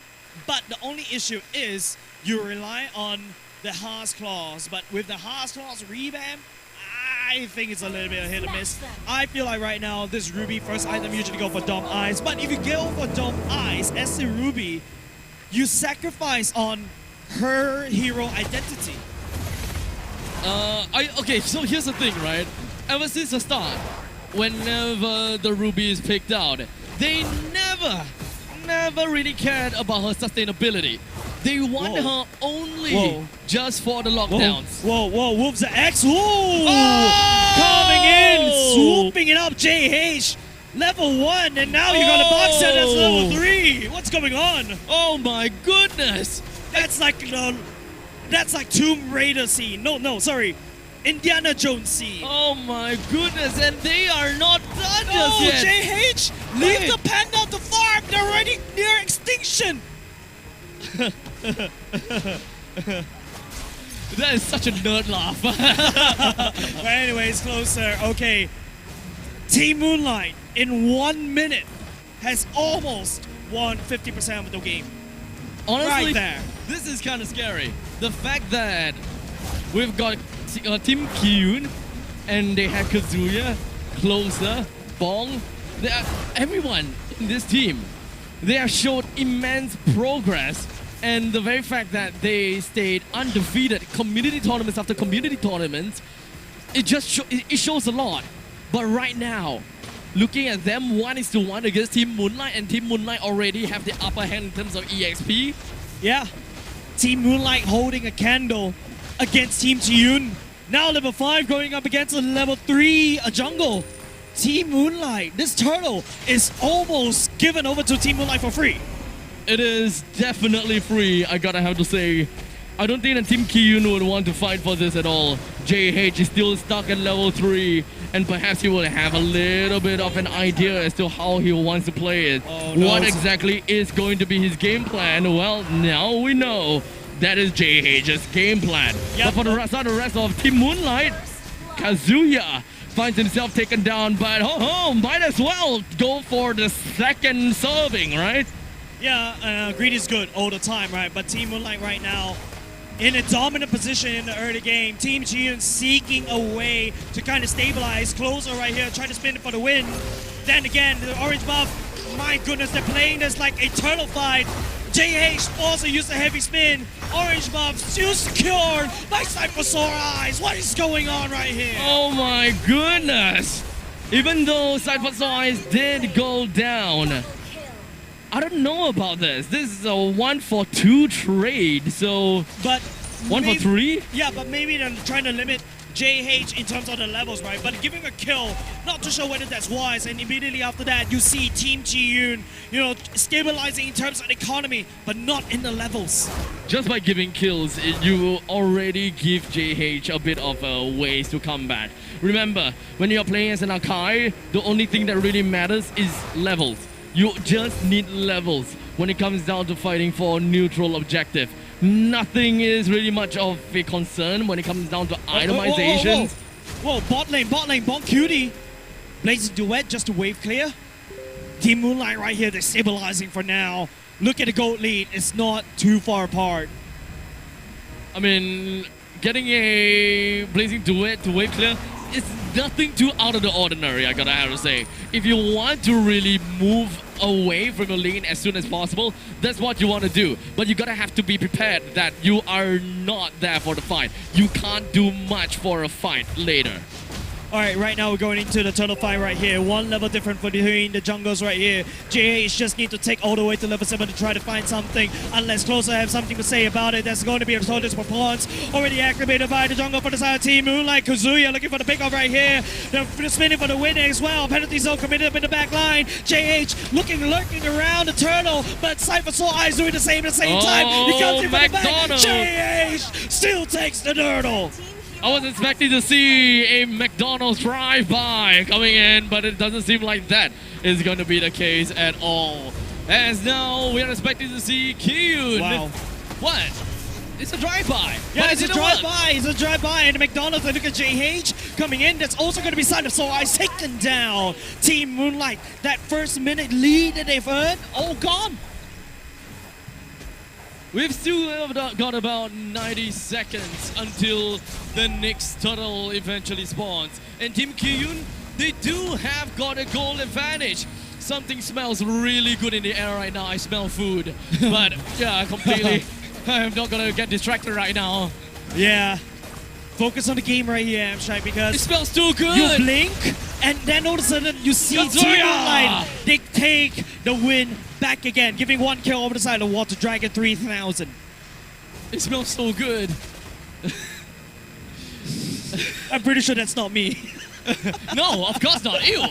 S2: But the only issue is you rely on the Haas Claws. But with the Haas Claws revamp, I think it's a little bit of hit or miss. I feel like right now, this Ruby first item usually go for Dom Eyes. But if you go for Dom Eyes as a Ruby, you sacrifice on her hero identity.
S1: Okay, so here's the thing, right? ever since the start, whenever the Ruby is picked out, they never really cared about her sustainability. They want
S2: Whoa.
S1: her only
S2: Whoa.
S1: just for the
S2: Whoa,
S1: lockdowns.
S2: whoa, Wolves the X. Ooh!
S1: Oh!
S2: Coming in, swooping it up, JH. Level 1, and now you got a box set that's level 3. What's going on?
S1: Oh my goodness!
S2: That's like Tomb Raider scene. No, sorry. Indiana Jones scene.
S1: Oh my goodness, and they are not done
S2: No,
S1: just yet.
S2: JH, leave the panda at the farm. They're already near extinction.
S1: That is such a nerd laugh.
S2: But anyways, closer. Okay. Team Moonlight in 1 minute has almost won 50% of the game.
S1: Honestly,
S2: Right there.
S1: this is kind of scary. The fact that we've got Team Kyun and they have Kazuya, Closer, Bong. Everyone in this team, they have showed immense progress. And the very fact that they stayed undefeated community tournaments after community tournaments, it just it shows a lot. But right now, looking at them 1-1 against Team Moonlight, and Team Moonlight already have the upper hand in terms of EXP.
S2: Yeah. Team Moonlight holding a candle against Team Chiyun. Now level 5 going up against a level 3 jungle. Team Moonlight, this turtle is almost given over to Team Moonlight for free.
S1: It is definitely free, I gotta have to say. I don't think that Team Kyun would want to fight for this at all. JH is still stuck at level 3, and perhaps he will have a little bit of an idea as to how he wants to play it.
S2: Oh, no.
S1: What exactly is going to be his game plan? Well, now we know that is JH's game plan.
S2: Yep.
S1: But for the rest of Team Moonlight, Kazuya finds himself taken down, but might as well go for the second serving, right?
S2: Yeah, greed is good all the time, right? But Team Moonlight right now in a dominant position in the early game. Team Chiyun seeking a way to kind of stabilize. Closer right here, trying to spin it for the win. Then again, the orange buff, my goodness, they're playing this like a turtle fight. JH also used a heavy spin. Orange buff still secured by Cyphersaur Eyes. What is going on right here?
S1: Oh my goodness! Even though Cyphersaur Eyes did go down, I don't know about this. This is a 1-for-2 trade, so
S2: But
S1: 1-for-3?
S2: Yeah, but maybe they're trying to limit JH in terms of the levels, right? But giving a kill, not too sure whether that's wise. And immediately after that, you see Team Chiyun, stabilizing in terms of economy, but not in the levels.
S1: Just by giving kills, you already give JH a bit of ways to combat. Remember, when you're playing as an Akai, the only thing that really matters is levels. You just need levels when it comes down to fighting for a neutral objective. Nothing is really much of a concern when it comes down to itemizations.
S2: Whoa, bot lane, Bonk Cutie. Blazing Duet just to wave clear. Team Moonlight right here, they're stabilizing for now. Look at the gold lead, it's not too far apart.
S1: I mean, getting a Blazing Duet to wave clear is nothing too out of the ordinary, I gotta have to say. If you want to really move away from the lane as soon as possible, that's what you want to do. But you gotta have to be prepared that you are not there for the fight. You can't do much for a fight later.
S2: All right, right now we're going into the turtle fight right here. One level different between the jungles right here. JH just need to take all the way to level 7 to try to find something. Unless Closer have something to say about it, that's going to be a tortoise for pawns. Already activated by the jungle for the side of Team Moonlight. Kazuya looking for the pickoff right here. They're spinning for the win as well. Penalty zone committed up in the back line. JH lurking around the turtle, but Cyphersaur Eyes doing the same at the same time. He comes in from the back. JH still takes the turtle.
S1: I was expecting to see a McDonald's drive-by coming in, but it doesn't seem like that is going to be the case at all. As now we are expecting to see Kyun.
S2: Wow.
S1: What? It's a drive-by.
S2: Yeah, it's a drive-by. It's a drive-by. And the McDonald's, look at JH coming in. That's also going to be Cyphersaur Eyes taken down. Team Moonlight, that first minute lead that they've earned, all gone.
S1: We've still got about 90 seconds until the next turtle eventually spawns. And Team Kyun, they do have got a goal advantage. Something smells really good in the air right now. I smell food. But yeah, completely. I'm not gonna get distracted right now.
S2: Yeah. Focus on the game right here, Amshai,
S1: It
S2: because
S1: smells too good.
S2: you blink, and then all of a sudden you see Team
S1: Kazuya!
S2: Moonlight. They take the win back again, giving one kill over the side of the wall to Dragon 3000.
S1: It smells so good.
S2: I'm pretty sure that's not me.
S1: No, of course not. Ew.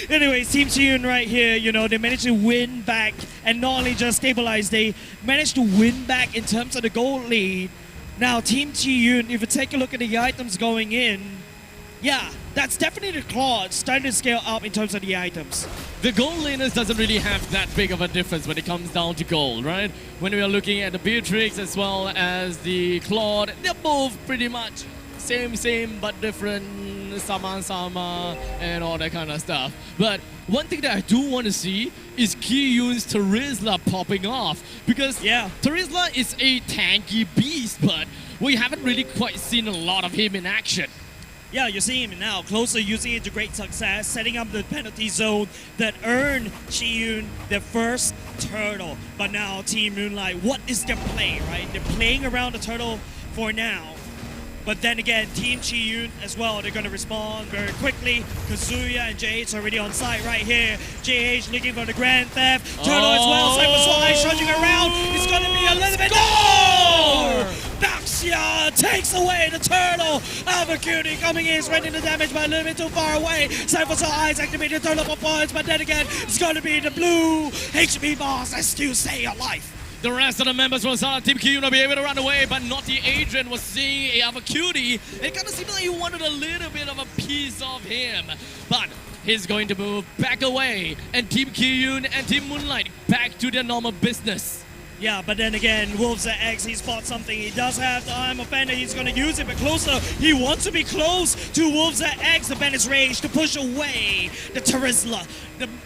S2: Anyways, Team Chiyun right here, you know, they managed to win back and not only just stabilize, they managed to win back in terms of the gold lead. Now, Team Chiyun, if you take a look at the items going in, yeah, that's definitely the Claude starting to scale up in terms of the items.
S1: The gold laners doesn't really have that big of a difference when it comes down to gold, right? When we are looking at the Beatrix as well as the Claude, they're both pretty much same but different, sama and all that kind of stuff. But one thing that I do want to see is Kiyun's Terizla popping off, because
S2: Yeah.
S1: Terizla is a tanky beast, but we haven't really quite seen a lot of him in action.
S2: Yeah, you're seeing him now. Closer using it to great success, setting up the penalty zone that earned Chiyun their first turtle. But now Team Moonlight, what is their play, right? They're playing around the turtle for now. But then again, Team Chiyun as well, they're going to respond very quickly. Kazuya and JH already on site right here. JH looking for the Grand Theft. Turtle as well, Cypher Slice charging around. It's going to be a little bit...
S1: Score!
S2: Daxia takes away the turtle. Alvacuity coming in, spreading the damage, but a little bit too far away. Cypher Eyes activating the turtle for points, but then again, it's going to be the blue HB boss that still stay alive.
S1: The rest of the members from Team Kiyun will be able to run away, but Naughty Adrian was seeing a cutie. It kind of seemed like he wanted a little bit of a piece of him. But he's going to move back away, and Team Kiyun and Team Moonlight back to their normal business.
S2: Yeah, but then again, Wolves at X, he spots something. He does have the Arm of Bender. He's going to use it, but closer. He wants to be close to Wolves at X. The Bandit's Rage to push away the Terizla.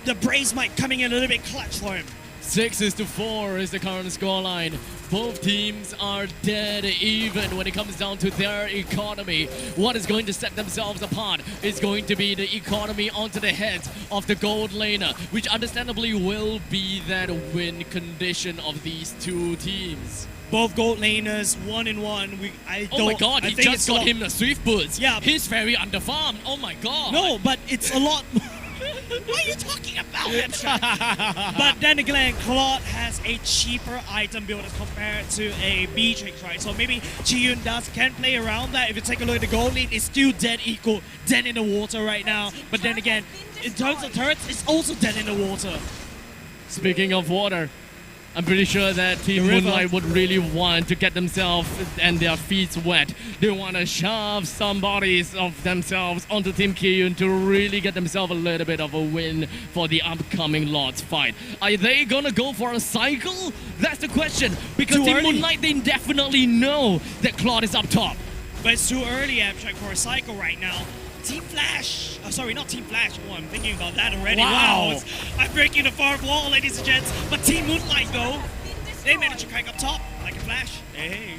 S2: The Braze Might coming in a little bit clutch for him.
S1: 6-4 is the current scoreline. Both teams are dead even when it comes down to their economy. What is going to set themselves apart is going to be the economy onto the heads of the gold laner, which understandably will be that win condition of these two teams.
S2: Both gold laners, 1-1.
S1: Oh my god, he just got him the Swift Boots.
S2: Yeah.
S1: He's very underfarmed. Oh my god.
S2: No, but it's a lot... What are you talking about, Hamster? But then again, Claude has a cheaper item build as compared to a Beatrix, right? So maybe Chiyun can play around that. If you take a look at the gold lead, it's still dead in the water right now. But then again, in terms of turrets, it's also dead in the water.
S1: Speaking of water, I'm pretty sure that Team Moonlight would really want to get themselves and their feet wet. They want to shove some bodies of themselves onto Team Kiyun to really get themselves a little bit of a win for the upcoming Lords fight. Are they gonna go for a cycle? That's the question. Because
S2: Too
S1: Team
S2: early.
S1: Moonlight, they definitely know that Claude is up top.
S2: But it's too early, Abstract, for a cycle right now. Team Flash. Sorry, not Team Flash. Oh, I'm thinking about that already.
S1: Wow.
S2: I'm breaking the fourth wall, ladies and gents. But Team Moonlight, though, they managed to crank up top like a Flash. Hey.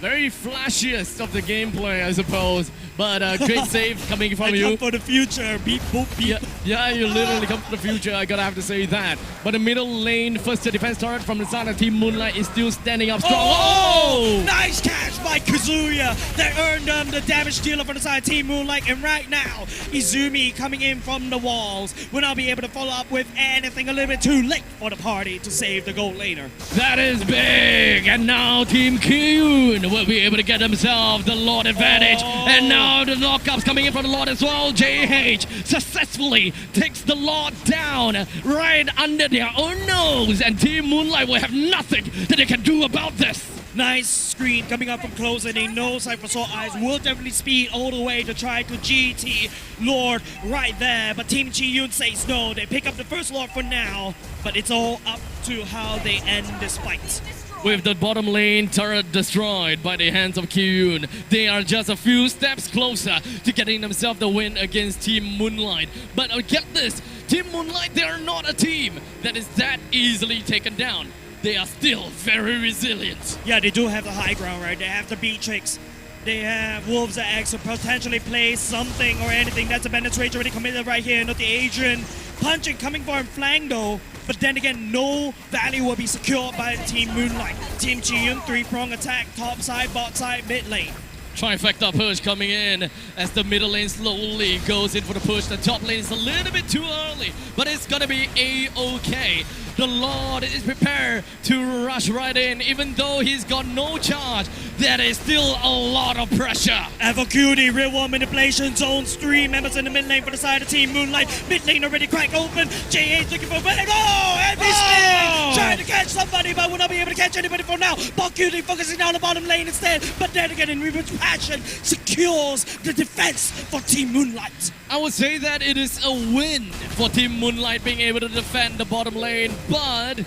S1: Very flashiest of the gameplay, I suppose. But great save coming from
S2: I
S1: you.
S2: come for the future. Beep, boop, beep.
S1: Yeah, you literally come to the future, I gotta have to say that. But the middle lane, first defense turret from the side of Team Moonlight is still standing up strong.
S2: Oh! Nice catch by Kazuya. That earned them the damage dealer from the side of Team Moonlight. And right now, Izumi coming in from the walls will not be able to follow up with anything. A little bit too late for the party to save the gold laner.
S1: That is big! And now Team Kiyun will be able to get themselves the Lord advantage. And now the knockups coming in from the Lord as well. JH successfully takes the Lord down right under their own nose. And Team Moonlight will have nothing that they can do about this.
S2: Nice screen coming up from close, and they know Cypher Eyes will definitely speed all the way to try to GT Lord right there. But Team Chiyun says no. They pick up the first Lord for now, but it's all up to how they end this fight.
S1: With the bottom lane turret destroyed by the hands of Kiyun, they are just a few steps closer to getting themselves the win against Team Moonlight. But get this, Team Moonlight, they are not a team that is that easily taken down. They are still very resilient.
S2: Yeah, they do have the high ground, right? They have the Beatrix. They have Wolves at X to potentially play something or anything. That's a Bandit's Rage already committed right here. Not the Adrian. Punching coming for him flank though. But then again, no value will be secured by Team Moonlight. Team Chiyun, three-prong attack, top side, bot side, mid lane.
S1: Trifecta push coming in as the middle lane slowly goes in for the push. The top lane is a little bit too early, but it's gonna be A-OK. The Lord is prepared to rush right in, even though he's got no charge. That is still a lot of pressure.
S2: Avocuti, real world manipulation, zones 3 members in the mid lane for the side of Team Moonlight. Mid lane already cracked open. J8 looking for a minute. Oh, heavy spin! Trying to catch somebody, but will not be able to catch anybody for now. Avocuti focusing down the bottom lane instead. But then again, in Reaper's passion, secures the defense for Team Moonlight.
S1: I would say that it is a win for Team Moonlight being able to defend the bottom lane, but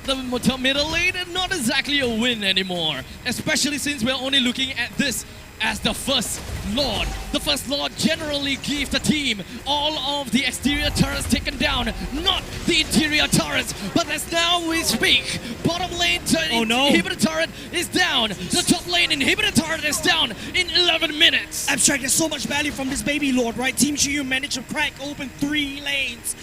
S1: the middle lane is not exactly a win anymore, especially since we're only looking at this as the first Lord. The first Lord generally gives the team all of the exterior turrets taken down, not the interior turrets. But as now we speak, bottom lane inhibitor turret is down. The top lane inhibitor turret is down in 11 minutes.
S2: Abstract, there's so much value from this baby Lord, right? Team Chiyu managed to crack open 3 lanes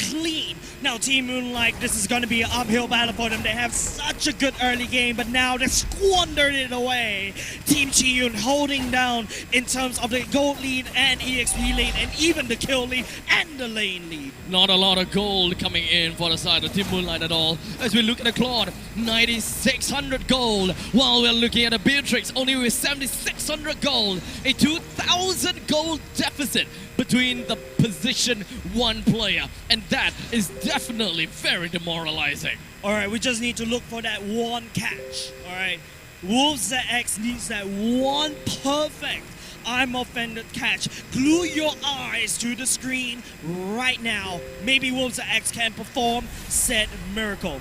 S2: clean. Now Team Moonlight, this is going to be an uphill battle for them. They have such a good early game, but now they squandered it away. Team Chiyu holding down in terms of the gold lead and EXP lead and even the kill lead and the lane lead.
S1: Not a lot of gold coming in for the side of Team Moonlight at all. As we look at the Claude, 9,600 gold, while we're looking at the Beatrix only with 7,600 gold. A 2,000 gold deficit between the position 1 player, and that is definitely very demoralizing.
S2: All right, we just need to look for that one catch. All right, Wolves X needs that one perfect I'm offended catch. Glue your eyes to the screen right now. Maybe Wolves X can perform said miracle.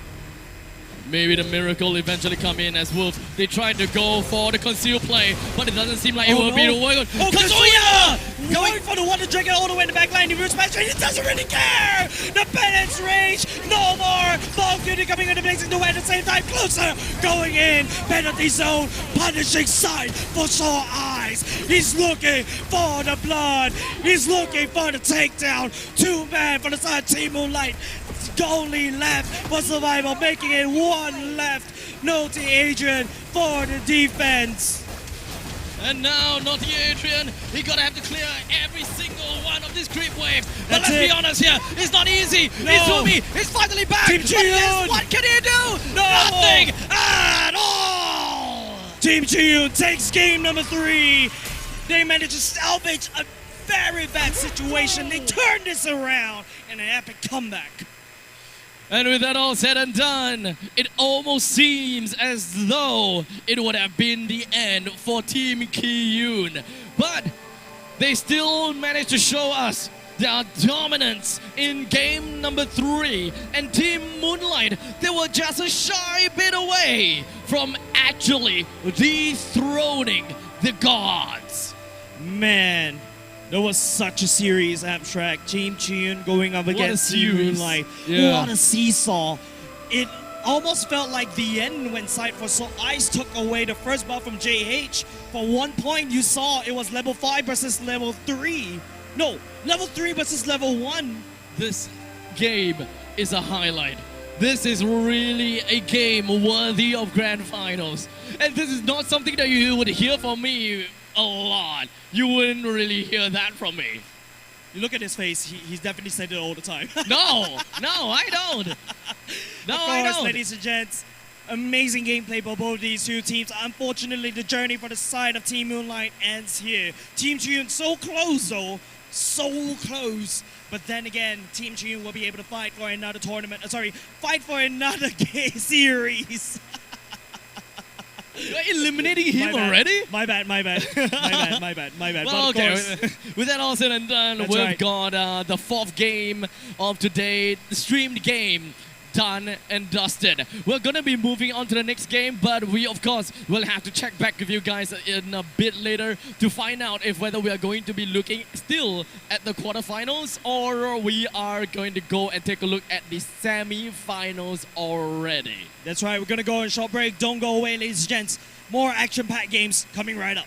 S1: Maybe the miracle eventually come in as Wolves. They tried to go for the conceal play, but it doesn't seem like it will be the way.
S2: Oh, Kazuya! Going for the Wonder Dragon all the way in the back line. He doesn't really care! The penance range, no more! Ball Duty coming in the blazing away at the same time. Closer, going in. Penalty zone, punishing side for sore eyes. He's looking for the blood. He's looking for the takedown. 2-man for the side Team Moonlight. Only left for survival, making it 1 left. Naughty Adrian for the defense.
S1: And now Naughty Adrian, he gonna have to clear every single one of this creep wave. But
S2: That's
S1: let's
S2: it.
S1: be honest here, it's not easy.
S2: No.
S1: Izumi is finally back.
S2: Team
S1: But
S2: Chiyu.
S1: yes, what can he do?
S2: No.
S1: Nothing at all.
S2: Team Chiyu takes game number 3. They managed to salvage a very bad situation. They turned this around in an epic comeback.
S1: And with that all said and done, it almost seems as though it would have been the end for Team Kiyun. But they still managed to show us their dominance in game number 3. And Team Moonlight, they were just a shy bit away from actually dethroning the gods.
S2: Man, there was such a series, Abstract. Team Chiyun going up against Team Moonlight.
S1: Yeah.
S2: What a seesaw. It almost felt like the end when Side for Soul Ice took away the first buff from JH. For 1 point, you saw it was level 5 versus level 3. No, level 3 versus level 1.
S1: This game is a highlight. This is really a game worthy of grand finals. And this is not something that you would hear from me a lot. You wouldn't really hear that from me.
S2: You look at his face, he's definitely said it all the time.
S1: No, I don't. No,
S2: Of course,
S1: I don't.
S2: ladies and gents, amazing gameplay by both these two teams. Unfortunately, the journey for the side of Team Moonlight ends here. Team Chiyun so close though, so close. But then again, Team Chiyun will be able to fight for another tournament. Fight for another series.
S1: You're eliminating him already?
S2: My bad. My bad.
S1: Well,
S2: But of
S1: okay.
S2: course,
S1: With that all said and done,
S2: That's
S1: we've
S2: right.
S1: got the 4th game of today, the streamed game, done and dusted. We're gonna be moving on to the next game, but we of course will have to check back with you guys in a bit later to find out if whether we are going to be looking still at the quarterfinals or we are going to go and take a look at the semi-finals already.
S2: that's right. We're gonna go on a short break. Don't go away, ladies and gents. More action-packed games coming right up.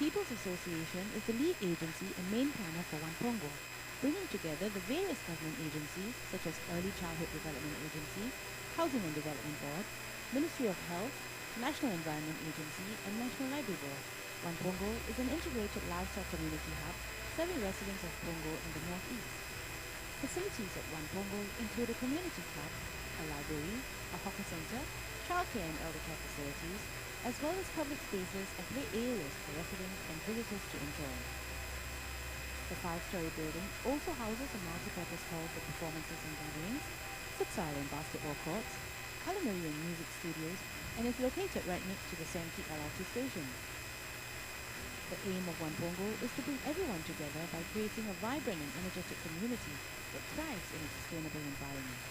S4: People's Association is the lead agency and main planner for One Pongo, bringing together the various government agencies such as Early Childhood Development Agency, Housing and Development Board, Ministry of Health, National Environment Agency, and National Library Board. One Pongo is an integrated lifestyle community hub serving residents of Pongo in the northeast. Facilities at One Pongo include a community club, a library, a hawker center, childcare and elder care facilities, as well as public spaces and play areas for residents and visitors to enjoy. The 5-story building also houses a multi-purpose hall for performances and gatherings, futsal and basketball courts, culinary and music studios, and is located right next to the Sankey LRT station. The aim of One Pongo is to bring everyone together by creating a vibrant and energetic community that thrives in a sustainable environment.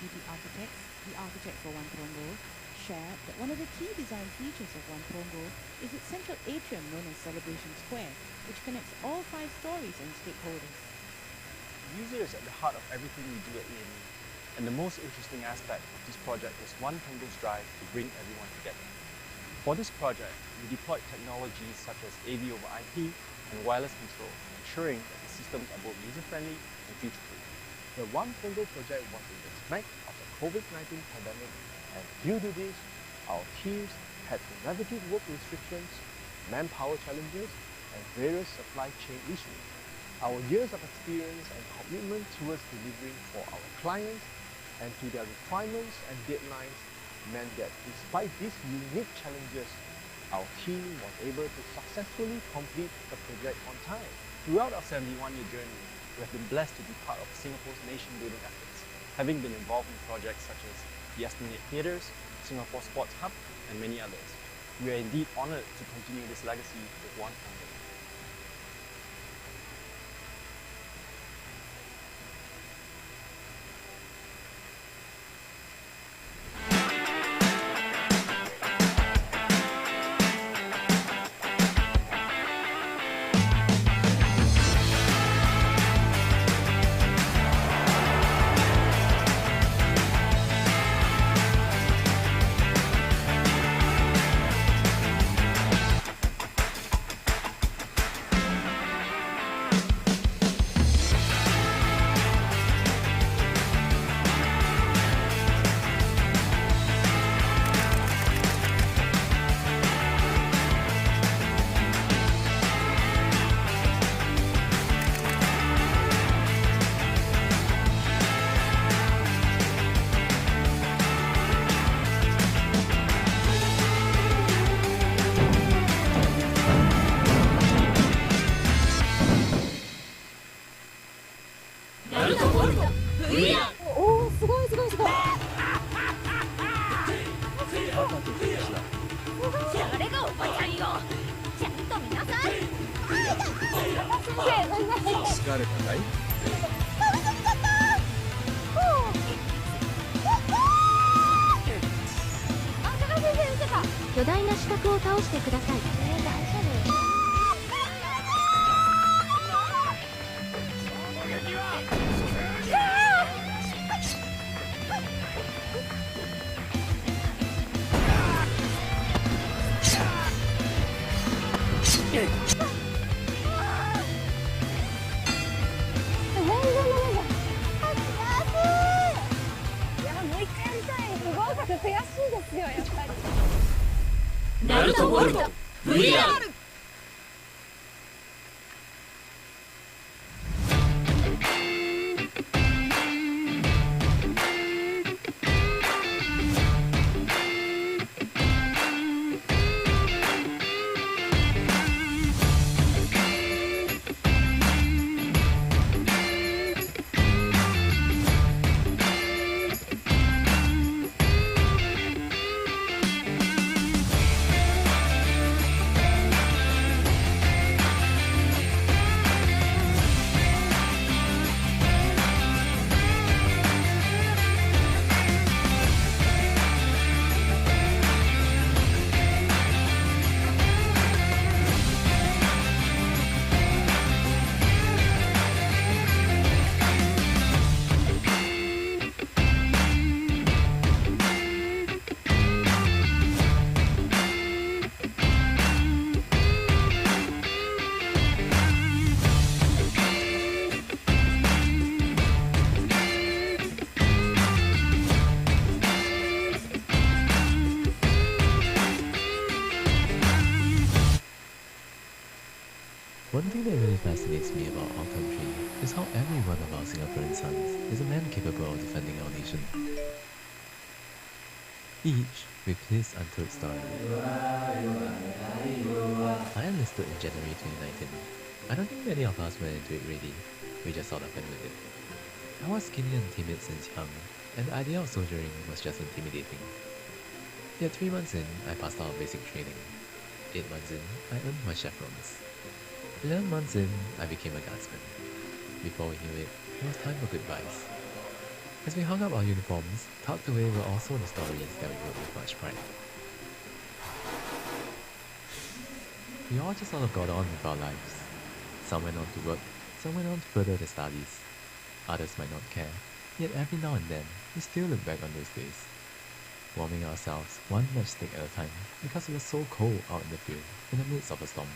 S4: DB Architects, the architect for One Pongo, shared that one of the key design features of One Pongo is its central atrium known as Celebration Square, which connects all 5 stories and stakeholders.
S5: User is at the heart of everything we do at AME, and the most interesting aspect of this project is One Pongo's drive to bring everyone together. For this project, we deployed technologies such as AV over IP and wireless control, ensuring that the systems are both user-friendly and future-proof.
S7: The One Pongo project was in the smack of the COVID-19 pandemic, and due to this, our teams had to navigate work restrictions, manpower challenges, and various supply chain issues. Our years of experience and commitment towards delivering for our clients and to their requirements and deadlines meant that despite these unique challenges, our team was able to successfully complete the project on time.
S5: Throughout our 71-year journey, we have been blessed to be part of Singapore's nation-building efforts, having been involved in projects such as the Esplanade Theatres, Singapore Sports Hub, and many others. We are indeed honoured to continue this legacy with One Pongo.
S3: One thing that really fascinates me about our country is how every one of our Singaporean sons is a man capable of defending our nation. Each with his untold story. I enlisted in January 2019. I don't think many of us went into it ready. We just sort of went with it. I was skinny and timid since young, and the idea of soldiering was just intimidating. Yet 3 months in, I passed out basic training. 8 months in, I earned my chevrons. 11 months in, I became a guardsman. Before we knew it, it was time for goodbyes. As we hung up our uniforms, tucked away were also the stories that we wrote with much pride. We all just sort of got on with our lives. Some went on to work, some went on to further their studies. Others might not care, yet every now and then, we still look back on those days. Warming ourselves one matchstick at a time because it was so cold out in the field in the midst of a storm.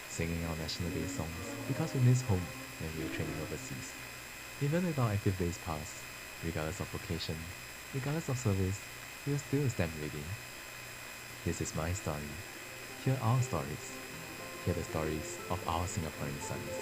S3: Singing our National Day songs because we missed home when we were training overseas. Even with our active days past, regardless of vocation, regardless of service, we will still stand ready. This is my story. Hear our stories. Hear the stories of our Singaporean sons.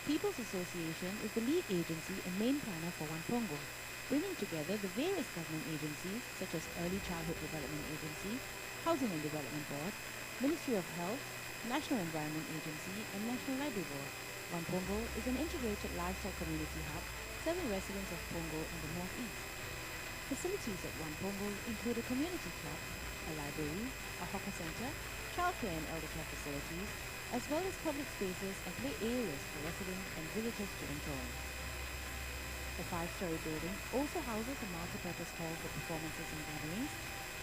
S4: People's Association is the lead agency and main planner for One Pongo, bringing together the various government agencies such as Early Childhood Development Agency, Housing and Development Board, Ministry of Health, National Environment Agency, and National Library Board. One Pongo is an integrated livestock community hub serving residents of Pongo in the northeast. Facilities at One Pongo include a community club, a library, a hawker center, childcare and elder care facilities, as well as public spaces and play areas for residents and visitors to enjoy. The 5-story building also houses a multi-purpose hall for performances and gatherings,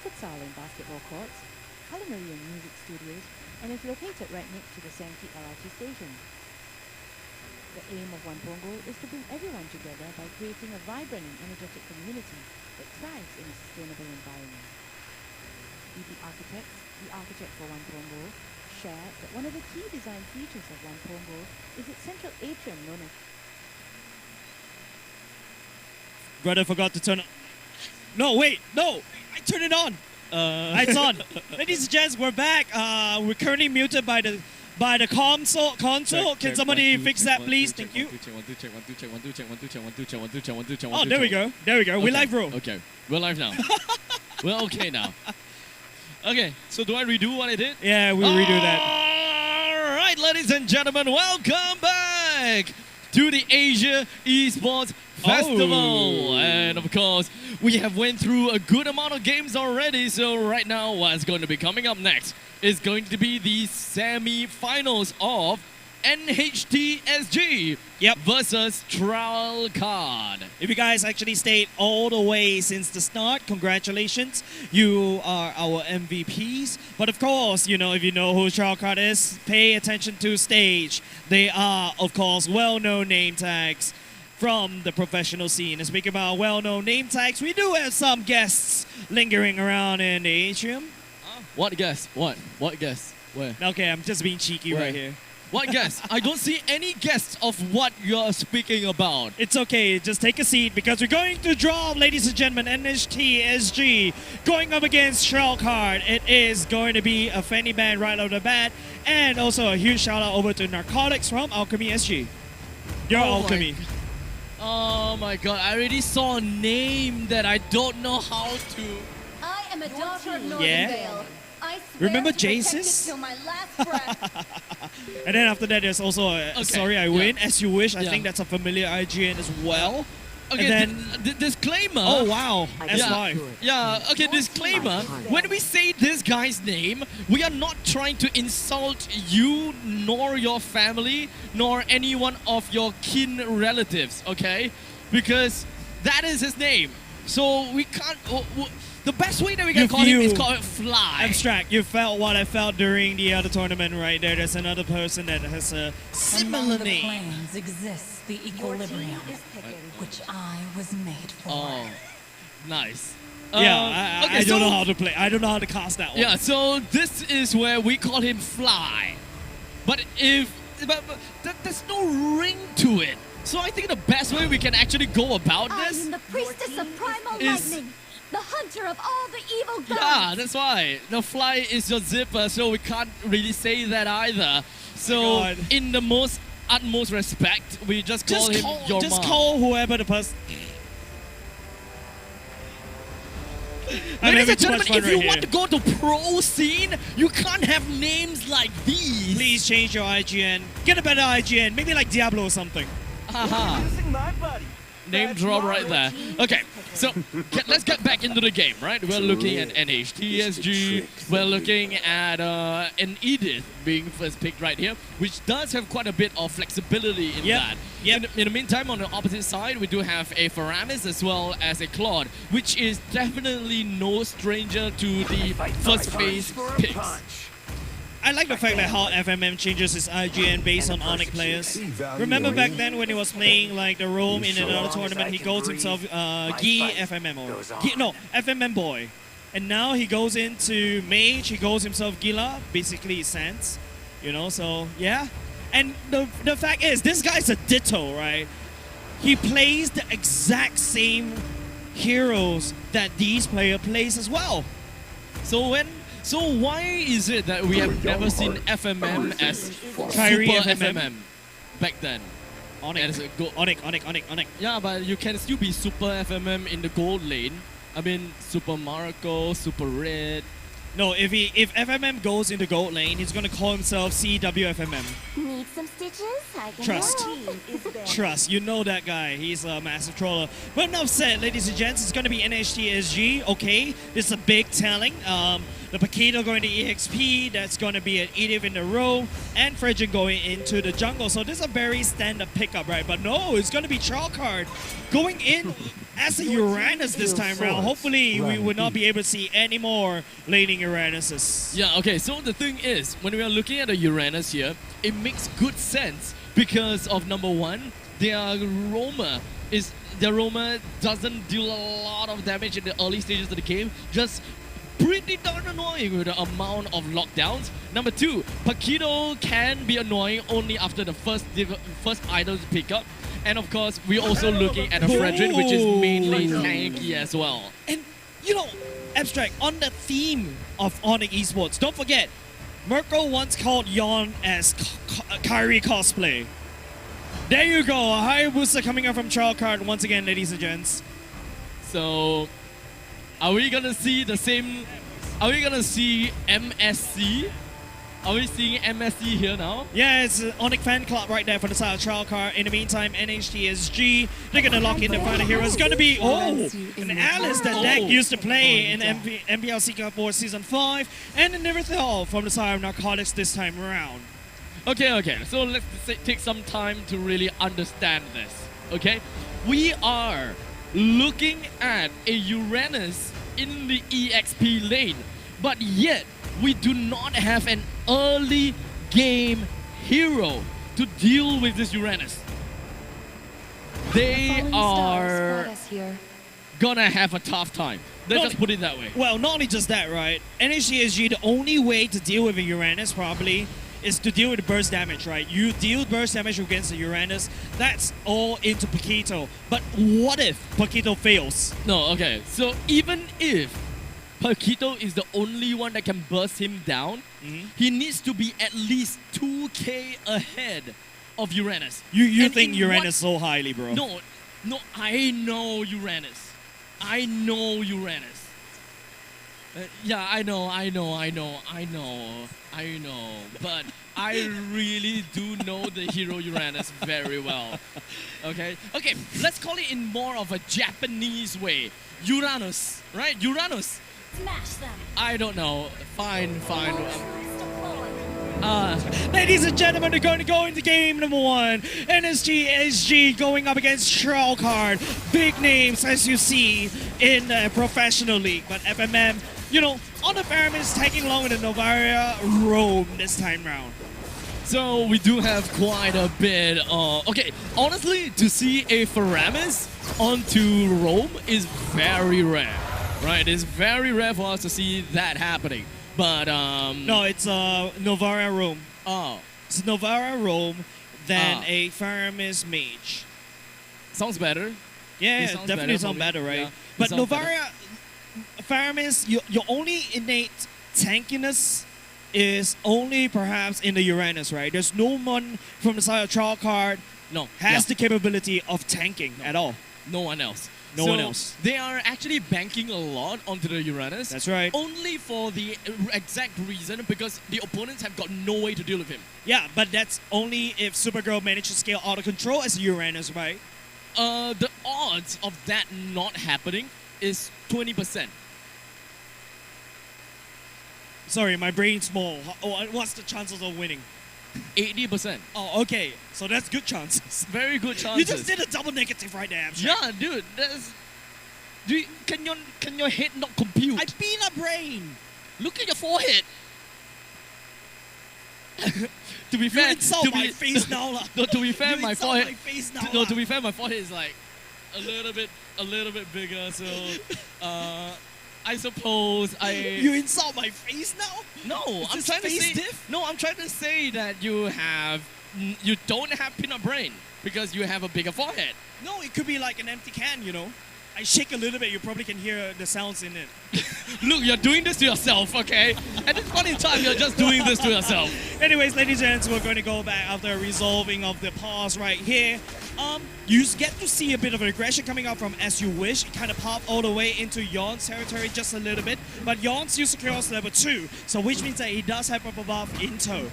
S4: futsal and basketball courts, culinary and music studios, and is located right next to the Sankey LRT station. The aim of One Pongo is to bring everyone together by creating a vibrant and energetic community that thrives in a sustainable environment. DB Architects, the architect for One Pongo, shared that one of the key design features of One Pongo is its central atrium known as...
S2: Brother forgot to turn on. No, wait, no, I turned it on. It's on. Ladies and gents, we're back. We're currently muted by the console. Can somebody fix that, please? Thank you. Oh, there we go. There we go. We're live, bro.
S1: Okay, we're live now. We're okay now. Okay, so do I redo what I did?
S2: Yeah, we redo that.
S1: All right, ladies and gentlemen, welcome back to the Asia Esports Festival. And of course, we have went through a good amount of games already. So right now, what's going to be coming up next is going to be the semi-finals of NHT SG versus Trial Card.
S2: If you guys actually stayed all the way since the start, congratulations. You are our MVPs. But of course, you know, if you know who Trial Card is, pay attention to stage. They are, of course, well-known name tags from the professional scene. And speaking about well-known name tags, we do have some guests lingering around in the atrium.
S1: What guest? What? What guest? Where?
S2: Okay, I'm just being cheeky right here.
S1: What guest? I don't see any guests of what you're speaking about.
S2: It's okay, just take a seat because we're going to draw, ladies and gentlemen, NHT SG going up against Trial Card. It is going to be a fanny band right out of the bat, and also a huge shout out over to Narcotics from Alchemy SG. You're Alchemy.
S1: Oh my god, I already saw a name that I don't know how to.
S6: I am a daughter of Northern
S2: Yeah?
S6: Vale. I swear
S2: Remember
S6: to protect it
S2: Jesus?
S6: till my last breath.
S2: And then after that, there's also a Sorry I Win, As You Wish. I
S1: Yeah.
S2: think that's a familiar IGN as well.
S1: Okay,
S2: and then
S1: disclaimer.
S2: oh wow, S5.
S1: Yeah, okay, disclaimer. When we say this guy's name, we are not trying to insult you, nor your family, nor any one of your kin relatives, okay? Because that is his name. So we can't... the best way that we can call him is call it Fly.
S2: Abstract. You felt what I felt during the other tournament right there. There's another person that has a similar
S8: Among the
S2: name.
S8: planes exists the equilibrium, which I was made for.
S1: Oh, nice.
S2: Yeah, I don't know how to play. I don't know how to cast that one.
S1: Yeah, so this is where we call him Fly. But there's no ring to it. So I think the best way we can actually go about
S6: I
S1: this...
S6: am the priestess of primal
S1: is-
S6: lightning, the hunter of all the evil gods.
S1: Yeah, that's why. The Fly is your zipper, so we can't really say that either. So,
S2: God.
S1: in the utmost respect, we just call him your
S2: just
S1: mom.
S2: call whoever the person.
S1: Ladies and gentlemen, if you want to go to pro scene, you can't have names like these.
S2: Please change your IGN. Get a better IGN. Maybe like Diablo or something.
S1: Haha.
S5: my buddy.
S1: Name drop right there. Okay, so let's get back into the game, right? We're looking at NHTSG. We're looking at an Edith being first picked right here, which does have quite a bit of flexibility in that. In the meantime, on the opposite side, we do have a Faramis as well as a Claude, which is definitely no stranger to the first phase picks.
S2: I like the fact that how FMM changes its IGN based on Onyx players. Remember back then when he was playing like the Rome in another tournament, he goes himself Gi FMM or FMM boy. And now he goes into Mage, he goes himself Gila, basically Sans. You know, so yeah. And the fact is, this guy's a ditto, right? He plays the exact same heroes that these player plays as well.
S1: So why is it that we have never seen FMM as
S2: Kyrie
S1: Super
S2: FMM?
S1: FMM back then?
S2: Onyx.
S1: And it's a
S2: Onyx.
S1: Yeah, but you can still be Super FMM in the gold lane. I mean, Super Marco, Super Red.
S2: No, if FMM goes into gold lane, he's gonna call himself CWFMM.
S6: Need some stitches? I can
S2: Trust.
S6: help.
S2: Trust, you know that guy. He's a massive troller. But enough said, ladies and gents. It's going to be NHT SG. Okay, this is a big telling. The Paquito going to EXP. That's going to be an Edith in the row. And Fredrin going into the jungle. So this is a very standard pickup, right? But no, it's going to be Chalkard going in as a Uranus this time around. Hopefully, we will not be able to see any more laning Uranuses.
S1: Yeah, okay, so the thing is, when we are looking at a Uranus here, it makes good sense because of number one, their roamer doesn't deal a lot of damage in the early stages of the game, just pretty darn annoying with the amount of lockdowns. Number two, Paquito can be annoying only after the first items pick up. And of course, we're also looking at a Fredrin, which is mainly tanky as well.
S2: And, you know, Abstract, on the theme of Onyx Esports, don't forget, Mirko once called Yon as Kyrie cosplay. There you go, a high booster coming up from Chalkard once again, ladies and gents.
S1: So, are we gonna see the same? Are we gonna see MSC? Are we seeing MSC here now?
S2: Yeah, it's an Onyx fan club right there for the side of Chalkard. In the meantime, NHTSG, they're gonna lock in the final hero. It's gonna be, an Alice that deck used to play in MPLC Cup 4 Season 5, and an Neverthal from the side of Narcotics this time around.
S1: Okay, so let's take some time to really understand this, okay? We are looking at a Uranus in the EXP lane, but yet we do not have an early game hero to deal with this Uranus. They are gonna have a tough time. Let's just put it that way.
S2: Well, not only just that, right? NHTSG, the only way to deal with a Uranus probably is to deal with burst damage, right? You deal burst damage against the Uranus, that's all into Paquito. But what if Paquito fails?
S1: No, okay. So even if Paquito is the only one that can burst him down, he needs to be at least 2k ahead of Uranus.
S2: You think Uranus so highly, bro?
S1: No, I know Uranus. Yeah, I know. But I really do know the hero Uranus very well. Okay, let's call it in more of a Japanese way. Uranus, right? Uranus.
S6: Smash them.
S1: I don't know. Fine.
S2: Ladies and gentlemen, they're going to go into game number one. NSG going up against Chalkard. Big names, as you see, in the professional league. But FMM, you know, on the Faramis taking along with the Novaria Rome this time round.
S1: So we do have quite a bit. Okay, honestly, to see a Faramis onto Rome is very rare. Right, it's very rare for us to see that happening. But
S2: no, it's Novara Rome.
S1: Oh,
S2: it's Novara Rome, then a Faramis Mage.
S1: Sounds better.
S2: Yeah, definitely sounds better, right? Yeah, but Novara Faramis, your only innate tankiness is only perhaps in the Uranus, right? There's no one from the side of Chalkard has the capability of tanking at all.
S1: No one else.
S2: No one else.
S1: They are actually banking a lot onto the Uranus.
S2: That's right.
S1: Only for the exact reason because the opponents have got no way to deal with him.
S2: Yeah, but that's only if Supergirl manages to scale out of control as a Uranus, right?
S1: The odds of that not happening is 20%.
S2: Sorry, my brain's small. What's the chances of winning?
S1: 80%.
S2: Oh, okay. So that's good chances.
S1: Very good chances.
S2: You just did a double negative right there, Abstract.
S1: Yeah, dude. Can your head not compute?
S2: I peanut brain.
S1: Look at your forehead. To be fair,
S2: you insult my face now, lah.
S1: No, to be fair, my forehead.
S2: My face now,
S1: no, to be fair, my forehead is like a little bit bigger. So, I suppose
S2: You insult my face now?
S1: No, I'm trying to say. No, I'm trying to say that you don't have peanut brain because you have a bigger forehead.
S2: No, it could be like an empty can, you know. I shake a little bit, you probably can hear the sounds in it.
S1: Look, you're doing this to yourself, okay? At this point in time, you're just doing this to yourself.
S2: Anyways, ladies and gents, we're going to go back after resolving of the pause right here. You get to see a bit of aggression coming out from As You Wish. It kind of popped all the way into Yon's territory just a little bit, but Yon still secures level 2, so which means that he does have up above in tow.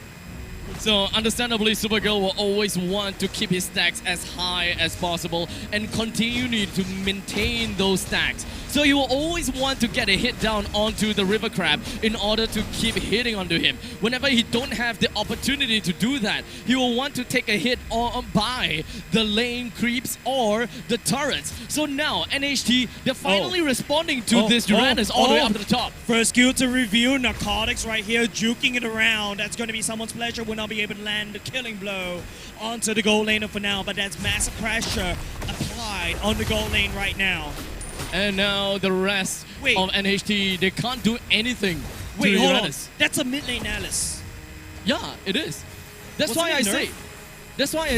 S1: So understandably, Supergirl will always want to keep his stacks as high as possible and continue to maintain those stacks. So he will always want to get a hit down onto the River Crab in order to keep hitting onto him. Whenever he don't have the opportunity to do that, he will want to take a hit by the lane creeps or the turrets. So now NHT, they're finally responding to this Uranus all the way up to the top.
S2: First skill to review, Narcotics right here, juking it around. That's going to be someone's pleasure. Will not be able to land the killing blow onto the goal laner for now, but that's massive pressure applied on the goal lane right now.
S1: And now the rest of NHT, they can't do anything to
S2: hold
S1: Uranus.
S2: on. That's a mid lane Alice.
S1: Yeah, it is. That's why I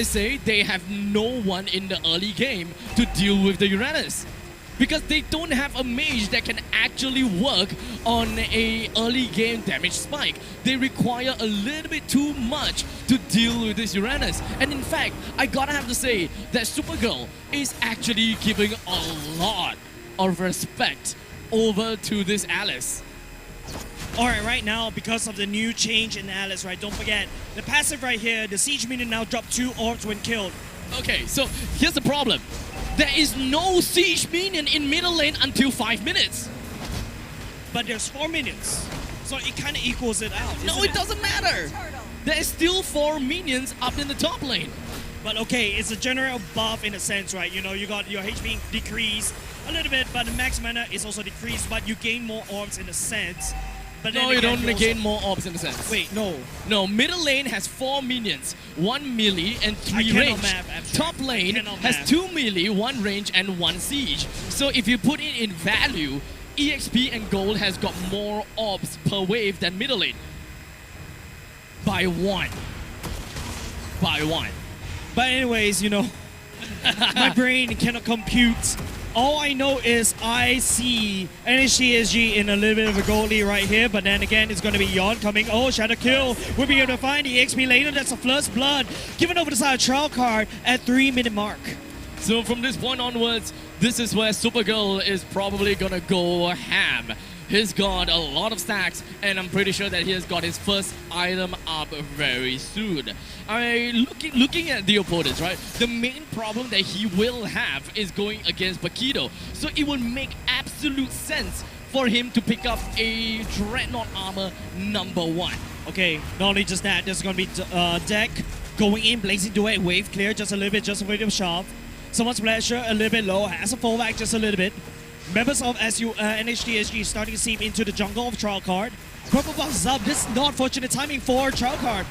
S1: say they have no one in the early game to deal with the Uranus. Because they don't have a mage that can actually work on a early game damage spike. They require a little bit too much to deal with this Uranus. And in fact, I gotta have to say that Supergirl is actually giving a lot of respect over to this Alice.
S2: Alright, right now, because of the new change in Alice, right, don't forget, the passive right here, the Siege Minion now dropped 2 orbs when killed.
S1: Okay, so here's the problem. There is no Siege Minion in middle lane until 5 minutes.
S2: But there's 4 minions, so it kind of equals it out.
S1: No, it doesn't matter. There is still 4 minions up in the top lane.
S2: But okay, it's a general buff in a sense, right? You know, you got your HP decreased a little bit, but the max mana is also decreased, but you gain more orbs in a sense. But
S1: no, you don't gain more orbs in a sense.
S2: Wait, no.
S1: No, middle lane has 4 minions, 1 melee and 3 range. Top lane has 2 melee, 1 range and 1 siege. So if you put it in value, EXP and gold has got more orbs per wave than middle lane. By 1. By 1.
S2: But anyways, you know, my brain cannot compute. All I know is I see NHT SG in a little bit of a goal lead right here, but then again, it's going to be Yon coming. Oh, Shadow Kill. We'll be able to find the XP later. That's a First Blood given over the side of Trial Card at 3-minute mark.
S1: So from this point onwards, this is where Supergirl is probably going to go ham. He's got a lot of stacks, and I'm pretty sure that he has got his first item up very soon. I mean, looking at the opponents, right? The main problem that he will have is going against Paquito. So it would make absolute sense for him to pick up a Dreadnought Armor #1.
S2: Okay, not only just that, there's going to be Deck going in, blazing away, wave clear just a little bit, just a bit of sharp. Someone's pleasure a little bit low, has a fallback just a little bit. Members of NHT SG starting to seep into the jungle of Trial Card. Purple buffs up. This is not fortunate timing for Trial Card.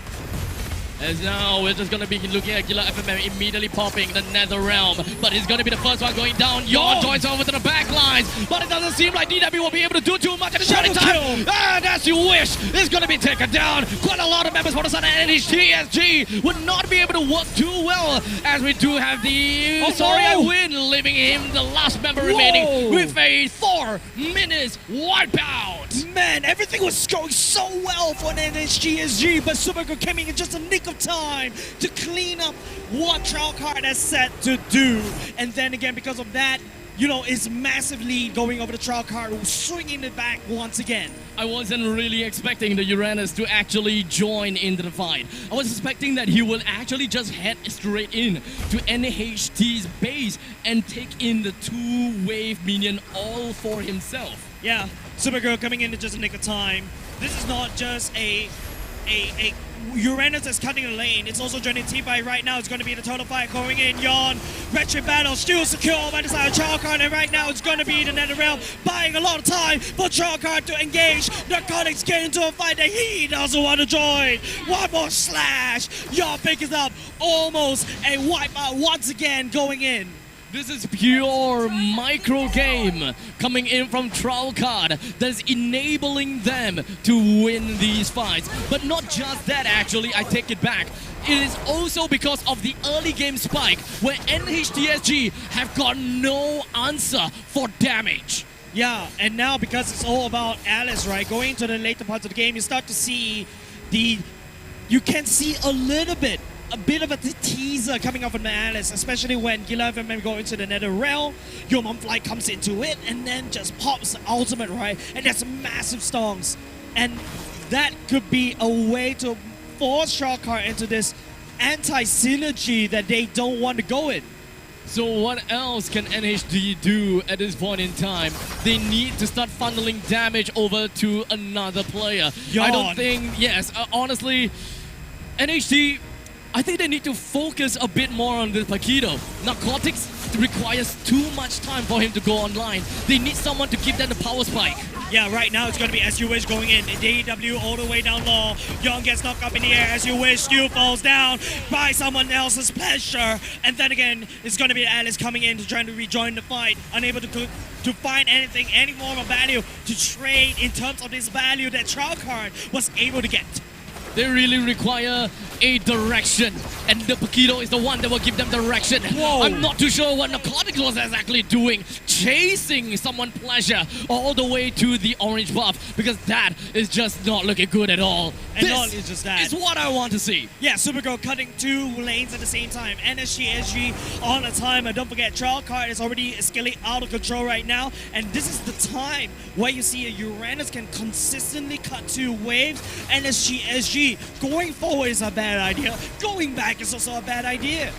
S1: As now we're just going to be looking at Killer FMM immediately popping the Nether Realm. But he's going to be the first one going down. Yon joins over to the back lines. But it doesn't seem like DW will be able to do too much at the same time. And as you wish, it's going to be taken down. Quite a lot of members for the side of NHT SG would not be able to work too well. As we do have the Win, leaving him the last member remaining with a 4 minutes wipeout.
S2: Man, everything was going so well for NHT SG, but Supergirl came in just a nick of time to clean up what Trial Card has set to do. And then again, because of that, you know, it's massive lead going over the Trial Card, swinging it back once again.
S1: I wasn't really expecting the Uranus to actually join into the fight. I was expecting that he will actually just head straight in to NHT's base and take in the 2-wave minion all for himself.
S2: Yeah, Supergirl coming in just a nick of time. This is not just a Uranus is cutting the lane. It's also joining T-Fight right now. It's going to be the total fight going in. Yon, Wretched Battle, still secure by the side of Trial Card. And right now it's going to be the Nether Realm buying a lot of time for Trial Card to engage. Narcotics get into a fight that he doesn't want to join. One more slash. Yon picks up almost a wipeout once again going in.
S1: This is pure micro game coming in from Trowcard that's enabling them to win these fights. But not just that, actually, I take it back. It is also because of the early game spike where NHTSG have got no answer for damage.
S2: Yeah, and now because it's all about Alice, right? Going into the later parts of the game, you start to see you can see a bit of a teaser coming up from the Alice, especially when Gila FM go into the Nether Realm, your mom flight comes into it, and then just pops the ultimate, right? And there's massive storms. And that could be a way to force Sharkheart into this anti-synergy that they don't want to go in.
S1: So what else can NHD do at this point in time? They need to start funneling damage over to another player. I don't think, honestly, NHD, I think they need to focus a bit more on this Paquito. Narcotics requires too much time for him to go online. They need someone to give them the power spike.
S2: Yeah, right now it's going to be As You Wish going in. DW all the way down low. Young gets knocked up in the air. As You Wish still falls down by someone else's pleasure. And then again, it's going to be Alice coming in to try to rejoin the fight. Unable to find anything, any form of value to trade in terms of this value that Trowcard was able to get.
S1: They really require a direction, and the Paquito is the one that will give them direction.
S2: Whoa.
S1: I'm not too sure what Narcotics was exactly doing, chasing someone pleasure all the way to the orange buff, because that is just not looking good at all.
S2: And
S1: this
S2: not only just that,
S1: is what I want to see.
S2: Yeah, Supergirl cutting 2 lanes at the same time. NSG on a timer. Don't forget, Trowcard is already escalating out of control right now, and this is the time where you see a Uranus can consistently cut 2 waves. NSG going forward is a bad idea. Going back is also a bad idea.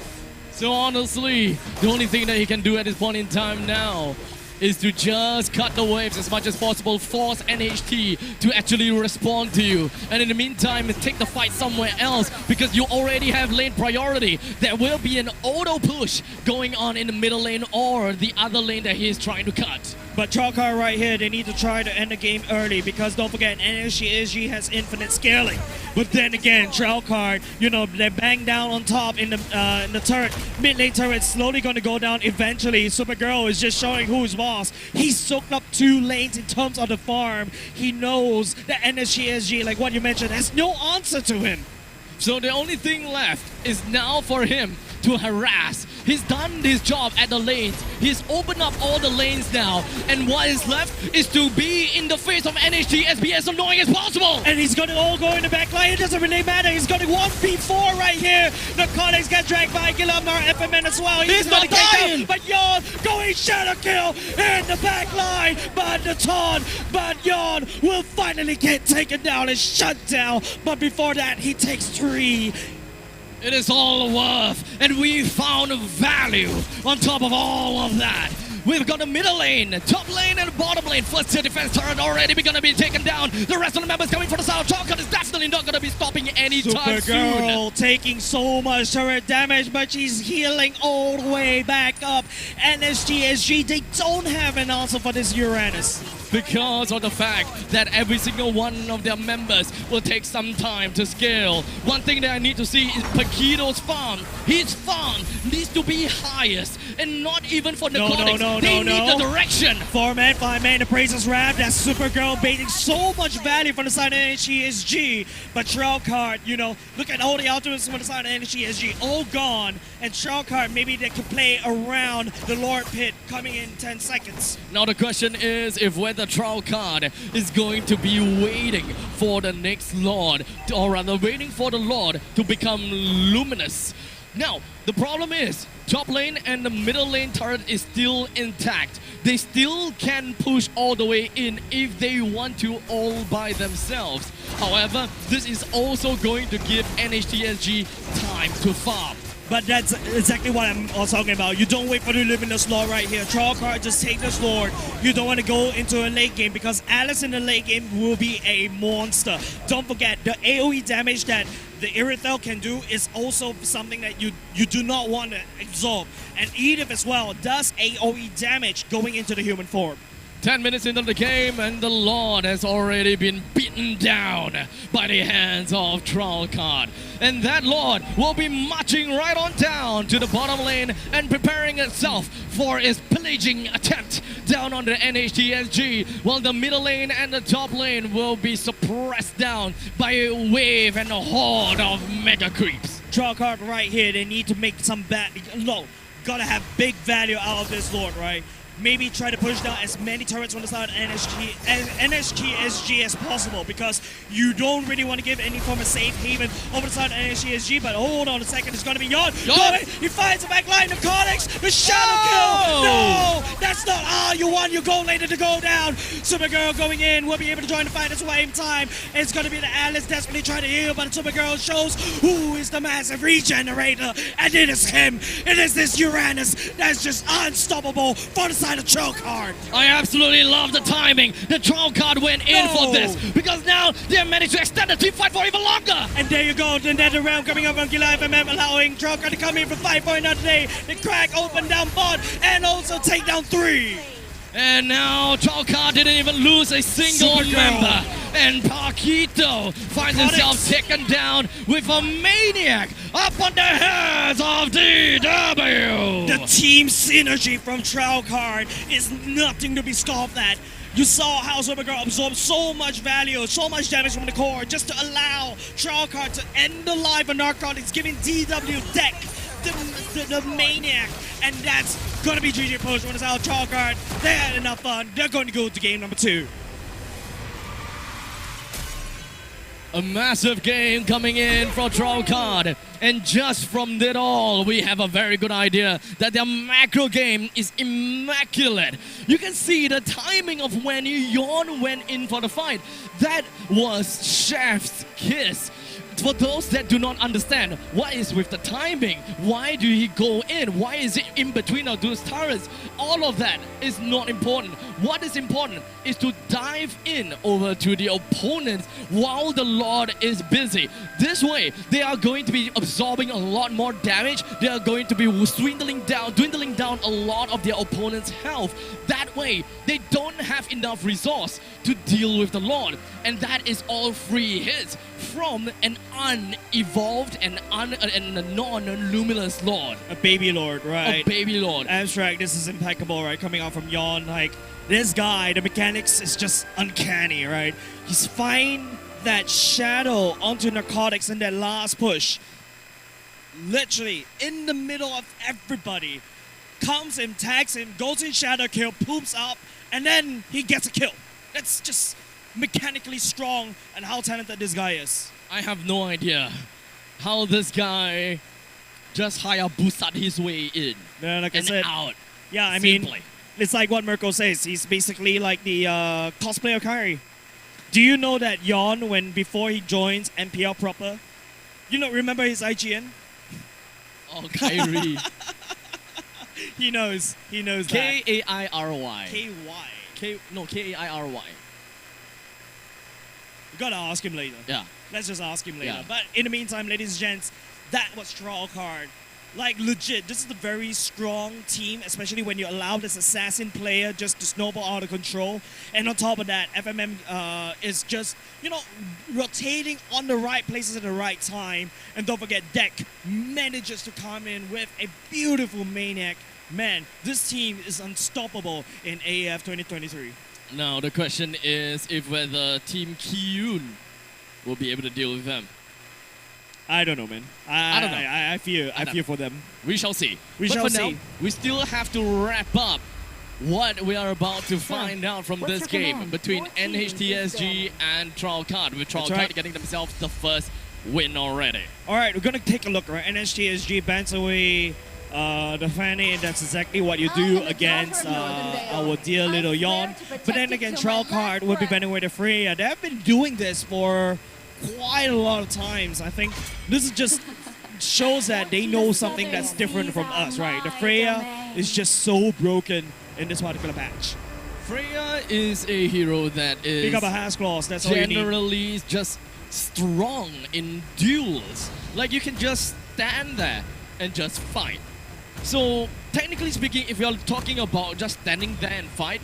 S1: So honestly, the only thing that he can do at this point in time now is to just cut the waves as much as possible, force NHT to actually respond to you. And in the meantime, take the fight somewhere else because you already have lane priority. There will be an auto push going on in the middle lane or the other lane that he is trying to cut.
S2: But Trowcard right here, they need to try to end the game early because don't forget, NSG has infinite scaling. But then again, Trowcard, they bang down on top in the turret. Mid lane turret slowly going to go down eventually. Supergirl is just showing who's boss. He's soaked up 2 lanes in terms of the farm. He knows that NSG, like what you mentioned, has no answer to him.
S1: So the only thing left is now for him to harass. He's done his job at the lanes. He's opened up all the lanes now. And what is left is to be in the face of NHT SB as annoying as possible.
S2: And he's going to all go in the back line. It doesn't really matter. He's going to 1v4 right here. Narcotics got dragged by Gilamar FMN as well.
S1: He's not dying.
S2: But Yon going shadow kill in the back line. But Yon will finally get taken down and shut down. But before that, he takes 3.
S1: It is all worth, and we found value on top of all of that. We've got the middle lane, top lane, and bottom lane. First tier defense turret already going to be taken down. The rest of the members coming for the south. Trowcard is definitely not going to be stopping anytime soon.
S2: Supergirl taking so much turret damage, but she's healing all the way back up. NSG, they don't have an answer for this Uranus.
S1: Because of the fact that every single one of their members will take some time to scale. One thing that I need to see is Paquito's farm. His farm needs to be highest and not even for Narcotics. They need the direction.
S2: 4-man, 5-man, the praises wrap. That's Supergirl baiting so much value from the side of NHSG. But Trowcard, look at all the ultimates from the side of NHSG, all gone. And Trowcard, maybe they could play around the Lord Pit coming in 10 seconds.
S1: Now the question is whether Trowcard is going to be waiting for the next Lord, or rather waiting for the Lord to become luminous. Now, the problem is, top lane and the middle lane turret is still intact. They still can push all the way in if they want to all by themselves. However, this is also going to give NHTSG time to farm.
S2: But that's exactly what I'm talking about. You don't wait for the luminous lord right here. Trowcard, just take this lord. You don't want to go into a late game because Alice in the late game will be a monster. Don't forget, the AoE damage that the Irithel can do is also something that you do not want to absorb. And Edith as well does AoE damage going into the human form.
S1: 10 minutes into the game, and the Lord has already been beaten down by the hands of Trollcard. And that Lord will be marching right on down to the bottom lane and preparing itself for its pillaging attempt down on the NHTSG, while the middle lane and the top lane will be suppressed down by a wave and a horde of mega creeps.
S2: Trollcard right here, they need to make some bad. No, gotta have big value out of this Lord, right? Maybe try to push down as many turrets on the side of NHTSG as possible, because you don't really want to give any form of safe haven over the side of NHTSG. But hold on a second, it's going to be Yon. He finds the back line of Cortex, the shadow kill. No, that's not all you want. You go later to go down. Supergirl going in, will be able to join the fight at the same time. It's going to be the Atlas desperately trying to heal, but Supergirl shows who is the massive regenerator, and it is him. It is this Uranus that's just unstoppable for the side of Trollcard.
S1: I absolutely love the timing. The Trollcard went in for this, because now they have managed to extend the team fight for even longer.
S2: And there you go, the Nether Realm coming up from Gila FMM, allowing Trollcard to come in for 5 for another day. The crack open down bot and also take down 3.
S1: And now Trollcard didn't even lose a single
S2: Supergirl.
S1: member. And Paquito finds himself taken down with a maniac up on the heads of DW.
S2: The team synergy from Trollcard is nothing to be scoffed at. You saw how Supergirl absorbed so much value, so much damage from the core, just to allow Trollcard to end the life of Narcotics, giving DW deck the maniac. And that's going to be GG Post when it's out. Trollcard, they had enough fun. They're going to go to game number 2.
S1: A massive game coming in for Trollcard. And just from it all, we have a very good idea that their macro game is immaculate. You can see the timing of when Yon went in for the fight. That was Chef's kiss. For those that do not understand, what is with the timing? Why do he go in? Why is it in between of those turrets? All of that is not important. What is important is to dive in over to the opponents while the Lord is busy. This way, they are going to be absorbing a lot more damage. They are going to be dwindling down a lot of their opponent's health. That way, they don't have enough resource to deal with the Lord. And that is all free hits from an unevolved and a non-luminous Lord.
S2: A baby Lord, right?
S1: A baby Lord.
S2: Abstract, this is impeccable, right? Coming out from Yon, like, this guy, the mechanics is just uncanny, right? He's find that shadow onto Narcotics in that last push. Literally, in the middle of everybody. Comes him, tags him, goes in shadow kill, poops up, and then he gets a kill. That's just mechanically strong and how talented this guy is.
S1: I have no idea how this guy just Hayabusa'd his way in
S2: Like I
S1: and
S2: said,
S1: out.
S2: yeah, I
S1: Simply.
S2: mean, it's like what Mirko says. He's basically like the cosplay of Kyrie. Do you know that Yon, before he joins MPL proper, remember his IGN?
S1: Oh, Kyrie.
S2: He knows that.
S1: K-A-I-R-Y.
S2: K-Y.
S1: K-A-I-R-Y.
S2: You gotta ask him later.
S1: Yeah.
S2: Let's just ask him later.
S1: Yeah.
S2: But in the meantime, ladies and gents, that was Trollcard. Like, legit, this is a very strong team, especially when you allow this assassin player just to snowball out of control. And on top of that, FMM is just, rotating on the right places at the right time. And don't forget, Deck manages to come in with a beautiful maniac. Man, this team is unstoppable in AAF 2023.
S1: Now, the question is if whether Team Kiyun will be able to deal with them.
S2: I don't know, man.
S1: I don't know.
S2: I fear for them.
S1: We shall see.
S2: We
S1: but
S2: shall
S1: for
S2: see.
S1: Now, we still have to wrap up what we are about to find out from
S6: what's
S1: this
S6: your
S1: game
S6: command?
S1: between
S6: Your team is
S1: NHTSG and Trollcard, with Trollcard
S2: right.
S1: getting themselves the first win already.
S2: All right, we're gonna take a look. Right, NHTSG bans away the Fanny, and that's exactly what you do against our dear little Yon. But then again, Trollcard will be banning away the Freya. They have been doing this for quite a lot of times. I think this is just shows that they know something that's different from us, right? The Freya is just so broken in this particular patch.
S1: Freya is a hero that is
S2: Pick up a Has Claws, that's all you need.
S1: generally just strong in duels. Like, you can just stand there and just fight. So, technically speaking, if you're talking about just standing there and fight,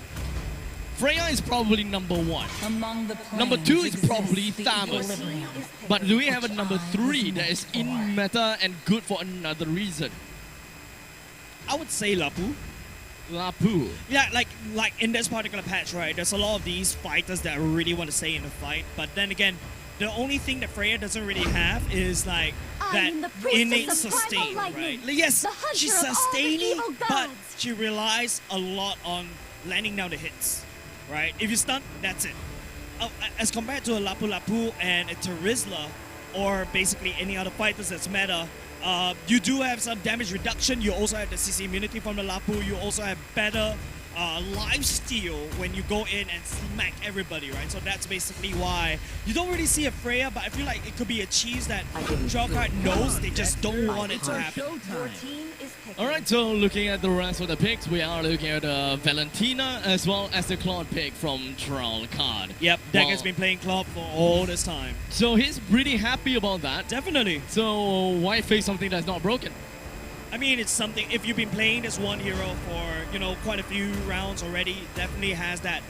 S1: Freya is probably number 1.
S8: Among the
S1: Number
S8: planes
S1: 2 is
S8: exists
S1: probably
S8: the
S1: Thamus.
S8: equilibrium.
S1: But do we have a number
S8: Which I
S1: 3
S8: was
S1: that is
S8: made for.
S1: in meta and good for another reason?
S2: I would say Lapu.
S1: Lapu.
S2: Yeah, like in this particular patch, right? There's a lot of these fighters that really want to stay in the fight, but then again, the only thing that Freya doesn't really have is like
S6: I am the
S2: that
S6: priestess
S2: innate
S6: of primal
S2: sustain,
S6: lightning,
S2: right? Yes,
S6: the hunter
S2: she's
S6: of all the
S2: sustaining,
S6: evil
S2: but
S6: gods.
S2: she relies a lot on landing down the hits, right? If you stun, that's it. As compared to a Lapu Lapu and a Terizla, or basically any other fighters that's meta, you do have some damage reduction. You also have the CC immunity from the Lapu. You also have better life steal when you go in and smack everybody, right? So that's basically why you don't really see a Freya, but I feel like it could be a cheese that Chalkheart knows they just don't want it to happen.
S6: Your team is picking.
S1: Alright, so looking at the rest of the picks, we are looking at Valentina as well as the Claude pick from Chalkheart.
S2: Yep, Deck
S1: Well,
S2: has been playing Claude for all this time.
S1: So he's pretty happy about that.
S2: Definitely.
S1: So why face something that's not broken?
S2: I mean, it's something, if you've been playing this one hero for, quite a few rounds already, it definitely has that,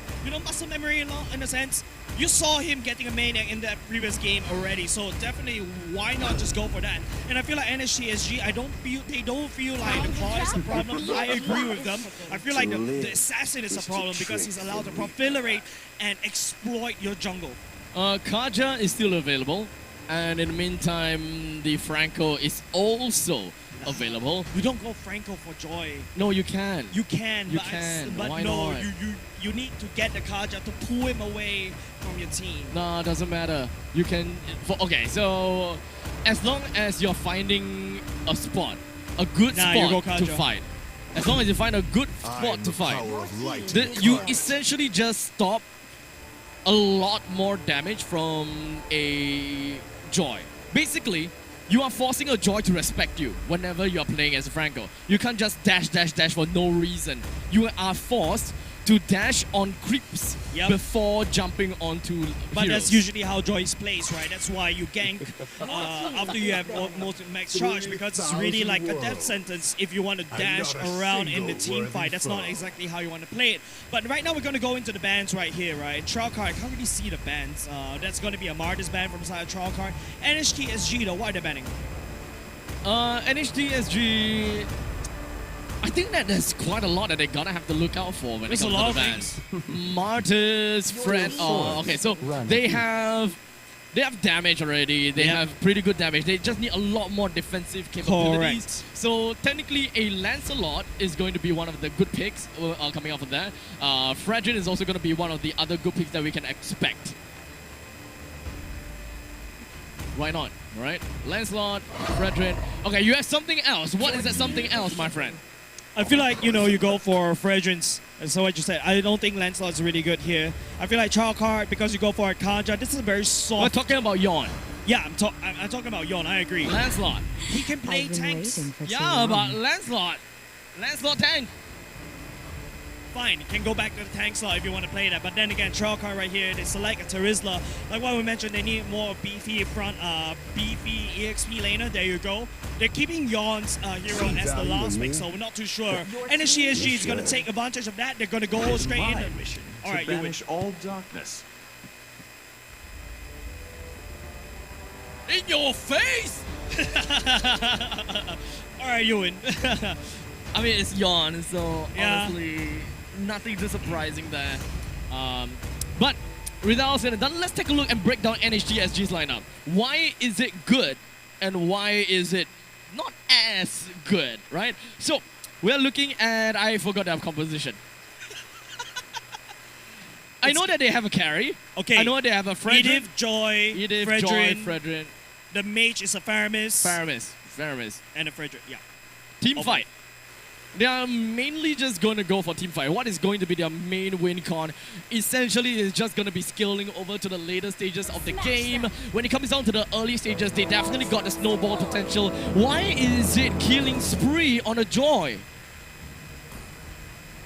S2: muscle memory in a sense. You saw him getting a maniac in that previous game already, so definitely why not just go for that? And I feel like NSGSG, they don't feel like the Claude is the problem. I agree with them. I feel like the Assassin is a problem because he's allowed to proliferate and exploit your jungle.
S1: Kaja is still available, and in the meantime, the Franco is also available.
S2: You don't go Franco for joy.
S1: No, you can.
S2: You can,
S1: You
S2: but,
S1: can.
S2: but
S1: Why
S2: no,
S1: not?
S2: you need to get the Kaja to pull him away from your team.
S1: No, doesn't matter. You can. Okay, so as long as you're finding a spot, a good
S2: Nah, you go
S1: spot to
S2: Kaja.
S1: fight. As long as you find a good spot to fight, you essentially just stop a lot more damage from a Joy. Basically, you are forcing a Joy to respect you whenever you are playing as a Franco. You can't just dash for no reason. You are forced to dash on creeps
S2: Yep.
S1: before jumping onto
S2: But
S1: heroes.
S2: that's usually how Joyce plays, right? That's why you gank after you have almost max charge, because it's really like a death sentence if you want to dash around in the team fight. That's not exactly how you want to play it. But right now we're going to go into the bans right here, right? Chalkheart, I can't really see the bans. That's going to be a Martyrs ban from side of Chalkheart. NHT SG though, why are they banning?
S1: NHT SG. I think that there's quite a lot that they're gonna have to look out for when
S2: There's
S1: it
S2: a
S1: comes
S2: lot
S1: to the
S2: of
S1: bans. Martyrs, friend. Oh, okay. So they have damage already. They
S2: Yep.
S1: have pretty good damage. They just need a lot more defensive capabilities.
S2: Correct.
S1: So technically, a Lancelot is going to be one of the good picks coming off of that. Fredrin is also going to be one of the other good picks that we can expect. Why not? Right? Lancelot, Fredrin. Okay, you have something else. What is that something else, my friend?
S2: I feel like, you go for Fragrance. And so what you said, I don't think Lancelot's really good here. I feel like Chalkheart, because you go for a Kaja, this is a very
S1: We're
S2: soft...
S1: talking about Yawn.
S2: Yeah, I'm talking about Yon, I agree.
S1: Lancelot.
S2: He can play
S4: I've been
S2: tanks.
S4: waiting for too
S1: Yeah,
S4: long.
S1: but Lancelot tank.
S2: Fine, you can go back to the tank slot if you want to play that. But then again, Chalkheart right here, they select a Terizla. Like what we mentioned, they need more beefy beefy EXP laner. There you go. They're keeping Yon's hero as the last pick, so we're not too sure. And the CSG is going to take advantage of that. They're going to go straight in.
S9: Mission
S2: All right,
S9: to
S2: you win.
S9: banish all darkness.
S1: In your face!
S2: All right, you win.
S1: I mean, it's Yawn, so
S2: Yeah.
S1: honestly, nothing too surprising there. But without saying that, let's take a look and break down NHGSG's lineup. Why is it good, and why is it not as good, right? So we're looking at, I forgot their composition. I know that they have a carry.
S2: Okay.
S1: I know they have a Fredrin.
S2: Edith, Joy,
S1: Edith,
S2: Fredrin.
S1: Joy, Fredrin,
S2: The mage is a Faramis.
S1: Faramis.
S2: And a Fredrin, yeah.
S1: Team
S2: Okay.
S1: fight. They are mainly just going to go for team fight. What is going to be their main win con? Essentially, is just going to be scaling over to the later stages of the game. When it comes down to the early stages, they definitely got the snowball potential. Why is it killing spree on a Joy?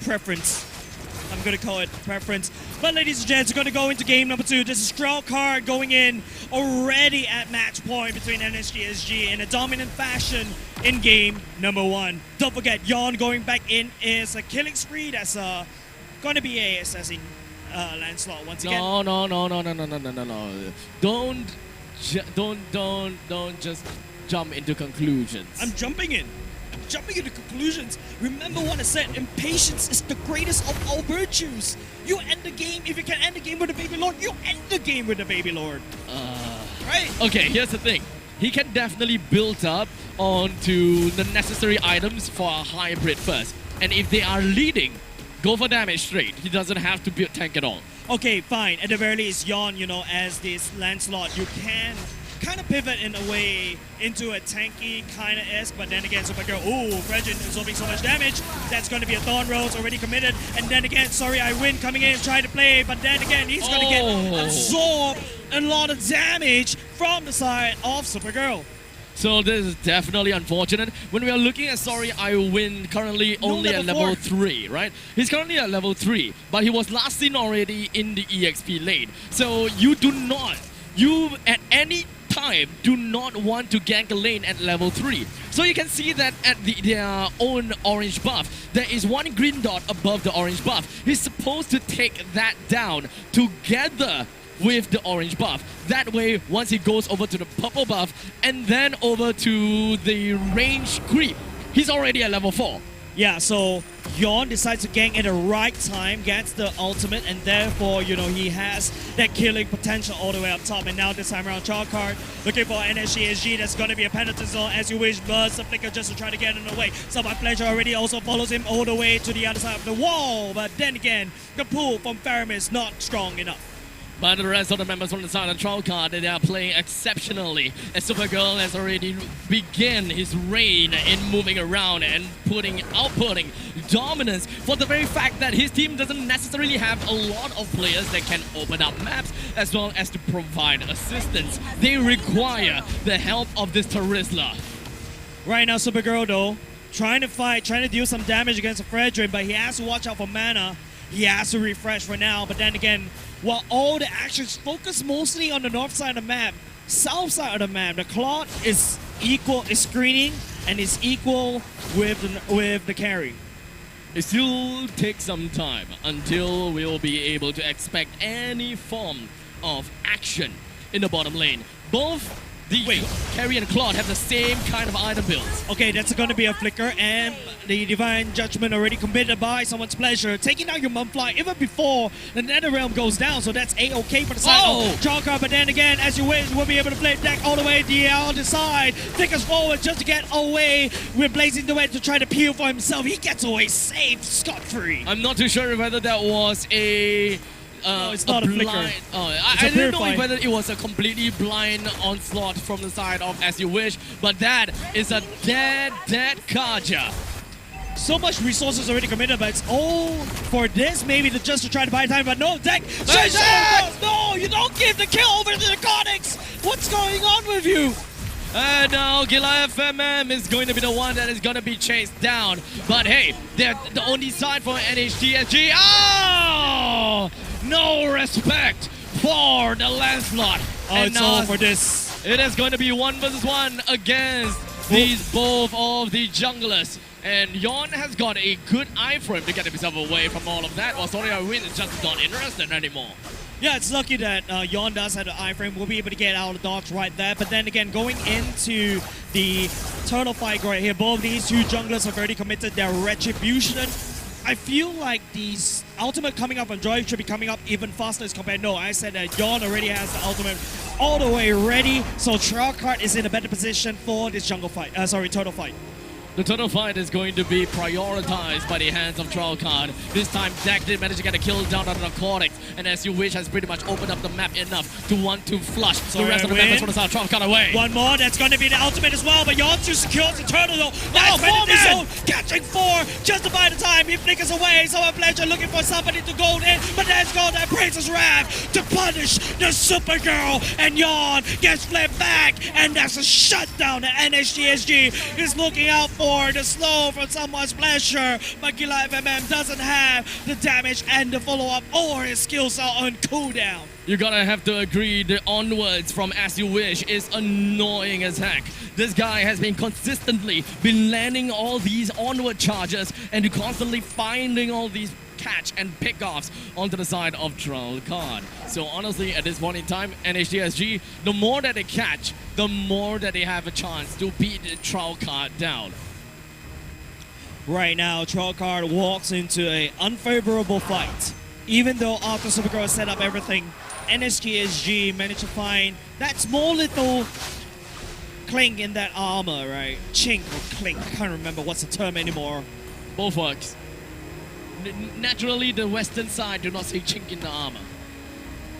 S2: Preference. I'm going to call it preference. But ladies and gents, we're going to go into game number 2. This is Chalkheart going in already at match point between NSGSG in a dominant fashion in game number 1. Don't forget, Yon going back in is a killing spree. That's going to be a assassin Lancelot once again.
S1: No. Don't just jump into conclusions.
S2: I'm jumping into conclusions. Remember what I said, impatience is the greatest of all virtues. You end the game, if you can end the game with the Baby Lord, you end the game with the Baby Lord. Right?
S1: Okay, here's the thing. He can definitely build up onto the necessary items for a hybrid first. And if they are leading, go for damage straight. He doesn't have to build tank at all.
S2: Okay, fine. At the very least, Yon, as this Lancelot, you can kind of pivot in a way into a tanky kind of esque, but then again, Supergirl, Fredrin absorbing so much damage. That's going to be a Thorn Rose already committed. And then again, Sorry I Win coming in, trying to play, but then again, he's going to get absorbed a lot of damage from the side of Supergirl.
S1: So this is definitely unfortunate. When we are looking at Sorry I Win currently only at level 3, right? He's currently at level 3, but he was last seen already in the EXP lane. So you at any time do not want to gank a lane at level 3. So you can see that at their own orange buff, there is one green dot above the orange buff. He's supposed to take that down together with the orange buff. That way, once he goes over to the purple buff and then over to the range creep, he's already at level 4.
S2: Yeah, so Yon decides to gank at the right time, gets the ultimate, and therefore, he has that killing potential all the way up top. And now this time around, Chalkart looking for NSG SG. That's going to be a penalty zone as you wish. Burst the flicker just to try to get in the way. Someone Pleasure already also follows him all the way to the other side of the wall. But then again, the pull from Farum is not strong enough.
S1: But the rest of the members from the side of Troll Card, they are playing exceptionally. As Supergirl has already begun his reign in moving around and outputting dominance for the very fact that his team doesn't necessarily have a lot of players that can open up maps as well as to provide assistance. They require the help of this Terizla.
S2: Right now, Supergirl though, trying to deal some damage against Fredrin, but he has to watch out for mana. He has to refresh for now, but then again, while all the actions focus mostly on the north side of the map, south side of the map, the Claude is screening and is equal with the carry.
S1: It still takes some time until we'll be able to expect any form of action in the bottom lane. Both the carry and Claude have the same kind of item builds.
S2: Okay, that's going to be a flicker, and the Divine Judgment already committed by Someone's Pleasure, taking down your Mumfly even before the Netherrealm goes down, so that's A-okay for the side of Chalkart. But then again, as you wish, we'll be able to play deck all the way to the other side. Flickers forward just to get away with Blazing the Wedge to try to peel for himself. He gets away safe, scot-free.
S1: I'm not too sure whether that was
S2: no, it's not a flicker.
S1: I didn't know whether it was a completely blind onslaught from the side of As You Wish, but that is a dead Kaja.
S2: So much resources already committed, but it's all for this, maybe just to try to buy time, but no, deck! No, you don't give the kill over to the Conics! What's going on with you?
S1: And now Gila FMM is going to be the one that is going to be chased down. But hey, they're the only side for NHTSG. Oh! No respect for the Lancelot.
S2: And it's all for this.
S1: It is going to be 1 versus 1 against both of the junglers. And Yon has got a good iframe to get himself away from all of that. While Sorry I Win is just not interested anymore.
S2: Yeah, it's lucky that Yon does have the iframe. We'll be able to get out of the dodge right there. But then again, going into the turtle fight right here, both these two junglers have already committed their retribution. I feel like the ultimate coming up on Joy should be coming up even faster as compared. No, I said that Yon already has the ultimate all the way ready. So Chalkart is in a better position for this turtle fight.
S1: The turtle fight is going to be prioritized by the hands of Chalkart. This time, Dak did manage to get a kill down on the Cortex, and As You Wish has pretty much opened up the map enough to want to flush the rest of the members from the side. Chalkart away.
S2: One more, that's going to be the ultimate as well, but Yonsu secures the turtle though. Nice zone, catching 4 just by the time he flickers away. Someone Pleasure looking for somebody to go in, but let's go that Princess Wrath to punish the Supergirl, and Yon gets flipped back, and that's a shutdown. The NHGSG is looking out for the slow from Someone's Pleasure, but Gila FMM doesn't have the damage and the follow-up, or his skills are on cooldown.
S1: You gotta have to agree the onwards from As You Wish is annoying as heck. This guy has been consistently landing all these onward charges and constantly finding all these catch and pickoffs onto the side of Troll Card. So honestly, at this point in time, NHTSG, the more that they catch, the more that they have a chance to beat the Troll Card down.
S2: Right now, Troll Card walks into an unfavorable fight. Even though after Supergirl set up everything, NSGSG managed to find that small little clink in that armor, right? Chink or clink, I can't remember what's the term anymore.
S1: Both works. Naturally, the western side do not say chink in the armor.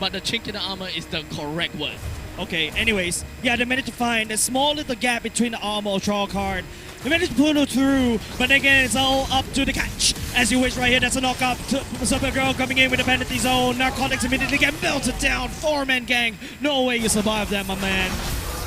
S1: But the chink in the armor is the correct word.
S2: Okay, anyways, yeah, they managed to find a small little gap between the armor of Troll Card. They managed to pull it through, but again, it's all up to the catch. As You Wish right here, that's a knockup. Supergirl coming in with the penalty zone. Narcotics immediately get melted down. 4-man gang. No way you survive that, my man.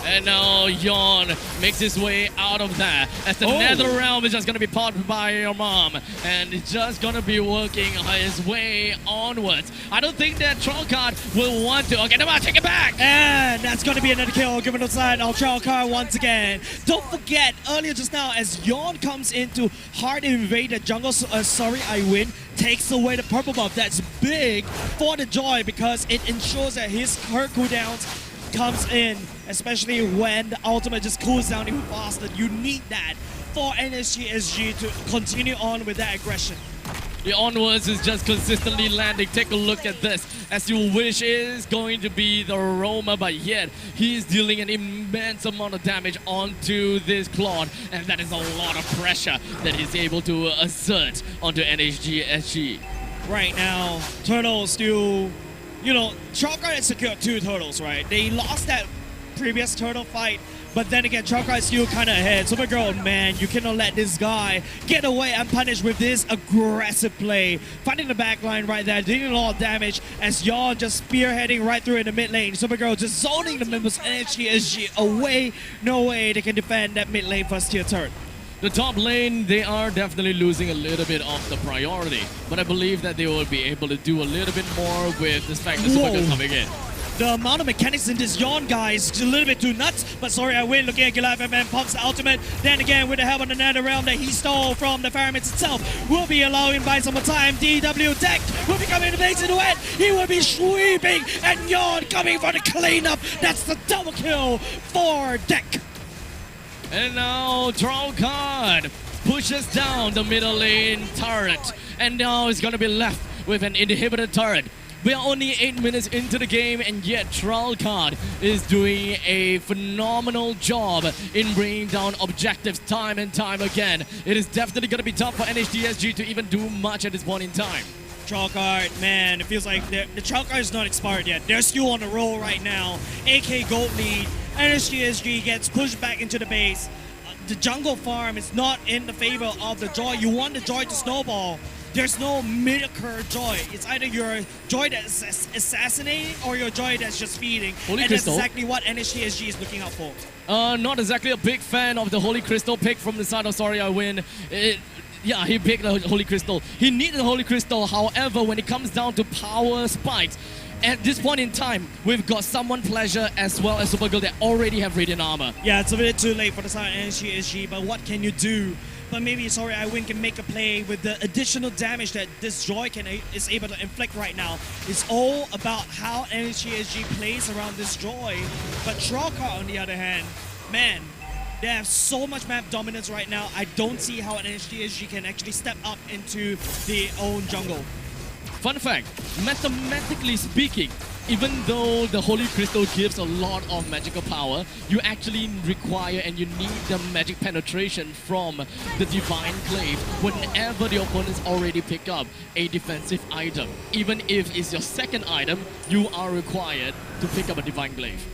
S1: And now Yawn makes his way out of that as the Nether Realm is just going to be popped by your mom and it's just going to be working his way onwards. I don't think that Troll Card will want to. Okay, come on, take it back.
S2: And that's going to be another kill given the side of Troll Card once again. Don't forget, earlier just now, as Yawn comes in to hard invade the jungle, sorry, I win, takes away the purple buff. That's big for the Joy because it ensures that his her cooldowns comes in, especially when the ultimate just cools down even faster. You need that for NSGSG to continue on with that aggression.
S1: The onwards is just consistently landing. Take a look at this. As You Wish is going to be the Roma, but yet he is dealing an immense amount of damage onto this Claude, and that is a lot of pressure that he's able to assert onto NHGSG.
S2: Right now, Turtle still, you know, Troll Card has secured 2 turtles, right? They lost that previous turtle fight, but then again, Troll Card is still kind of ahead. Supergirl, man, you cannot let this guy get away unpunished with this aggressive play. Finding the back line right there, dealing a lot of damage as Yawn just spearheading right through in the mid lane. Supergirl just zoning the members of NHTSG away. No way they can defend that mid lane first tier turret.
S1: The top lane, they are definitely losing a little bit of the priority, but I believe that they will be able to do a little bit more with the fact that Supergirl coming in.
S2: The amount of mechanics in this Yawn guy is a little bit too nuts, but sorry, I win. Looking at Goliath and pumps the ultimate. Then again, with the help of the Nether Realm that he stole from the Pyramids itself, will be allowing by some time. DW Deck will be coming to base into it. He will be sweeping, and Yawn coming for the cleanup. That's the double kill for Deck.
S1: And now Troll Card pushes down the middle lane turret. And now it's going to be left with an inhibitor turret. We are only 8 minutes into the game, and yet Troll Card is doing a phenomenal job in bringing down objectives time and time again. It is definitely going to be tough for NHTSG to even do much at this point in time.
S2: Troll Card, man, it feels like the Troll Card is not expired yet. They're still on the roll right now. AK Gold lead. NSGSG gets pushed back into the base. The jungle farm is not in the favor of the Joy. You want the Joy to snowball. There's no mid-occur Joy. It's either your Joy that's assassinating or your Joy that's just feeding.
S1: Holy
S2: and
S1: Crystal.
S2: That's exactly what NSGSG is looking out for.
S1: Not exactly a big fan of the Holy Crystal pick from the side of Sorry I Win. Yeah, he picked the Holy Crystal. He needed the Holy Crystal. However, when it comes down to power spikes, at this point in time, we've got Someone Pleasure as well as Supergirl that already have Radiant Armor.
S2: Yeah, it's a bit too late for the side of NSGSG, but what can you do? But maybe Sorry I Win can make a play with the additional damage that this Joy is able to inflict right now. It's all about how NSGSG plays around this Joy. But Troll Card, on the other hand, man, they have so much map dominance right now. I don't see how NSGSG can actually step up into their own jungle.
S1: Fun fact, mathematically speaking, even though the Holy Crystal gives a lot of magical power, you actually require and you need the magic penetration from the Divine Glaive whenever the opponents already pick up a defensive item. Even if it's your second item, you are required to pick up a Divine Glaive.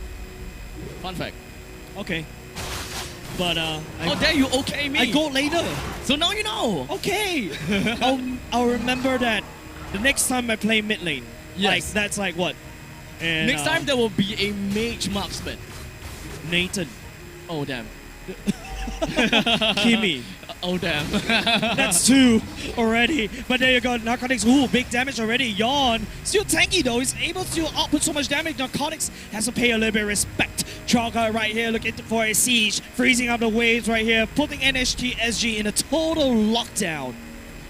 S1: Fun fact.
S2: Okay. But
S1: oh, there you okay me.
S2: I go later.
S1: So now you know.
S2: Okay. I'll remember that the next time I play mid lane.
S1: Yes.
S2: Like, that's like what? And,
S1: next time there will be a mage marksman.
S2: Nathan.
S1: Oh damn.
S2: Kimmy.
S1: Oh, damn.
S2: That's 2 already. But there you go. Narcotics, ooh, big damage already. Yawn. Still tanky though. He's able to output so much damage. Narcotics has to pay a little bit of respect. Chalker right here looking for a siege. Freezing up the waves right here. Putting NHT SG in a total lockdown.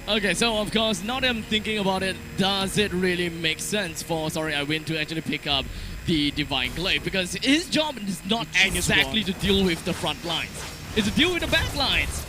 S1: Okay, so of course, now that I'm thinking about it, does it really make sense for I win to actually pick up the Divine Glaive? Because his job is not
S2: And his
S1: exactly
S2: wand.
S1: to deal with the front lines. It's to deal with the back lines.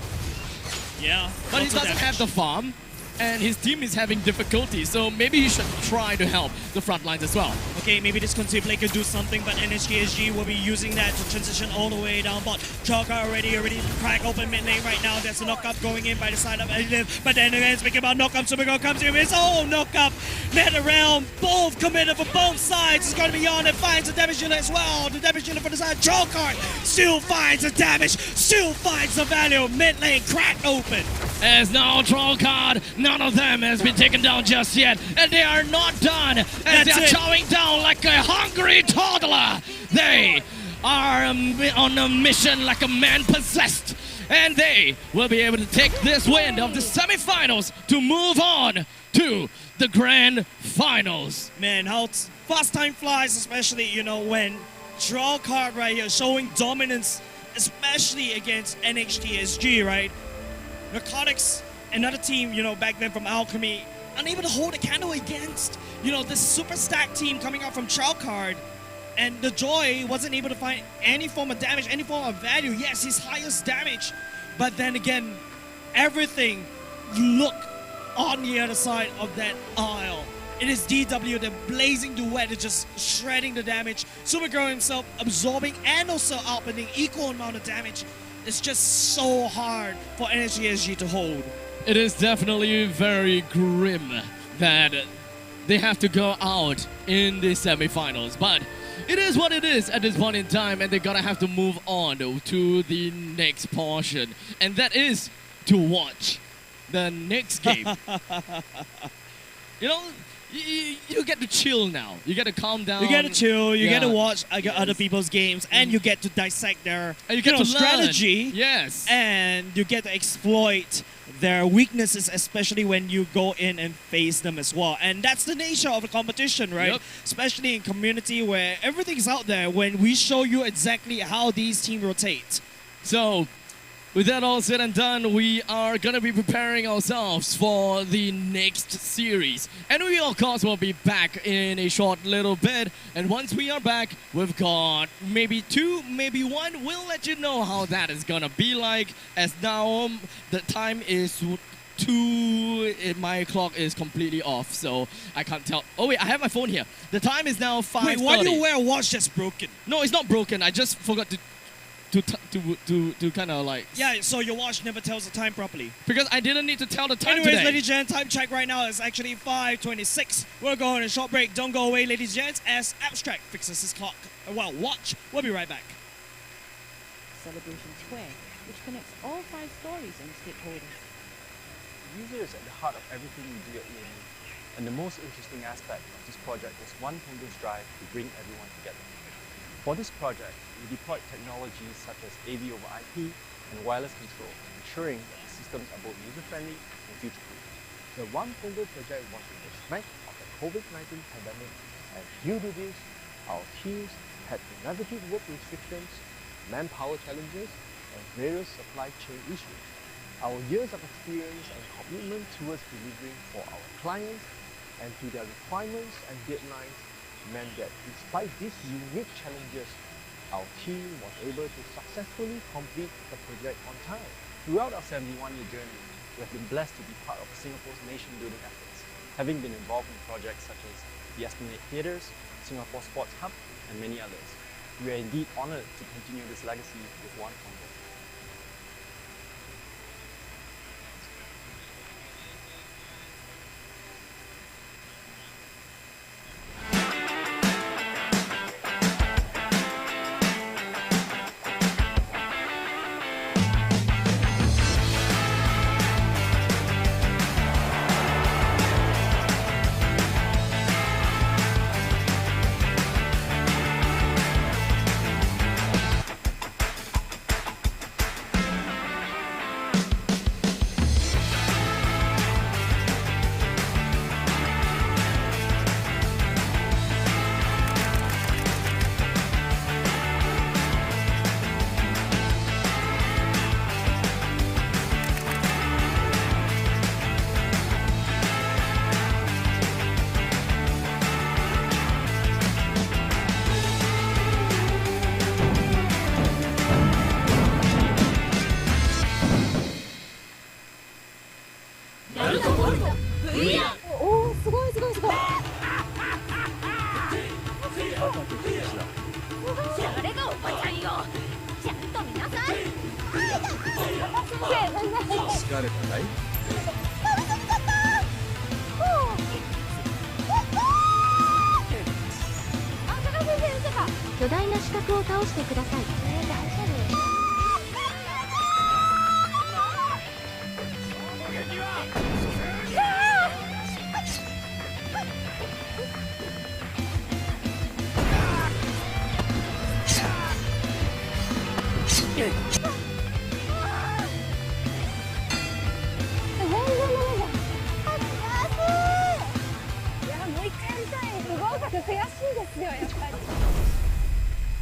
S2: Yeah.
S1: But he
S2: lots of
S1: doesn't have
S2: damage.
S1: the farm, and his team is having difficulty, so maybe he should try to help the front lines as well.
S2: Okay, maybe this Conceal Play could do something, but NHGSG will be using that to transition all the way down bot. Chalker already crack open mid lane right now. There's a knock-up going in by the side of Edith, but then again, speaking about knock-up, Supergirl comes in with his own knock-up. Net around, both committed for both sides. It's going to be on and finds the damage dealer as well. The damage dealer for the side, Chalker still finds the damage, still finds the value. Mid lane cracked open.
S1: As now Troll Card, none of them has been taken down just yet, and they are not done, as
S2: That's
S1: they are
S2: it.
S1: chowing down like a hungry toddler. They are on a mission like a man possessed, and they will be able to take this win of the semifinals to move on to the grand finals.
S2: Man, how fast time flies, especially, you know, when draw card right here showing dominance, especially against NHTSG, right? Narcotics, another team, you know, back then from Alchemy, unable to hold a candle against, you know, this super stack team coming out from Chow Card. And the Joy wasn't able to find any form of damage, any form of value. Yes, his highest damage. But then again, everything look on the other side of that aisle. It is DW, the blazing duet, is just shredding the damage. Supergirl himself absorbing and also outputting equal amount of damage. It's just so hard for NHGSG to hold.
S1: It is definitely very grim that they have to go out in the semifinals, but it is what it is at this point in time, and they're gonna have to move on to the next portion, and that is to watch the next game. You know, you get to chill now. You get to calm down.
S2: You get to chill, you get to
S1: Yeah.
S2: watch other people's games, and you get to dissect their
S1: And you get to learn.
S2: strategy.
S1: Yes.
S2: And you get to exploit their weaknesses, especially when you go in and face them as well. And that's the nature of the competition, right?
S1: Yep.
S2: Especially in community where everything's out there, when we show you exactly how these teams rotate.
S1: So, with that all said and done, we are going to be preparing ourselves for the next series. And we, of course, will be back in a short little bit. And once we are back, we've got maybe 2, maybe 1. We'll let you know how that is going to be like. As now, the time is 2. My clock is completely off, so I can't tell. Oh, wait, I have my phone here. The time is now 5:30.
S2: Wait, why do you wear a watch that's broken?
S1: No, it's not broken. I just forgot to kind of like...
S2: Yeah, so your watch never tells the time properly.
S1: Because I didn't need to tell the time
S2: Anyways,
S1: today.
S2: ladies and gents, time check right now is actually 5:26. We're going on a short break. Don't go away, ladies and gents, as Abstract fixes his clock. Well, watch. We'll be right back.
S4: Celebration Square, which connects all 5 stories and stakeholders.
S5: User is at the heart of everything we do at EME, and the most interesting aspect of this project is one Pongo's drive to bring everyone together. For this project, we deployed technologies such as AV over IP and wireless control, ensuring that the systems are both user-friendly and future-proof.
S7: The One Pongo project was in the smack of the COVID-19 pandemic, and due to this, our teams had to navigate work restrictions, manpower challenges, and various supply chain issues. Our years of experience and commitment towards delivering for our clients and to their requirements and deadlines meant that despite these unique challenges, our team was able to successfully complete the project on time.
S5: Throughout our 71-year journey, we have been blessed to be part of Singapore's nation-building efforts, having been involved in projects such as the Esplanade Theatres, Singapore Sports Hub, and many others. We are indeed honoured to continue this legacy with One Pongo.
S4: おお、すごいすごいすごい。
S6: 誰がおばちゃんよ。ちゃんと見なさい。
S7: 疲れたかい？
S4: 巨大な四角を倒してください。大丈夫？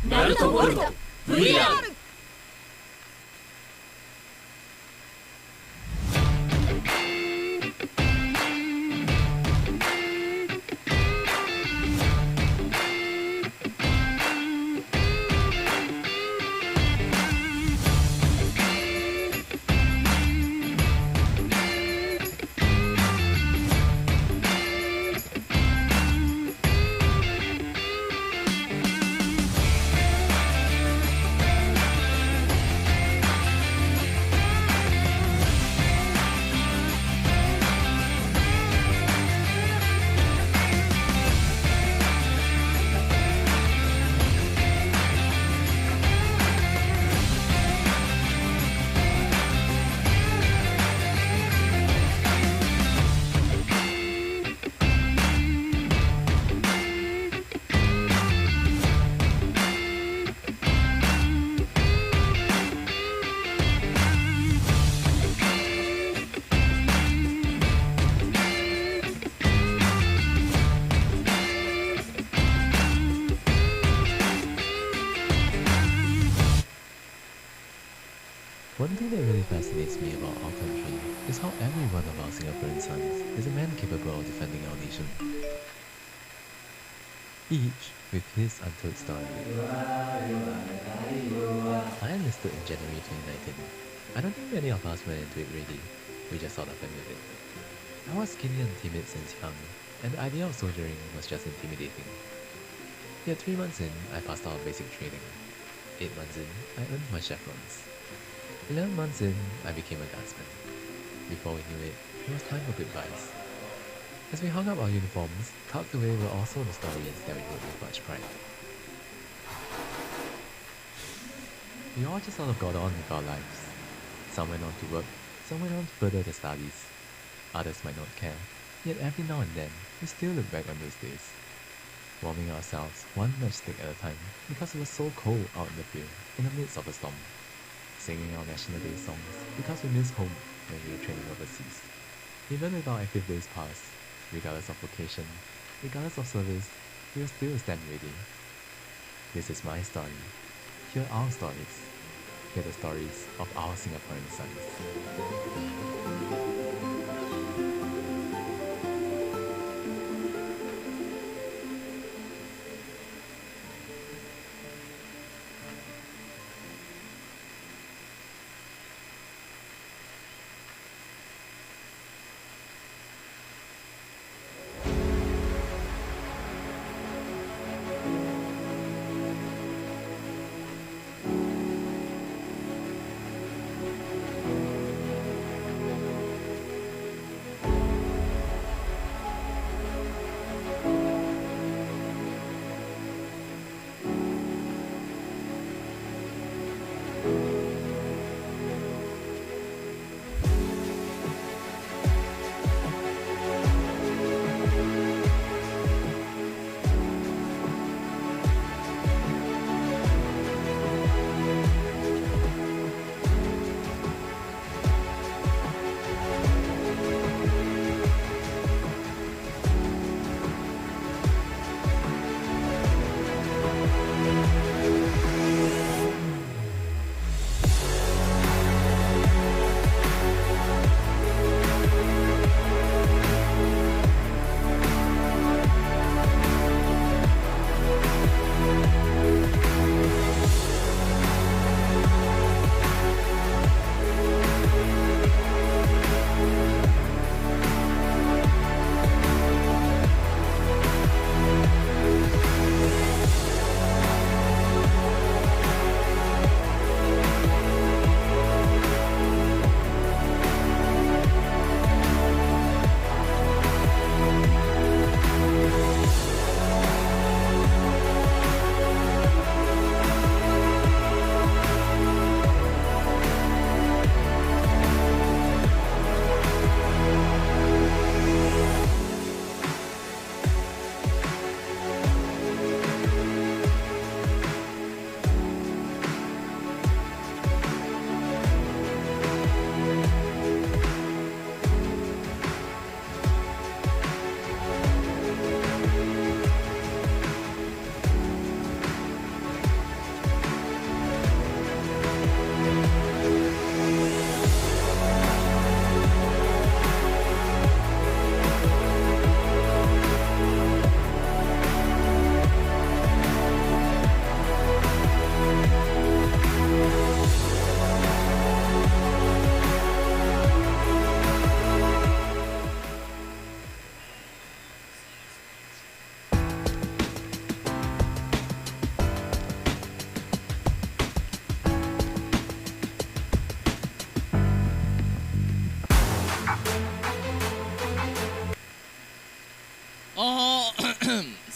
S6: ナルトボルト VR。One
S3: thing that really fascinates me about our country is how every one of our Singaporean sons is a man capable of defending our nation. Each with his untold story. I enlisted in January 2019. I don't think many of us went into it ready. We just sort of went with it. I was skinny and timid since young, and the idea of soldiering was just intimidating. Yet 3 months in, I passed out basic training. 8 months in, I earned my chevrons. 11 months in, I became a guardsman. Before we knew it, it was time for goodbyes. As we hung up our uniforms, tucked away were also the stories that we wrote with much pride. We all just sort of got on with our lives. Some went on to work, some went on to further their studies. Others might not care, yet every now and then, we still look back on those days. Warming ourselves one matchstick at a time because it was so cold out in the field, in the midst of a storm. Singing our National Day songs because we miss home when we were training overseas. Even with our active days past, regardless of vocation, regardless of service, we will still stand ready. This is my story. Hear our stories. Hear the stories of our Singaporean sons.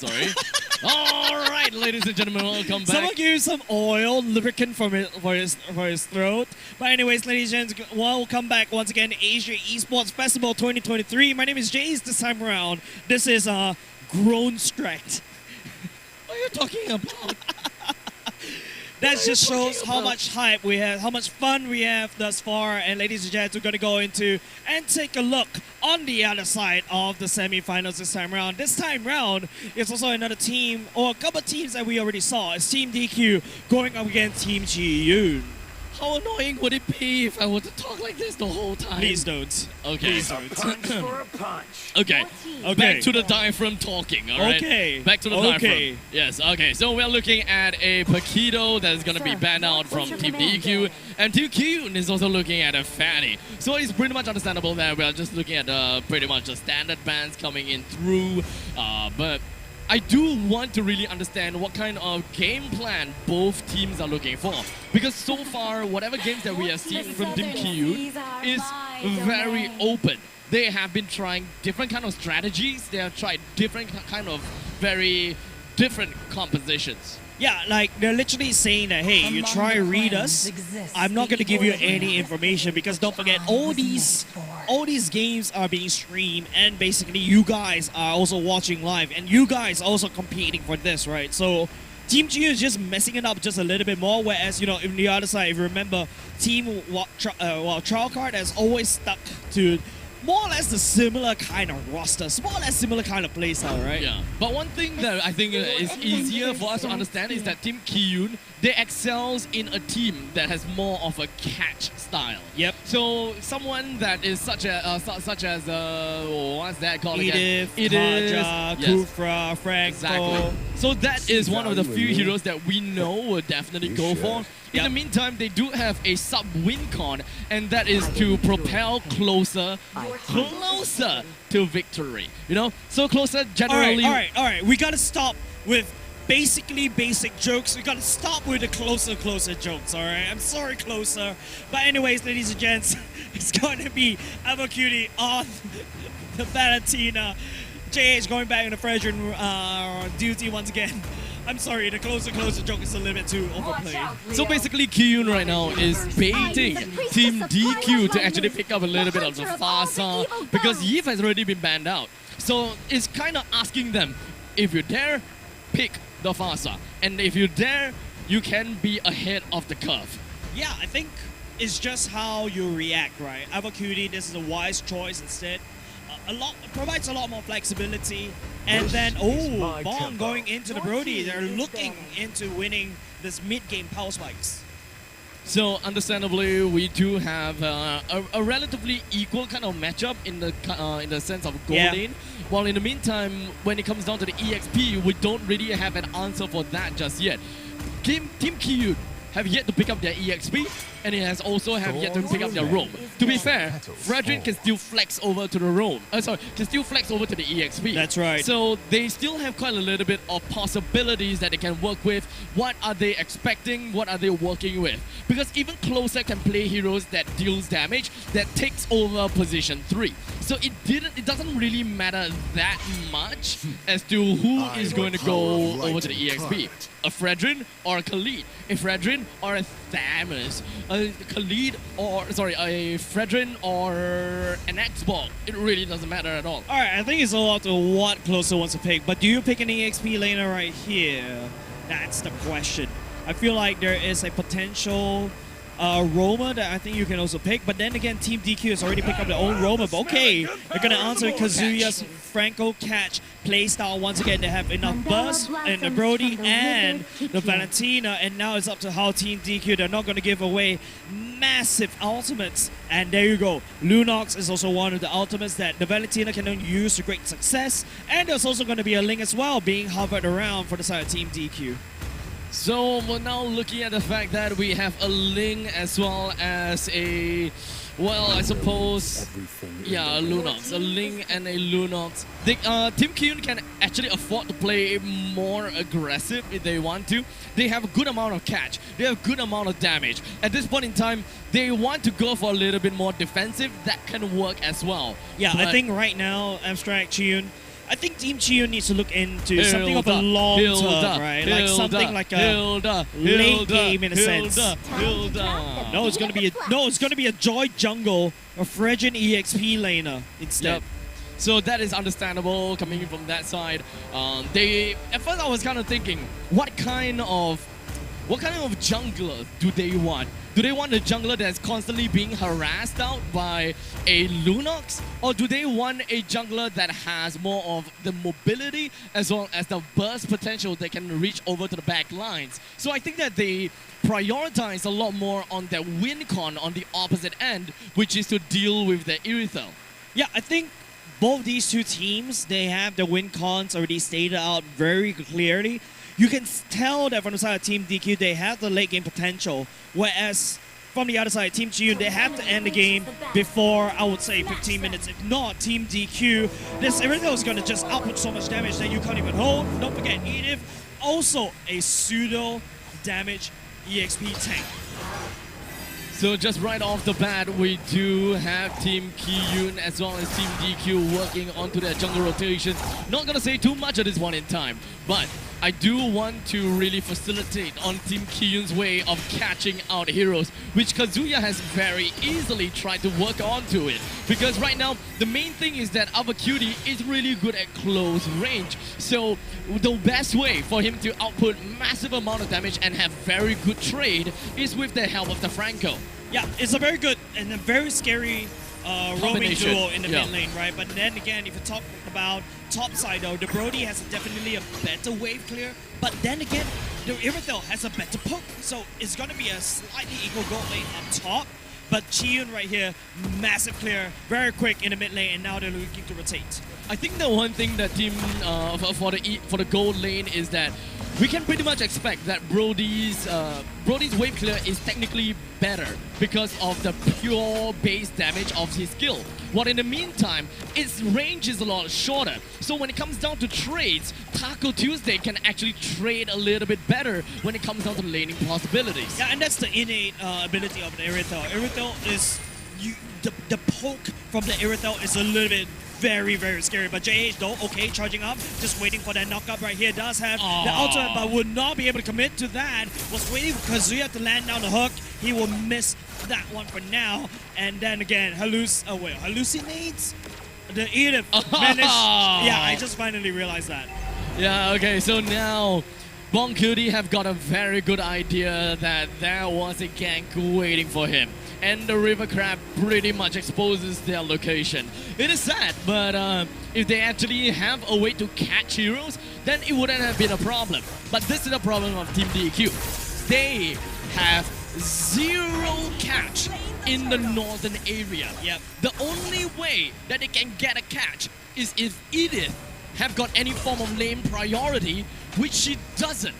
S1: sorry. All right, ladies and gentlemen, welcome back.
S2: Someone give him some oil, lubricant for his throat. But anyways, ladies and gentlemen, welcome back once again to Asia Esports Festival 2023. My name is Jace this time around. This is Grown Strat.
S1: What are you talking about?
S2: That just shows how much hype we have, how much fun we have thus far. And ladies and gents, we're going to go into and take a look on the other side of the semifinals this time around. This time around, it's also another team, or a couple of teams that we already saw. It's Team DQ going up against Team Ji-yoon.
S1: How annoying would it be if I were to talk like this the whole time?
S2: Please don't.
S1: Okay.
S2: Please don't.
S6: Punch for a punch.
S1: Okay.
S2: Okay.
S1: Back to the diaphragm talking, alright?
S2: Okay.
S1: Back to the
S2: Okay.
S1: diaphragm. Yes, okay. So we're looking at a Paquito that is going to be banned out from Team DQ. And Team Kyun is also looking at a Fanny. So it's pretty much understandable that we are just looking at pretty much the standard bans coming in through. But I do want to really understand what kind of game plan both teams are looking for. Because so far, whatever games that we have seen from Team Kyun is very open. They have been trying different kind of strategies. They have tried different kind of very different compositions.
S2: Yeah, like they're literally saying that, hey, you try to read us. I'm not going to give you any information because don't forget, all these games are being streamed and basically you guys are also watching live and you guys are also competing for this, right? So Team G is just messing it up just a little bit more, whereas, you know, in the other side, if you remember, Trildcard has always stuck to more or less the similar kind of rosters, more or less similar kind of playstyle, right?
S1: Yeah. But one thing that I think is easier for us to understand is that Team Kyun, they excels in a team that has more of a catch style.
S2: Yep.
S1: So someone that is such as what's that called
S2: Edith,
S1: again?
S2: Kaja,
S1: Yes.
S2: Kufra, Franco.
S1: Exactly. So that is one of the few heroes that we know will definitely go for. In the meantime, they do have a sub-win con, and that is to propel closer to victory. You know, so closer generally.
S2: All right. We gotta stop with basically basic jokes. We gotta stop with the closer jokes. All right. I'm sorry, closer. But anyways, ladies and gents, it's gonna be Avacuity on the Valentina. JH going back in the Fredrin duty once again. I'm sorry, the closer joke is a little bit too overplayed.
S1: So basically, Kyun right now is baiting Team DQ to actually pick up a little bit of the Fasa because Yves has already been banned out. So it's kind of asking them, if you dare, pick the Fasa. And if you dare, you can be ahead of the curve.
S2: Yeah, I think it's just how you react, right? Avacuity, this is a wise choice instead. Provides a lot more flexibility. And then, Bong going into the Brody. They're looking into winning this mid-game power spikes.
S1: So understandably, we do have a relatively equal kind of matchup in the sense of gold lane. While in the meantime, when it comes down to the EXP, we don't really have an answer for that just yet. Team Kyun have yet to pick up their EXP, and it has also have yet to pick up their roam. To be fair, Fredrin can still flex over to the roam. Can still flex over to the EXP.
S2: That's right.
S1: So they still have quite a little bit of possibilities that they can work with. What are they expecting? What are they working with? Because even Closer can play heroes that deals damage, that takes over position 3. So it doesn't really matter that much as to who is going to go over to the EXP. A Fredrin or a Khalid. A Fredrin or a Thamus. A Khalid or, a Fredrin or an Xbox. It really doesn't matter at all.
S2: Alright, I think it's all up to what Closer wants to pick. But do you pick an EXP laner right here? That's the question. I feel like there is a potential roamer that I think you can also pick. But then again, Team DQ has already picked up their own roamer. But okay, they're going to answer Kazuya's Franco catch playstyle. Once again, they have enough burst in the Brody and the Valentina. And now it's up to how Team DQ, they're not going to give away massive ultimates. And there you go. Lunox is also one of the ultimates that the Valentina can use to great success. And there's also going to be a Link as well being hovered around for the side of Team DQ.
S1: So we're now looking at the fact that we have a Ling as well as a, well, I suppose, yeah, a Lunox. A Ling and a Lunox. Team Kyun can actually afford to play more aggressive if they want to. They have a good amount of catch. They have a good amount of damage. At this point in time, they want to go for a little bit more defensive. That can work as well.
S2: Yeah, I think right now, Abstract Kyun, I think Team Chiyun needs to look into something of a long term, right? Like something like a late game in a sense. No, it's gonna be a Joy Jungle or Fredgen EXP laner instead.
S1: Yep. So that is understandable coming from that side. At first I was kind of thinking, what kind of jungler do they want? Do they want a jungler that's constantly being harassed out by a Lunox? Or do they want a jungler that has more of the mobility as well as the burst potential that can reach over to the back lines? So I think that they prioritize a lot more on their win con on the opposite end, which is to deal with the Irithel.
S2: Yeah, I think both these two teams, they have the win cons already stated out very clearly. You can tell that from the side of Team DQ, they have the late game potential, whereas from the other side, Team Chiyun, they have to end the game before, I would say, 15 minutes. If not, Team DQ, this Irithel is going to just output so much damage that you can't even hold. Don't forget, Edith, also a pseudo damage EXP tank.
S1: So just right off the bat, we do have Team Kiyun as well as Team DQ working onto their jungle rotations. Not gonna say too much at this point in time, but I do want to really facilitate on Team Kiyun's way of catching out heroes, which Kazuya has very easily tried to work onto it. Because right now, the main thing is that our cutie is really good at close range. So the best way for him to output massive amount of damage and have very good trade is with the help of the Franco.
S2: Yeah, it's a very good and a very scary roaming duo in the mid lane, right? But then again, if you talk about top side though, the Brody has definitely a better wave clear. But then again, the Irithel has a better poke. So it's going to be a slightly equal gold lane up top. But Chiyun right here, massive clear, very quick in the mid lane, and now they're looking to rotate.
S1: I think the one thing that team for the gold lane is that we can pretty much expect that Brody's wave clear is technically better because of the pure base damage of his skill. While in the meantime, its range is a lot shorter. So when it comes down to trades, Taco Tuesday can actually trade a little bit better when it comes down to laning possibilities.
S2: Yeah, and that's the innate ability of the Irithel. Irithel is the poke from the Irithel is a little bit very, very scary. But JH though, okay, charging up, just waiting for that knockup right here. Does have the ultimate, but would not be able to commit to that. Was waiting for Kazuya to land down the hook. He will miss that one for now. And then again, hallucinates? The Edith managed. Yeah, I just finally realized that.
S1: Yeah, okay, so now Bon Cutie have got a very good idea that there was a gank waiting for him. And the River Crab pretty much exposes their location. It is sad, but if they actually have a way to catch heroes, then it wouldn't have been a problem. But this is the problem of Team DQ. They have zero catch in the northern area.
S2: Yep.
S1: The only way that they can get a catch is if Edith have got any form of lane priority, which she doesn't.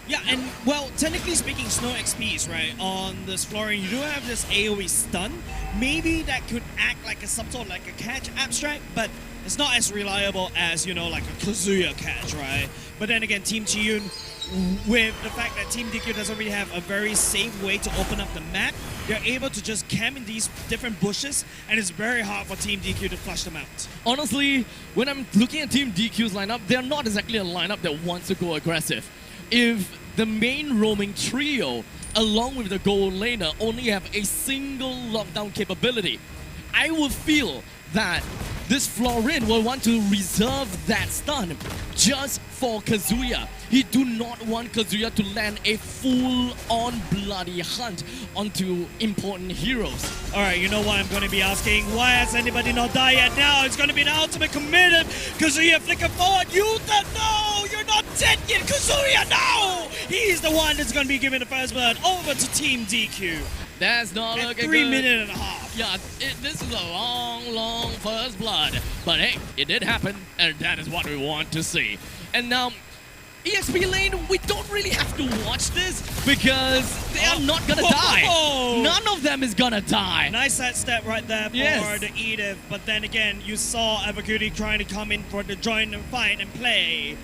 S2: Yeah, and well, technically speaking, Snow XPs, right, on this Florian, you do have this AoE stun. Maybe that could act like some sort of like a catch abstract, but it's not as reliable as, you know, like a Kazuya catch, right? But then again, Team Chiyun, with the fact that Team DQ doesn't really have a very safe way to open up the map, they're able to just camp in these different bushes, and it's very hard for Team DQ to flush them out.
S1: Honestly, when I'm looking at Team DQ's lineup, they're not exactly a lineup that wants to go aggressive. If the main roaming trio, along with the gold laner, only have a single lockdown capability, I would feel that this Florin will want to reserve that stun just for Kazuya. He do not want Kazuya to land a full-on bloody hunt onto important heroes.
S2: Alright, you know what I'm going to be asking? Why has anybody not died yet? Now it's going to be the ultimate committed. Kazuya flicking forward. Yuta, no! You're not dead yet, Kazuya, no! He's the one that's going to be giving the first blood over to Team DQ.
S1: That's not looking good.
S2: 3 minutes and a half.
S1: Yeah, this is a long first blood. But hey, it did happen, and that is what we want to see. And now, EXP lane, we don't really have to watch this because they are not gonna die. None of them is gonna die.
S2: Nice sidestep right there for the Edith. But then again, you saw Avacuti trying to come in for the join and fight and play.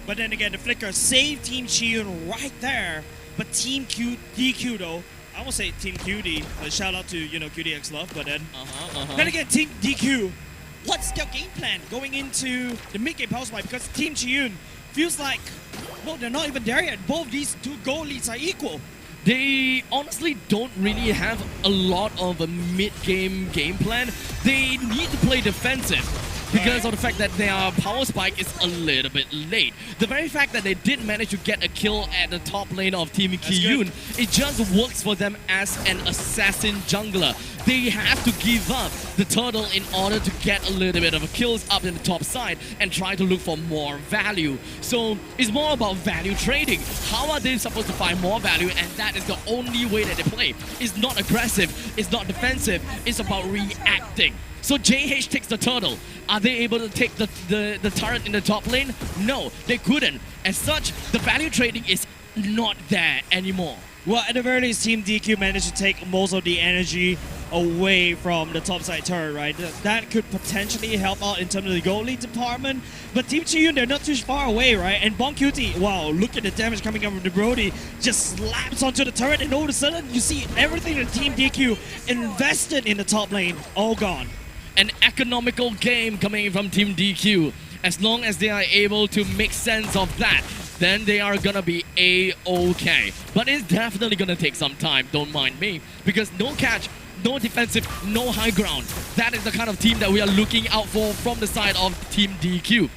S2: But then again, the flicker saved Team Chiyun right there. But Team DQ though, I won't say Team QD, but shout out to, you know, QDX Love, but then... Then again, Team DQ, what's their game plan going into the mid-game power spike? Because Team Chiyun feels like, well, they're not even there yet. Both these two goal leads are equal.
S1: They honestly don't really have a lot of a mid-game game plan. They need to play defensive because of the fact that their power spike is a little bit late. The very fact that they did manage to get a kill at the top lane of Team Kiyun, it just works for them as an assassin jungler. They have to give up the turtle in order to get a little bit of a kills up in the top side and try to look for more value. So it's more about value trading. How are they supposed to find more value? And that is the only way that they play. It's not aggressive, it's not defensive, it's about reacting. So JH takes the turtle. Are they able to take the turret in the top lane? No, they couldn't. As such, the value trading is not there anymore.
S2: Well, at the very least, Team DQ managed to take most of the energy away from the topside turret, right? That could potentially help out in terms of the goal lead department. But Team Chiyun, they're not too far away, right? And Bon Cutie, wow, look at the damage coming out from the Brody. Just slaps onto the turret, and all of a sudden, you see everything that Team DQ invested in the top lane, all gone.
S1: An economical game coming from Team DQ. As long as they are able to make sense of that, then they are gonna be A-okay. But it's definitely gonna take some time, don't mind me, because no catch, no defensive, no high ground. That is the kind of team that we are looking out for from the side of Team DQ.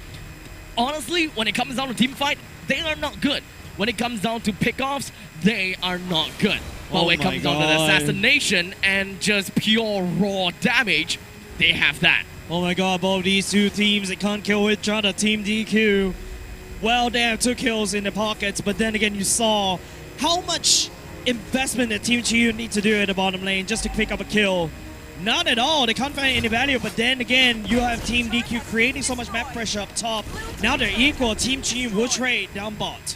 S1: Honestly, when it comes down to team fight, they are not good. When it comes down to pickoffs, they are not good. But when it comes down to the assassination and just pure raw damage, they have that.
S2: Oh my god, both these two teams, they can't kill each other. Team DQ, well, they have 2 kills in their pockets, but then again, you saw how much investment that Team Chiyun need to do at the bottom lane just to pick up a kill. Not at all, they can't find any value, but then again, you have Team DQ creating so much map pressure up top. Now they're equal, Team Chiyun will trade down bot.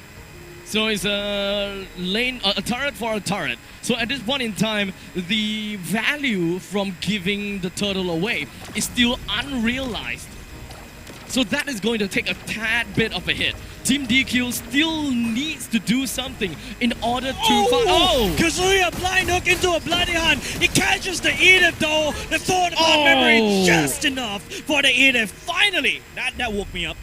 S1: So it's a lane, a turret for a turret. So at this point in time, the value from giving the turtle away is still unrealized. So that is going to take a tad bit of a hit. Team DQ still needs to do something in order to
S2: Kazuya blind hook into a bloody hunt. He catches the Edith though. The thought about memory just enough for the Edith. Finally, that woke me up.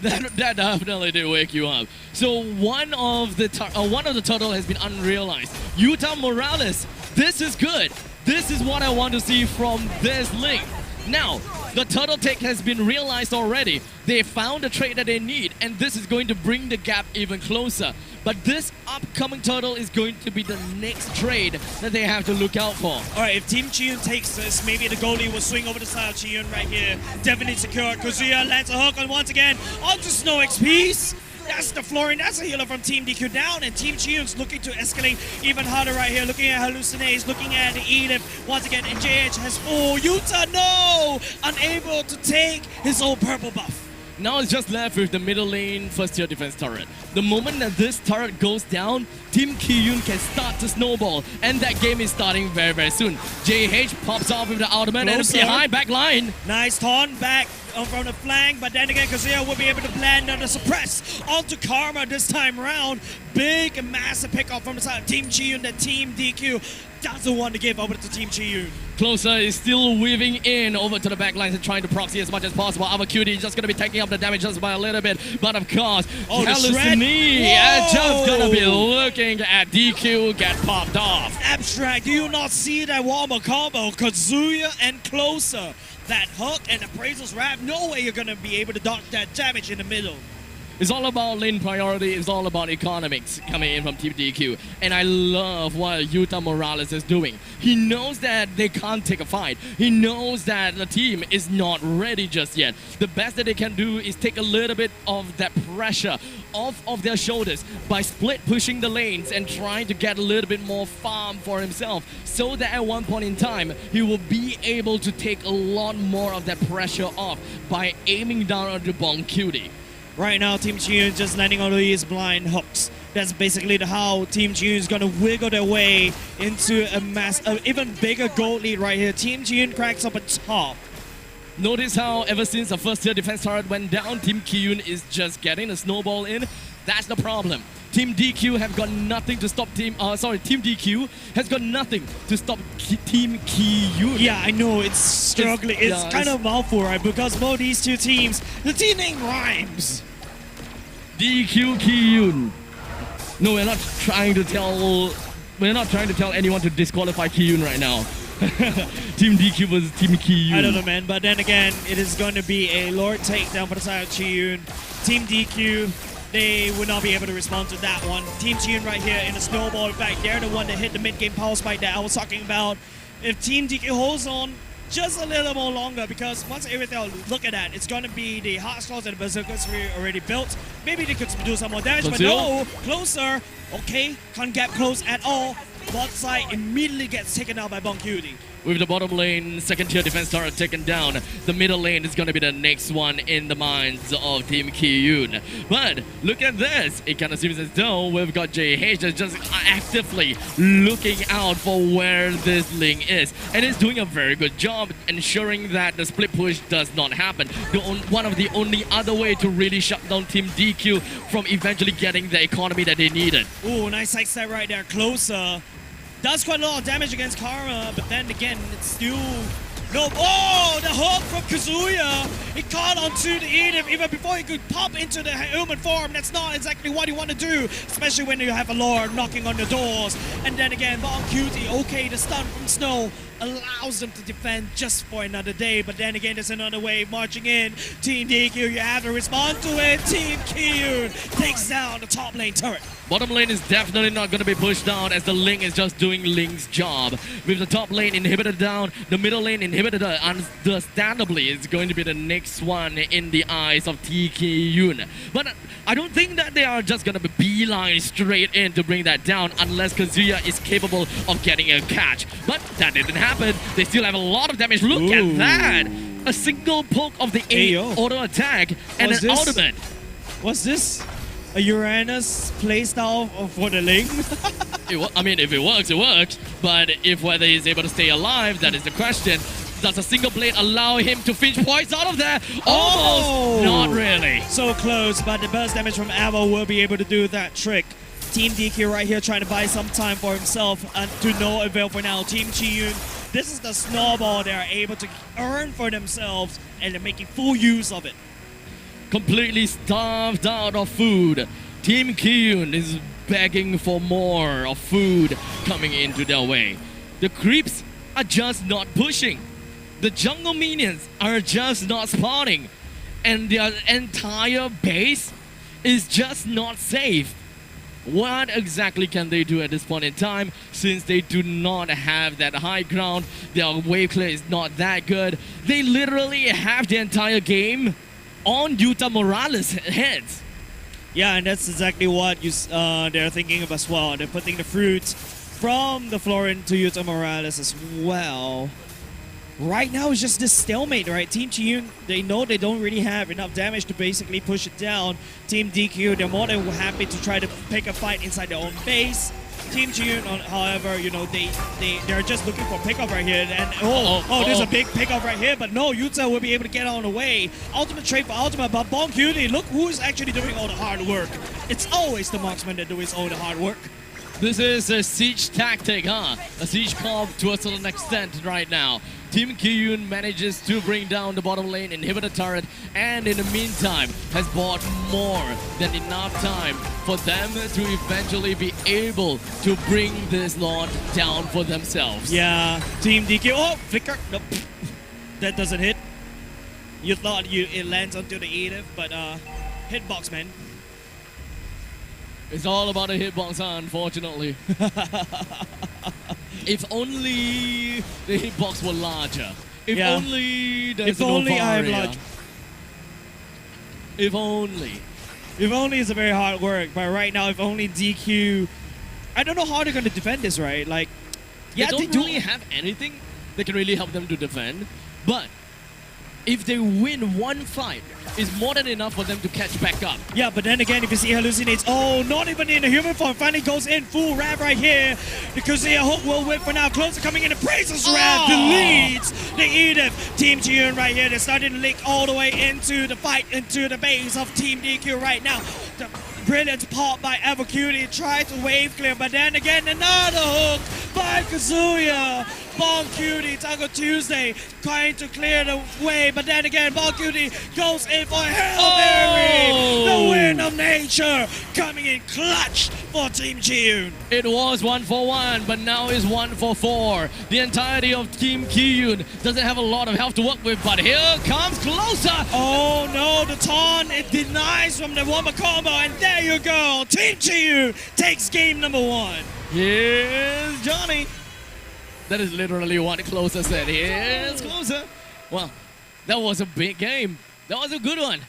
S1: That definitely did wake you up. So one of the turtle has been unrealized. Utah Morales, this is good. This is what I want to see from this link. Now, the turtle take has been realized already. They found the trade that they need, and this is going to bring the gap even closer. But this upcoming turtle is going to be the next trade that they have to look out for.
S2: Alright, if Team Chiyun takes this, maybe the goalie will swing over the side of Chiyun right here. Definitely secured. Kazuya lands a hook on once again onto Snow XP's. That's the flooring. That's a healer from Team DQ down, and Team Chiyun's looking to escalate even harder right here. Looking at Hallucinates, looking at the Edith once again, and JH has Utah, no! Unable to take his own purple buff.
S1: Now it's just left with the middle lane first tier defense turret. The moment that this turret goes down, Team Kiyun can start to snowball, and that game is starting very, very soon. JH pops off with the ultimate and behind back line.
S2: Nice taunt back from the flank, but then again Kazuya will be able to land on the suppress onto Karma this time around. Big and massive pickup from the side of Team Chiyun that Team DQ doesn't want to give over to Team Chiyun.
S1: Closer is still weaving in over to the back lines and trying to proxy as much as possible. Our Cutie is just going to be taking up the damage just by a little bit. But of course, Hallucinate is just going to be looking at DQ get popped off.
S2: Abstract, do you not see that warmer combo? Kazuya and Closer. That hook and Appraisal's Wrap, no way you're going to be able to dodge that damage in the middle.
S1: It's all about lane priority. It's all about economics coming in from Team DQ. And I love what Utah Morales is doing. He knows that they can't take a fight. He knows that the team is not ready just yet. The best that they can do is take a little bit of that pressure off of their shoulders by split pushing the lanes and trying to get a little bit more farm for himself, so that at one point in time, he will be able to take a lot more of that pressure off by aiming down on the Bon Cutie.
S2: Right now, Team Chiyun just landing on these blind hooks. That's basically how Team Chiyun is going to wiggle their way into an even bigger goal lead right here. Team Chiyun cracks up a top.
S1: Notice how ever since the first tier defense turret went down, Team Kiyun is just getting a snowball in. That's the problem. Team DQ have got nothing to stop Team DQ has got nothing to stop Team Kiyun.
S2: Yeah, I know, it's struggling. It's kind of mouthful, right? Because both these two teams, the team name rhymes.
S1: DQ Kiyun. No, we're not trying to tell anyone to disqualify Kiyun right now. Team DQ versus Team Kiyun.
S2: I don't know, man. But then again, it is going to be a Lord takedown for the side of Kiyun. Team DQ, they would not be able to respond to that one. Team Kiyun right here in the snowball. In fact, they're the one that hit the mid-game power spike that I was talking about. If Team DQ holds on just a little more longer, because once everything look at that, it's going to be the hot stars and the berserkers we already built. Maybe they could do some more damage, but no, closer. Okay, can't get close at all. Bot side immediately gets taken out by Boncutie.
S1: With the bottom lane, second tier defense turret taken down, the middle lane is going to be the next one in the minds of Team Kiyun. But look at this. It kind of seems as though we've got JH that's just actively looking out for where this link is. And it's doing a very good job ensuring that the split push does not happen. One of the only other way to really shut down Team DQ from eventually getting the economy that they needed.
S2: Ooh, nice side step right there. Closer. Does quite a lot of damage against Karma, but then again, it's still no. Oh, the hook from Kazuya! He caught onto the Edith even before he could pop into the human form. That's not exactly what you want to do, especially when you have a Lord knocking on the doors. And then again, Boncutie, okay, the stun from Snow allows them to defend just for another day. But then again, there's another wave marching in. Team DQ, you have to respond to it. Team Kiyun takes down the top lane turret.
S1: Bottom lane is definitely not going to be pushed down as the Ling is just doing Ling's job. With the top lane inhibitor down, the middle lane inhibitor understandably is going to be the next one in the eyes of TKYun. But I don't think that they are just going to be beeline straight in to bring that down unless Kazuya is capable of getting a catch. But that didn't happen. They still have a lot of damage. Look at that! A single poke of the auto attack and an ultimate.
S2: What's this? A Uranus playstyle for the Ling?
S1: I mean, if it works, it works. But if whether he's able to stay alive, that is the question. Does a single blade allow him to finish points out of there? Almost! Not really.
S2: So close, but the burst damage from Avo will be able to do that trick. Team DQ right here trying to buy some time for himself and to no avail for now. Team Kiyun, this is the snowball they are able to earn for themselves and they're making full use of it.
S1: Completely starved out of food. Team Kiyun is begging for more of food coming into their way. The creeps are just not pushing. The jungle minions are just not spawning. And their entire base is just not safe. What exactly can they do at this point in time since they do not have that high ground? Their wave clear is not that good. They literally have the entire game on Yuta Morales' heads.
S2: Yeah, and that's exactly what they're thinking of as well. They're putting the fruits from the Florin to Yuta Morales as well. Right now, it's just this stalemate, right? Team Kiyun, they know they don't really have enough damage to basically push it down. Team DQ, they're more than happy to try to pick a fight inside their own base. Team Kiyun, however, you know, they're just looking for pickup right here. And there's a big pickup right here, but no, Yuta will be able to get on the way. Ultimate trade for Ultimate, but Boncutie, look who's actually doing all the hard work. It's always the marksman that does all the hard work.
S1: This is a siege tactic, huh? A siege comp to a certain extent right now. Team Kiyun manages to bring down the bottom lane inhibitor turret and in the meantime has bought more than enough time for them to eventually be able to bring this Lord down for themselves.
S2: Yeah, Team DQ, oh, flicker, nope. That doesn't hit. You thought it lands onto the Edith, but hitbox, man.
S1: It's all about a hitbox, unfortunately. If only the hitbox were larger. If only there's no barrier. If only.
S2: If only is a very hard work, but right now, if only DQ... I don't know how they're going to defend this, right? Like,
S1: yeah, they don't really have anything that can really help them to defend, but if they win one fight, it's more than enough for them to catch back up.
S2: Yeah, but then again, if you see hallucinates, oh, not even in the human form, finally goes in full Rav right here. Because the hook will whip for now. Closer coming in, the praises Rav deletes the Edith. Team Kiyun right here, they're starting to link all the way into the fight, into the base of Team DQ right now. brilliant pop by Avacutie, tried to wave clear, but then again another hook by Kazuya. Bong Cutie, Taco Tuesday trying to clear the way, but then again Bong Cutie goes in for Hail Mary. The win of nature coming in clutch for Team Chiyun.
S1: It was 1-for-1, but now is 1-for-4. The entirety of Team Kiyun doesn't have a lot of health to work with, but here comes closer.
S2: Oh no, the taunt, it denies from the Womba combo, and there you go. Team Chiyun takes game number 1.
S1: Here's Johnny. That is literally what Closer said. Here's Closer. Well, that was a big game. That was a good one.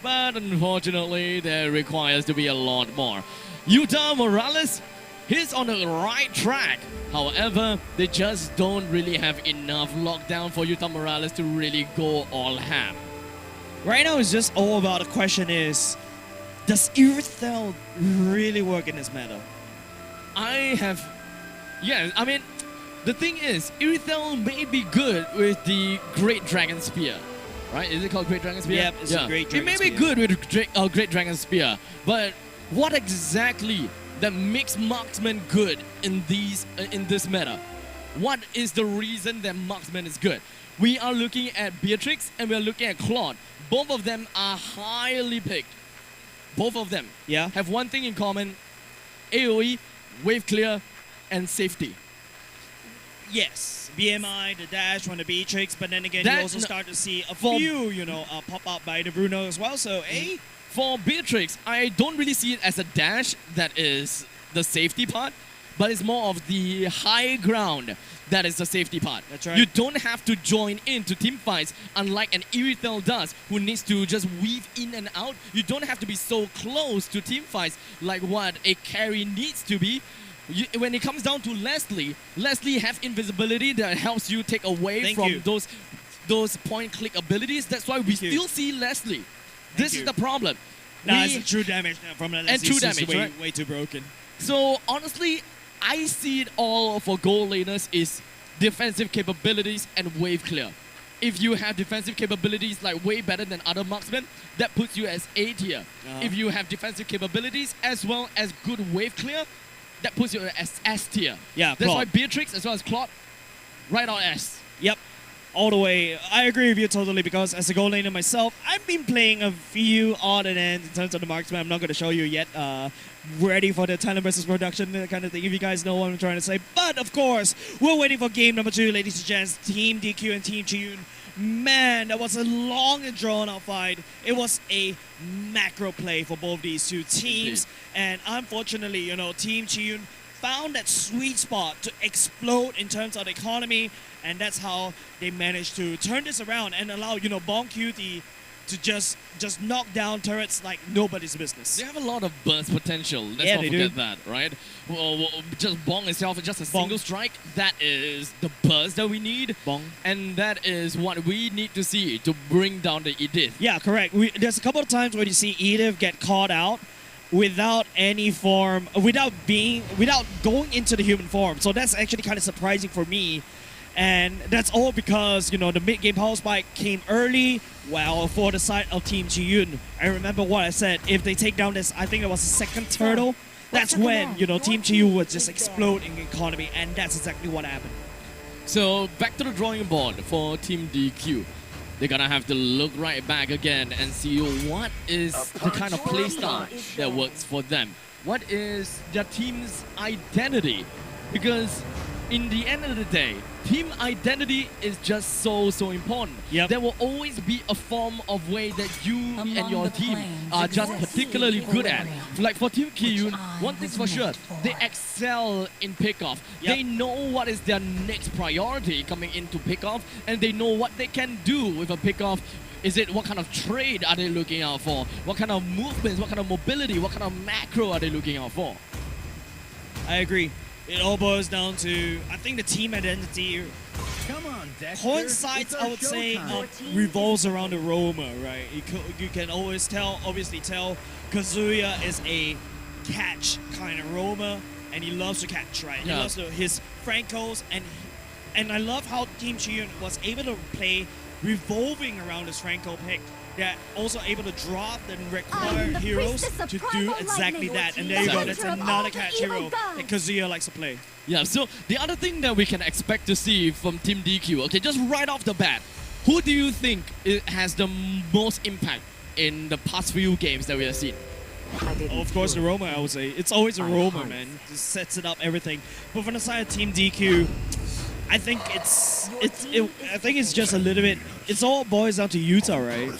S1: But unfortunately, there requires to be a lot more. Utah Morales, he's on the right track. However, they just don't really have enough lockdown for Utah Morales to really go all ham.
S2: Right now, it's just all about the question is, does Irithel really work in this meta?
S1: I mean, the thing is, Irithel may be good with the Great Dragon Spear. Right? Is it called Great Dragon Spear?
S2: Yep, it's a Great Dragon
S1: Spear. It may be good with Great Dragon Spear, but what exactly that makes marksman good in this meta? What is the reason that marksman is good? We are looking at Beatrix and we are looking at Claude. Both of them are highly picked. Both of them have one thing in common: AoE, wave clear, and safety.
S2: Yes, BMI, the dash from the Beatrix, but then again, you also start to see a few, pop out by the Bruno as well. So,
S1: for Beatrix, I don't really see it as a dash that is the safety part, but it's more of the high ground that is the safety part.
S2: That's right.
S1: You don't have to join into team fights, unlike an Irithel does, who needs to just weave in and out. You don't have to be so close to team fights like what a carry needs to be. When it comes down to Leslie have invisibility that helps you take away from those point-click abilities. That's why we still see Leslie. This is the problem.
S2: Nah, it's a true damage from Leslie.
S1: And true damage, right?
S2: Way too broken.
S1: So, honestly, I see it all for goal laners is defensive capabilities and wave clear. If you have defensive capabilities like way better than other marksmen, that puts you as A tier. If you have defensive capabilities as well as good wave clear, that puts you as S tier.
S2: Yeah,
S1: that's why Beatrix as well as Claude, right on S.
S2: Yep, all the way. I agree with you totally, because as a goal laner myself, I've been playing a few odd and ends in terms of the marksman. I'm not going to show you yet. Ready for the talent versus production kind of thing, if you guys know what I'm trying to say. But of course, we're waiting for game number 2, ladies and gents. Team DQ and Team Chiyun. Man, that was a long and drawn-out fight. It was a macro play for both these two teams. And unfortunately, Team Chiyun found that sweet spot to explode in terms of the economy. And that's how they managed to turn this around and allow, Bong Cutie to just knock down turrets like nobody's business.
S1: They have a lot of burst potential. Let's not forget that, right? Well, just Bong itself, just a single strike, that is the burst that we need.
S2: Bong.
S1: And that is what we need to see to bring down the Edith.
S2: Yeah, correct. There's a couple of times where you see Edith get caught out without any form, without going into the human form. So that's actually kind of surprising for me. And that's all because, the mid-game power spike came early, for the side of Team Chiyun. I remember what I said. If they take down this, I think it was the second turtle, that's when, Team Chiyun would just explode in economy, and that's exactly what happened.
S1: So, back to the drawing board for Team DQ. They're gonna have to look right back again and see what is the kind of playstyle that works for them. What is their team's identity? Because in the end of the day, team identity is just so important.
S2: Yep.
S1: There will always be a form of way that you and your team are just particularly good at. Like for Team Kiyun, one thing's for sure, they excel in pickoff.
S2: Yep.
S1: They know what is their next priority coming into pickoff, and they know what they can do with a pickoff. Is it what kind of trade are they looking out for? What kind of movements, what kind of mobility, what kind of macro are they looking out for?
S2: I agree. It all boils down to, I think, the team identity coincides, I would say, revolves around the roamer, right? You can always obviously tell Kazuya is a catch kind of roamer, and he loves to catch, right? He loves his Francos, and And I love how Team Chiyun was able to play revolving around this Franco pick. They're also able to drop the required heroes to do exactly that. And there you go, that's another catch hero that Kazuya likes to play.
S1: Yeah, so the other thing that we can expect to see from Team DQ, okay, just right off the bat, who do you think has the most impact in the past few games that we have seen?
S2: Of course, the Roma, I would say. It's always a Roma, man. Just sets it up, everything. But from the side of Team DQ, I think I think it's just a little bit. It's all boils down to Utah, right?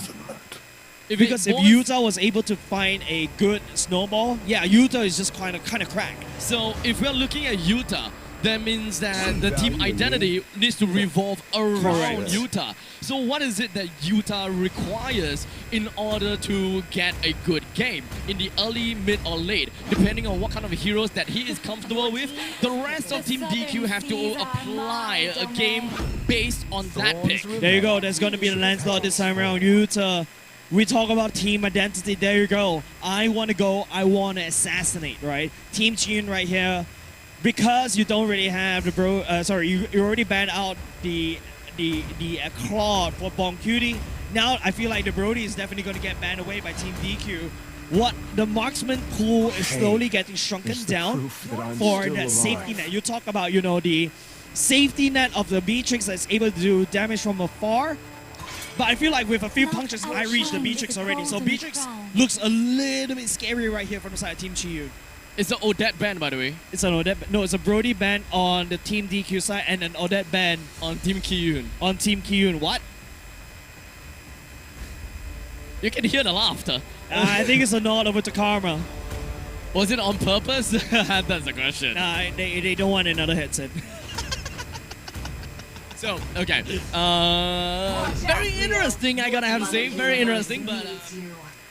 S2: Because if Utah was able to find a good snowball, yeah, Utah is just kind of cracked.
S1: So if we're looking at Utah, that means that the team identity needs to revolve around Utah. So what is it that Utah requires in order to get a good game in the early, mid, or late, depending on what kind of heroes that he is comfortable with? The rest of Team DQ have to apply a game based on that pick.
S2: There you go. That's going to be the landslide this time around. Utah. We talk about team identity. There you go. I want to go. I want to assassinate, right? Team Chiyun right here. Because you don't really have the you already banned out the Claude for Bon Cutie. Now I feel like the Brody is definitely going to get banned away by Team DQ. What the marksman pool is slowly getting shrunken down for that safety net. You talk about, the safety net of the Beatrix that's able to do damage from afar. But I feel like with a few punches, I reached the Beatrix already. So Beatrix looks a little bit scary right here from the side of Team Chiyun.
S1: It's an Odette ban, by the way.
S2: It's an Odette. No, it's a Brody ban on the Team DQ side and an Odette ban
S1: on Team Kiyun.
S2: On Team Kiyun. What?
S1: You can hear the laughter.
S2: I think it's a nod over to Karma.
S1: Was it on purpose? That's the question.
S2: Nah, they don't want another headset.
S1: So, okay. Very interesting, I gotta have to say. Very interesting, but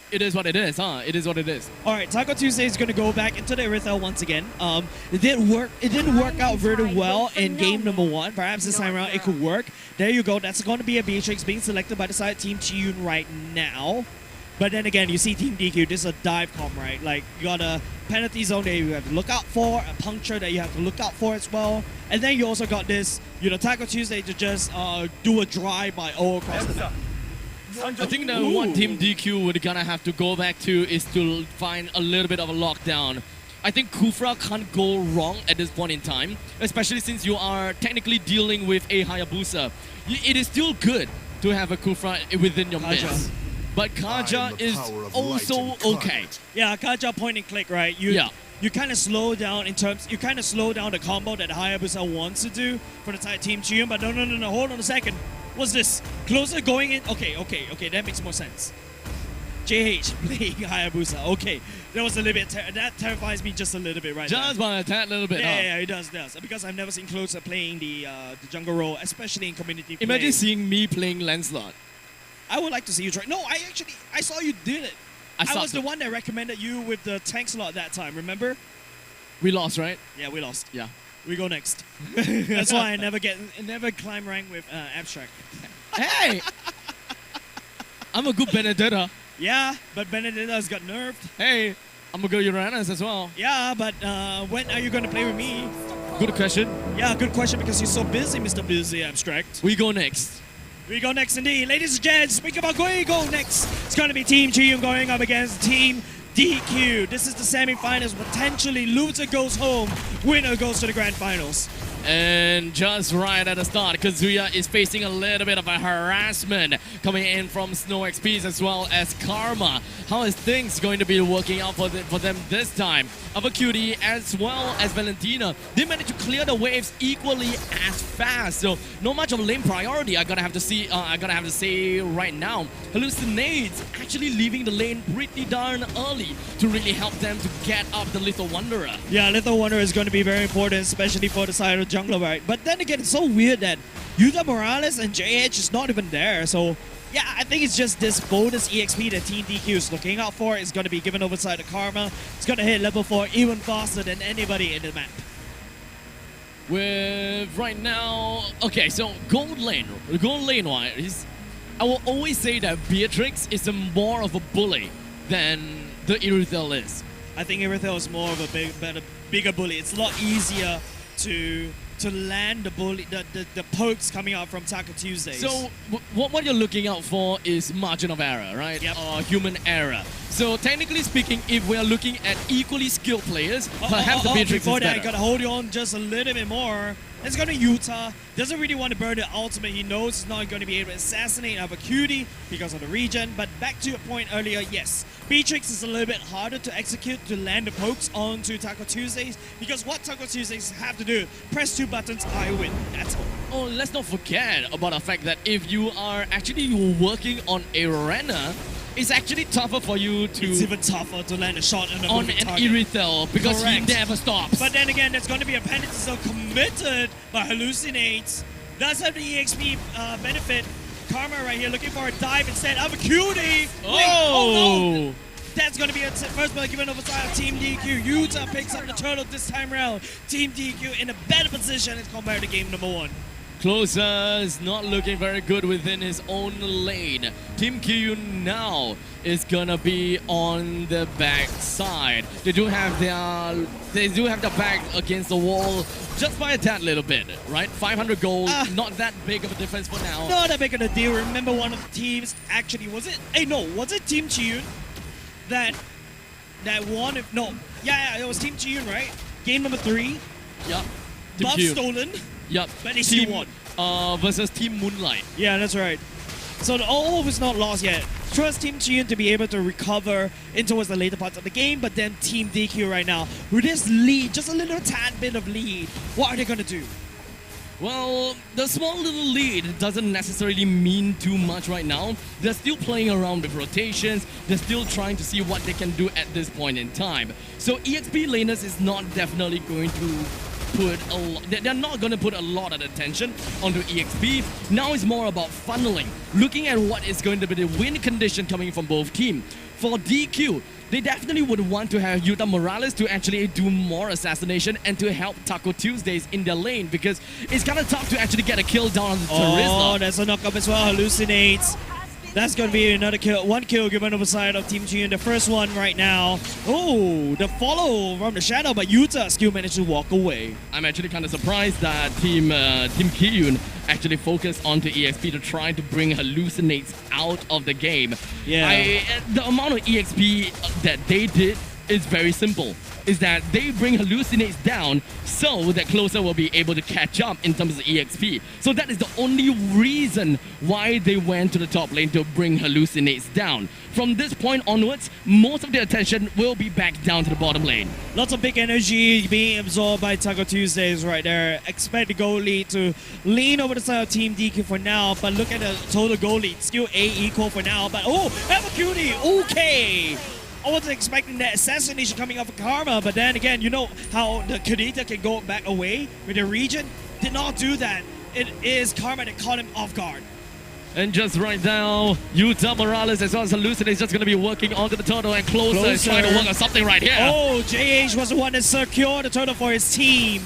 S1: it is what it is, huh? It is what it is.
S2: All right, Taco Tuesday is going to go back into the Irithel once again. It didn't work out very well in game number 1. Perhaps this time around it could work. There you go. That's going to be a Beatrix being selected by the side Team Chiyun right now. But then again, you see Team DQ, this is a dive comp, right? Like, you got a penalty zone that you have to look out for, a puncture that you have to look out for as well. And then you also got this, Taco Tuesday to just do a drive-by all across the map.
S1: I think that what Team DQ would gonna have to go back to is to find a little bit of a lockdown. I think Kufra can't go wrong at this point in time, especially since you are technically dealing with a Hayabusa. It is still good to have a Kufra within your midst. But Kaja is also okay.
S2: Yeah, Kaja point and click, right? You kind of slow down the combo that Hayabusa wants to do for the side Team Chiyun, but no, hold on a second. What's this? Closer going in? Okay, that makes more sense. JH playing Hayabusa. Okay, that was a little bit, that terrifies me just a little bit right now.
S1: Just by a tad little bit,
S2: Yeah, it does. Because I've never seen Closer playing the jungle role, especially in community play.
S1: Imagine seeing me playing Lancelot.
S2: I would like to see you try. No, I saw you did it. I was the one that recommended you with the tank slot that time, remember?
S1: We lost, right?
S2: Yeah, we lost.
S1: Yeah.
S2: We go next. That's why I never climb rank with Abstract.
S1: Hey! I'm a good Benedetta.
S2: Yeah, but Benedetta's got nerfed.
S1: Hey, I'm a good Uranus as well.
S2: Yeah, but when are you going to play with me?
S1: Good question.
S2: Yeah, good question because you're so busy, Mr. Busy Abstract.
S1: We go next.
S2: We go next indeed. Ladies and gents, speak about we go next. It's going to be Team Chiyun going up against Team DQ. This is the semi-finals. Potentially loser goes home, winner goes to the grand finals.
S1: And just right at the start, Kazuya is facing a little bit of a harassment coming in from Snow XPs as well as Karma. How is things going to be working out for them this time? Cutie as well as Valentina, they managed to clear the waves equally as fast. So not much of a lane priority. I gotta have to say right now. Hallucinates actually leaving the lane pretty darn early to really help them to get up the Little Wanderer.
S2: Yeah, Little Wanderer is going to be very important, especially for the side of jungler, right? But then again, it's so weird that Yuta Morales and JH is not even there. So yeah, I think it's just this bonus EXP that Team DQ is looking out for. It's going to be given over side to Karma. It's going to hit level 4 even faster than anybody in the map.
S1: With right now, okay, so gold lane wise, I will always say that Beatrix is more of a bully than the Irithel is.
S2: I think Irithel is more of a bigger bully. It's a lot easier to to land the pokes coming out from Taco Tuesdays.
S1: So what you're looking out for is margin of error, right?
S2: Yep.
S1: Or human error. So technically speaking, if we're looking at equally skilled players, perhaps the Beatrix
S2: before
S1: is
S2: that,
S1: better.
S2: gotta hold on just a little bit more. It's gonna Utah. Doesn't really want to burn the ultimate. He knows he's not going to be able to assassinate our cutie because of the region. But back to your point earlier, yes, Beatrix is a little bit harder to execute to land the pokes onto Taco Tuesdays because what Taco Tuesdays have to do, press 2 buttons, I win. That's all.
S1: Oh, let's not forget about the fact that if you are actually working on a Renner, it's actually tougher for you to
S2: It's even tougher to land a shot on
S1: on an Irithel because
S2: Correct.
S1: he never stops.
S2: But then again, there's going to be a penalty zone committed by Hallucinates. Does have the EXP benefit. Karma right here looking for a dive instead of a cutie.
S1: Oh!
S2: No. That's going to be a first blood given over side of Team DQ. Utah picks up the turtle this time around. Team DQ in a better position as compared to game number 1.
S1: Closer is not looking very good within his own lane. Team Kyun now is gonna be on the back side. They do have their back against the wall just by a tad little bit, right? 500 gold, not that big of a difference for now.
S2: Not that big of a deal. Remember one of the teams actually was it? Hey, no, was it Team Chiyun that won? No, yeah, it was Team Chiyun, right? Game number 3.
S1: Yup. Team
S2: Buff
S1: Kyun.
S2: stolen.
S1: Yup.
S2: But they still won.
S1: Versus Team Moonlight.
S2: Yeah, that's right. So the all is not lost yet. Trust Team Chiyun to be able to recover in towards the later parts of the game, but then Team DQ right now, with this lead, just a little tad bit of lead, what are they going to do?
S1: Well, the small little lead doesn't necessarily mean too much right now. They're still playing around with rotations. They're still trying to see what they can do at this point in time. So EXP laners is not definitely going to they're not going to put a lot of attention onto EXP. Now it's more about funneling, looking at what is going to be the win condition coming from both teams. For DQ, they definitely would want to have Yuta Morales to actually do more assassination and to help Taco Tuesdays in their lane because it's kind of tough to actually get a kill down on the Terizla.
S2: Oh, there's a knock-up as well. Hallucinates. That's going to be another kill. 1 kill given over side of Team Chiyun. The first one right now. Oh, the follow from the shadow, but Utah still managed to walk away.
S1: I'm actually kind of surprised that Team Kiyun actually focused onto EXP to try to bring Hallucinates out of the game.
S2: Yeah.
S1: The amount of EXP that they did is very simple. Is that they bring Hallucinates down so that Closer will be able to catch up in terms of EXP. So that is the only reason why they went to the top lane to bring Hallucinates down. From this point onwards, most of their attention will be back down to the bottom lane.
S2: Lots of big energy being absorbed by Taco Tuesdays right there. Expect the goal lead to lean over the side of Team DQ for now, but look at the total goal lead. Still A equal for now, but oh, have a cutie, okay. I wasn't expecting that assassination coming off of Karma, but then again, you know how the Kadita can go back away with the region? Did not do that. It is Karma that caught him off guard.
S1: And just right now, Yuta Morales as well as Hallucinate is just going to be working onto the turtle, and Closer is trying to work on something right here.
S2: Oh, JH was the one that secured the turtle for his team.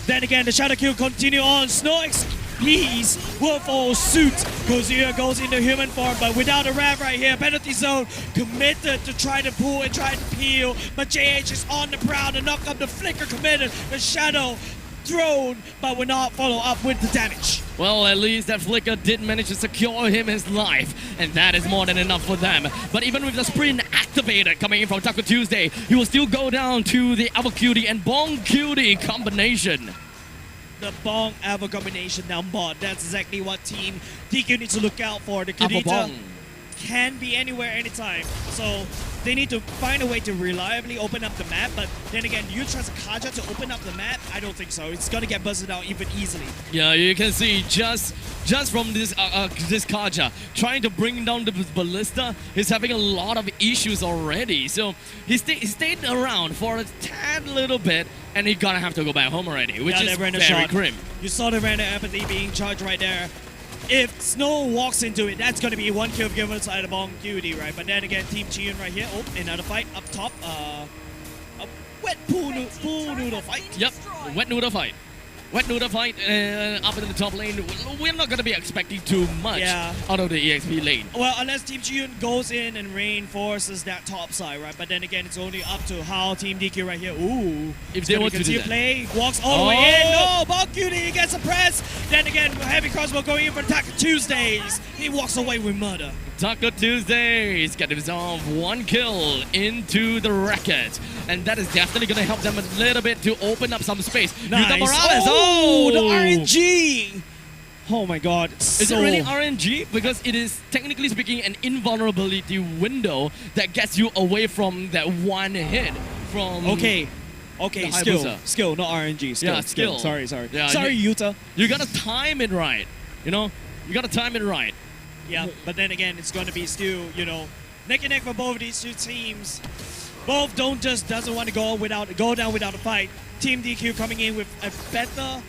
S2: Then again, the shadow kill continue on. Snoix, please, will follow suit. Kozir goes into human form, but without a rev right here. Penalty zone committed to try to pull and try to peel, but JH is on the prowl to knock up the flicker committed. The shadow thrown, but will not follow up with the damage.
S1: Well, at least that flicker did manage to secure him his life, and that is more than enough for them. But even with the sprint activated coming in from Taco Tuesday, he will still go down to the Alpha Cutie and Bong Cutie combination.
S2: The Bong Alpha combination down bot. That's exactly what Team DQ needs to look out for. The
S1: Alpha
S2: Kadita
S1: Bong
S2: can be anywhere, anytime. So they need to find a way to reliably open up the map. But then again, do you trust Kaja to open up the map? I don't think so. It's going to get buzzed out even easily.
S1: Yeah, you can see just from this Kaja trying to bring down the ballista, he's having a lot of issues already. So he stayed around for a tad little bit, and he's gonna have to go back home already, which is very grim.
S2: You saw the random empathy being charged right there. If Snow walks into it, that's going to be 1 kill given side of Bong Cutie, right? But then again, Team Chiyun right here. Oh, another fight up top. A wet pool noodle fight.
S1: Yep, wet noodle fight. Wet Noodle fight up in the top lane. We're not going to be expecting too much out of the EXP lane.
S2: Well, unless Team Chiyun goes in and reinforces that top side, right? But then again, it's only up to how Team DQ right here. Ooh.
S1: If they want to do that.
S2: Play, walks all the way in. No, Balcutie gets suppressed. Then again, Heavy Crossbow going in for Taco Tuesdays. He walks away with murder.
S1: Taco Tuesdays get himself 1 kill into the record. And that is definitely going to help them a little bit to open up some space.
S2: Nice.
S1: Yuta Morales.
S2: Oh, the RNG. Oh my god.
S1: Is it really RNG? Because it is, technically speaking, an invulnerability window that gets you away from that one hit from...
S2: Okay, skill, not RNG. Skill,
S1: yeah, skill.
S2: Sorry.
S1: Yeah,
S2: sorry, Yuta.
S1: You gotta time it right. You know? You gotta time it right.
S2: Yeah, but then again, it's going to be still, neck and neck for both of these two teams. Both doesn't want to go down without a fight. Team DQ coming in with a better,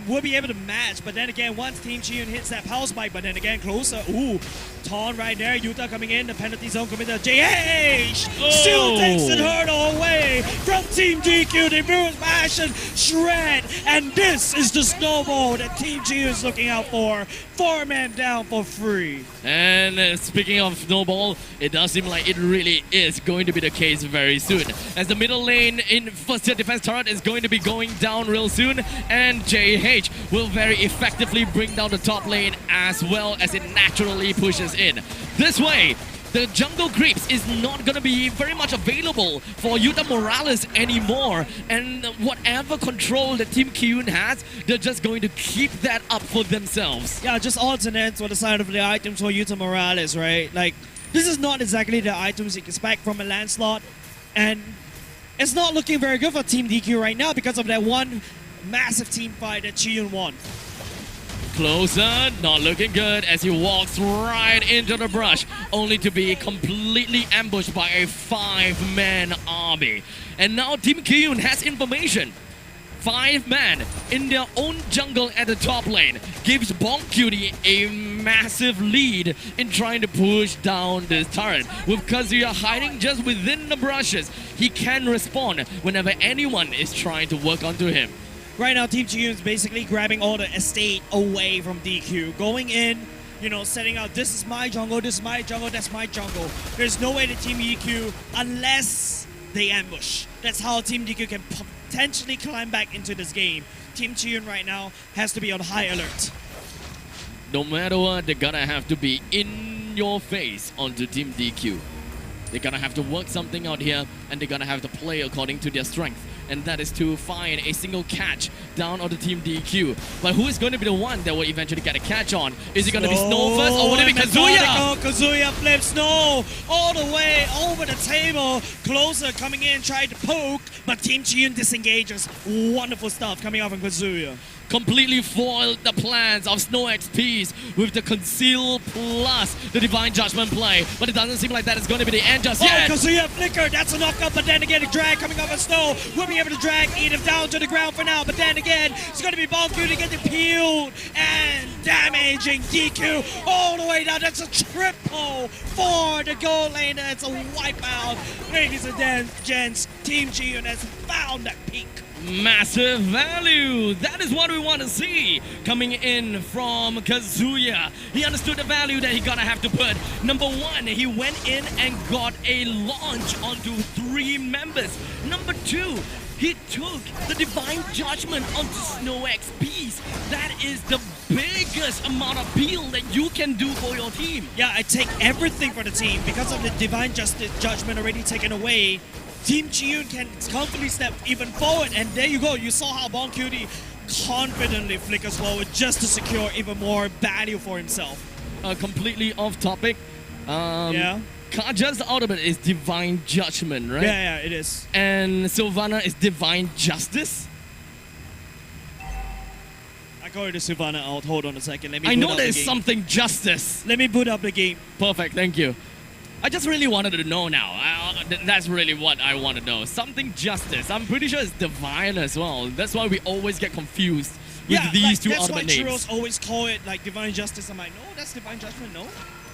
S2: we'll be able to match, but then again, once Team Chiyun hits that power spike, but then again, closer. Ooh, Taunt right there. Yuta coming in, the penalty zone committer. JH still takes the hurdle away from Team DQ. They move smash and shred, and this is the snowball that Team Chiyun is looking out for. 4-man down for free.
S1: And speaking of snowball, it does seem like it really is going to be the case very soon, as the middle lane in first tier defense turret is going to be going down real soon, and JH will very effectively bring down the top lane as well as it naturally pushes in. This way, the jungle creeps is not going to be very much available for Yuta Morales anymore, and whatever control the Team Kyun has, they're just going to keep that up for themselves.
S2: Yeah, just odds and ends for the side of the items for Yuta Morales, right? Like, this is not exactly the items you expect from a Lancelot, and it's not looking very good for Team DQ right now because of that one massive team fight that Chiyun won.
S1: Closer, not looking good as he walks right into the brush, only to be completely ambushed by a 5-man army. And now Team Kyun has information. 5-man in their own jungle at the top lane gives Balcutie a massive lead in trying to push down this turret. With Kazuya hiding just within the brushes, he can respond whenever anyone is trying to work onto him.
S2: Right now, Team Chiyun is basically grabbing all the estate away from DQ. Going in, setting out, this is my jungle, that's my jungle. There's no way to Team DQ unless they ambush. That's how Team DQ can potentially climb back into this game. Team Chiyun right now has to be on high alert.
S1: No matter what, they're gonna have to be in your face onto Team DQ. They're gonna have to work something out here, and they're gonna have to play according to their strength. And that is to find a single catch down on the Team DQ. But who is going to be the one that will eventually get a catch on? Is it going to be Snow first, or will it be Kazuya?
S2: Kazuya flips Snow all the way over the table. Closer coming in, trying to poke, but Team Chiyun disengages. Wonderful stuff coming out from Kazuya.
S1: Completely foiled the plans of Snow XPs with the Conceal plus the Divine Judgment play. But it doesn't seem like that is going to be the end just yet.
S2: Kazuya flicker, that's a knockup, but then again, a drag coming off of Snow. We'll be able to drag Edith down to the ground for now, but then again, it's going to be Balcutie getting peeled and damaging DQ all the way down. That's a triple for the goal lane. It's a wipeout. Ladies and gents, Team Chiyun has found that peak.
S1: Massive value. That is what we want to see coming in from Kazuya. He understood the value that he gonna have to put. Number one, he went in and got a launch onto 3 members. Number 2, he took the Divine Judgment onto Snow XPs. That is the biggest amount of peel that you can do for your team.
S2: Yeah, I take everything for the team. Because of the Divine Judgment already taken away, Team Chiyun can comfortably step even forward, and there you go. You saw how Balcutie confidently flickers forward just to secure even more value for himself.
S1: Completely off topic.
S2: Yeah.
S1: Kaja's ultimate is Divine Judgment, right?
S2: Yeah, it is.
S1: And Sylvana is Divine Justice?
S2: I go to Sylvana out. Hold on a second. Let me.
S1: I know there's something justice.
S2: Let me boot up the game.
S1: Perfect, thank you. I just really wanted to know now. That's really what I want to know. Something justice. I'm pretty sure it's divine as well. That's why we always get confused with these two ultimate names.
S2: That's why Churros always call it like Divine Justice. I'm like, no, that's Divine Judgment, no?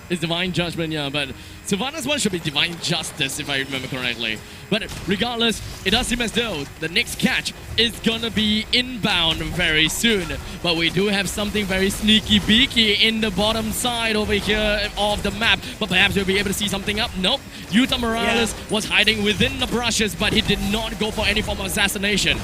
S1: It's Divine Judgment, yeah, but Savannah's one should be Divine Justice, if I remember correctly. But regardless, it does seem as though the next catch is gonna be inbound very soon. But we do have something very sneaky beaky in the bottom side over here of the map. But perhaps we'll be able to see something up. Nope. Yuta Morales was hiding within the brushes, but he did not go for any form of assassination.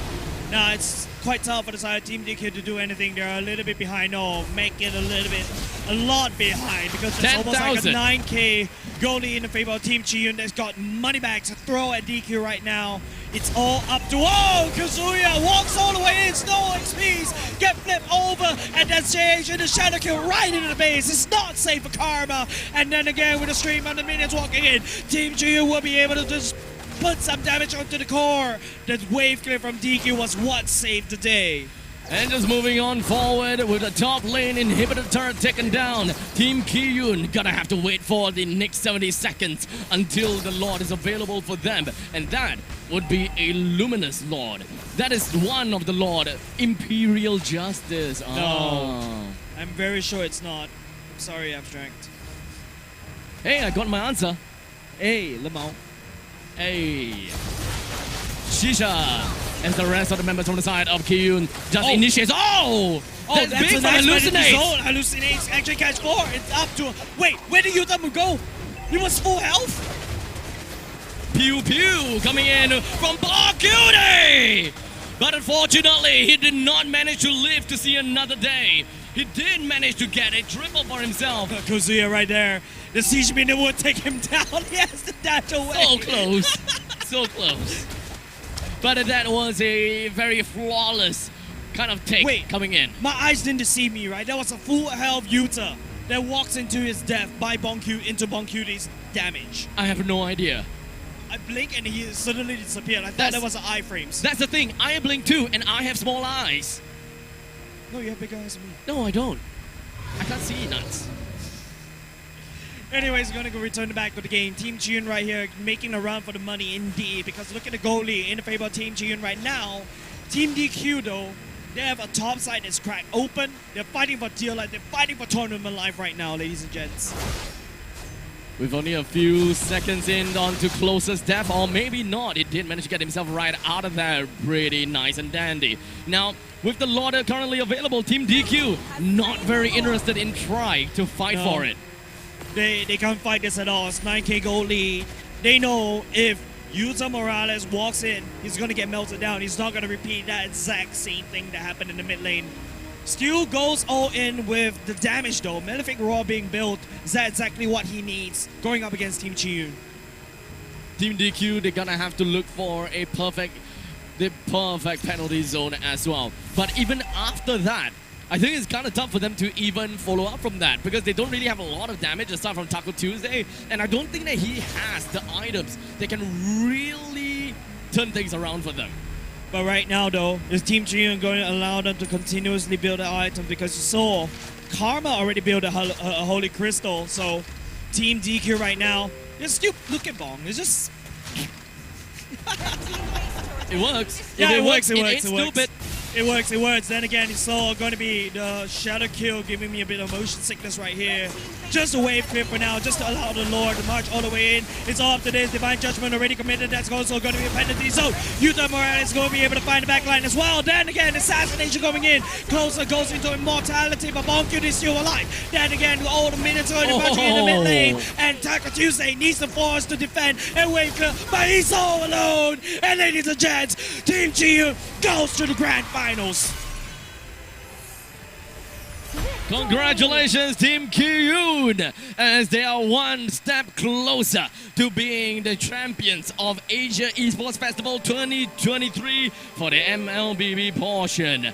S2: Now it's quite tough for the side of Team DQ to do anything. They're a little bit behind. No, make it a lot behind because it's almost like a 9K goalie in the favor of Team Chiyun that's got money back to throw at DQ right now. It's all up to, Kazuya walks all the way in, no XPs, get flipped over, and then JH in the shadow kill right into the base. It's not safe for Karma. And then again with the stream on the minions walking in, Team Chiyun will be able to just put some damage onto the core. The wave clear from DQ was what saved the day.
S1: And just moving on forward with the top lane inhibitor turret taken down. Team Kiyun gonna have to wait for the next 70 seconds until the Lord is available for them. And that would be a Luminous Lord. That is one of the Lord, Imperial Justice.
S2: No, I'm very sure it's not. I'm sorry, Abstract.
S1: Hey, I got my answer.
S2: Hey, Lemon.
S1: Hey. Shisha. As the rest of the members from the side of Kiyun just initiates. That's big
S2: a
S1: for
S2: nice
S1: Hallucinate.
S2: Hallucinates actually catch 4. It's up to, wait, where did Yuta go? He was full health?
S1: Pew Pew coming in from Barcutie. But unfortunately, he did not manage to live to see another day. He did manage to get a triple for himself.
S2: Kazuya right there. The siege minion would take him down. He has to dash away.
S1: So close. So close. But that was a very flawless kind of take coming in.
S2: My eyes didn't deceive me, right? That was a full health Yuta that walks into his death by into Boncutie's damage.
S1: I have no idea.
S2: I blink and he suddenly disappeared. I thought that was an iframes.
S1: That's the thing. I blink too, and I have small eyes.
S2: No, you have bigger eyes than me.
S1: No, I don't. I can't see nuts.
S2: Anyways, we're going to go return back to the game. Team Chiyun right here making a run for the money indeed, because look at the goalie in the favor of Team Chiyun right now. Team DQ though, they have a top side that's cracked open. They're fighting for tier life. They're fighting for tournament life right now, ladies and gents.
S1: With only a few seconds in on to closest death, or maybe not. He did manage to get himself right out of there. Pretty nice and dandy. Now, with the Lauder currently available, Team DQ not very interested in trying to fight for it.
S2: They can't fight this at all. It's 9K goal lead. They know if Yuta Morales walks in, he's going to get melted down. He's not going to repeat that exact same thing that happened in the mid lane. Still goes all in with the damage though. Malefic Roar being built, is that exactly what he needs going up against Team Chiyun?
S1: Team DQ, they're gonna have to look for the perfect penalty zone as well. But even after that, I think it's kind of tough for them to even follow up from that, because they don't really have a lot of damage aside from Taco Tuesday, and I don't think that he has the items that can really turn things around for them.
S2: But right now though, is Team Chiyun going to allow them to continuously build an item? Because you saw Karma already built a Holy Crystal, so Team DQ right now, just still look at Bong. It's just...
S1: It works.
S2: Yeah, it works.
S1: Stupid.
S2: It works. Then again, it's all going to be the Shadow Kill giving me a bit of motion sickness right here. Just a wave clear for now, just to allow the Lord to march all the way in. It's all up to this. Divine Judgment already committed. That's also going to be a penalty. So, Yuta Morales is going to be able to find the back line as well. Then again, Assassination going in. Closer goes into Immortality, but Bonkyu is still alive. Then again, all the minutes already marching in the mid lane. And Taco Tuesday needs the force to defend and wave clear, but he's all alone. And ladies and gents, Team Chiyun goes to the grand finals.
S1: Congratulations, Team Kiyun, as they are one step closer to being the champions of Asia Esports Festival 2023 for the MLBB portion.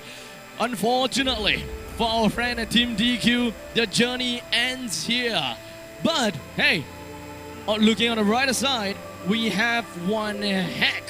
S1: Unfortunately, for our friend at Team DQ, the journey ends here. But hey, looking on the brighter side, we have one heck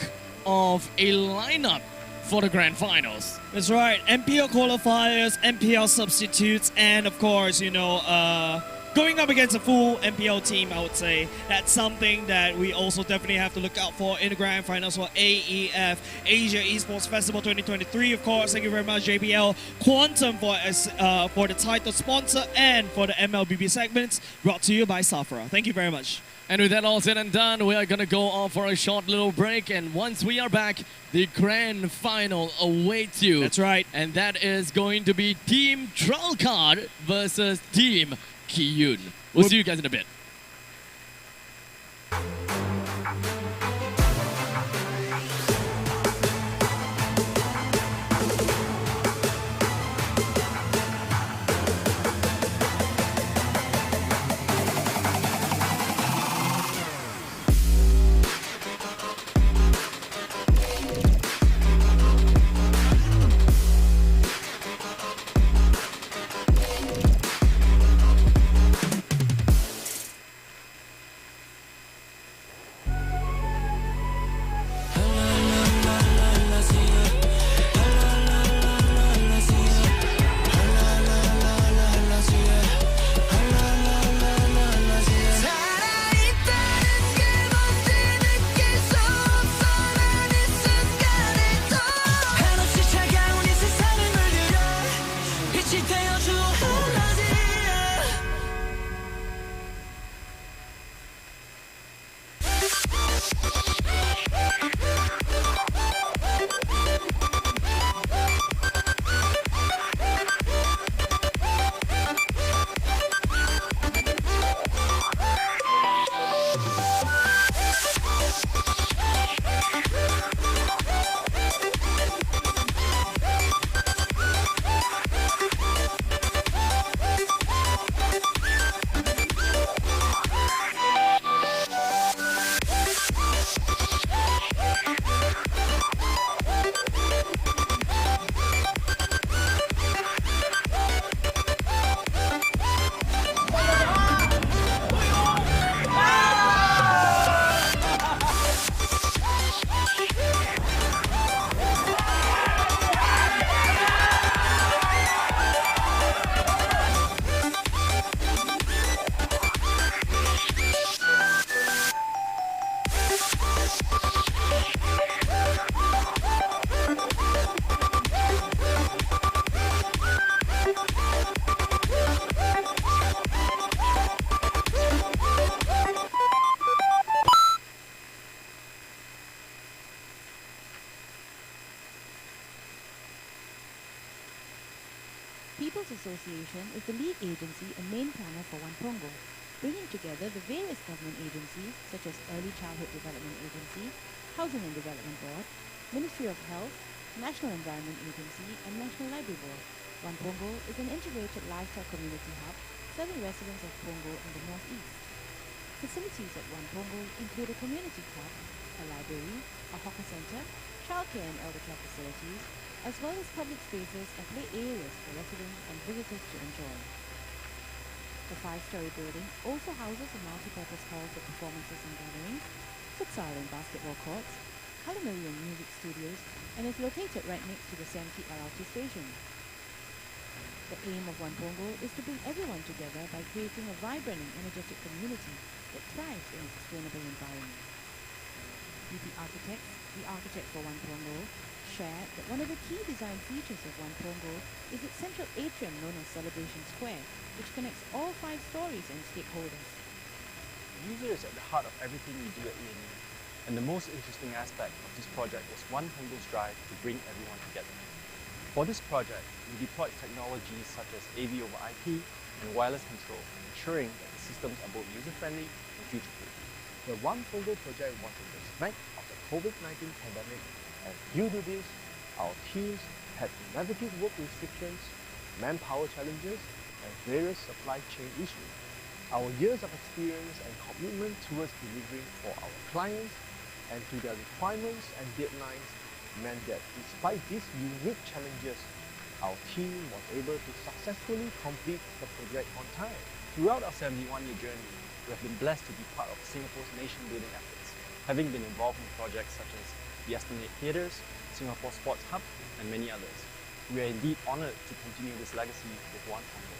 S1: of a lineup for the grand finals.
S2: That's right. MPL qualifiers, MPL substitutes, and of course, going up against a full MPL team, I would say that's something that we also definitely have to look out for in the grand finals for AEF Asia Esports Festival 2023. Of course, thank you very much, JBL Quantum, for the title sponsor and for the MLBB segments brought to you by Safra. Thank you very much.
S1: And with that all said and done, we are going to go off for a short little break. And once we are back, the grand final awaits you.
S2: That's right.
S1: And that is going to be Team Trollcard versus Team Kiyun. We'll see you guys in a bit.
S4: People's Association is the lead agency and main planner for Wampongo, bringing together the various government agencies such as Early Childhood Development Agency, Housing and Development Board, Ministry of Health, National Environment Agency, and National Library Board. Wampongo is an integrated lifestyle community hub serving residents of Pongo and the Northeast. Facilities at Wampongo include a community club, a library, a hawker center, childcare and elder care facilities, as well as public spaces and play areas for residents and visitors to enjoy. The 5-story building also houses a multi-purpose hall for performances and gatherings, futsal and basketball courts, culinary and music studios, and is located right next to the Semki LRT station. The aim of Wampongo is to bring everyone together by creating a vibrant and energetic community that thrives in a sustainable environment. UP Architects, the architect for Wampongo, shared that one of the key design features of Wampongo is its central atrium known as Celebration Square, which connects all 5 stories and stakeholders.
S5: The user is at the heart of everything we do at ENU, and the most interesting aspect of this project was Wampongo's drive to bring everyone together. For this project, we deployed technologies such as AV over IP and wireless control, ensuring that the systems are both user-friendly and future-proof.
S7: The Wampongo project was in the smack of the COVID-19 pandemic, and due to this, our teams had to navigate work restrictions, manpower challenges, and various supply chain issues. Our years of experience and commitment towards delivering for our clients and to their requirements and deadlines meant that despite these unique challenges, our team was able to successfully complete the project on time.
S5: Throughout our 71-year journey, we have been blessed to be part of Singapore's nation-building efforts, having been involved in projects such as the Esplanade Theatres, Singapore Sports Hub, and many others. We are indeed honoured to continue this legacy with One Punggol.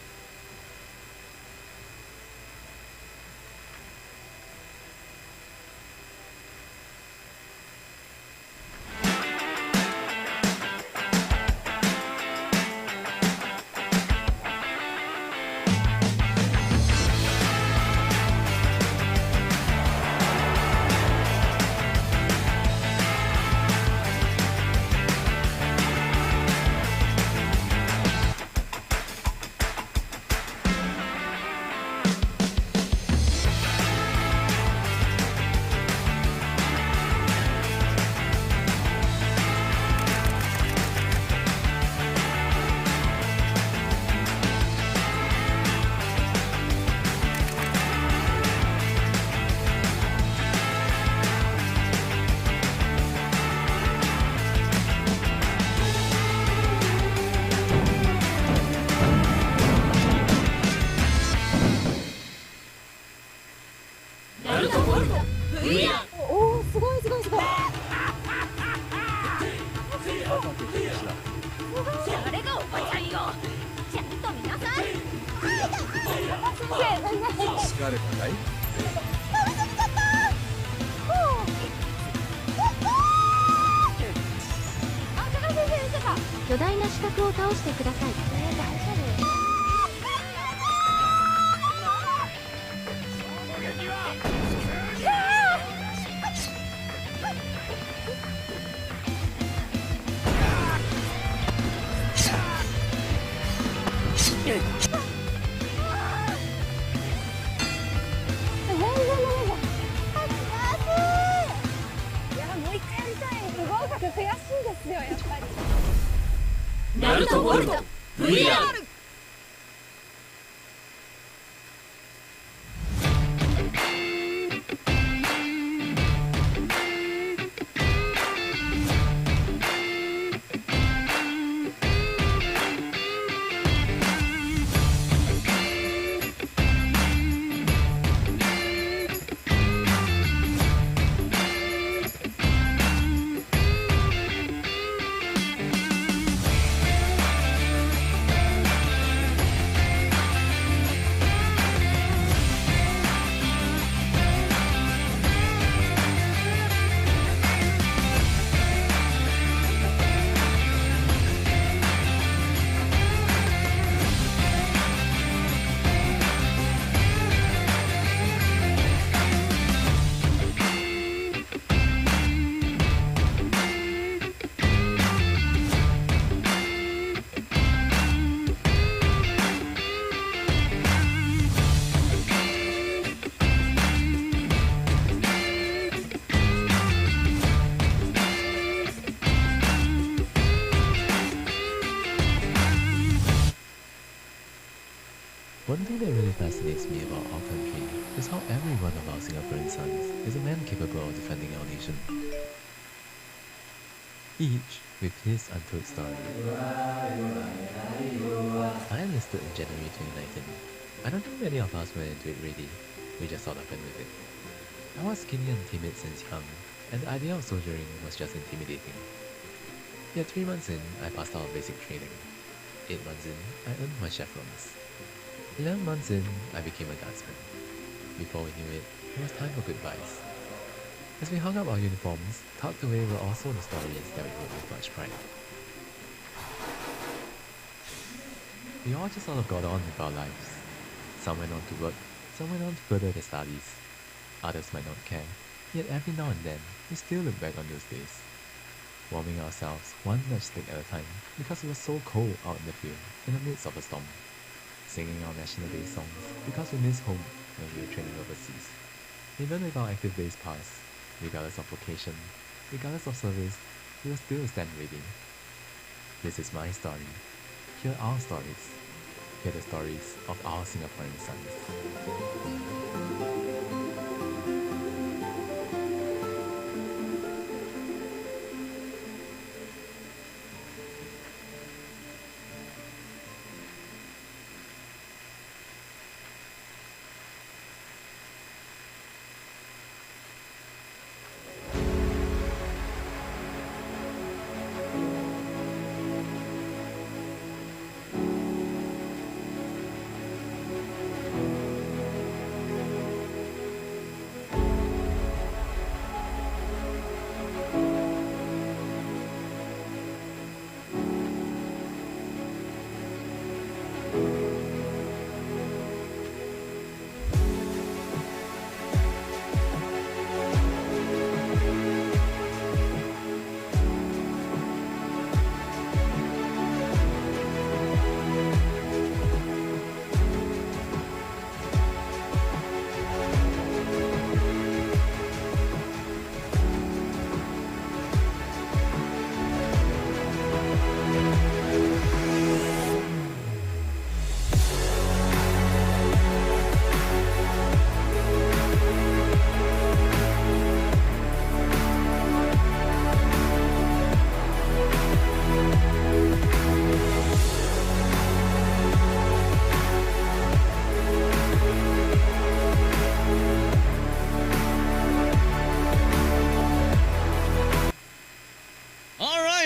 S3: One thing that really fascinates me about our country is how every one of our Singaporean sons is a man capable of defending our nation. Each with his untold story. I enlisted in January 2019. I don't think many of us went into it ready. We just sort of went with it. I was skinny and timid since young, and the idea of soldiering was just intimidating. Yet 3 months in, I passed out of basic training. 8 months in, I earned my chevrons. 11 months in, I became a guardsman. Before we knew it, it was time for goodbyes. As we hung up our uniforms, tucked away were also the stories that we wrote with much pride. We all just sort of got on with our lives. Some went on to work, some went on to further their studies. Others might not care, yet every now and then, we still look back on those days. Warming ourselves one matchstick at a time because it was so cold out in the field in the midst of a storm. Singing our National Day songs because we missed home when we were training overseas. Even with our active days pass, regardless of vocation, regardless of service, we will still stand ready. This is my story. Hear our stories. Hear the stories of our Singaporean sons.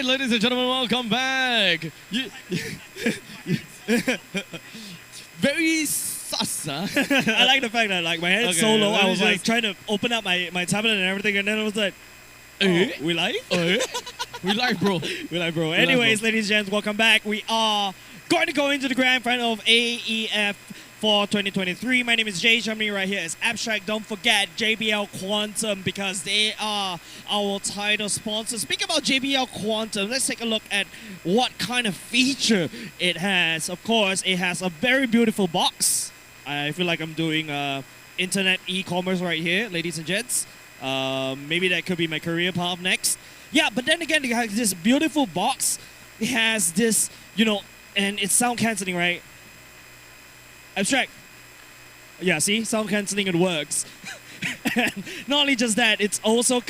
S1: right, ladies and gentlemen, welcome back. Very sus, huh?
S2: I like the fact that like my head's so
S1: Okay,
S2: low.
S1: let
S2: I
S1: me
S2: was like
S1: just-
S2: trying to open up my tablet and everything, and then I was like,
S1: Eh?
S2: we live?
S1: We like, bro.
S2: We like, bro.
S1: like,
S2: Anyways,
S1: bro.
S2: ladies and gents, welcome back. We are going to go into the grand final of AEF for 2023. My name is Jay. Joining me right here is Abstract. Don't forget JBL Quantum because they are our title sponsor. Speaking about JBL Quantum, let's take a look at what kind of feature it has. Of course, it has a very beautiful box. I feel like I'm doing internet e-commerce right here, ladies and gents. Maybe that could be my career path next. Yeah, but then again, it has this beautiful box. It has this, you know, and it's sound cancelling, right? Abstract. Yeah, see? Sound cancelling, it works. And not only just that, it's also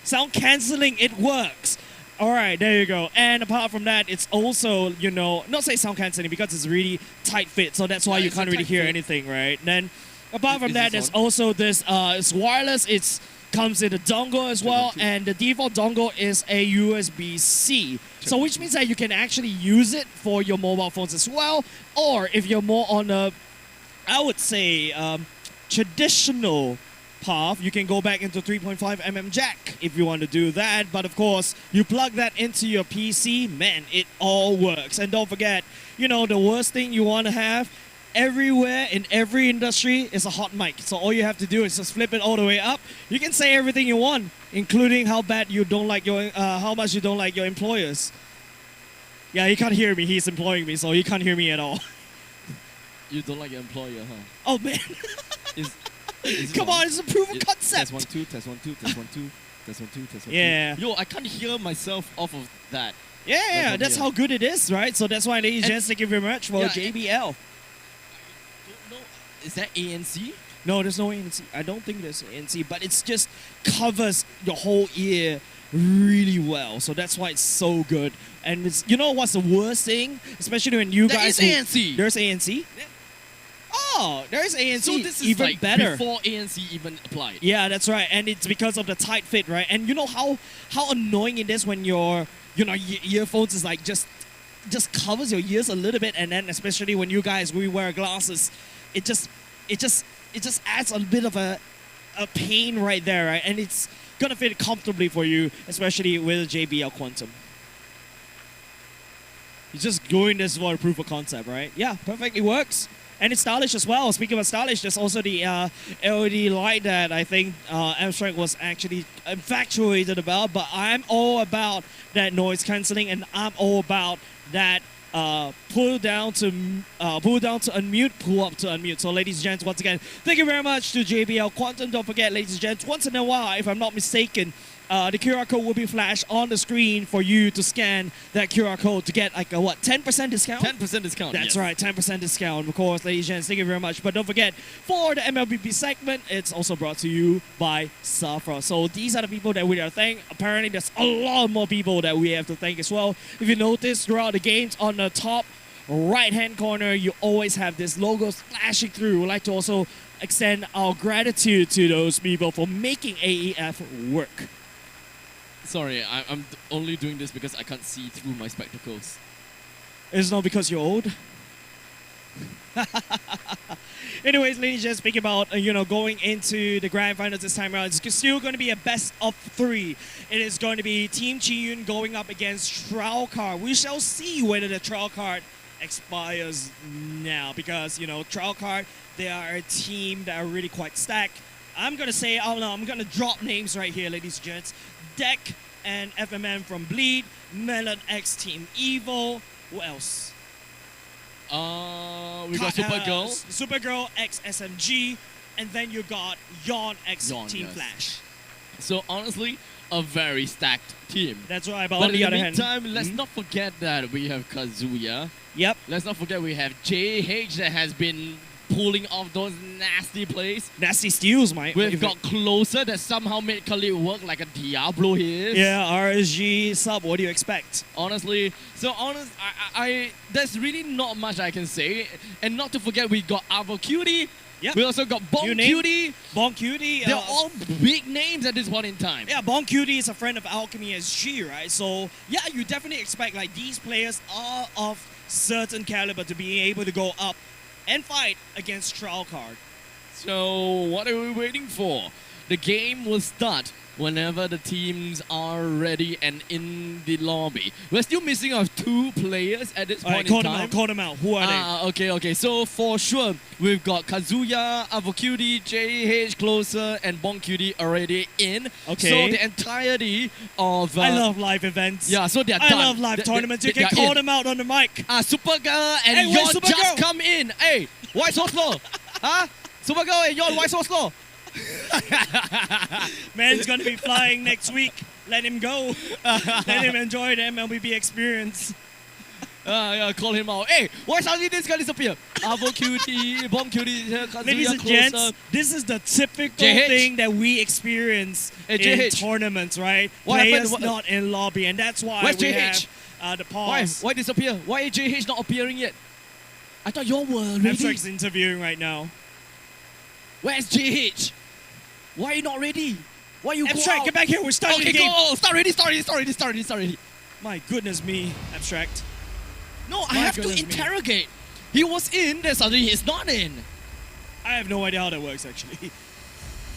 S2: sound cancelling, it works. All right, there you go. And apart from that, it's also, you know, not say sound cancelling because it's really tight fit, so that's why
S1: Yeah,
S2: you
S1: it's
S2: can't
S1: a
S2: really
S1: tight
S2: hear
S1: fit.
S2: anything, right? Then apart from
S1: Is
S2: that,
S1: this
S2: there's
S1: on?
S2: also this, it's wireless, it's comes in a dongle as well,
S1: two.
S2: and the default dongle is a USB-C. So which means that you can actually use it for your mobile phones as well, or if you're more on a, I would say, traditional path, you can go back into 3.5mm jack if you want to do that. But of course, you plug that into your PC, man, it all works. And don't forget, you know, the worst thing you want to have everywhere in every industry is a hot mic. So all you have to do is just flip it all the way up. You can say everything you want, including how bad you don't like your, how much you don't like your employers. Yeah, he can't hear me. He's employing me, so he can't hear me at all.
S1: You don't like your employer, huh?
S2: Oh man,
S1: Is it
S2: come on, it's a proof of
S1: Test
S2: concept.
S1: 1 2, test 1 2, test 1 2, test 1 2, test 1 2.
S2: Yeah.
S1: Yo, I can't hear myself off of that.
S2: Yeah, that's
S1: yeah.
S2: how good it is, right? So that's why, ladies and
S1: And-
S2: gents, thank you very much for
S1: Yeah,
S2: JBL.
S1: Don't know. Is that ANC?
S2: No, there's no ANC. I don't think there's ANC, but it's just covers your whole ear really well. So that's why it's so good. And it's, you know what's the worst thing? Especially when you
S1: There
S2: guys...
S1: is ANC.
S2: There's ANC? Oh, there's ANC.
S1: So this is
S2: even
S1: like
S2: better.
S1: before ANC even applied.
S2: Yeah, that's right, and it's because of the tight fit, right? And you know how annoying it is when your earphones is like just covers your ears a little bit, and then especially when you guys we wear glasses, it just adds a bit of a pain right there, right? And it's gonna fit comfortably for you, especially with JBL Quantum. You're just going this for a proof of concept, right? Yeah, perfectly works. And it's stylish as well. Speaking of stylish, there's also the LED light that I think Abstract was actually infatuated about. But I'm all about that noise cancelling, and I'm all about that pull down to unmute, pull up to unmute. So, ladies and gents, once again, thank you very much to JBL Quantum. Don't forget, ladies and gents, once in a while, if I'm not mistaken, the QR code will be flashed on the screen for you to scan that QR code to get like a 10% discount?
S1: 10% discount.
S2: That's
S1: yes.
S2: right, 10% discount. Of course, ladies and gents, thank you very much. But don't forget, for the MLBB segment, it's also brought to you by Safra. So these are the people that we are thanking. Apparently, there's a lot more people that we have to thank as well. If you notice throughout the games on the top right-hand corner, you always have this logo flashing through. We'd like to also extend our gratitude to those people for making AEF work.
S1: Sorry, I'm only doing this because I can't see through my spectacles.
S2: It's not because you're old. Anyways, ladies and gents, speaking about going into the grand finals this time around, it's still going to be a best of 3. It is going to be Team Chi-Yun going up against Trial Card. We shall see whether the Trial Card expires now because Trial Card, they are a team that are really quite stacked. I'm going to say, I'm going to drop names right here, ladies and gents. Deck and FMN from Bleed, Melon X Team Evil. Who else?
S1: We got Supergirl.
S2: Supergirl X SMG, and then you got Yawn X
S1: Yawn,
S2: Team
S1: yes.
S2: Flash.
S1: So honestly, a very stacked team.
S2: That's right, but
S1: But
S2: on the
S1: in
S2: other
S1: the
S2: hand...
S1: meantime, let's not forget that we have Kazuya.
S2: Yep,
S1: Let's not forget we have JH that has been pulling off those nasty plays.
S2: nasty steals, mate.
S1: We've got Closer that somehow made Khalid work like a Diablo he is.
S2: Yeah, RSG sub, what do you expect?
S1: Honestly, I there's really not much I can say. And not to forget we got Avo Cutie.
S2: Yep.
S1: We also got Bon
S2: New name.
S1: Cutie.
S2: Bon Cutie.
S1: They're all big names at this point in time.
S2: Yeah, Bon Cutie is a friend of Alchemy SG, right? So, yeah, you definitely expect like these players are of certain caliber to be able to go up and fight against Trial Card.
S1: So what are we waiting for? The game will start whenever the teams are ready and in the lobby. We're still missing our 2 players at this point in time.
S2: Call them out. Who are they?
S1: Okay. So for sure, we've got Kazuya, Avocutie, JH Closer, and Bon Cutie already in.
S2: Okay.
S1: So the entirety of...
S2: I love live events.
S1: Yeah, so they're
S2: I
S1: done.
S2: love live tournaments. You can
S1: they're
S2: call
S1: in.
S2: them out on the mic.
S1: Supergirl and
S2: Hey, where's
S1: Yon
S2: Supergirl?
S1: just come in. Hey, why so slow? Huh? Supergirl and Yon, why so slow?
S2: Man's gonna be flying next week. Let him go. Let him enjoy the MLBB experience.
S1: Yeah, call him out. Hey, why suddenly this guy disappear? Avo Cutie, Bomb Cutie, Kazuya
S2: Ladies and
S1: Closer.
S2: gents, this is the typical
S1: JH.
S2: thing that we experience
S1: Hey,
S2: in
S1: JH.
S2: tournaments, right?
S1: What
S2: Players
S1: happened?
S2: not in lobby, and that's why
S1: Where's
S2: we
S1: JH?
S2: have the
S1: Why?
S2: pause.
S1: Why disappear? Why is JH not appearing yet? I thought you all were ready.
S2: Abstract's interviewing right now.
S1: Where's JH? Why are you not ready? Why you
S2: Abstract,
S1: go out?
S2: get back here. We're starting
S1: Okay,
S2: the game.
S1: go. Start ready.
S2: My goodness me, Abstract.
S1: No, I
S2: My
S1: have to
S2: goodness me.
S1: interrogate. He was in, then suddenly he's not in.
S2: I have no idea how that works, actually.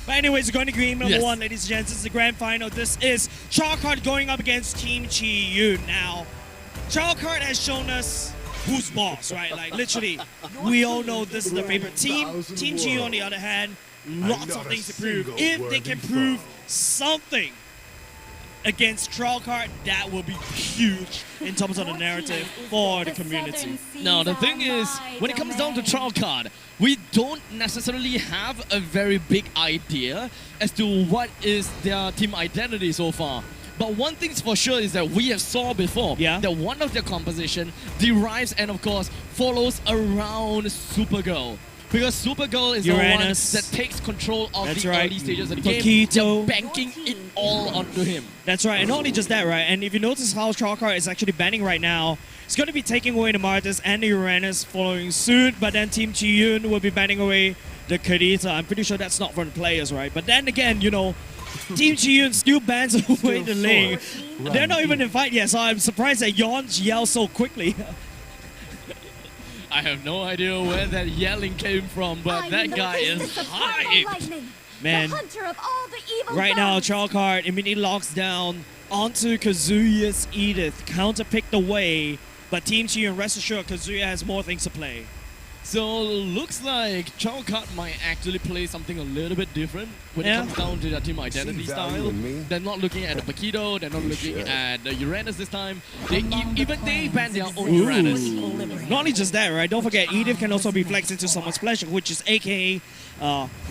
S2: But anyways, going to game number
S1: Yes.
S2: 1, ladies and gents. This is the grand final. This is Charcard going up against Team Chi Yun. Now, Charcard has shown us who's boss, right? Like, literally, we all know this is the favorite team. Team Chi Yun, on the other hand, lots of things to prove. If they can prove something against Charcard, that will be huge in terms of the narrative for the community.
S1: Now, the thing is, when it comes down to trial card, we don't necessarily have a very big idea as to what is their team identity so far. But one thing's for sure is that we have saw before that one of their composition derives and, of course, follows around Supergirl. Because Supergirl is
S2: Uranus.
S1: the one that takes control of
S2: That's
S1: the
S2: right.
S1: early stages of the game.
S2: Paquito.
S1: They're banking it all onto him.
S2: That's right, and not only just that, right? And if you notice how Charcard is actually banning right now, it's going to be taking away the Martyrs and the Uranus following suit, but then Team Chi Yun will be banning away the Kadita. I'm pretty sure that's not from the players, right? But then again, you know, Team Chi Yun still bans away the lane. They're not even in fight yet, so I'm surprised that Yon yelled so quickly.
S1: I have no idea where that yelling came from, but that guy is hyped.
S2: Man, right now, Charcard immediately locks down onto Kazuya's Edith, counterpicked away, but Team Chi Yun, rest assured, Kazuya has more things to play.
S1: So looks like Charcard might actually play something a little bit different when it comes down to their team identity style. They're not looking at the Paquito, they're not looking at the Uranus this time. Even they ban their own Uranus.
S2: Not only just that, right? Don't forget, Edith can also be flexed into someone's pleasure, which is aka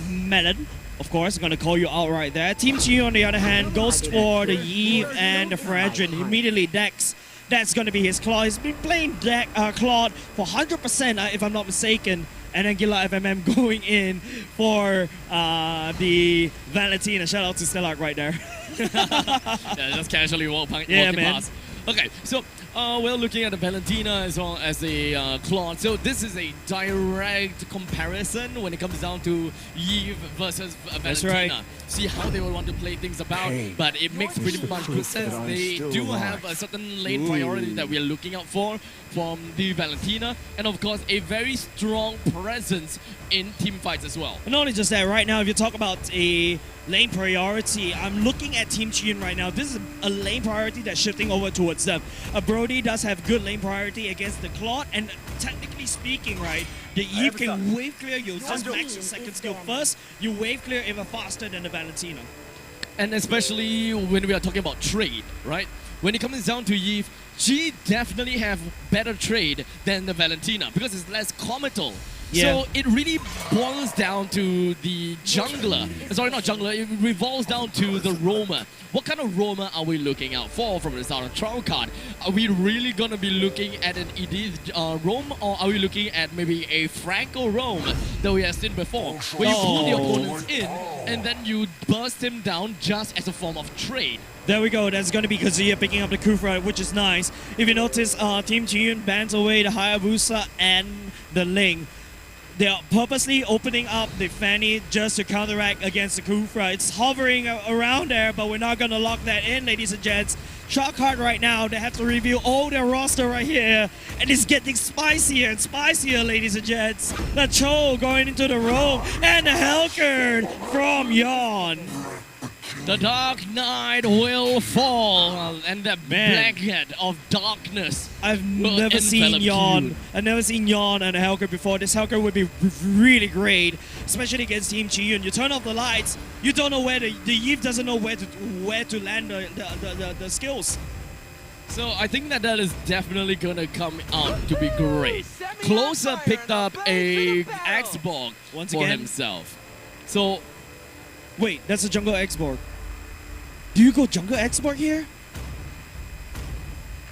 S2: Melon. Of course, going to call you out right there. Team Chi, on the other hand, goes for the Eve and the Fredrin. Immediately decks. That's going to be his Claw. He's been playing Claude for 100%, if I'm not mistaken. And then Gila FMM going in for the Valentina. Shout out to Stellark right there.
S1: Yeah, just casually walking past. Okay, so we're looking at the Valentina as well as the Claude. So this is a direct comparison when it comes down to Eve versus Valentina.
S2: That's right.
S1: See how they will want to play things about, but it makes pretty much good sense. They do have a certain lane priority that we are looking out for from the Valentina, and of course a very strong presence in team fights as well.
S2: And not only just that, right now, if you talk about a lane priority, I'm looking at Team Chi Yun right now. This is a lane priority that's shifting over towards them. Brody does have good lane priority against the Claude, and technically speaking, right, the Eve can wave clear. You'll just max your second skill first. You wave clear even faster than the Valentina.
S1: And especially when we are talking about trade, right? When it comes down to Eve, she definitely have better trade than the Valentina because it's less comical.
S2: Yeah.
S1: So it really boils down to the jungler. Sorry, not jungler. It revolves down to the roamer. What kind of roamer are we looking out for from the start of trial card? Are we really going to be looking at an Edith roam, or are we looking at maybe a Franco roam that we have seen before? Where you pull the opponents in and then you burst him down just as a form of trade.
S2: There we go. That's going to be Kazuya picking up the Kufra, which is nice. If you notice, Team Chi Yun bans away the Hayabusa and the Ling. They are purposely opening up the Fanny just to counteract against the Kufra. It's hovering around there, but we're not going to lock that in, ladies and gents. Shotcard right now, they have to reveal all their roster right here. And it's getting spicier and spicier, ladies and gents. The Cho going into the room, and the Hellcurd from Yon.
S1: The Dark Knight will fall, and the blanket of darkness.
S2: I've
S1: will
S2: never seen
S1: envelop
S2: Yon.
S1: you.
S2: I've never seen Yon and a Hellcurd before. This Hellcurd would be really great, especially against Team Chiyun. You turn off the lights, you don't know where the Eve doesn't know where to land the skills.
S1: So I think that is definitely gonna come out to be great. Closer picked up a Xbox
S2: Once
S1: for
S2: again.
S1: himself. So
S2: Wait, that's a jungle Xborg. Do you go jungle Xborg here?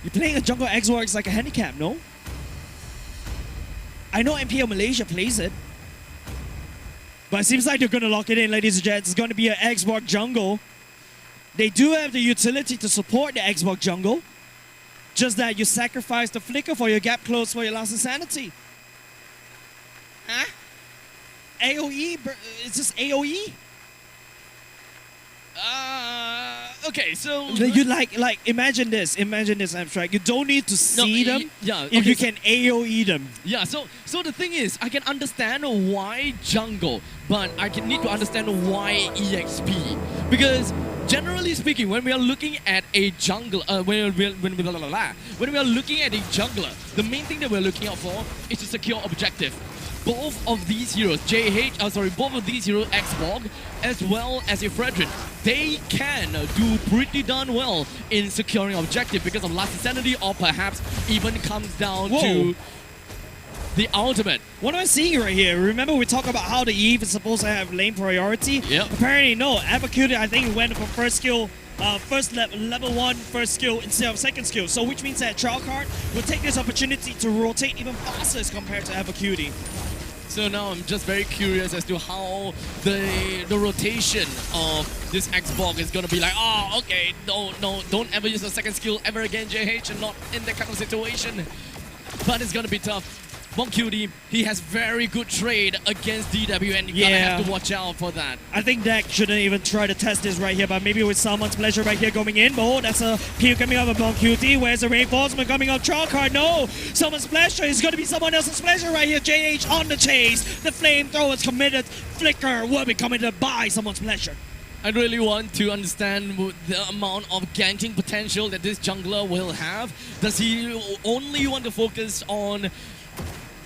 S2: You're playing a jungle Xborg, it's like a handicap, no? I know MPL Malaysia plays it. But it seems like they're gonna lock it in, ladies and gents. It's gonna be an Xborg jungle. They do have the utility to support the Xborg jungle. Just that you sacrifice the flicker for your gap close for your last insanity. Huh? AoE? It's just AoE?
S1: Okay, so
S2: You like imagine this abstract. You don't need to see them if you can AoE them.
S1: Yeah, so the thing is, I can understand why jungle, but I can need to understand why EXP, because generally speaking, when we are looking at a jungle, when we are looking at a jungler, the main thing that we're looking out for is to secure objective. Both of these heroes, both of these heroes, Xborg, as well as a Fredrin, they can do pretty darn well in securing objective because of last insanity, or perhaps even comes down to the ultimate.
S2: What am I seeing right here? Remember we talked about how the Eve is supposed to have lane priority?
S1: Yep.
S2: Apparently no. Avacuity, I think, went for first skill, level 1 first skill instead of second skill. So which means that Chalkart will take this opportunity to rotate even faster as compared to Avacuity.
S1: So now I'm just very curious as to how the rotation of this Xbox is gonna be like. Oh, okay, no, don't ever use a second skill ever again, JH, and not in that kind of situation. But it's gonna be tough. Boncutie, he has very good trade against DW, and you gotta have to watch out for that.
S2: I think Dak shouldn't even try to test this right here, but maybe with Someone's Pleasure right here going in. Oh, that's a peel coming up of Boncutie. Where's the reinforcement coming up? Chalkart, no! Someone's Pleasure is gonna be someone else's pleasure right here. JH on the chase. The flamethrower is committed. Flicker will be committed by Someone's Pleasure.
S1: I really want to understand the amount of ganking potential that this jungler will have. Does he only want to focus on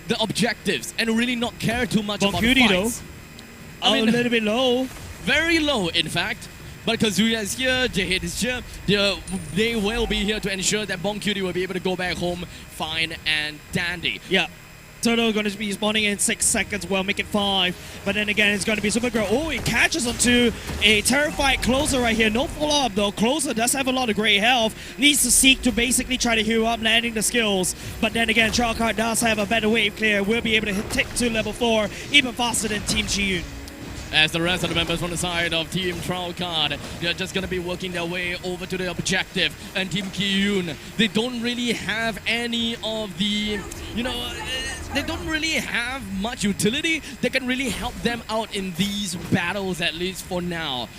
S1: the objectives and really not care too much about the fights?
S2: I mean, a little bit low.
S1: Very low, in fact. But Kazuya is here, Jahid is here. They will be here to ensure that Boncutie will be able to go back home fine and dandy.
S2: Yeah. Turtle going to be spawning in 6 seconds. Well, make it 5. But then again, it's going to be Supergirl. Oh, he catches onto a terrified Closer right here. No follow-up, though. Closer does have a lot of great health. Needs to seek to basically try to heal up, landing the skills. But then again, Chalkart does have a better wave clear. Will be able to take to level 4 even faster than Team Chiyun.
S1: As the rest of the members from the side of Team Trowcard, they're just going to be working their way over to the objective. And Team Kiyun, they don't really have any of the, they don't really have much utility that can really help them out in these battles, at least for now.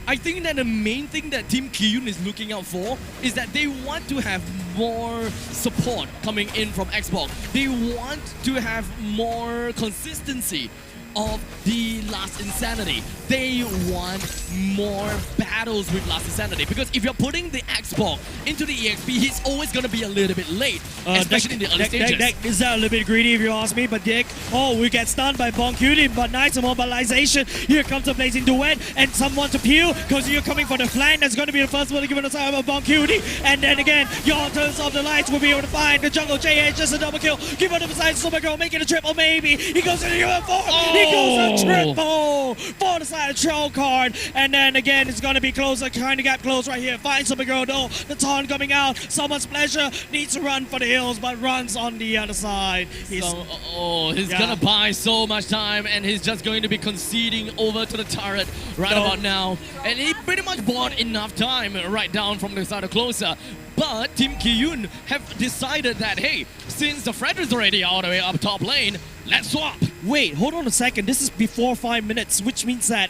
S1: I think that the main thing that Team Kiyun is looking out for is that they want to have more support coming in from Xbox. They want to have more consistency of the Last Insanity. They want more battles with Last Insanity, because if you're putting the Xbox into the EXP, he's always going to be a little bit late, especially in the early stages.
S2: Is that a little bit greedy if you ask me, but Dick, we get stunned by Boncutie, but nice immobilization. Here comes a blazing duet and someone to peel, because you're coming for the flank. That's going to be the first one to give it a time of Boncutie. And then again, your turns off the lights will be able to find the jungle. JH just a double kill. Give it up beside Supergirl, making a triple maybe. He goes to the UF4. He goes a triple for the side of Chalkart. And then again, it's going to be Closer, trying to get close right here. Finds Supergirl though. The taunt coming out. Someone's Pleasure needs to run for the hills, but runs on the other side. He's
S1: going to buy so much time, and he's just going to be conceding over to the turret right about now. And he pretty much bought enough time right down from the side of Closer. But Team Kiyun have decided that, hey, since the Fred is already all the way up top lane, let's swap.
S2: wait, hold on a second. This is before 5 minutes, which means that,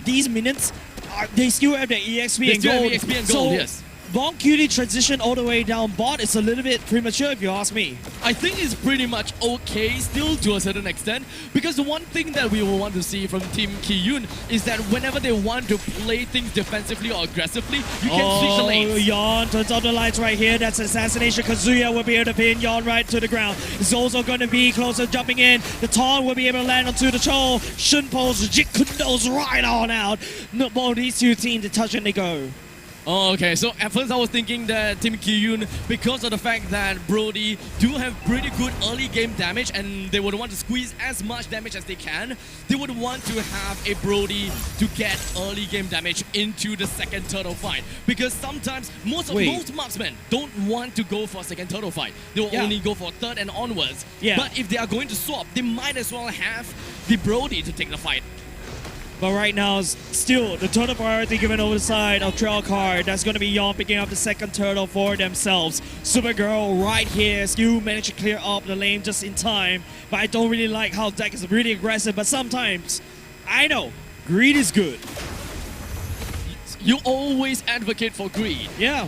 S2: these minutes, they still have the EXP
S1: They
S2: and
S1: still have
S2: gold.
S1: EXP and
S2: So,
S1: gold, yes.
S2: Bon Cutie transition all the way down bot is a little bit premature if you ask me.
S1: I think it's pretty much okay still to a certain extent, because the one thing that we will want to see from Team Kiyun is that whenever they want to play things defensively or aggressively, you can switch the lanes.
S2: Yon turns on the lights right here. That's assassination. Kazuya will be able to pin Yon right to the ground. Zozo going to be closer, jumping in. The taunt will be able to land onto the Chol. Shunpo's Jikundo's right on out. No, both these two teams, they touch and they go.
S1: Oh, okay, so at first I was thinking that Team Kiyun, because of the fact that Brody do have pretty good early game damage and they would want to squeeze as much damage as they can, they would want to have a Brody to get early game damage into the second turtle fight. Because sometimes most marksmen don't want to go for a second turtle fight. They will only go for third and onwards.
S2: Yeah.
S1: But if they are going to swap, they might as well have the Brody to take the fight.
S2: But right now, still, the turtle priority given over the side of Trail Card. That's going to be Yon picking up the second turtle for themselves. Supergirl right here still managed to clear up the lane just in time. But I don't really like how Deck is really aggressive. But sometimes, I know, greed is good.
S1: You always advocate for greed.
S2: Yeah,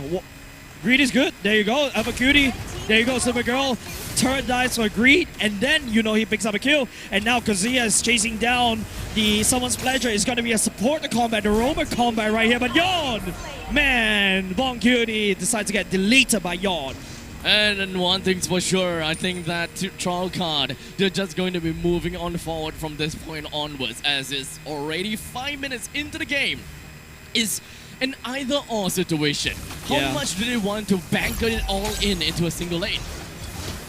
S2: greed is good. There you go, Alpha Cutie. There you go, Supergirl. Turret dies for greed, and then, he picks up a kill. And now Kazuya is chasing down the Someone's Pleasure. It's going to be a support combat, the robot combat right here. But Yon, man, Bon Cutie decides to get deleted by Yon.
S1: And one thing's for sure, I think that Trial Card, they're just going to be moving on forward from this point onwards, as it's already 5 minutes into the game. It's an either-or situation. How much do they want to bank it all into a single lane?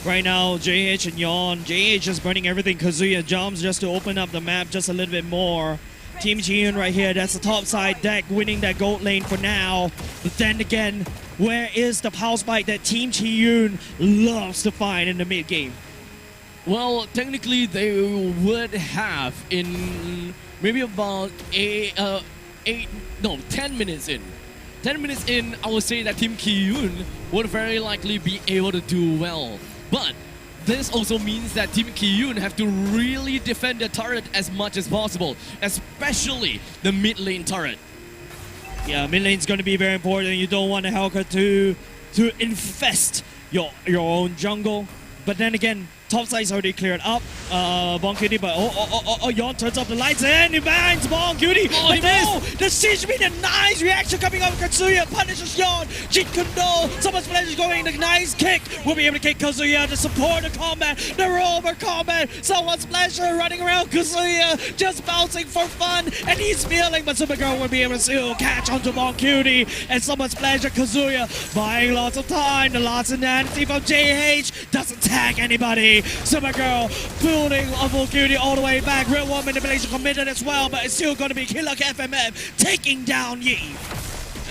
S2: Right now, JH and Yon. JH is burning everything. Kazuya jumps just to open up the map just a little bit more. Team Jiun right here. That's the top side deck winning that gold lane for now. But then again, where is the power spike that Team Jiun loves to find in the mid game?
S1: Well, technically they would have in maybe about 10 minutes in. 10 minutes in, I would say that Team Kiyun would very likely be able to do well. But this also means that Team Kiyun have to really defend the turret as much as possible, especially the mid lane turret.
S2: Yeah, mid lane is going to be very important. You don't want the Helker to infest your own jungle. But then again, top side is already cleared up. Bon Cutie, but Yon turns off the lights and he bangs Bon Cutie.
S1: Oh,
S2: but no, the siege beat a nice reaction coming out of Katsuya. Punishes Yon. Jeet Kundo. Someone's pleasure going. The nice kick. Will be able to kick Kazuya to support the combat. The rover combat. Someone's pleasure running around Kazuya. Just bouncing for fun. And he's feeling, but Supergirl will be able to still catch onto Bon Cutie. And someone's pleasure. Kazuya buying lots of time. The lots of nancy from JH doesn't tag anybody. Supergirl building on Bon Cutie all the way back. Real world manipulation committed as well, but it's still going to be Killer FMM taking down Yi.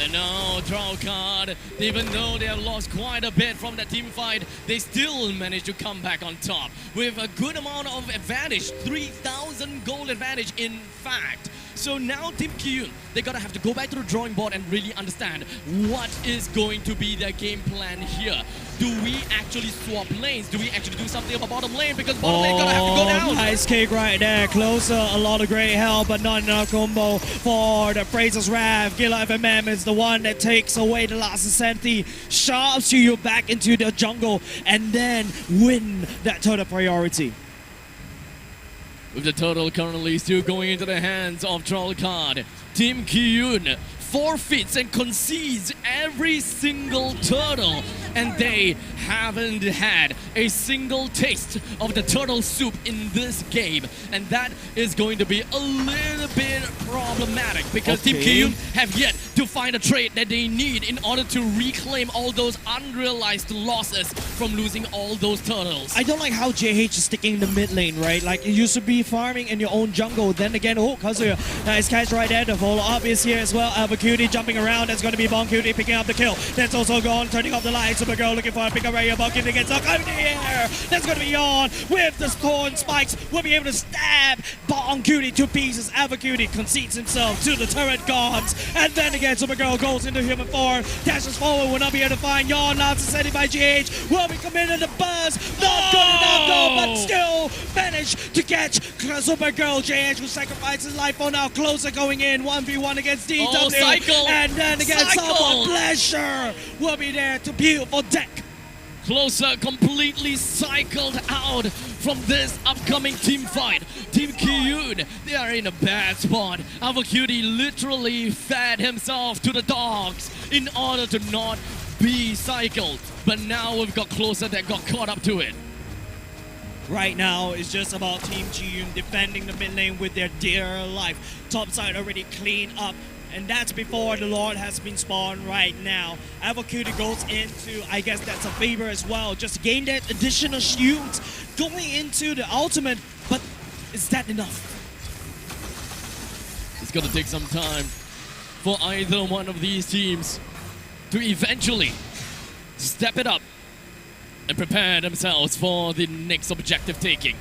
S1: And now, Draw Card, even though they have lost quite a bit from that team fight, they still managed to come back on top with a good amount of advantage, 3,000 gold advantage in fact. So now Team Kiyun, they're gonna have to go back to the drawing board and really understand what is going to be their game plan here. Do we actually swap lanes? Do we actually do something about bottom lane? Because bottom lane gonna have to go down.
S2: Nice kick right there. Closer, a lot of great help, but not enough combo for the Fraser's Wrath. Killer FMM is the one that takes away the last insanity, shoves you back into the jungle, and then win that total priority.
S1: With the turtle currently still going into the hands of Troll Card, Team Kiyun forfeits and concedes every single turtle, and they haven't had a single taste of the turtle soup in this game, and that is going to be a little bit problematic because Team Kiyun have yet to find a trade that they need in order to reclaim all those unrealized losses from losing all those turtles.
S2: I don't like how JH is sticking in the mid lane, right? Like, you used to be farming in your own jungle. Then again, Kazuya, nice catch right there. The follow-up is here as well. Alpha Cutie jumping around. That's going to be Bon Cutie picking up the kill. That's also gone, turning off the lights. Supergirl looking for a pick up right here. Bon Cutie gets stuck in the air. That's going to be on with the thorn spikes. Will be able to stab Bon Cutie to pieces. Alpha Cutie concedes himself to the turret gods. And then again, again, Supergirl goes into human form, dashes forward, will not be able to find Yawn. Now succeeded by GH, will be committed to buzz. Not good enough though, but still managed to catch Supergirl. JH will sacrifice his life for now. Closer going in, 1v1 against DW.
S1: Cycle.
S2: And then again, someone Pleasure will be there to beautiful deck.
S1: Closer completely cycled out from this upcoming team fight. Team Kiyun, they are in a bad spot. Alpha Cutie literally fed himself to the dogs in order to not be cycled. But now we've got Closer that got caught up to it.
S2: Right now, it's just about Team Ji-yoon defending the mid lane with their dear life. Top side already cleaned up. And that's before the Lord has been spawned right now. Alpha Cutie goes into, I guess that's a favor as well. Just gain that additional shield going into the ultimate. But is that enough?
S1: It's going to take some time for either one of these teams to eventually step it up and prepare themselves for the next objective taking.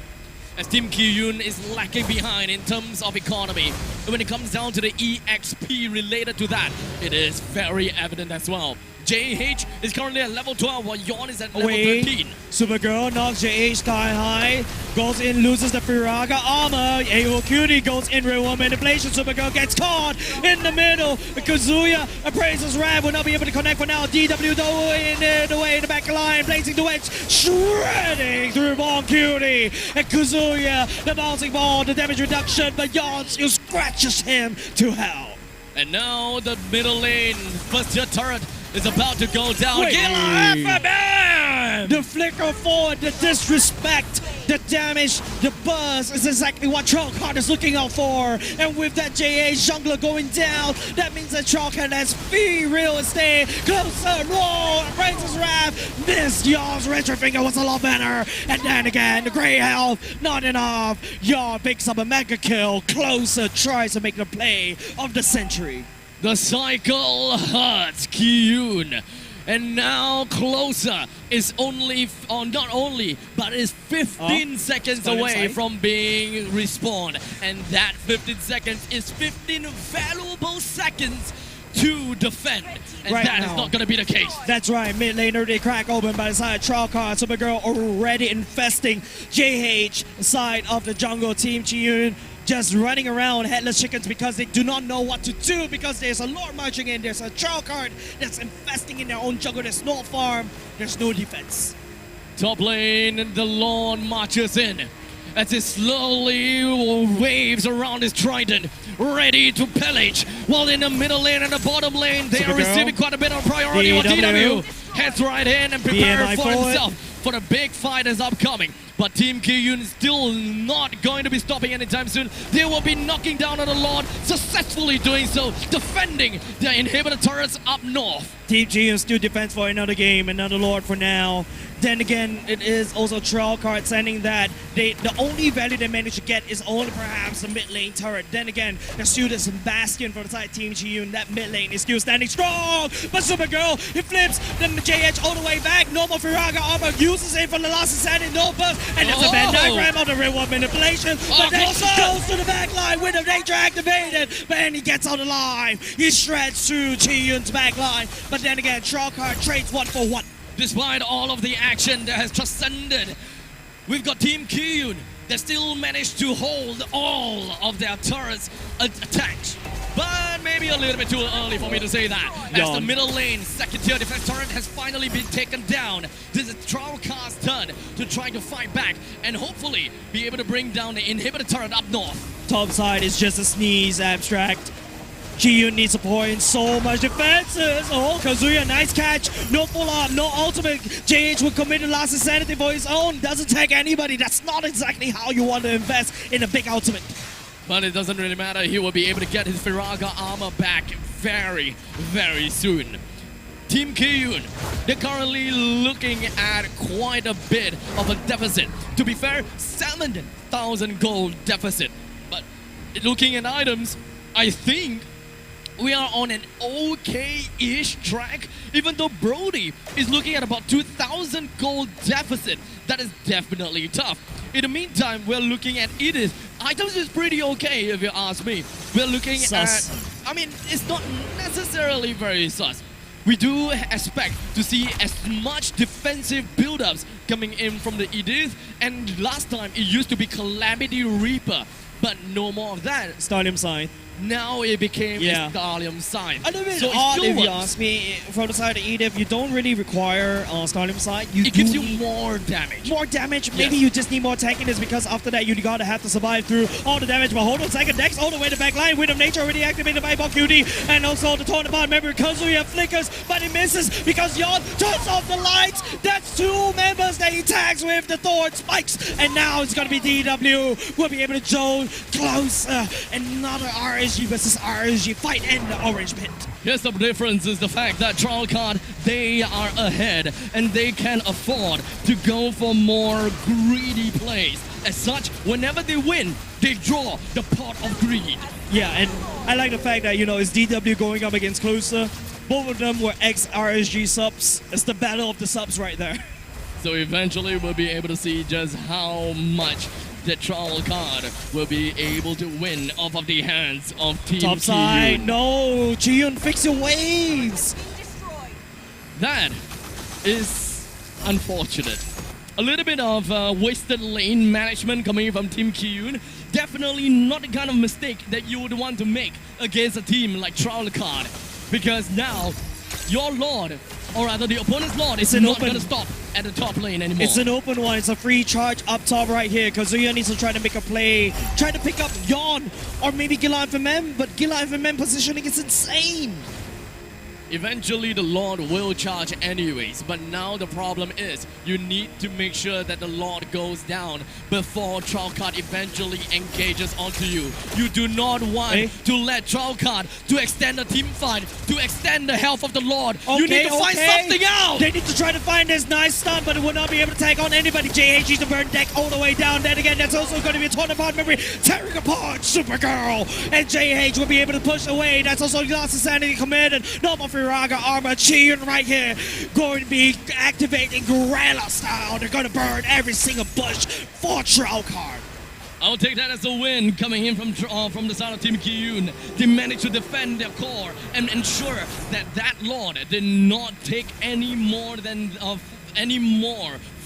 S1: As Team Kiyun is lacking behind in terms of economy. And when it comes down to the EXP related to that, it is very evident as well. JH is currently at level 12 while Yawn is at level 13.
S2: Supergirl knocks JH sky high, goes in, loses the Firaga armor. AO Cutie goes in real world manipulation. Supergirl gets caught in the middle. Kazuya appraises Rab will not be able to connect for now. DW though in the way in the back line, placing the wedge, shredding through Bon Cutie. And Kazuya, the bouncing ball, the damage reduction, but Yawn still scratches him to hell.
S1: And now the middle lane first tier turret is about to go down.
S2: The flicker forward, the disrespect, the damage, the buzz is exactly what Trollcard is looking out for. And with that JA jungler going down, that means that Trollcard has free real estate. Closer, roll, raises wrath. This Yaw's retro finger was a lot better. And then again, the gray health, not enough. Yaw picks up a mega kill. Closer tries to make the play of the century.
S1: The cycle hurts Kiyun. And now Closer is but is 15 seconds away from being respawned. And that 15 seconds is 15 valuable seconds to defend. And
S2: right
S1: that
S2: now,
S1: is not going to be the case.
S2: That's right, mid laner they crack open by the side of Trollcard. Supergirl already infesting JH side of the jungle team. Ji-yoon just running around headless chickens because they do not know what to do because there's a Lord marching in, there's a Trollcard that's infesting in their own jungle, there's no farm, there's no defense.
S1: Top lane, the Lord marches in as he slowly waves around his trident, ready to pillage. While in the middle lane and the bottom lane, they are receiving quite a bit of priority. While DW heads right in and prepares for himself for the big fight is upcoming. But Team Kiyun is still not going to be stopping anytime soon. They will be knocking down on the Lord, successfully doing so, defending their inhibitor turrets up north.
S2: Team Kiyun still defends for another game, another Lord for now. Then again, it is also Trollcard sending that the only value they manage to get is only perhaps the mid lane turret. Then again, there's still this Bastion for the side Team Kiyun. That mid lane is still standing strong. But Supergirl, he flips the JH all the way back. Normal Firaga armor uses it for the last standing, no burst. And there's a Venn diagram of the real world manipulation. But then goes to the back line with the nature activated. But he gets out alive. He shreds through Chi-Yun's back line. But then again, Trollcard trades 1-for-1.
S1: Despite all of the action that has transcended, we've got Team Kiyun that still managed to hold all of their turrets attached. But maybe a little bit too early for me to say that. As the middle lane second tier defense turret has finally been taken down. This is Trollcard's turn to try to fight back and hopefully be able to bring down the inhibitor turret up north.
S2: Top side is just a sneeze abstract. Ji-yoon needs support in so much defenses. Oh, Kazuya, nice catch. No follow-up, no ultimate. JH will commit the last insanity for his own. Doesn't tag anybody. That's not exactly how you want to invest in a big ultimate.
S1: But it doesn't really matter. He will be able to get his Firaga armor back very, very soon. Team Kiyun, they're currently looking at quite a bit of a deficit. To be fair, 7,000 gold deficit. But looking at items, I think we are on an okay-ish track, even though Brody is looking at about 2,000 gold deficit. That is definitely tough. In the meantime, we're looking at Edith. Items is pretty okay if you ask me. We're looking at I mean, it's not necessarily very sus. We do expect to see as much defensive build-ups coming in from the Edith, and last time it used to be Calamity Reaper, but no more of that.
S2: Stadium side.
S1: Now it became
S2: Yeah.
S1: a Stadium side.
S2: A little bit
S1: So it
S2: odd
S1: still
S2: if you
S1: works.
S2: ask me. From the side of Edith, you don't really require Stadium side. You
S1: It gives
S2: do
S1: you
S2: need
S1: more damage.
S2: more damage. Maybe
S1: Yes.
S2: you just need more tankiness because after that you gotta have to survive through all the damage. But hold on a second, Dex all the way to back line. Wind of Nature already activated by QD, and also the Tornabon member Kazuya flickers, but he misses because Yon turns off the lights. That's two members that he tags with the Thorn spikes, and now it's gonna be DW. We'll be able to join closer. Another RSG versus RSG fight in the orange pit.
S1: Here's the difference is the fact that Trollcard, they are ahead and they can afford to go for more greedy plays. As such, whenever they win, they draw the pot of greed.
S2: Yeah, and I like the fact that, you know, it's DW going up against Closer. Both of them were ex-RSG subs. It's the battle of the subs right there.
S1: So eventually we'll be able to see just how much the Trollcard will be able to win off of the hands of Team
S2: Top side,
S1: Kiyun.
S2: no! Chiyun, fix your waves!
S1: That is unfortunate. A little bit of wasted lane management coming from Team Kiyun. Definitely not the kind of mistake that you would want to make against a team like Trollcard. Because now, your Lord, or rather the opponent's Lord, is
S2: an
S1: not
S2: open-
S1: going to stop at the top lane anymore.
S2: It's an open one, it's a free charge up top right here. Kazuya needs to try to make a play, try to pick up Yon, or maybe Gila FMM, but Gila FMM positioning is insane!
S1: Eventually the Lord will charge anyways, but now the problem is you need to make sure that the Lord goes down before Trollcard eventually engages onto you. You do not want to let Trollcard to extend the team fight, to extend the health of the Lord. You need to find something out!
S2: They need to try to find this nice stun, but it will not be able to take on anybody. JH needs to burn deck all the way down. Then again, that's also going to be a Tornabon memory. Tearing apart Supergirl! And JH will be able to push away. That's also lost his sanity committed. No more Firaga armor. Chiyun right here going to be activating Gorilla style. They're going to burn every single bush for Trollcard.
S1: I'll take that as a win coming in from the side of Team Kiyun. They managed to defend their core and ensure that that Lord did not take any more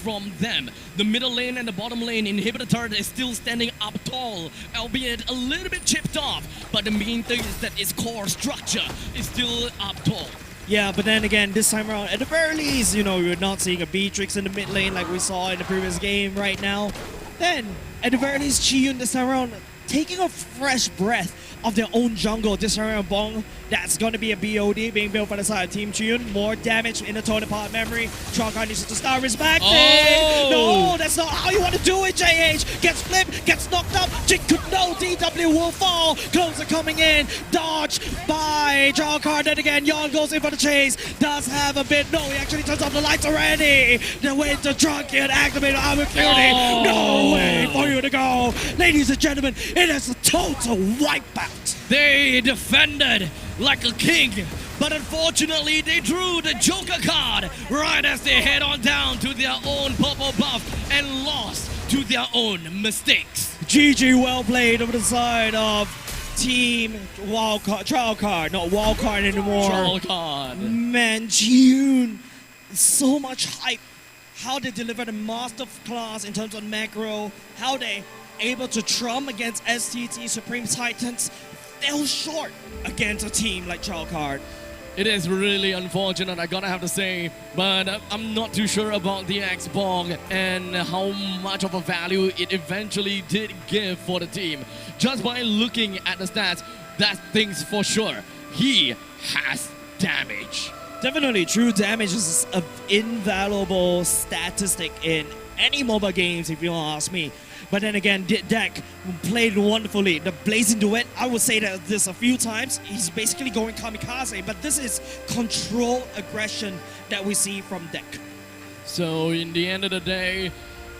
S1: from them. The middle lane and the bottom lane inhibitor turret is still standing up tall, albeit a little bit chipped off. But the main thing is that its core structure is still up tall.
S2: Yeah, but then again, this time around, at the very least, you know, we're not seeing a Beatrix in the mid lane like we saw in the previous game right now. Then, at the very least, Chiyun this time around taking a fresh breath of their own jungle. This time around, Bong, that's going to be a BOD being built by the side of Team Chiyun. More damage in the Tornapod memory. Trollcard needs to start respecting. No, that's not how you want to do it, JH. Gets flipped, gets knocked up. No, DW will fall. Closer coming in. Dodge by Trollcard. Then again, Yon goes in for the chase. Does have a bit. No, he actually turns off the lights already. The Winter Drunken activated armor cutie. No way for you to go. Ladies and gentlemen, it is a total wipeout.
S1: They defended like a king, but unfortunately they drew the Joker card right as they head on down to their own purple buff and lost to their own mistakes.
S2: GG, well played over the side of Team Wildcard, Trollcard, not Wildcard anymore.
S1: Trollcard.
S2: Man, June, so much hype. How they delivered a master class in terms of macro, how they able to trump against STT Supreme Titans, fell short against a team like Trollcard.
S1: It is really unfortunate, I gotta have to say, but I'm not too sure about the X-Bong and how much of a value it eventually did give for the team. Just by looking at the stats, that thing's for sure. He has damage.
S2: Definitely, true damage is an invaluable statistic in any mobile games, if you want to ask me. But then again, Deck played wonderfully. The Blazing Duet, I would say that this a few times. He's basically going kamikaze, but this is control aggression that we see from Deck.
S1: So in the end of the day,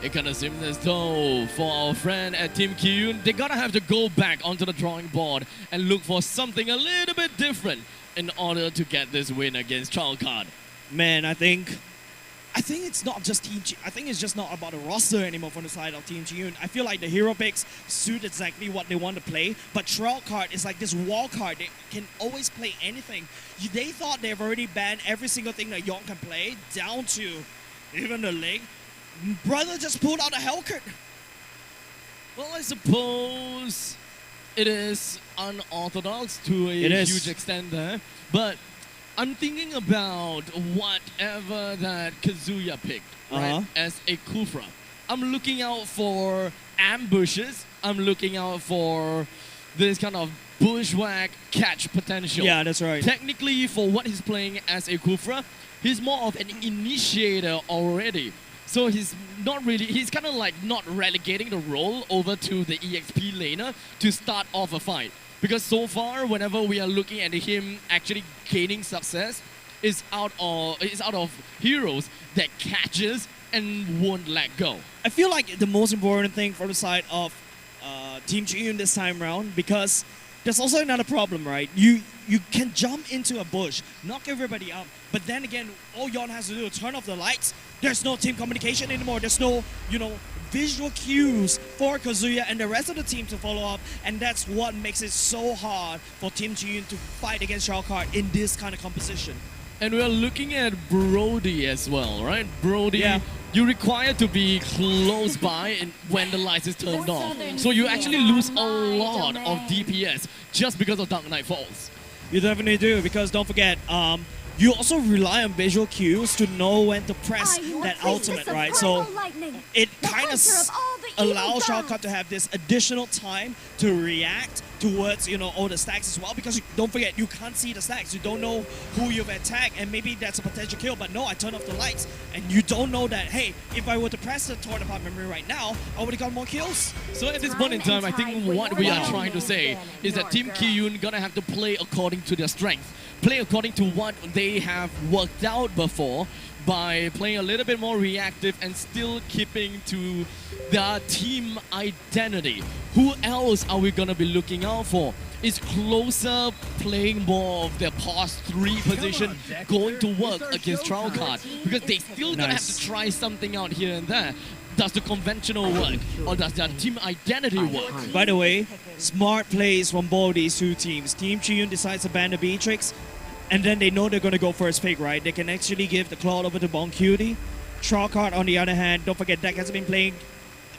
S1: it kind of seems as though for our friend at Team Kiyun, they gotta have to go back onto the drawing board and look for something a little bit different in order to get this win against Trollcard.
S2: Man, I think I think it's not just I think it's just not about the roster anymore from the side of Team Chiyun. I feel like the hero picks suit exactly what they want to play, but Troll card is like this wall card. They can always play anything. They thought they've already banned every single thing that Yon can play, down to even the leg. Brother just pulled out a Hellcat.
S1: Well, I suppose it is unorthodox to a huge extent there, but I'm thinking about whatever that Kazuya picked, right, as a Kufra. I'm looking out for ambushes. I'm looking out for this kind of bushwhack catch potential.
S2: Yeah, that's right.
S1: Technically, for what he's playing as a Kufra, he's more of an initiator already. So he's kind of like not relegating the role over to the EXP laner to start off a fight. Because so far, whenever we are looking at him actually gaining success, it's out of heroes that catches and won't let go.
S2: I feel like the most important thing from the side of Team Chiyun this time around, because there's also another problem, right? You can jump into a bush, knock everybody up, but then again, all Yon has to do is turn off the lights. There's no team communication anymore. There's no, visual cues for Kazuya and the rest of the team to follow up, and that's what makes it so hard for Team Chiyun to fight against Shroudcard in this kind of composition.
S1: And we're looking at Brody as well, right? Brody, you require to be close by when the lights is turned off. So you actually lose a lot of DPS just because of Dark Knight Falls.
S2: You definitely do, because don't forget, you also rely on visual cues to know when to press that ultimate, right? So it kind of allows Shroudcard to have this additional time to react towards, all the stacks as well, because don't forget, you can't see the stacks. You don't know who you've attacked, and maybe that's a potential kill, but no, I turn off the lights, and you don't know that, hey, if I were to press the torn apart memory right now, I would have got more kills.
S1: So at this point in time, I think what we are trying to say is that Team Kiyun gonna have to play according to their strength, play according to what they have worked out before, by playing a little bit more reactive and still keeping to their team identity. Who else are we gonna be looking out for? Is Closer playing more of their past 3 position going to work against Shroudcard? Because they still gonna have to try something out here and there. Does the conventional work, or does their team identity work?
S2: By the way, smart plays from both these two teams. Team Chiyun decides to ban the Beatrix, and then they know they're going to go first pick, right? They can actually give the Claude over to Bon Cutie. Shroudcard, on the other hand, don't forget, Deck hasn't been playing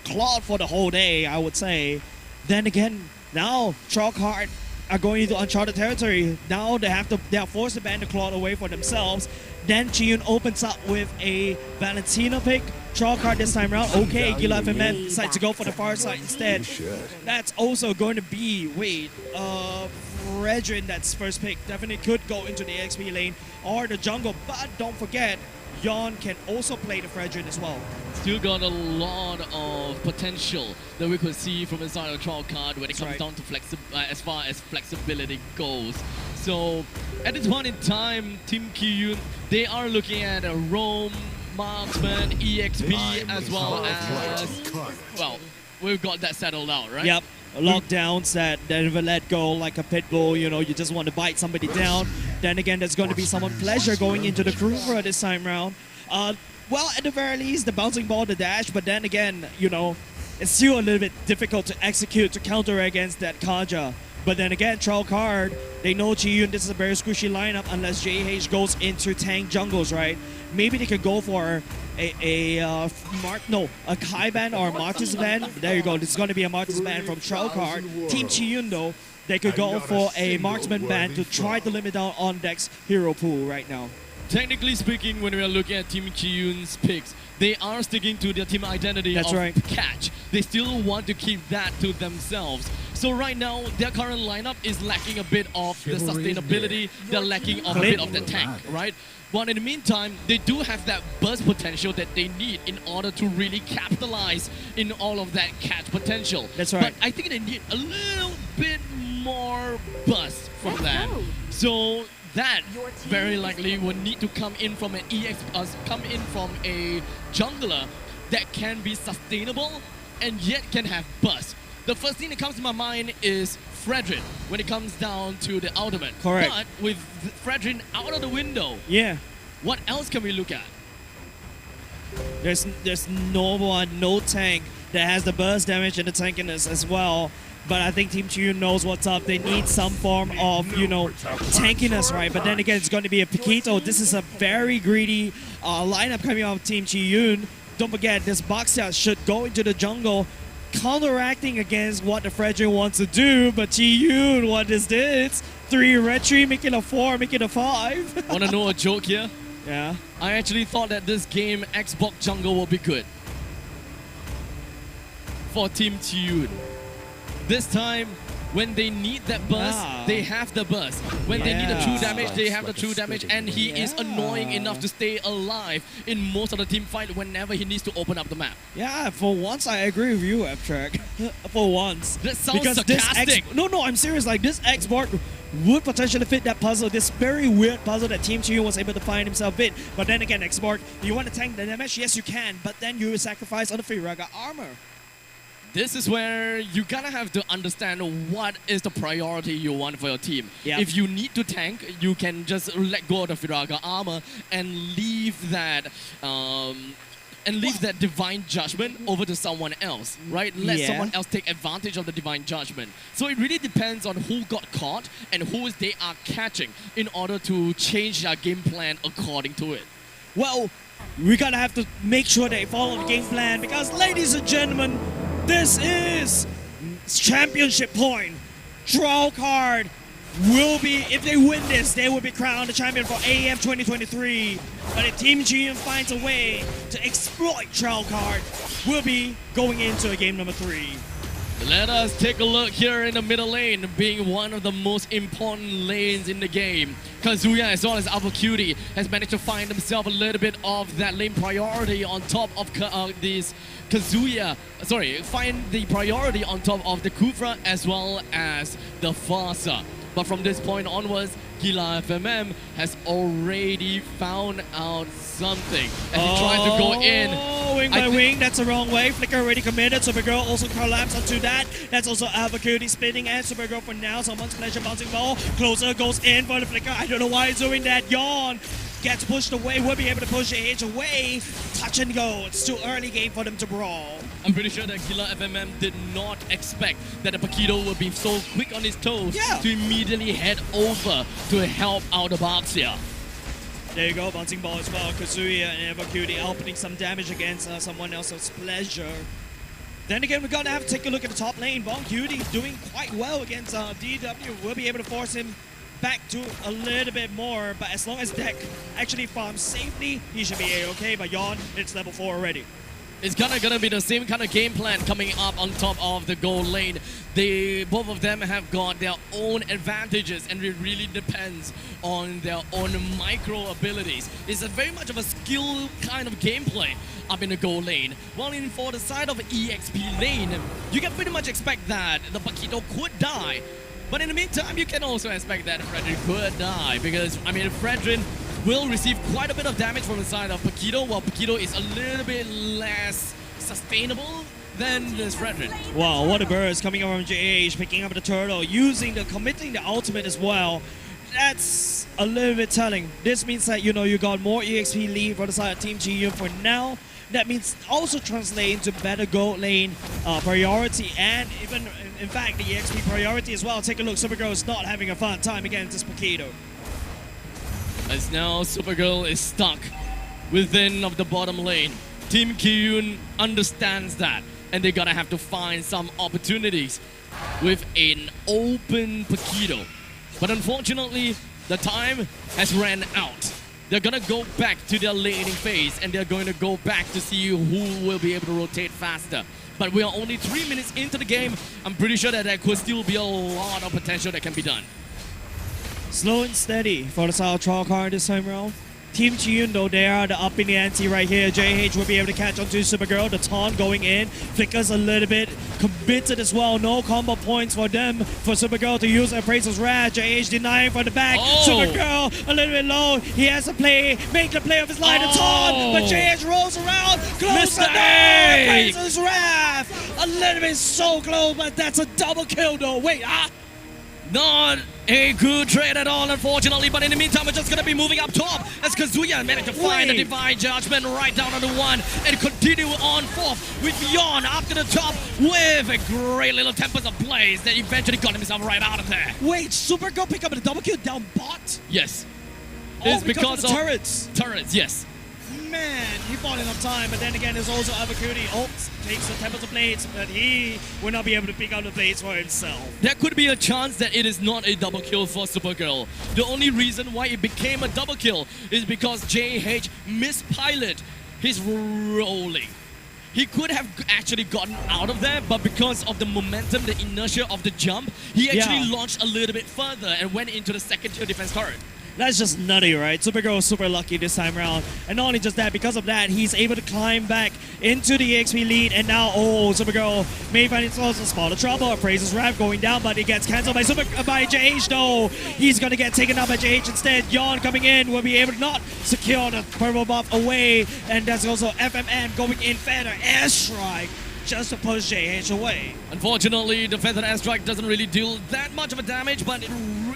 S2: Claude for the whole day, I would say. Then again, now Shroudcard are going into uncharted territory. Now they are forced to ban the Claude away for themselves. Then Chiyun opens up with a Valentina pick. Shroudcard this time around. Okay, Gila FMN decides to go for the far side instead. That's also going to be, Fredrin, that's first pick, definitely could go into the XP lane or the jungle, but don't forget, Yon can also play the Fredrin as well.
S1: Still got a lot of potential that we could see from inside of Shroudcard when it comes down to as far as flexibility goes. So at this point in time, Team Kiyun, they are looking at a Roam, Marksman, EXP, as well as, we've got that settled out, right?
S2: Yep. Lockdowns that never let go, like a pit bull, you just want to bite somebody down. Then again, there's going to be someone pleasure going into the Kruger this time round. Well, at the very least, the bouncing ball, the dash, but then again, it's still a little bit difficult to execute, to counter against that Kaja. But then again, Shroudcard, they know Chiyun, this is a very squishy lineup unless JH goes into tank jungles, right? Maybe they could go for a Kaiban or a Martis ban. There you go. This is going to be a Martis ban from Shroudcard. Team Chiyun, though, they could go for a marksman ban to try to limit down on Deck's hero pool right now.
S1: Technically speaking, when we are looking at Team Chiyun's picks, they are sticking to their team identity of catch. They still want to keep that to themselves. So right now, their current lineup is lacking a bit of the sustainability. They're lacking a bit of the tank, right? But in the meantime, they do have that burst potential that they need in order to really capitalize in all of that catch potential.
S2: That's right.
S1: But I think they need a little bit more burst from that. So that very likely will need to come in from an from a jungler that can be sustainable and yet can have burst. The first thing that comes to my mind is Fredrin when it comes down to the ultimate.
S2: Correct.
S1: But with Fredrin out of the window,
S2: yeah,
S1: what else can we look at?
S2: There's no one, no tank that has the burst damage and the tankiness as well. But I think Team Chiyun knows what's up. They need some form of, tankiness, right? But then again, it's going to be a Paquito. This is a very greedy lineup coming out of Team Chiyun. Don't forget, this Baxia should go into the jungle, counteracting against what the Fredrin wants to do. But Chiyun, what is this? 3 red 3, make it a 4, make it a 5.
S1: Wanna know a joke here?
S2: Yeah.
S1: I actually thought that this game, Xbox Jungle, will be good for Team Chiyun. This time, when they need that burst, they have the burst. When they need the true damage, they have the true damage. And he is annoying enough to stay alive in most of the team fight whenever he needs to open up the map.
S2: Yeah, for once I agree with you, Abstract. For once.
S1: That sounds sarcastic.
S2: No, I'm serious. Like, this export would potentially fit that puzzle, this very weird puzzle that Team Chiyun was able to find himself in. But then again, export, you want to tank the damage? Yes, you can. But then you sacrifice on the Firaga armor.
S1: This is where you gotta have to understand what is the priority you want for your team.
S2: Yep.
S1: If you need to tank, you can just let go of the Firaga armor and leave that divine judgment over to someone else, right? Let someone else take advantage of the divine judgment. So it really depends on who got caught and who they are catching in order to change their game plan according to it.
S2: Well, we gotta have to make sure they follow the game plan because, ladies and gentlemen, this is championship point. Draw card will be, if they win this, they will be crowned the champion for AEF 2023. But if Team GM finds a way to exploit Trial Card, we'll be going into a game number 3.
S1: Let us take a look here in the middle lane, being one of the most important lanes in the game. Kazuya as well as Alpha Cutie has managed to find himself a little bit of that lane priority on top of this Kazuya. Find the priority on top of the Kufra as well as the Fasa. But from this point onwards, Gila FMM has already found out something. As he tries to go in.
S2: Wing by wing, that's the wrong way. Flicker already committed. Supergirl also collapsed onto that. That's also Alpha Cutie spinning and Supergirl for now. Someone's pleasure bouncing ball. Closer goes in for the Flicker. I don't know why he's doing that. Yawn gets pushed away. We'll be able to push the edge away. Touch and go. It's too early game for them to brawl.
S1: I'm pretty sure that Gila FMM did not expect that the Paquito would be so quick on his toes to immediately head over to help out the Baxia.
S2: There you go, bouncing ball as well. Kazuya and Eva Cutie opening some damage against someone else's pleasure. Then again, we're going to have to take a look at the top lane. Bon Cutie doing quite well against DW. We'll be able to force him back to a little bit more, but as long as Deck actually farms safely, he should be A-okay. But Yawn, it's level 4 already.
S1: It's gonna be the same kind of game plan coming up on top of the gold lane. Both of them have got their own advantages, and it really depends on their own micro abilities. It's a very much of a skill kind of gameplay up in the gold lane. While for the side of EXP lane, you can pretty much expect that the Paquito could die. But in the meantime, you can also expect that Fredrin could die because, Fredrin will receive quite a bit of damage from the side of Paquito, while Paquito is a little bit less sustainable than this Fredrin.
S2: Wow, what a burst coming over from JH, picking up the turtle, committing the ultimate as well. That's a little bit telling. This means that, you got more EXP lead for the side of Team GU for now. That means also translate into better gold lane priority and even, in fact, the EXP priority as well. Take a look, Supergirl is not having a fun time against this Paquito.
S1: As now Supergirl is stuck within of the bottom lane. Team Kiyun understands that, and they're gonna have to find some opportunities with an open Paquito. But unfortunately, the time has ran out. They're gonna go back to their laning phase, and they're going to go back to see who will be able to rotate faster. But we are only 3 minutes into the game. I'm pretty sure that there could still be a lot of potential that can be done.
S2: Slow and steady for the South Trial card this time around. Team Chiyun, though, they are the up in the ante right here. JH will be able to catch onto Supergirl. The taunt going in. Flickers a little bit committed as well. No combo points for them. For Supergirl to use Appraisal's Wrath. JH denying for the back. Supergirl a little bit low. He has to play, make the play of his line. The taunt, but JH rolls around. Close the door. Appraisal's Wrath. A little bit so close, but that's a double kill though. Wait,
S1: Not
S2: a good trade at all, unfortunately. But in the meantime, we're just going to be moving up top as Kazuya managed to find the Divine Judgment right down on the 1 and continue on 4th with Yon up to the top with a great little Tempest of Blaze that eventually got himself right out of there.
S9: Wait, Supergirl pick up the double kill down bot?
S1: Yes.
S9: It's because of the turrets.
S1: Turrets, yes.
S2: Man, he fought enough time, but then again, there's also Avacuti. Takes the Tempest of Blades, but he will not be able to pick out the blades for himself.
S1: There could be a chance that it is not a double kill for Supergirl. The only reason why it became a double kill is because JH mispilot his rolling. He could have actually gotten out of there, but because of the momentum, the inertia of the jump, he actually launched a little bit further and went into the second tier defense turret.
S2: That's just nutty, right? Supergirl was super lucky this time around. And not only just that, because of that, he's able to climb back into the EXP lead. And now, Supergirl may find himself a spot of trouble. Praises Wrath going down, but it gets cancelled by JH, though. He's going to get taken out by JH instead. Yon coming in will be able to not secure the purple buff away. And that's also FMM going in Feather Airstrike just to push JH away.
S1: Unfortunately, the Feather Airstrike doesn't really deal that much of a damage, but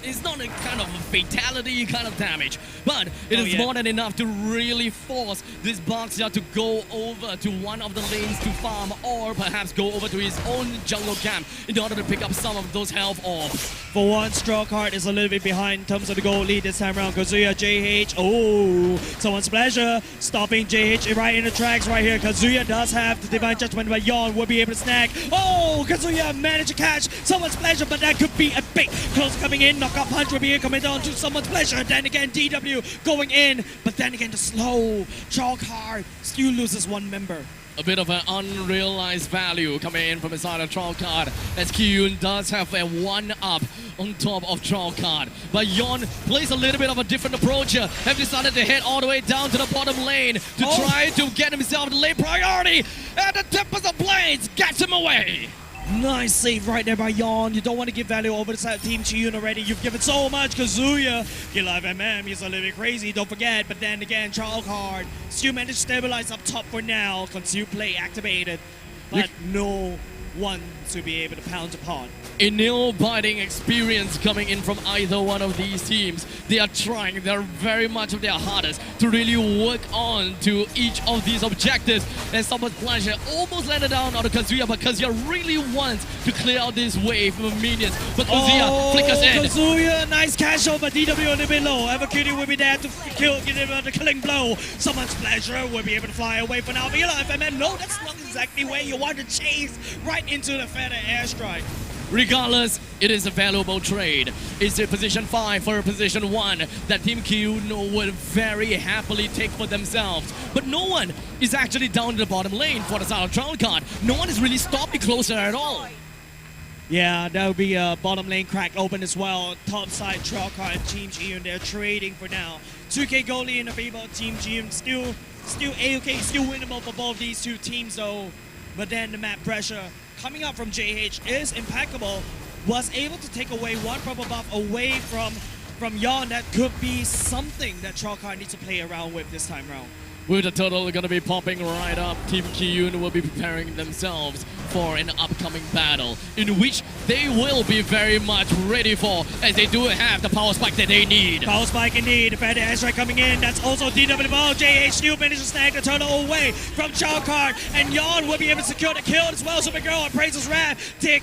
S1: it's not a kind of a fatality kind of damage. But it is more than enough to really force this Boxer to go over to one of the lanes to farm, or perhaps go over to his own jungle camp in order to pick up some of those health orbs.
S2: For one, Strawcard is a little bit behind in terms of the goal lead this time around. Kazuya, JH, someone's pleasure, stopping JH right in the tracks right here. Kazuya does have the Divine Judgment, but Yon will be able to snag. Kazuya managed to catch someone's pleasure, but that could be a big close coming in. Knockout punch will be coming on to someone's pleasure. Then again, DW going in, but then again, the slow Strawcard still loses one member.
S1: A bit of an unrealized value coming in from inside of Trollcard, as Kiyun does have a 1-up on top of Trollcard. But Yon plays a little bit of a different approach here. Have decided to head all the way down to the bottom lane to try to get himself the lane priority. And the Tempest of Blades gets him away.
S2: Nice save right there by Yon. You don't want to give value over the side of Team Chiyun already. You've given so much. Kazuya, Kill Live MM, he's a little bit crazy, don't forget. But then again, Trollcard still managed to stabilize up top for now. Conceal play activated, but no one to be able to pound upon.
S1: A nail-biting experience coming in from either one of these teams. They are trying their very much of their hardest to really work on to each of these objectives. And someone's pleasure almost landed down on Kazuya, but Kazuya really wants to clear out this wave of minions. But Kazuya flickers in.
S2: Kazuya, nice cash out, but DW a little bit low. Avacuti will be there to give him the killing blow. Someone's pleasure will be able to fly away for now. But FMN, no, that's not exactly where you want to chase. Right into the Feather Airstrike.
S1: Regardless, it is a valuable trade. It's a position 5 for a position 1 that Team Kyuno would very happily take for themselves. But no one is actually down in the bottom lane for the side of Trollcard. No one is really stopping closer at all.
S2: Yeah, that would be a bottom lane crack open as well. Top side Trollcard and Team Chiyun, they're trading for now. 2K goalie in the favor of Team Chiyun. Still AOK, still winnable for both these two teams though. But then the map pressure coming up from JH is impeccable. Was able to take away one purple buff away from Yon. That could be something that Trollcard needs to play around with this time around.
S1: With the turtle going to be popping right up, Team Kiyun will be preparing themselves for an upcoming battle in which they will be very much ready for, as they do have the power spike that they need.
S2: Power spike indeed. The Feather Airstrike coming in. That's also DW ball. JH still managed to snag the turtle away from Trollcard, and Yon will be able to secure the kill as well. Supergirl appraises Wrath. Tick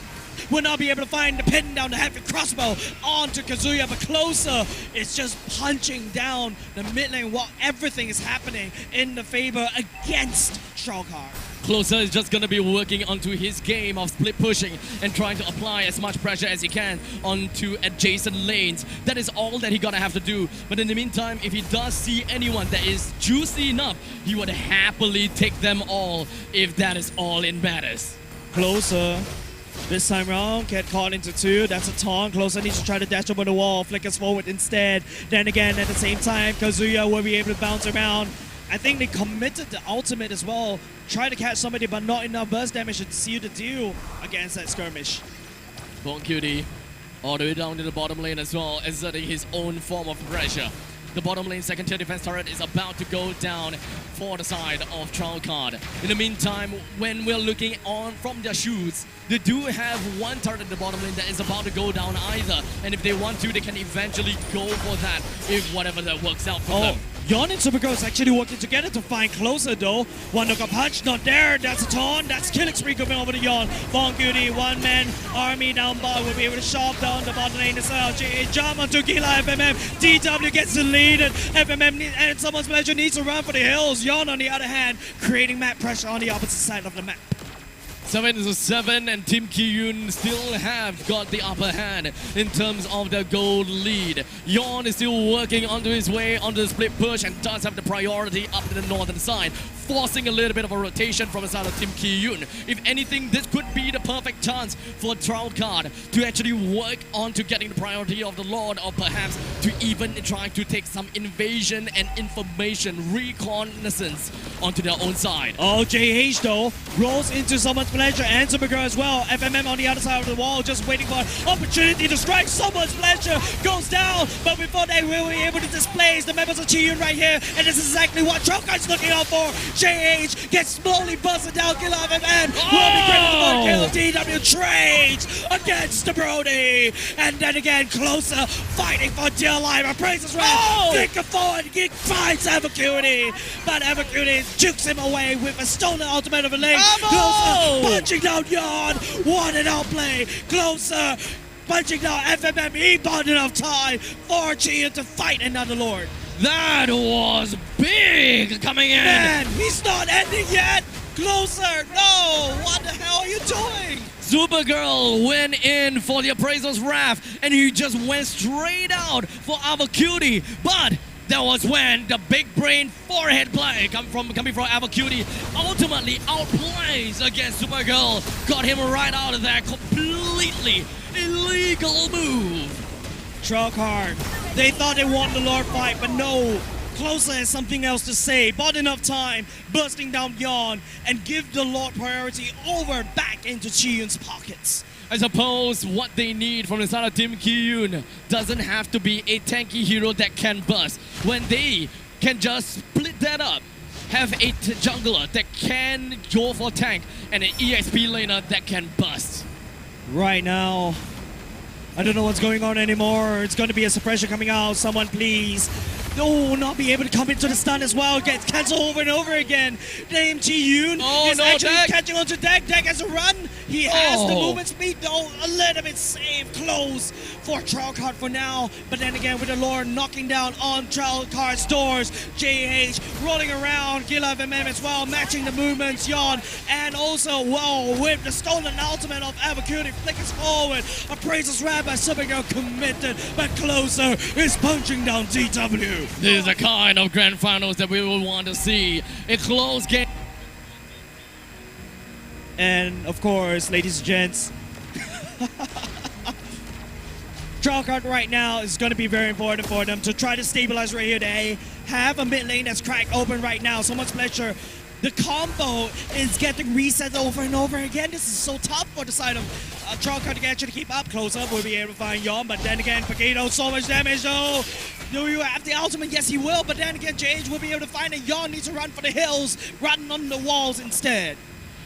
S2: will not be able to find the pin down the heavy crossbow onto Kazuya, but closer it's just punching down the mid lane while everything is happening in the favor against Trollcard.
S1: Closer is just going to be working onto his game of split pushing and trying to apply as much pressure as he can onto adjacent lanes. That is all that he's going to have to do. But in the meantime, if he does see anyone that is juicy enough, he would happily take them all if that is all it matters.
S2: Closer. This time round, get caught into 2. That's a taunt. Closer needs to try to dash over the wall. Flickers forward instead. Then again, at the same time, Kazuya will be able to bounce around. I think they committed the ultimate as well. Try to catch somebody, but not enough burst damage to seal the deal against that skirmish.
S1: Bon Cutie all the way down to the bottom lane as well, exerting his own form of pressure. The bottom lane second tier defense turret is about to go down for the side of Card. In the meantime, when we're looking on from their shoes, they do have one turret in the bottom lane that is about to go down either. And if they want to, they can eventually go for that if whatever that works out for them.
S2: Yon and Supergirl is actually working together to find closer though. One knock punch, not there. That's a taunt. That's killing spree coming over to Yon. Von Cutie, one man army down bottom will be able to shove down the bottom lane as well. Jump onto Gila FMM. DW gets deleted. FMM and someone's pleasure needs to run for the hills. Yon on the other hand, creating map pressure on the opposite side of the map.
S1: 7-7 and Team Kiyun still have got the upper hand in terms of the gold lead. Yon is still working onto his way onto the split push and does have the priority up to the northern side, forcing a little bit of a rotation from the side of Team Kiyun. If anything, this could be the perfect chance for Card to actually work on to getting the priority of the Lord, or perhaps to even try to take some invasion and information reconnaissance onto their own side.
S2: Oh, JH though rolls into someone's pleasure and Supergirl as well. FMM on the other side of the wall, just waiting for an opportunity to strike. Someone's pleasure goes down, but before they will be able to displace the members of Chiyun right here, and this is exactly what Card's looking out for. JH gets slowly busted down. Kill FMM will be great with the kill. DW trades against the Brody, and then again closer, fighting for dear life. Appraiser's right, thinking forward, he finds Avacuity, but Avacuity jukes him away with a stolen ultimate of a lane. Closer, punching down Yon, one and out play. Closer, punching down FMM. He bought enough time for Chiyun to fight another Lord.
S1: That was big coming in.
S2: Man, he's not ending yet. Closer, no, what the hell are you doing?
S1: Supergirl went in for the Appraiser's Wrath, and he just went straight out for Avacuity, but that was when the big brain forehead play coming from Avacuity ultimately outplays against Supergirl. Got him right out of that completely illegal move.
S2: Card, they thought they won the Lord fight, but no. Closer has something else to say. Bought enough time, bursting down Yon, and give the Lord priority over back into Chiyun's pockets.
S1: I suppose what they need from the side of Team Kiyun doesn't have to be a tanky hero that can burst. When they can just split that up, have a jungler that can go for tank, and an EXP laner that can burst.
S2: Right now, I don't know what's going on anymore. It's going to be a suppression coming out. Someone please. No, not be able to come into the stun as well. Gets cancelled over and over again. Dame Ji-yoon is actually catching onto Deck. Deck has a run. He has the movement speed though. A little bit safe. Close for Card for now. But then again with the Lord knocking down on Card's doors. JH rolling around. Gila FMM as well. Matching the movements. Yon. And also, whoa, with the stolen ultimate of Avacuity flickers forward. Appraiser's Wrath by Supergirl committed. But Closer is punching down DW.
S1: This is the kind of grand finals that we will want to see. A close game.
S2: And of course, ladies and gents, Card right now is going to be very important for them to try to stabilize right here. They have a mid lane that's cracked open right now. So much pleasure. The combo is getting reset over and over again. This is so tough for the side of Card to actually keep up. Close up, will be able to find Yon, but then again, Paquito, so much damage though. Do you have the ultimate? Yes, he will, but then again, JH will be able to find it. Yon needs to run for the hills, run on the walls instead.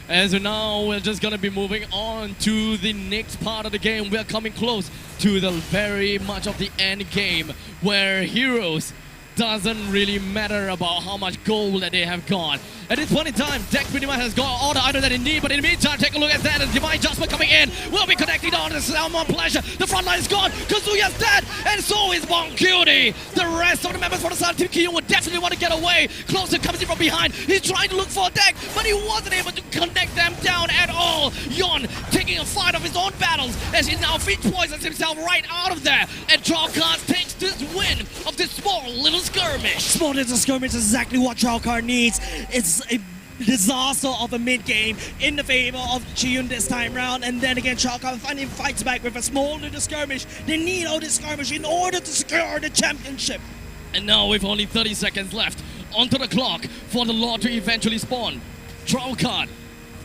S1: As of now, we're just going to be moving on to the next part of the game. We're coming close to the very much of the end game, where heroes doesn't really matter about how much gold that they have got. At this point in time, Deck pretty much has got all the items that they need, but in the meantime, take a look at that, and Divine Adjustment coming in. Will be connecting on the Salmon Pleasure. The front line is gone, Kazuya's dead, and so is Von Cutie. The rest of the members for the side of Team Kiyun would definitely want to get away. Closer comes in from behind. He's trying to look for a Deck, but he wasn't able to connect them down at all. Yon taking a fight of his own battles, as he now feed poisons himself right out of there. And Card takes this win of this small little skirmish.
S2: Small little skirmish is exactly what Card needs. It's a disaster of a mid-game in the favor of Chiyun this time round, and then again Card finally fights back with a small little skirmish. They need all this skirmish in order to secure the championship.
S1: And now with only 30 seconds left onto the clock for the Lord to eventually spawn. Card,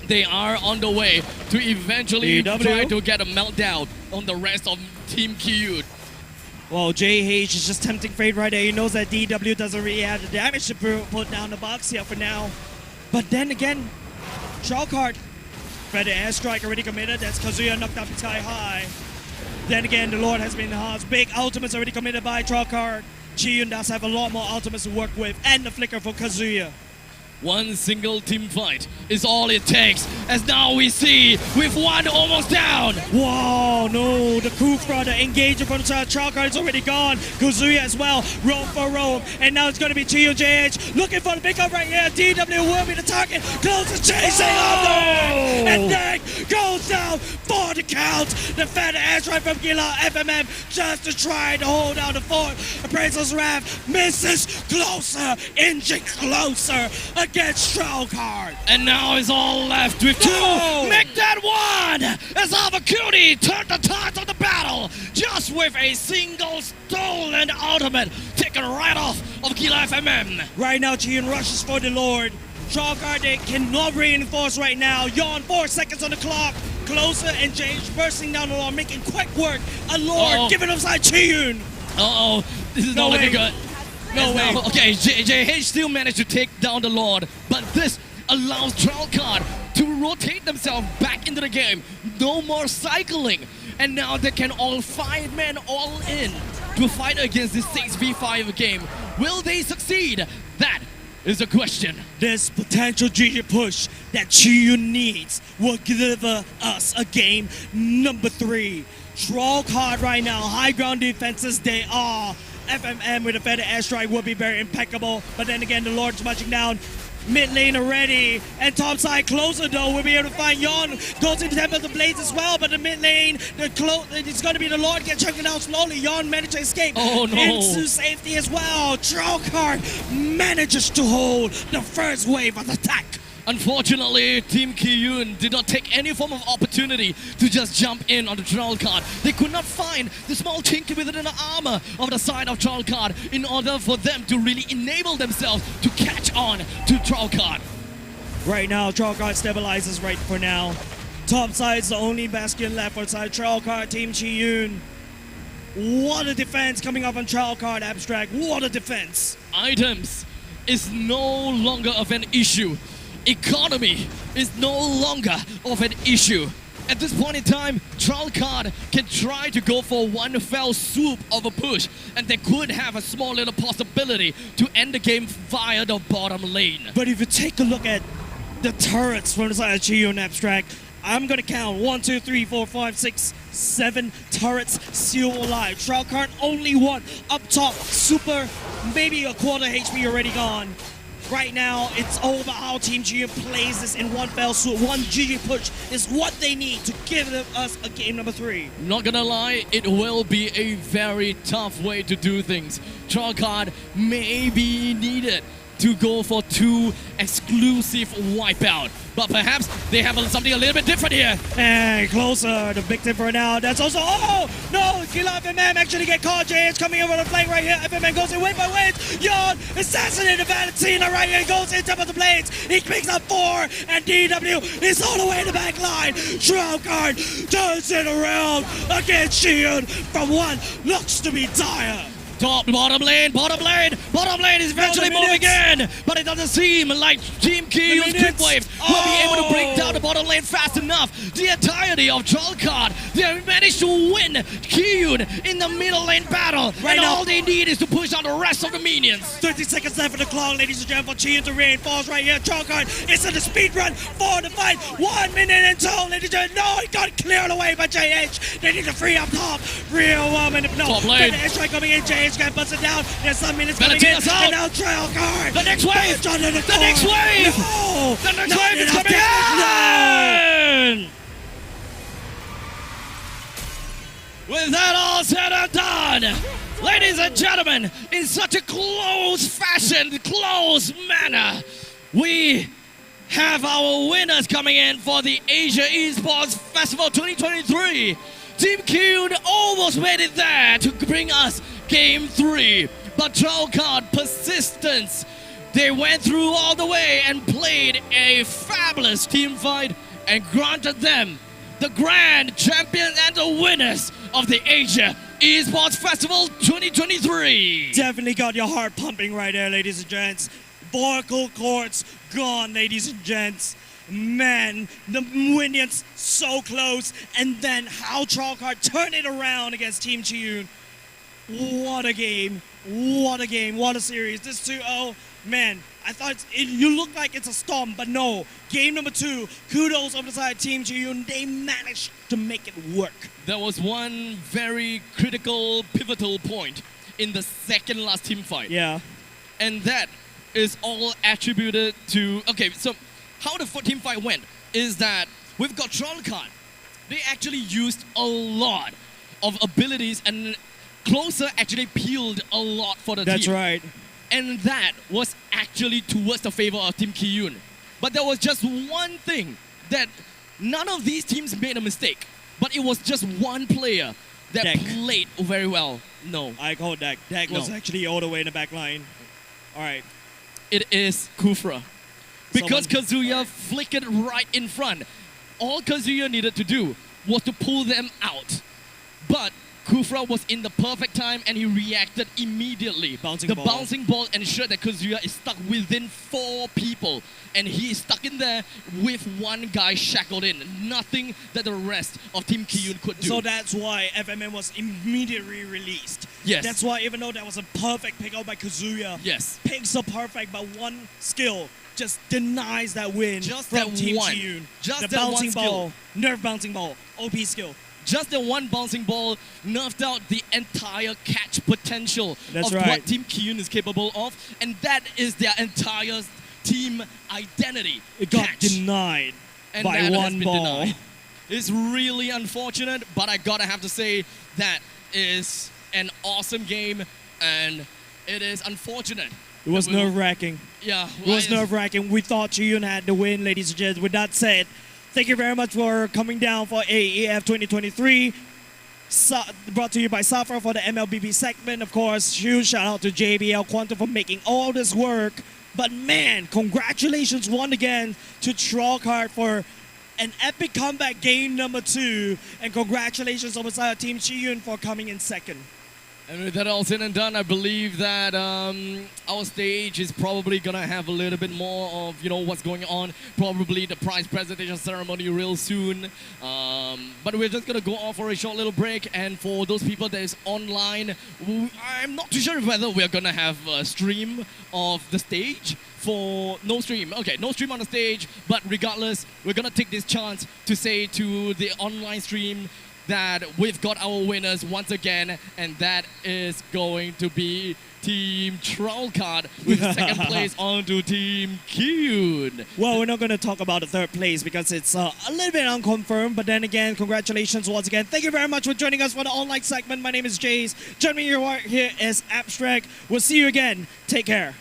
S1: they are on the way to eventually try to get a meltdown on the rest of Team Kiyun.
S2: Well, JH is just tempting fate right there. He knows that DW doesn't really have the damage to put down the box here for now. But then again, Trollcard, better airstrike already committed. That's Kazuya knocked up Sky High. Then again, the Lord has been hard. Big ultimates already committed by Trollcard. Chiyun does have a lot more ultimates to work with, and the flicker for Kazuya.
S1: One single team fight is all it takes, as now we see with one almost down.
S2: Wow, no, the coup front engaging from the side. Trollcard is already gone. Kazuya as well, roam for roam. And now it's going to be Chiyun JH looking for the pickup right here. DW will be the target. Close the chasing up there. And then goes down for the count. The fat airstrike from Gila FMM just to try to hold down the fort. Appraisal's Wrath misses closer, inching closer against Trollcard.
S1: And now it's all left with two. Make that one! As Avacuti turned the tides of the battle just with a single stolen ultimate taken right off of Gila FMM.
S2: Right now, Chiyun rushes for the Lord. Trollcard, they cannot reinforce right now. Yawn, 4 seconds on the clock. Closer and JH bursting down the Lord, making quick work. A Lord giving upside Chiyun.
S1: Uh-oh, this is not looking good.
S2: No way.
S1: Okay, JH still managed to take down the Lord, but this allows Trollcard to rotate themselves back into the game. No more cycling. And now they can all 5 men all in to fight against this 6v5 game. Will they succeed? That is the question.
S2: This potential GG push that Chiyun needs will deliver us a game number 3. Trollcard right now, high ground defenses they are. FMM with a better airstrike will be very impeccable, but then again, the Lord's marching down. Mid lane already, and top side closer though, we'll be able to find Yon. Goes into Temple of the Blades as well, but the mid lane, it's going to be the Lord get chunking down slowly. Yon managed to escape into safety as well. Trollcard manages to hold the first wave of attack.
S1: Unfortunately, Team Kiyun did not take any form of opportunity to just jump in on the Trollcard. They could not find the small chink within the armor of the side of Trollcard in order for them to really enable themselves to catch on to Trollcard.
S2: Right now, Trollcard stabilizes right for now. Top side's the only bastion left for side Trollcard, Team Chiyun. What a defense coming up on Trollcard, Abstract. What a defense.
S1: Items is no longer of an issue. Economy is no longer of an issue. At this point in time, Trollcard can try to go for one fell swoop of a push, and they could have a small little possibility to end the game via the bottom lane.
S2: But if you take a look at the turrets from the side of Chiyun, Abstract, I'm gonna count 1, 2, 3, 4, 5, 6, 7 turrets still alive. Trollcard only one up top, super, maybe a quarter HP already gone. Right now, it's all about how Team Chiyun plays this in one fell swoop. One GG push is what they need to give us a game number 3.
S1: Not gonna lie, it will be a very tough way to do things. Trollcard may be needed to go for 2 exclusive wipeout. But perhaps they have something a little bit different here.
S2: And closer, the victim for now. That's also, oh no, Gila FMM actually get caught. JH coming over the flank right here. FMM goes in win by win. Yon assassinated Valentina right here. Goes in top of the blades. He picks up 4, and DW is all the way in the back line. Trollcard turns it around against Chiyun from one. Looks to be dire.
S1: Top, bottom lane is eventually moving in, but it doesn't seem like Team Kiyun's quick waves will be able to break down the bottom lane fast enough. The entirety of Trollcard, they managed to win Kiyun in the middle lane battle,
S2: right
S1: and
S2: now,
S1: all they need is to push out the rest of the minions.
S2: 30 seconds left for the clock, ladies and gentlemen, for Chiyun to reinforce right here. Trollcard is in the speed run for the fight. 1 minute until, ladies and gentlemen, no, he got cleared away by JH. They need to free up top. Real 1 minute, no,
S1: top lane.
S2: The airstrike coming in, JH got busted down. There's some minutes coming in, and now Trollcard.
S1: The next wave!
S2: The
S1: next wave!
S2: No!
S1: The next wave is coming in! With that all said and done, ladies and gentlemen, in such a close fashion, close manner, we have our winners coming in for the Asia Esports Festival 2023. Team Kiyun almost made it there to bring us Game 3, but Trollcard persistence. They went through all the way and played a fabulous team fight and granted them the grand champions and the winners of the Asia Esports Festival 2023.
S2: Definitely got your heart pumping right there, ladies and gents. Vocal cords gone, ladies and gents. Man, the Minions so close, and then how Chalkheart turned it around against Team Chiyun. What a game, what a game, what a series. This 2-0, man, I thought you look like it's a storm, but no. Game number 2, kudos over the side Team Chiyun. They managed to make it work.
S1: There was one very critical, pivotal point in the second last team fight.
S2: Yeah.
S1: And that is all attributed to... Okay, so how the team fight went is that we've got Trollcard. They actually used a lot of abilities, and Closer actually peeled a lot for the team.
S2: That's right.
S1: And that was actually towards the favor of Team Kiyun. But there was just one thing that none of these teams made a mistake. But it was just one player that
S2: Deck.
S1: played very well. No.
S2: I call Deck. Deck was
S1: No.
S2: actually all the way in the back line. All right.
S1: It is Kufra. Because
S2: Someone-
S1: Kazuya flickered right in front. All Kazuya needed to do was to pull them out. But Kufra was in the perfect time and he reacted immediately.
S2: Bouncing ball.
S1: Bouncing ball ensured that Kazuya is stuck within 4 people. And he is stuck in there with one guy shackled in. Nothing that the rest of Team Kiyun could do.
S2: So that's why FMN was immediately released.
S1: Yes.
S2: That's why even though that was a perfect pick out by Kazuya,
S1: Yes.
S2: picks are perfect, but one skill just denies that win
S1: Just
S2: from
S1: that
S2: Team
S1: one.
S2: Chiyun.
S1: Just
S2: the
S1: that one
S2: bouncing
S1: skill.
S2: ball, nerve bouncing ball, OP skill.
S1: Just the one bouncing ball nerfed out the entire catch potential
S2: That's
S1: of
S2: right.
S1: what Team Kiyun is capable of. And that is their entire team identity.
S2: It got
S1: Catch.
S2: denied
S1: And
S2: by
S1: that has
S2: one
S1: been
S2: ball.
S1: denied. It's really unfortunate, but I gotta have to say that is an awesome game, and it is unfortunate.
S2: It was
S1: that we will-
S2: nerve-wracking.
S1: Yeah,
S2: It was nerve-wracking. We thought Chiyun had the win, ladies and gents. With that said, thank you very much for coming down for AEF 2023. Brought to you by Safra for the MLBB segment. Of course, huge shout out to JBL Quantum for making all this work. But man, congratulations once again to Trollcard for an epic comeback game number 2. And congratulations on the side of Team Chiyun for coming in second.
S1: And with that all said and done, I believe that our stage is probably gonna have a little bit more of what's going on. Probably the prize presentation ceremony real soon. But we're just gonna go off for a short little break. And for those people that is online, I'm not too sure whether we're gonna have a stream of the stage. For no stream, okay, no stream on the stage. But regardless, we're gonna take this chance to say to the online stream that we've got our winners once again, and that is going to be Team Trollcard with second place onto Team Kiyun.
S2: Well, we're not going to talk about the third place because it's a little bit unconfirmed. But then again, congratulations once again. Thank you very much for joining us for the online segment. My name is Jace. Joining me here is Abstract. We'll see you again. Take care.